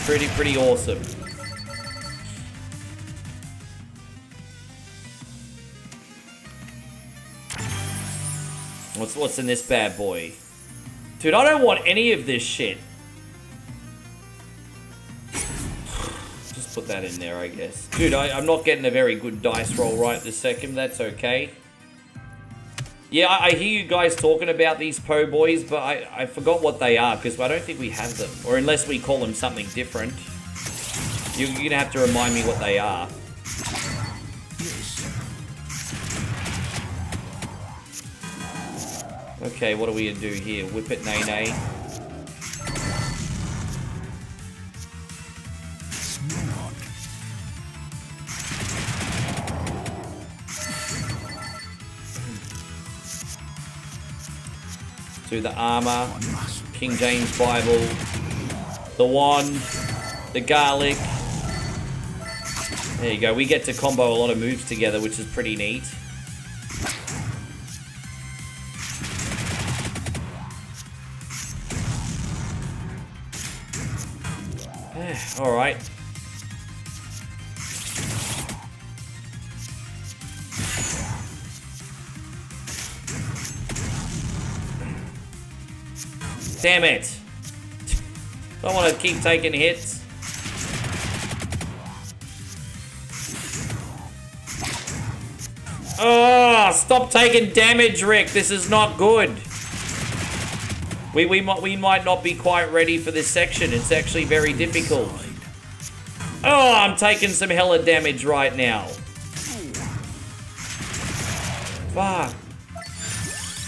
Pretty awesome. What's in this bad boy? Dude, I don't want any of this shit. Just put that in there, I guess. Dude, I'm not getting a very good dice roll right this second. That's okay. Yeah, I hear you guys talking about these po' boys, but I forgot what they are, because I don't think we have them. Or unless we call them something different. You're going to have to remind me what they are. Okay, what are we going to do here? Whip it, nay-nay. Do the armor, King James Bible, the wand, the garlic. There you go. We get to combo a lot of moves together, which is pretty neat. All right. Damn it. Don't want to keep taking hits. Oh, stop taking damage, Rick. This is not good. We might not be quite ready for this section. It's actually very difficult. Oh, I'm taking some hella damage right now. Fuck.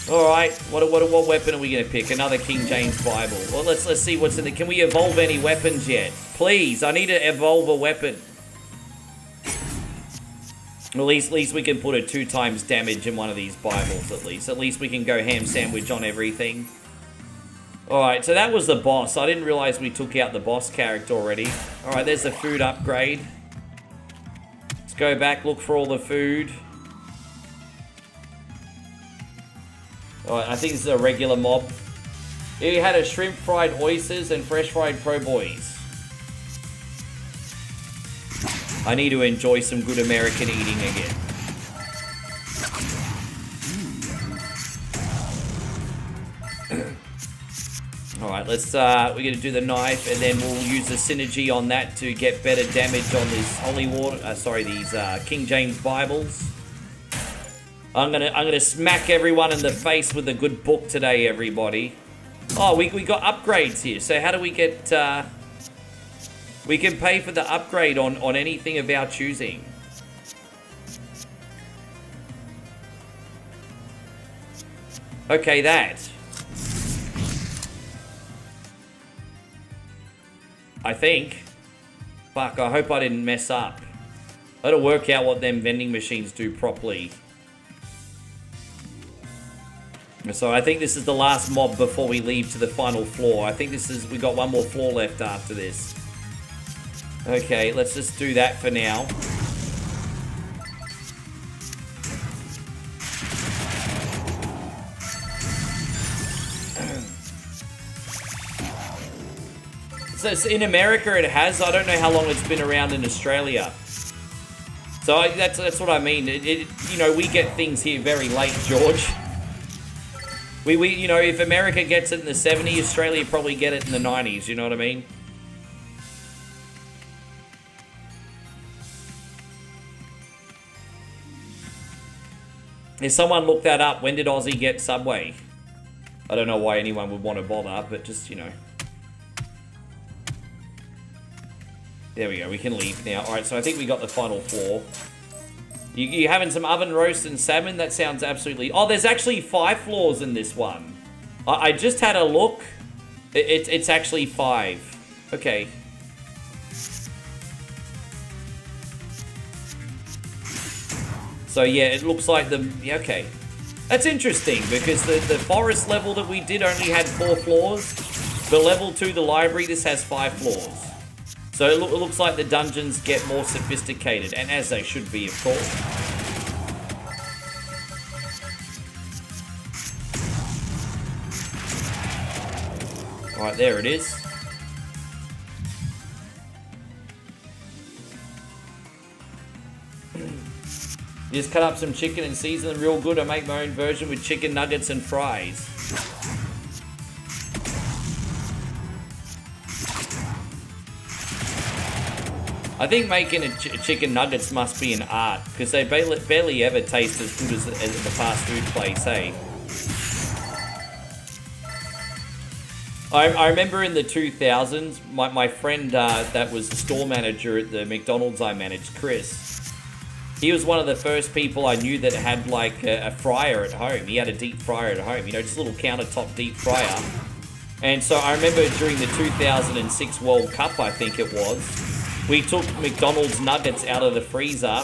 Alright, what weapon are we going to pick? Another King James Bible. Well, let's see what's in there. Can we evolve any weapons yet? Please, I need to evolve a weapon. At least we can put a 2 times damage in one of these Bibles, at least. At least we can go ham sandwich on everything. Alright, so that was the boss. I didn't realize we took out the boss character already. Alright, there's the food upgrade. Let's go back, look for all the food. Alright, I think this is a regular mob. He had a shrimp fried oysters and fresh fried pro boys. I need to enjoy some good American eating again. Alright, let's, we're gonna do the knife, and then we'll use the synergy on that to get better damage on this holy water, these, King James Bibles. I'm gonna smack everyone in the face with a good book today, everybody. Oh, we got upgrades here, so how do we get, we can pay for the upgrade on anything of our choosing. Okay, that. I think. Fuck, I hope I didn't mess up. I gotta work out what them vending machines do properly. So I think this is the last mob before we leave to the final floor. I think we got one more floor left after this. Okay, let's just do that for now. So in America it has. I don't know how long it's been around in Australia. So that's what I mean. You know, we get things here very late, George. We you know, if America gets it in the 70s, Australia probably get it in the 90s. You know what I mean? If someone look that up, when did Aussie get Subway? I don't know why anyone would want to bother, but just, you know. There we go, we can leave now. Alright, so I think we got the final floor. You having some oven roast and salmon? That sounds absolutely... Oh, there's actually 5 floors in this one. I just had a look. It's actually 5. Okay. So yeah, it looks like the... Yeah, okay. That's interesting, because the forest level that we did only had 4 floors. But level 2, the library, this has 5 floors. So it looks like the dungeons get more sophisticated, and as they should be, of course. Alright, there it is. Just cut up some chicken and season them real good. I make my own version with chicken nuggets and fries. I think making chicken nuggets must be an art, because they barely ever taste as good as the fast food place, hey? I remember in the 2000s, my friend that was the store manager at the McDonald's I managed, Chris, he was one of the first people I knew that had like a fryer at home. He had a deep fryer at home, you know, just a little countertop deep fryer. And so I remember during the 2006 World Cup, I think it was, we took McDonald's nuggets out of the freezer,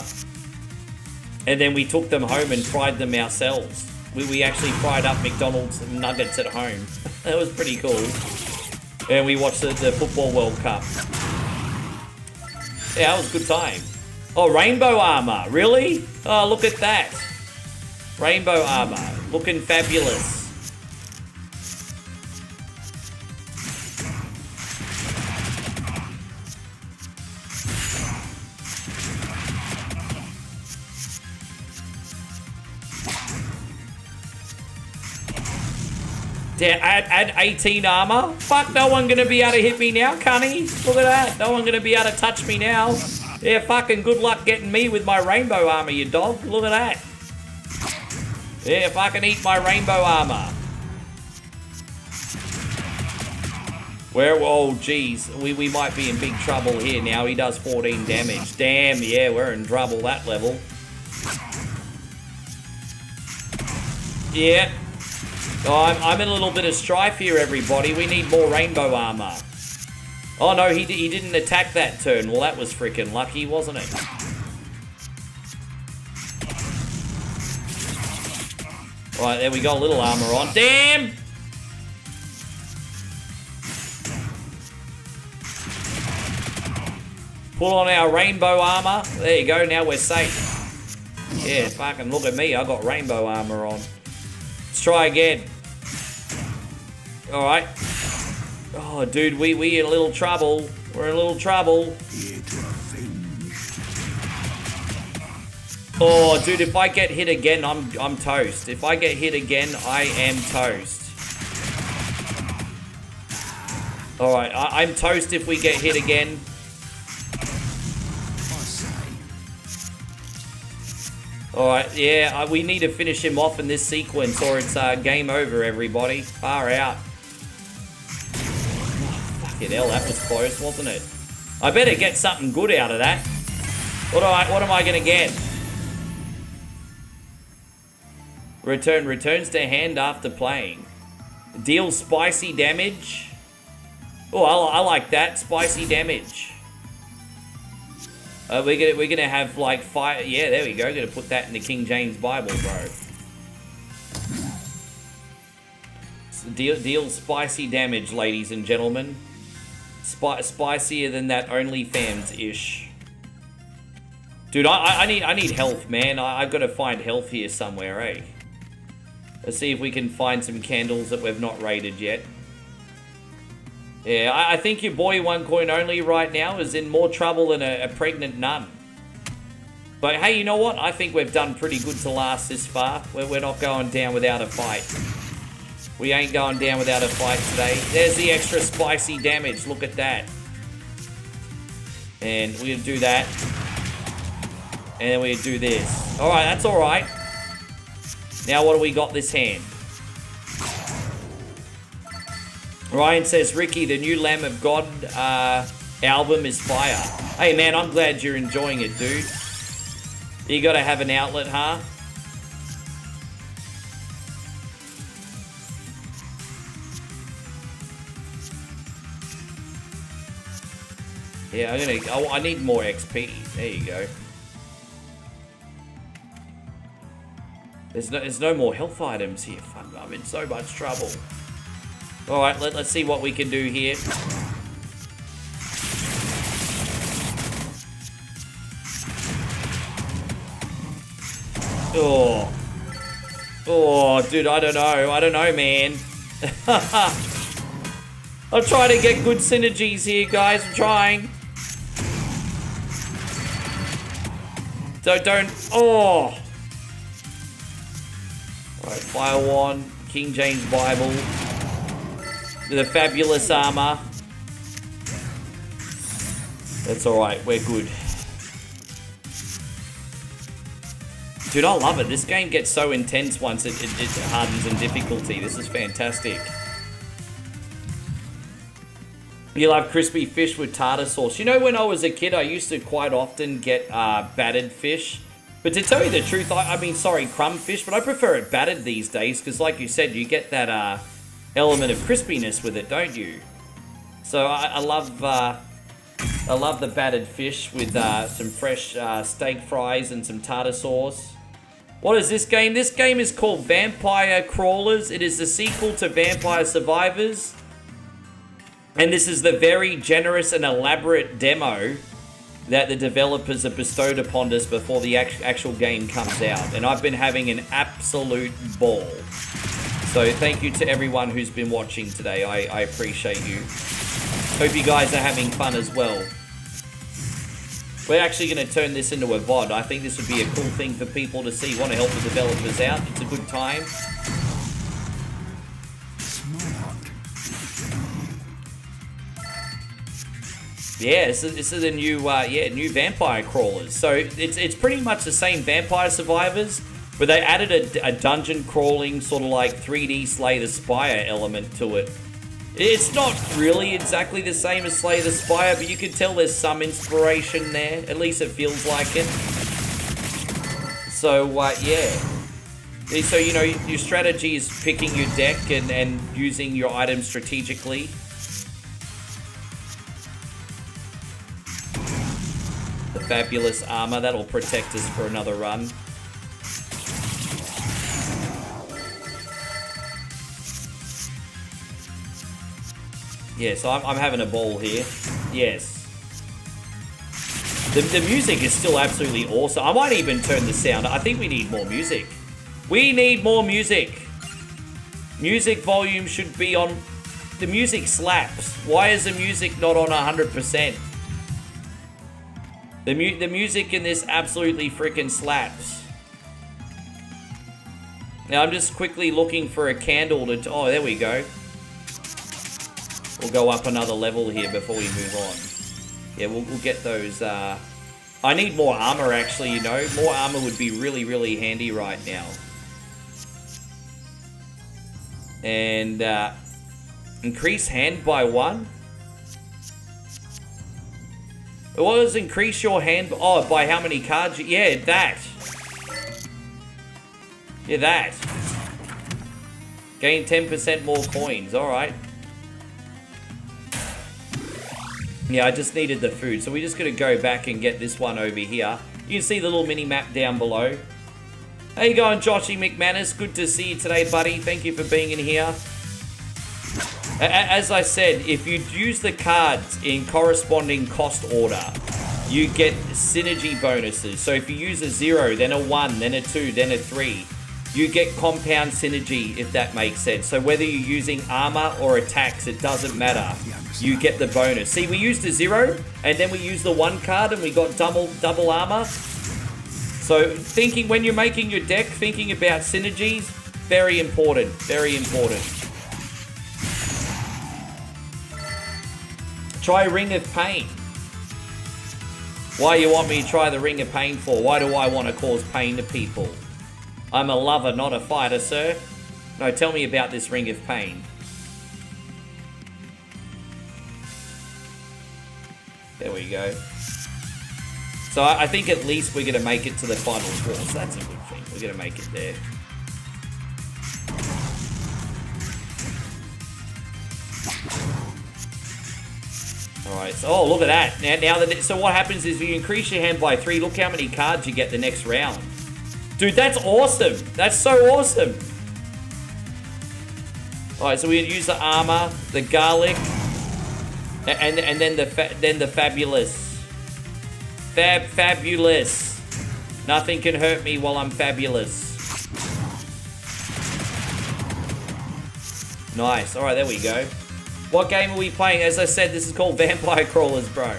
and then we took them home and fried them ourselves. We actually fried up McDonald's nuggets at home. That was pretty cool. And we watched the Football World Cup. Yeah, that was a good time. Oh, rainbow armor, really? Oh, look at that. Rainbow armor, looking fabulous. Yeah, add 18 armor. Fuck, no one gonna be able to hit me now, cunny. Look at that. No one gonna be able to touch me now. Yeah, fucking good luck getting me with my rainbow armor, you dog. Look at that. Yeah, fucking eat my rainbow armor. Where? Oh, geez. We might be in big trouble here now. He does 14 damage. Damn, yeah, we're in trouble that level. Yeah. Oh, I'm in a little bit of strife here, everybody. We need more rainbow armor. Oh, no, he didn't attack that turn. Well, that was freaking lucky, wasn't it? Right, there we go. A little armor on. Damn! Pull on our rainbow armor. There you go, now we're safe. Yeah, fucking look at me, I got rainbow armor on. Let's try again. Alright. Oh, dude, we in a little trouble. We're in a little trouble. Oh, dude, if I get hit again, I'm toast. If I get hit again, I am toast. Alright, I'm toast if we get hit again. Alright, yeah, we need to finish him off in this sequence or it's game over, everybody. Far out. Oh, fucking hell, that was close, wasn't it? I better get something good out of that. What am I gonna get? Returns to hand after playing. Deals spicy damage. Oh, I like that. Spicy damage. We're gonna have like fire. Yeah, there we go. Gonna put that in the King James Bible, bro. So deals spicy damage, ladies and gentlemen. Spicier than that OnlyFans-ish. Dude, I need health, man. I've got to find health here somewhere, eh? Let's see if we can find some candles that we've not raided yet. Yeah, I think your boy One Coin Only right now is in more trouble than a pregnant nun. But hey, you know what? I think we've done pretty good to last this far. We're not going down without a fight. We ain't going down without a fight today. There's the extra spicy damage. Look at that. And we're going to do that. And then we do this. Alright, that's alright. Now what do we got this hand? Ryan says, Ricky, the new Lamb of God album is fire. Hey man, I'm glad you're enjoying it, dude. You gotta have an outlet, huh? Yeah, I need more XP. There you go. There's no more health items here. Fuck, I'm in so much trouble. Alright, let's see what we can do here. Oh. Oh, dude, I don't know, man. I'm trying to get good synergies here, guys. I'm trying. Don't. Oh. Alright, Fire Wand, King James Bible, the fabulous armor. That's alright, we're good. Dude, I love it. This game gets so intense once it hardens in difficulty. This is fantastic. You love crispy fish with tartar sauce. You know, when I was a kid, I used to quite often get battered fish. But to tell you the truth, I mean, sorry, crumb fish, but I prefer it battered these days because, like you said, you get that element of crispiness with it, don't you? So I love the battered fish with some fresh steak fries and some tartar sauce. What is this game? This game is called Vampire Crawlers. It is the sequel to Vampire Survivors. And this is the very generous and elaborate demo that the developers have bestowed upon us before the actual game comes out. And I've been having an absolute ball. So thank you to everyone who's been watching today. I appreciate you. Hope you guys are having fun as well. We're actually going to turn this into a VOD. I think this would be a cool thing for people to see. Want to help the developers out. It's a good time. Yeah, this is a new, new Vampire Crawlers. So it's pretty much the same Vampire Survivors, but they added a dungeon crawling sort of like 3D Slay the Spire element to it. It's not really exactly the same as Slay the Spire, but you can tell there's some inspiration there. At least it feels like it. So yeah. So you know your strategy is picking your deck and using your items strategically. Fabulous armor that'll protect us for another run. Yeah, so I'm having a ball here. Yes. The music is still absolutely awesome. I might even turn the sound. I think we need more music. We need more music. Music volume should be on. The music slaps. Why is the music not on 100%? The music in this absolutely freaking slaps. Now I'm just quickly looking for a candle to... Oh, there we go. We'll go up another level here before we move on. Yeah, we'll get those... I need more armor, actually, you know. More armor would be really, really handy right now. And, increase hand by 1? What does increase your hand... Oh, by how many cards you... Yeah, that. Yeah, that. Gain 10% more coins. Alright. Yeah, I just needed the food. So we're just going to go back and get this one over here. You can see the little mini-map down below. How you going, Joshy McManus? Good to see you today, buddy. Thank you for being in here. As I said, if you use the cards in corresponding cost order, you get synergy bonuses. So if you use a 0, then a 1, then a 2, then a 3, you get compound synergy, if that makes sense. So whether you're using armor or attacks, it doesn't matter. You get the bonus. See, we used a 0, and then we used the 1 card, and we got double armor. So thinking, when you're making your deck, thinking about synergies, very important, very important. Try Ring of Pain. Why you want me to try the Ring of Pain for? Why do I want to cause pain to people? I'm a lover, not a fighter, sir. No, tell me about this Ring of Pain. There we go. So I think at least we're going to make it to the final 4. So that's a good thing. We're going to make it there. Alright, so oh, look at that. So what happens is if you increase your hand by 3, look how many cards you get the next round. Dude, that's awesome. That's so awesome. Alright, so we use the armor, the garlic, and then the fabulous. Fabulous. Nothing can hurt me while I'm fabulous. Nice. Alright, there we go. What game are we playing? As I said, this is called Vampire Crawlers, bro.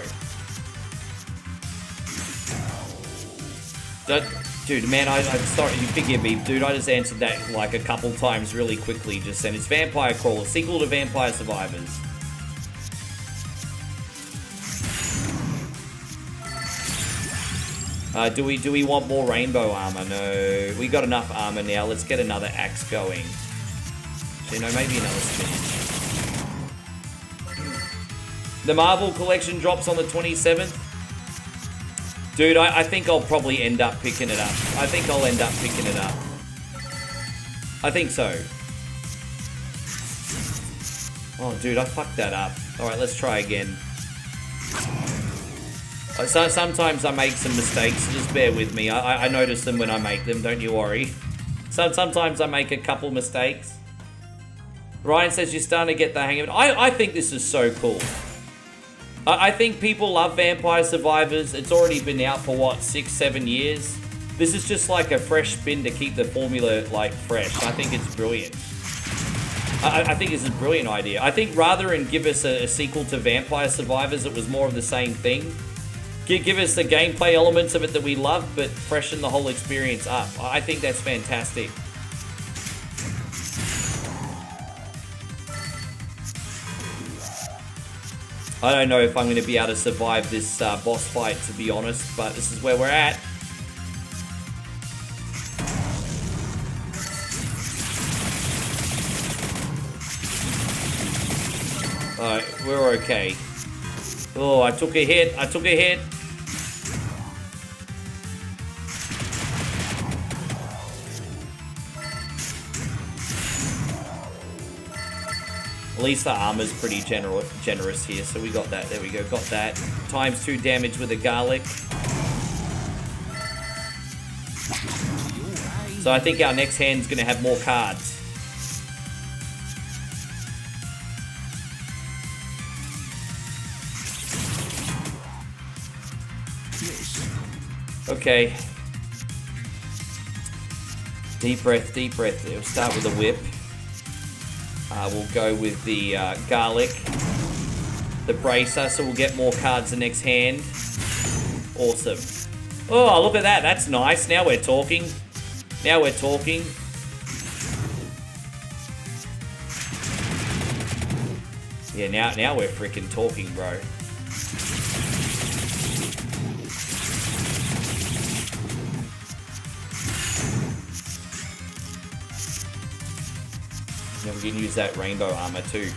Dude, man, I'm sorry, you forgive me, dude. I just answered that like a couple times really quickly just then. It's Vampire Crawlers, sequel to Vampire Survivors. Do we want more rainbow armor? No, we got enough armor now. Let's get another axe going. So, you know, maybe another spinach. The Marvel collection drops on the 27th. Dude, I think I'll probably end up picking it up. I think I'll end up picking it up. I think so. Oh, dude, I fucked that up. Alright, let's try again. So sometimes I make some mistakes, just bear with me. I notice them when I make them, don't you worry. Sometimes I make a couple mistakes. Ryan says you're starting to get the hang of it. I think this is so cool. I think people love Vampire Survivors. It's already been out for, what, 6-7 years? This is just like a fresh spin to keep the formula, like, fresh. I think it's brilliant. I think it's a brilliant idea. I think rather than give us a sequel to Vampire Survivors, it was more of the same thing. Give us the gameplay elements of it that we love, but freshen the whole experience up. I think that's fantastic. I don't know if I'm going to be able to survive this boss fight, to be honest, but this is where we're at. Alright, we're okay. Oh, I took a hit. I took a hit. At least the armor's pretty generous here, so we got that. There we go, got that. Times 2 damage with the garlic. So I think our next hand's gonna have more cards. Okay. Deep breath, deep breath. We'll start with the whip. We'll go with the garlic. The bracer, so we'll get more cards the next hand. Awesome. Oh, look at that. That's nice. Now we're talking. Now we're talking. Yeah, now we're freaking talking, bro. Then we can use that rainbow armor too.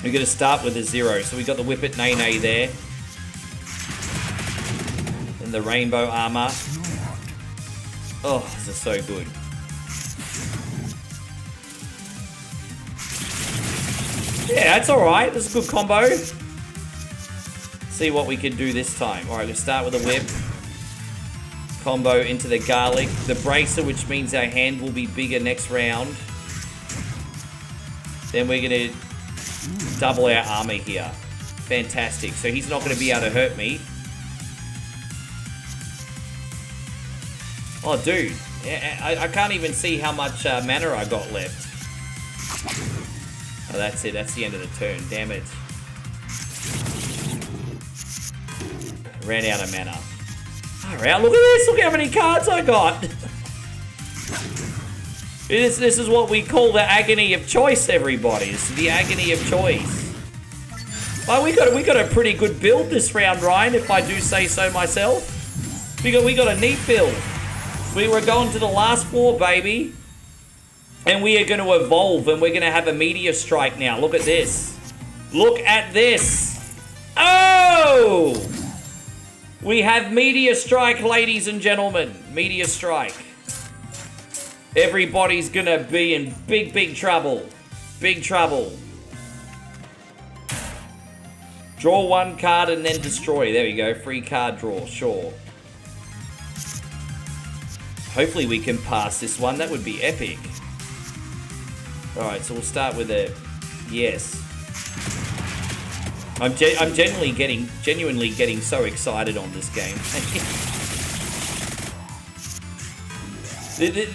We're going to start with a 0. So we got the Whip It Nay Nay there. And the rainbow armor. Oh, this is so good. Yeah, that's alright. That's a good combo. See what we can do this time. Alright, let's start with a whip. Combo into the garlic. The bracer, which means our hand will be bigger next round. Then we're going to double our armor here. Fantastic. So he's not going to be able to hurt me. Oh, dude. I can't even see how much mana I got left. Oh, that's it. That's the end of the turn. Damn it. Ran out of mana. Alright, look at this. Look how many cards I got. This is what we call the agony of choice, everybody. This is the agony of choice. Well, we got a pretty good build this round, Ryan, if I do say so myself. We got a neat build. We were going to the last floor, baby. And we are going to evolve, and we're going to have a meteor strike now. Look at this. Look at this. Oh! We have meteor strike, ladies and gentlemen. Meteor strike. Everybody's going to be in big, big trouble. Big trouble. Draw one card and then destroy. There we go. Free card draw. Sure. Hopefully we can pass this one. That would be epic. Alright, so we'll start with a yes. I'm genuinely getting so excited on this game.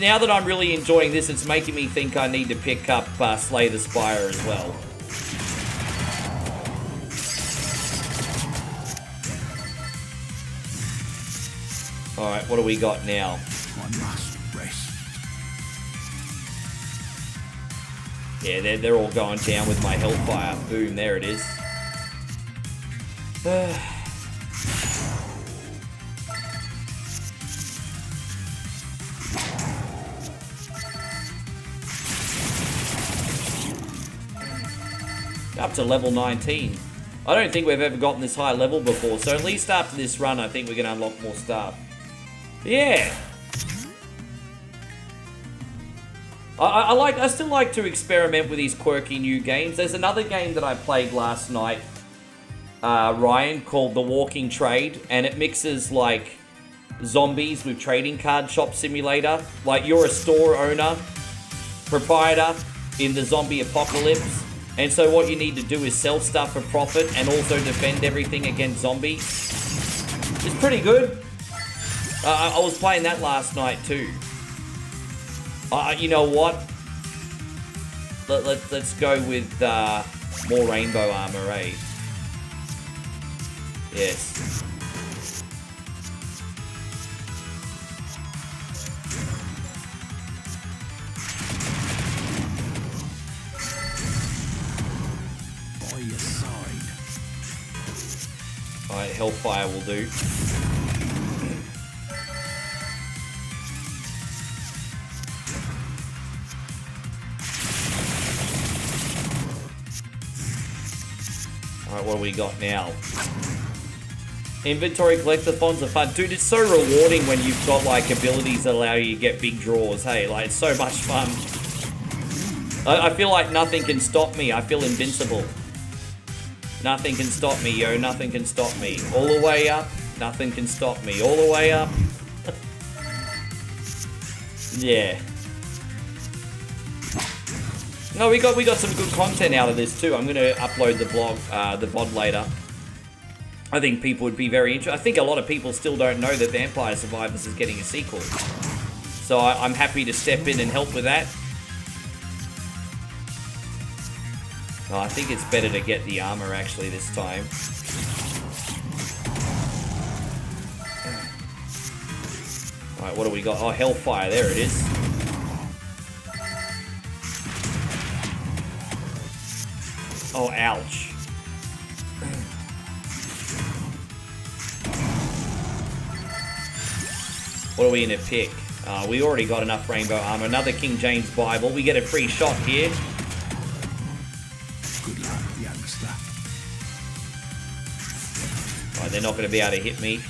Now that I'm really enjoying this, it's making me think I need to pick up Slay the Spire as well. Alright, what do we got now? Yeah, they're all going down with my Hellfire. Boom, there it is. Up to level 19. I don't think we've ever gotten this high level before, so at least after this run, I think we're going to unlock more stuff. Yeah. I still like to experiment with these quirky new games. There's another game that I played last night, Ryan, called The Walking Trade, and it mixes like zombies with trading card shop simulator. Like you're a store owner, proprietor in the zombie apocalypse, and so what you need to do is sell stuff for profit and also defend everything against zombies. It's pretty good. I was playing that last night too. You know what? Let's go with more rainbow armor, eh? Yes. By your side. Alright, Hellfire will do. Alright, what do we got now? Inventory collectathons are fun. Dude, it's so rewarding when you've got like abilities that allow you to get big draws. Hey, like it's so much fun. I feel like nothing can stop me. I feel invincible. Nothing can stop me, yo. Nothing can stop me. All the way up. Nothing can stop me. All the way up. Yeah. No, we got some good content out of this too. I'm gonna upload the vlog, the VOD later. I think people would be very interested. I think a lot of people still don't know that Vampire Survivors is getting a sequel. So I'm happy to step in and help with that. Oh, I think it's better to get the armor actually this time. Alright, what do we got? Oh, Hellfire, there it is. Oh, ouch. What are we gonna pick? We already got enough rainbow armor. Another King James Bible. We get a free shot here. Good luck, youngster. Right, they're not gonna be able to hit me.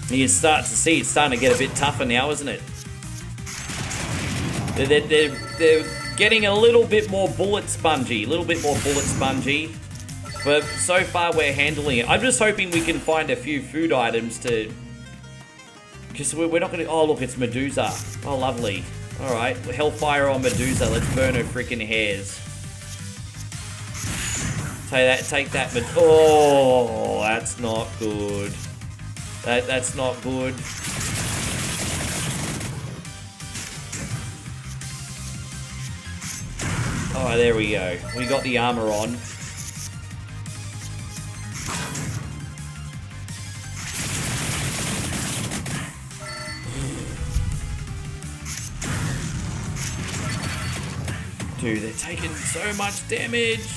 You start to see it's starting to get a bit tougher now, isn't it? They're getting a little bit more bullet spongy. But so far we're handling it. I'm just hoping we can find a few food items to... Because we're not going to... Oh, look, it's Medusa. Oh, lovely. Alright, Hellfire on Medusa. Let's burn her freaking hairs. Take that. Oh, that's not good. That's not good. Oh, there we go. We got the armor on. Dude, they're taking so much damage.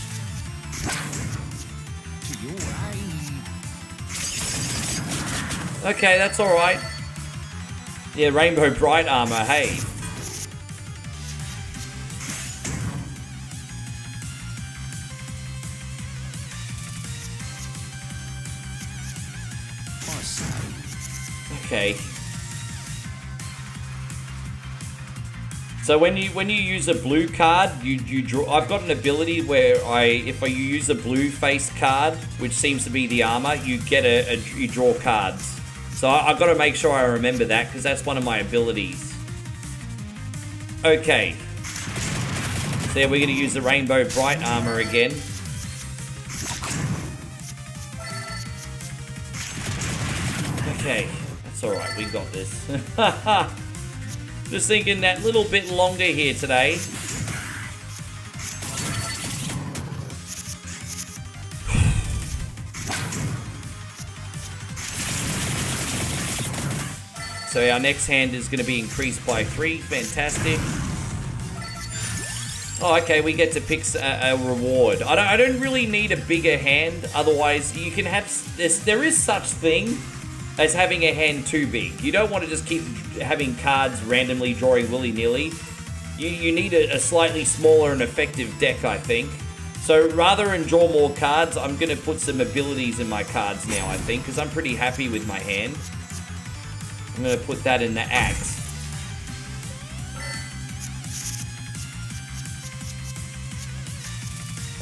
To your aid. Okay, that's alright. Yeah, Rainbow Bright armor, hey. Okay. So when you use a blue card, you draw. I've got an ability where if you use a blue face card, which seems to be the armor, you get you draw cards. So I've got to make sure I remember that because that's one of my abilities. Okay. So yeah, we're going to use the Rainbow Bright armor again. Okay, that's alright, we got this. Just thinking that little bit longer here today. So our next hand is going to be increased by 3. Fantastic. Oh, okay, we get to pick a reward. I don't really need a bigger hand. Otherwise, you can have this. There is such thing as having a hand too big. You don't want to just keep having cards randomly drawing willy-nilly. You need a slightly smaller and effective deck, I think. So rather than draw more cards, I'm going to put some abilities in my cards now, I think, because I'm pretty happy with my hand. I'm going to put that in the axe.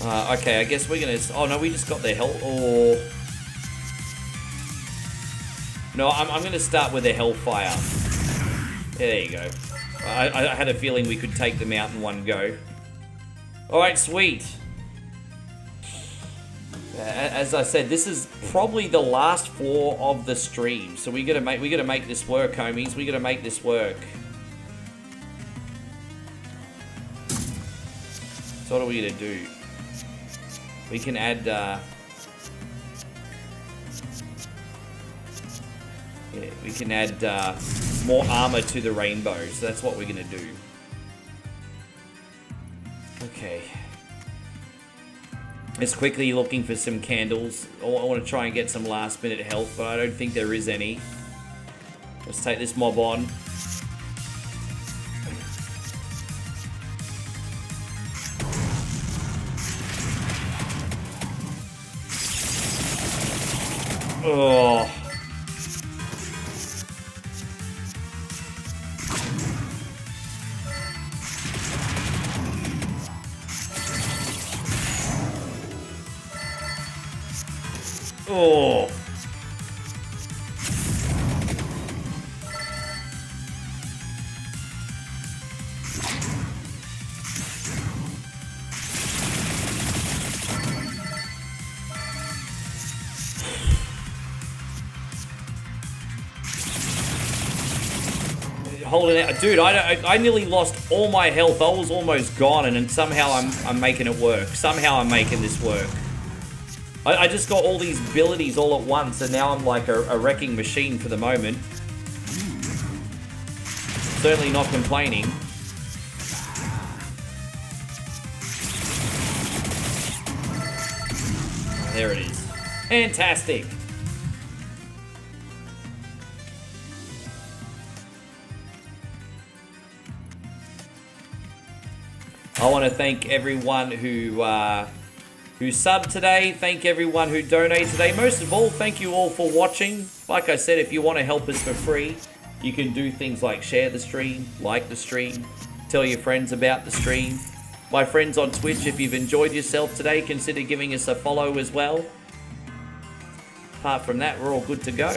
Okay, I guess we're going to... Oh, no, we just got the hell... Oh... No, I'm going to start with a Hellfire. There you go. I had a feeling we could take them out in one go. Alright, sweet. As I said, this is probably the last 4 of the stream. So we gotta make this work, homies. We gotta make this work. So what are we gonna do? We can add yeah, we can add more armor to the rainbow. So that's what we're gonna do. Okay. Just quickly looking for some candles. I want to try and get some last minute health, but I don't think there is any. Let's take this mob on. Oh. Oh. holding out. Dude, I nearly lost all my health. I was almost gone, and then somehow I'm making it work. Somehow I'm making this work. I just got all these abilities all at once, and now I'm like a wrecking machine for the moment. Certainly not complaining. There it is. Fantastic. I want to thank everyone who subbed today. Thank everyone who donated today. Most of all, thank you all for watching. Like I said, if you want to help us for free, you can do things like share the stream, like the stream, tell your friends about the stream. My friends on Twitch, if you've enjoyed yourself today, consider giving us a follow as well. Apart from that, we're all good to go.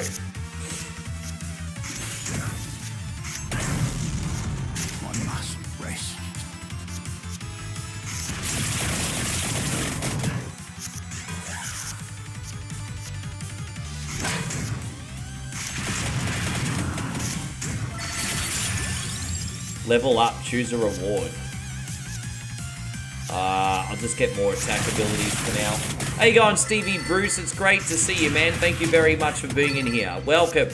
One must rest. Level up, choose a reward. I'll just get more attack abilities for now. How you going, Stevie Bruce? It's great to see you, man. Thank you very much for being in here. Welcome.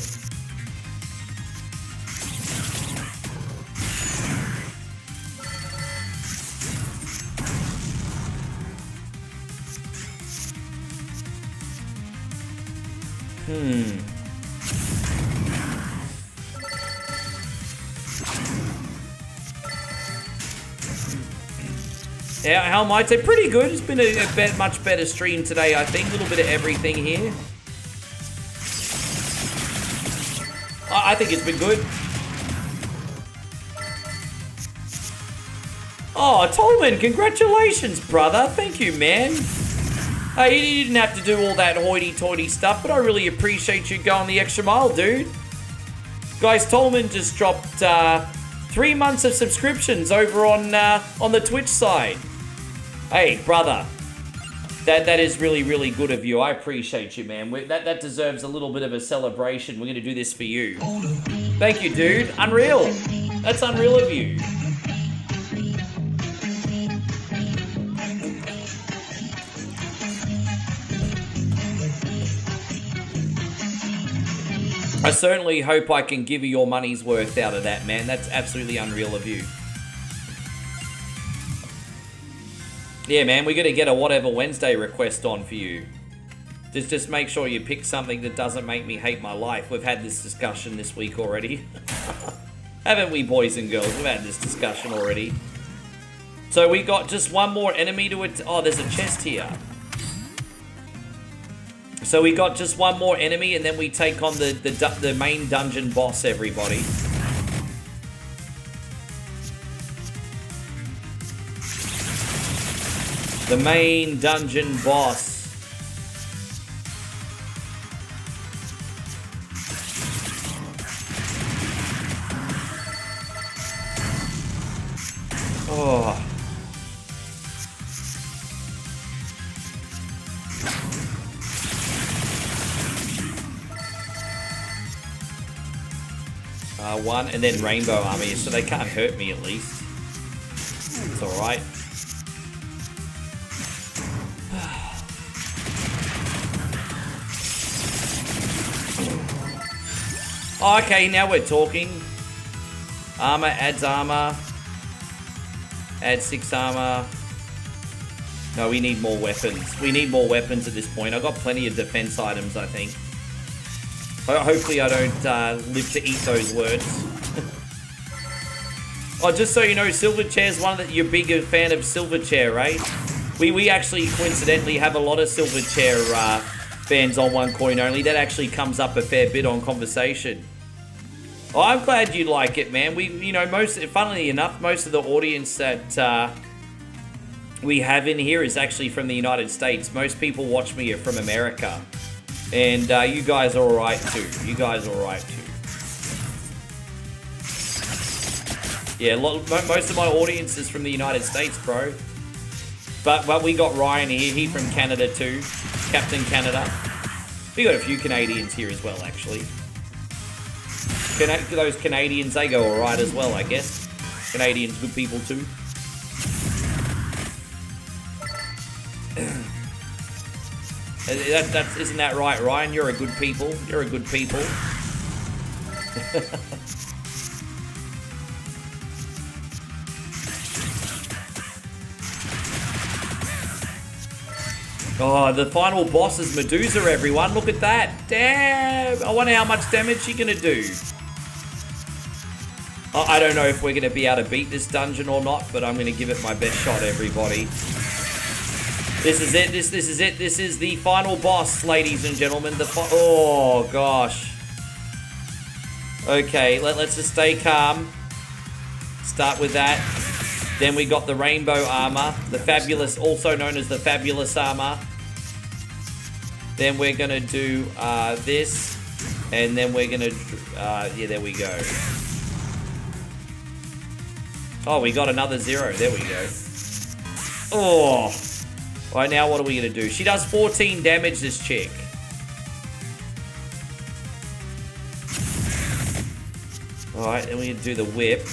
How am I today? Pretty good. It's been a much better stream today, I think. A little bit of everything here. I think it's been good. Oh, Tolman, congratulations, brother. Thank you, man. Hey, you didn't have to do all that hoity-toity stuff, but I really appreciate you going the extra mile, dude. Guys, Tolman just dropped 3 months of subscriptions over on the Twitch side. Hey, brother, that is really, really good of you. I appreciate you, man. That deserves a little bit of a celebration. We're going to do this for you. Thank you, dude. Unreal. That's unreal of you. I certainly hope I can give you your money's worth out of that, man. That's absolutely unreal of you. Yeah, man, we're going to get a Whatever Wednesday request on for you. Just make sure you pick something that doesn't make me hate my life. We've had this discussion this week already. Haven't we, boys and girls? We've had this discussion already. So we got just one more enemy to it. Oh, there's a chest here. So we got just one more enemy, and then we take on the main dungeon boss, everybody. The main dungeon boss. Oh. One, and then Rainbow Army, so they can't hurt me at least. It's alright. Oh, okay, now we're talking. Armor adds armor. Add 6 armor. No, we need more weapons. We need more weapons at this point. I've got plenty of defense items, I think. Hopefully I don't live to eat those words. Oh, just so you know, Silverchair's one that you're a bigger fan of Silverchair, right? We actually coincidentally have a lot of Silverchair fans on One Coin Only. That actually comes up a fair bit on conversation. Oh, I'm glad you like it, man. Funnily enough, most of the audience that we have in here is actually from the United States. Most people watch me are from America. And you guys are alright too. You guys are alright too. Yeah, most of my audience is from the United States, bro. But we got Ryan here. He from Canada too. Captain Canada. We got a few Canadians here as well, actually. Those Canadians, they go alright as well, I guess. Canadians, good people too. Isn't that right, Ryan? You're a good people. You're a good people. Oh, the final boss is Medusa, everyone. Look at that. Damn. I wonder how much damage she's going to do. I don't know if we're going to be able to beat this dungeon or not, but I'm going to give it my best shot, everybody. This is it. This is it. This is the final boss, ladies and gentlemen. Oh, gosh. Okay, let's just stay calm. Start with that. Then we got the rainbow armor. The fabulous, also known as the fabulous armor. Then we're going to do this. And then we're going to... yeah, there we go. Oh, we got another 0. There we go. Oh. Right, now what are we going to do? She does 14 damage, this chick. Alright, then we do the whip.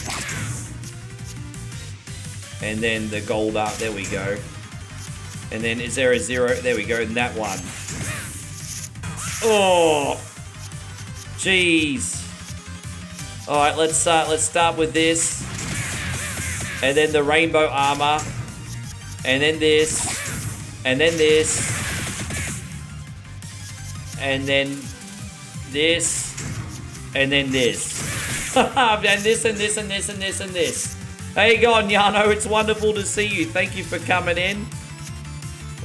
And then the gold up. There we go. And then is there a 0? There we go. And that one. Oh. Jeez. Alright, let's start with this. And then the rainbow armor. And then this. And then this. And then this. And then this. And this and this and this and this and this. How you going, Yano? It's wonderful to see you. Thank you for coming in.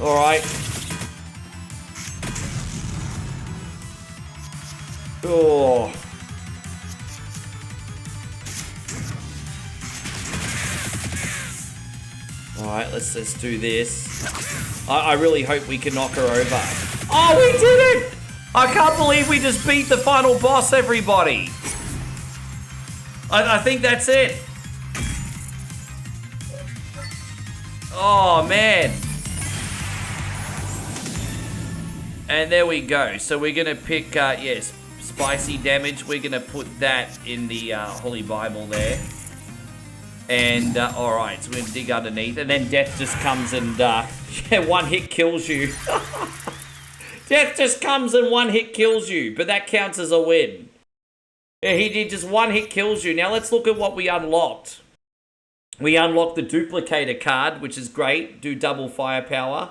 Alright. Oh. Alright, let's do this. I really hope we can knock her over. Oh, we did it! I can't believe we just beat the final boss, everybody. I think that's it. Oh, man. And there we go. So we're going to pick, yes, spicy damage. We're going to put that in the Holy Bible there. And, alright, so we're going to dig underneath. And then death just comes and, yeah, one hit kills you. Death just comes and one hit kills you. But that counts as a win. Yeah, he did just one hit kills you. Now let's look at what we unlocked. We unlocked the duplicator card, which is great. Do double firepower.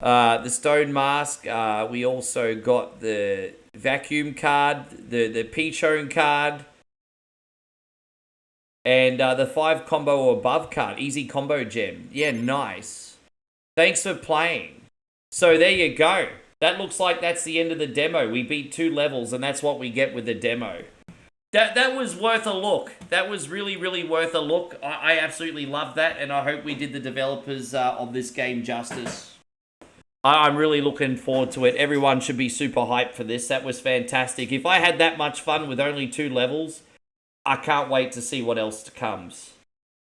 The stone mask. We also got the vacuum card, the Pichon card, and the 5 combo or above card. Easy combo gem. Yeah, nice. Thanks for playing. So there you go. That looks like that's the end of the demo. We beat 2 levels, and that's what we get with the demo. That was worth a look. That was really, really worth a look. I absolutely love that, and I hope we did the developers of this game justice. I'm really looking forward to it. Everyone should be super hyped for this. That was fantastic. If I had that much fun with only 2 levels, I can't wait to see what else comes.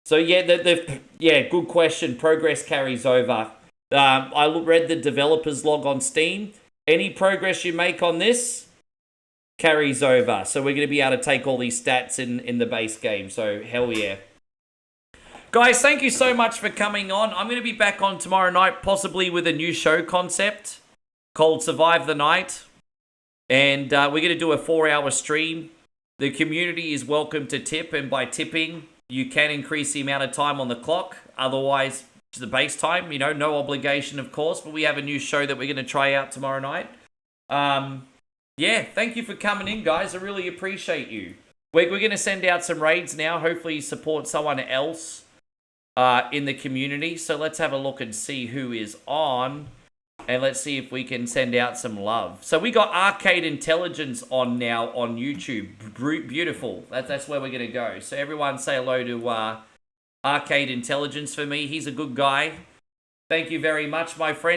So yeah, yeah, good question. Progress carries over. I read the developers log on Steam. Any progress you make on this carries over. So we're going to be able to take all these stats in the base game. So hell yeah. Guys, thank you so much for coming on. I'm going to be back on tomorrow night, possibly with a new show concept called Survive the Night. And we're going to do a 4-hour stream. The community is welcome to tip, and by tipping, you can increase the amount of time on the clock. Otherwise, to the base time, you know, no obligation, of course, but we have a new show that we're going to try out tomorrow night. Yeah, thank you for coming in, guys. I really appreciate you. We're going to send out some raids now. Hopefully support someone else in the community. So let's have a look and see who is on, and let's see if we can send out some love. So we got Arcade Intelligence on now on YouTube. Beautiful. That's where we're going to go. So everyone say hello to Arcade Intelligence for me. He's a good guy. Thank you very much, my friend.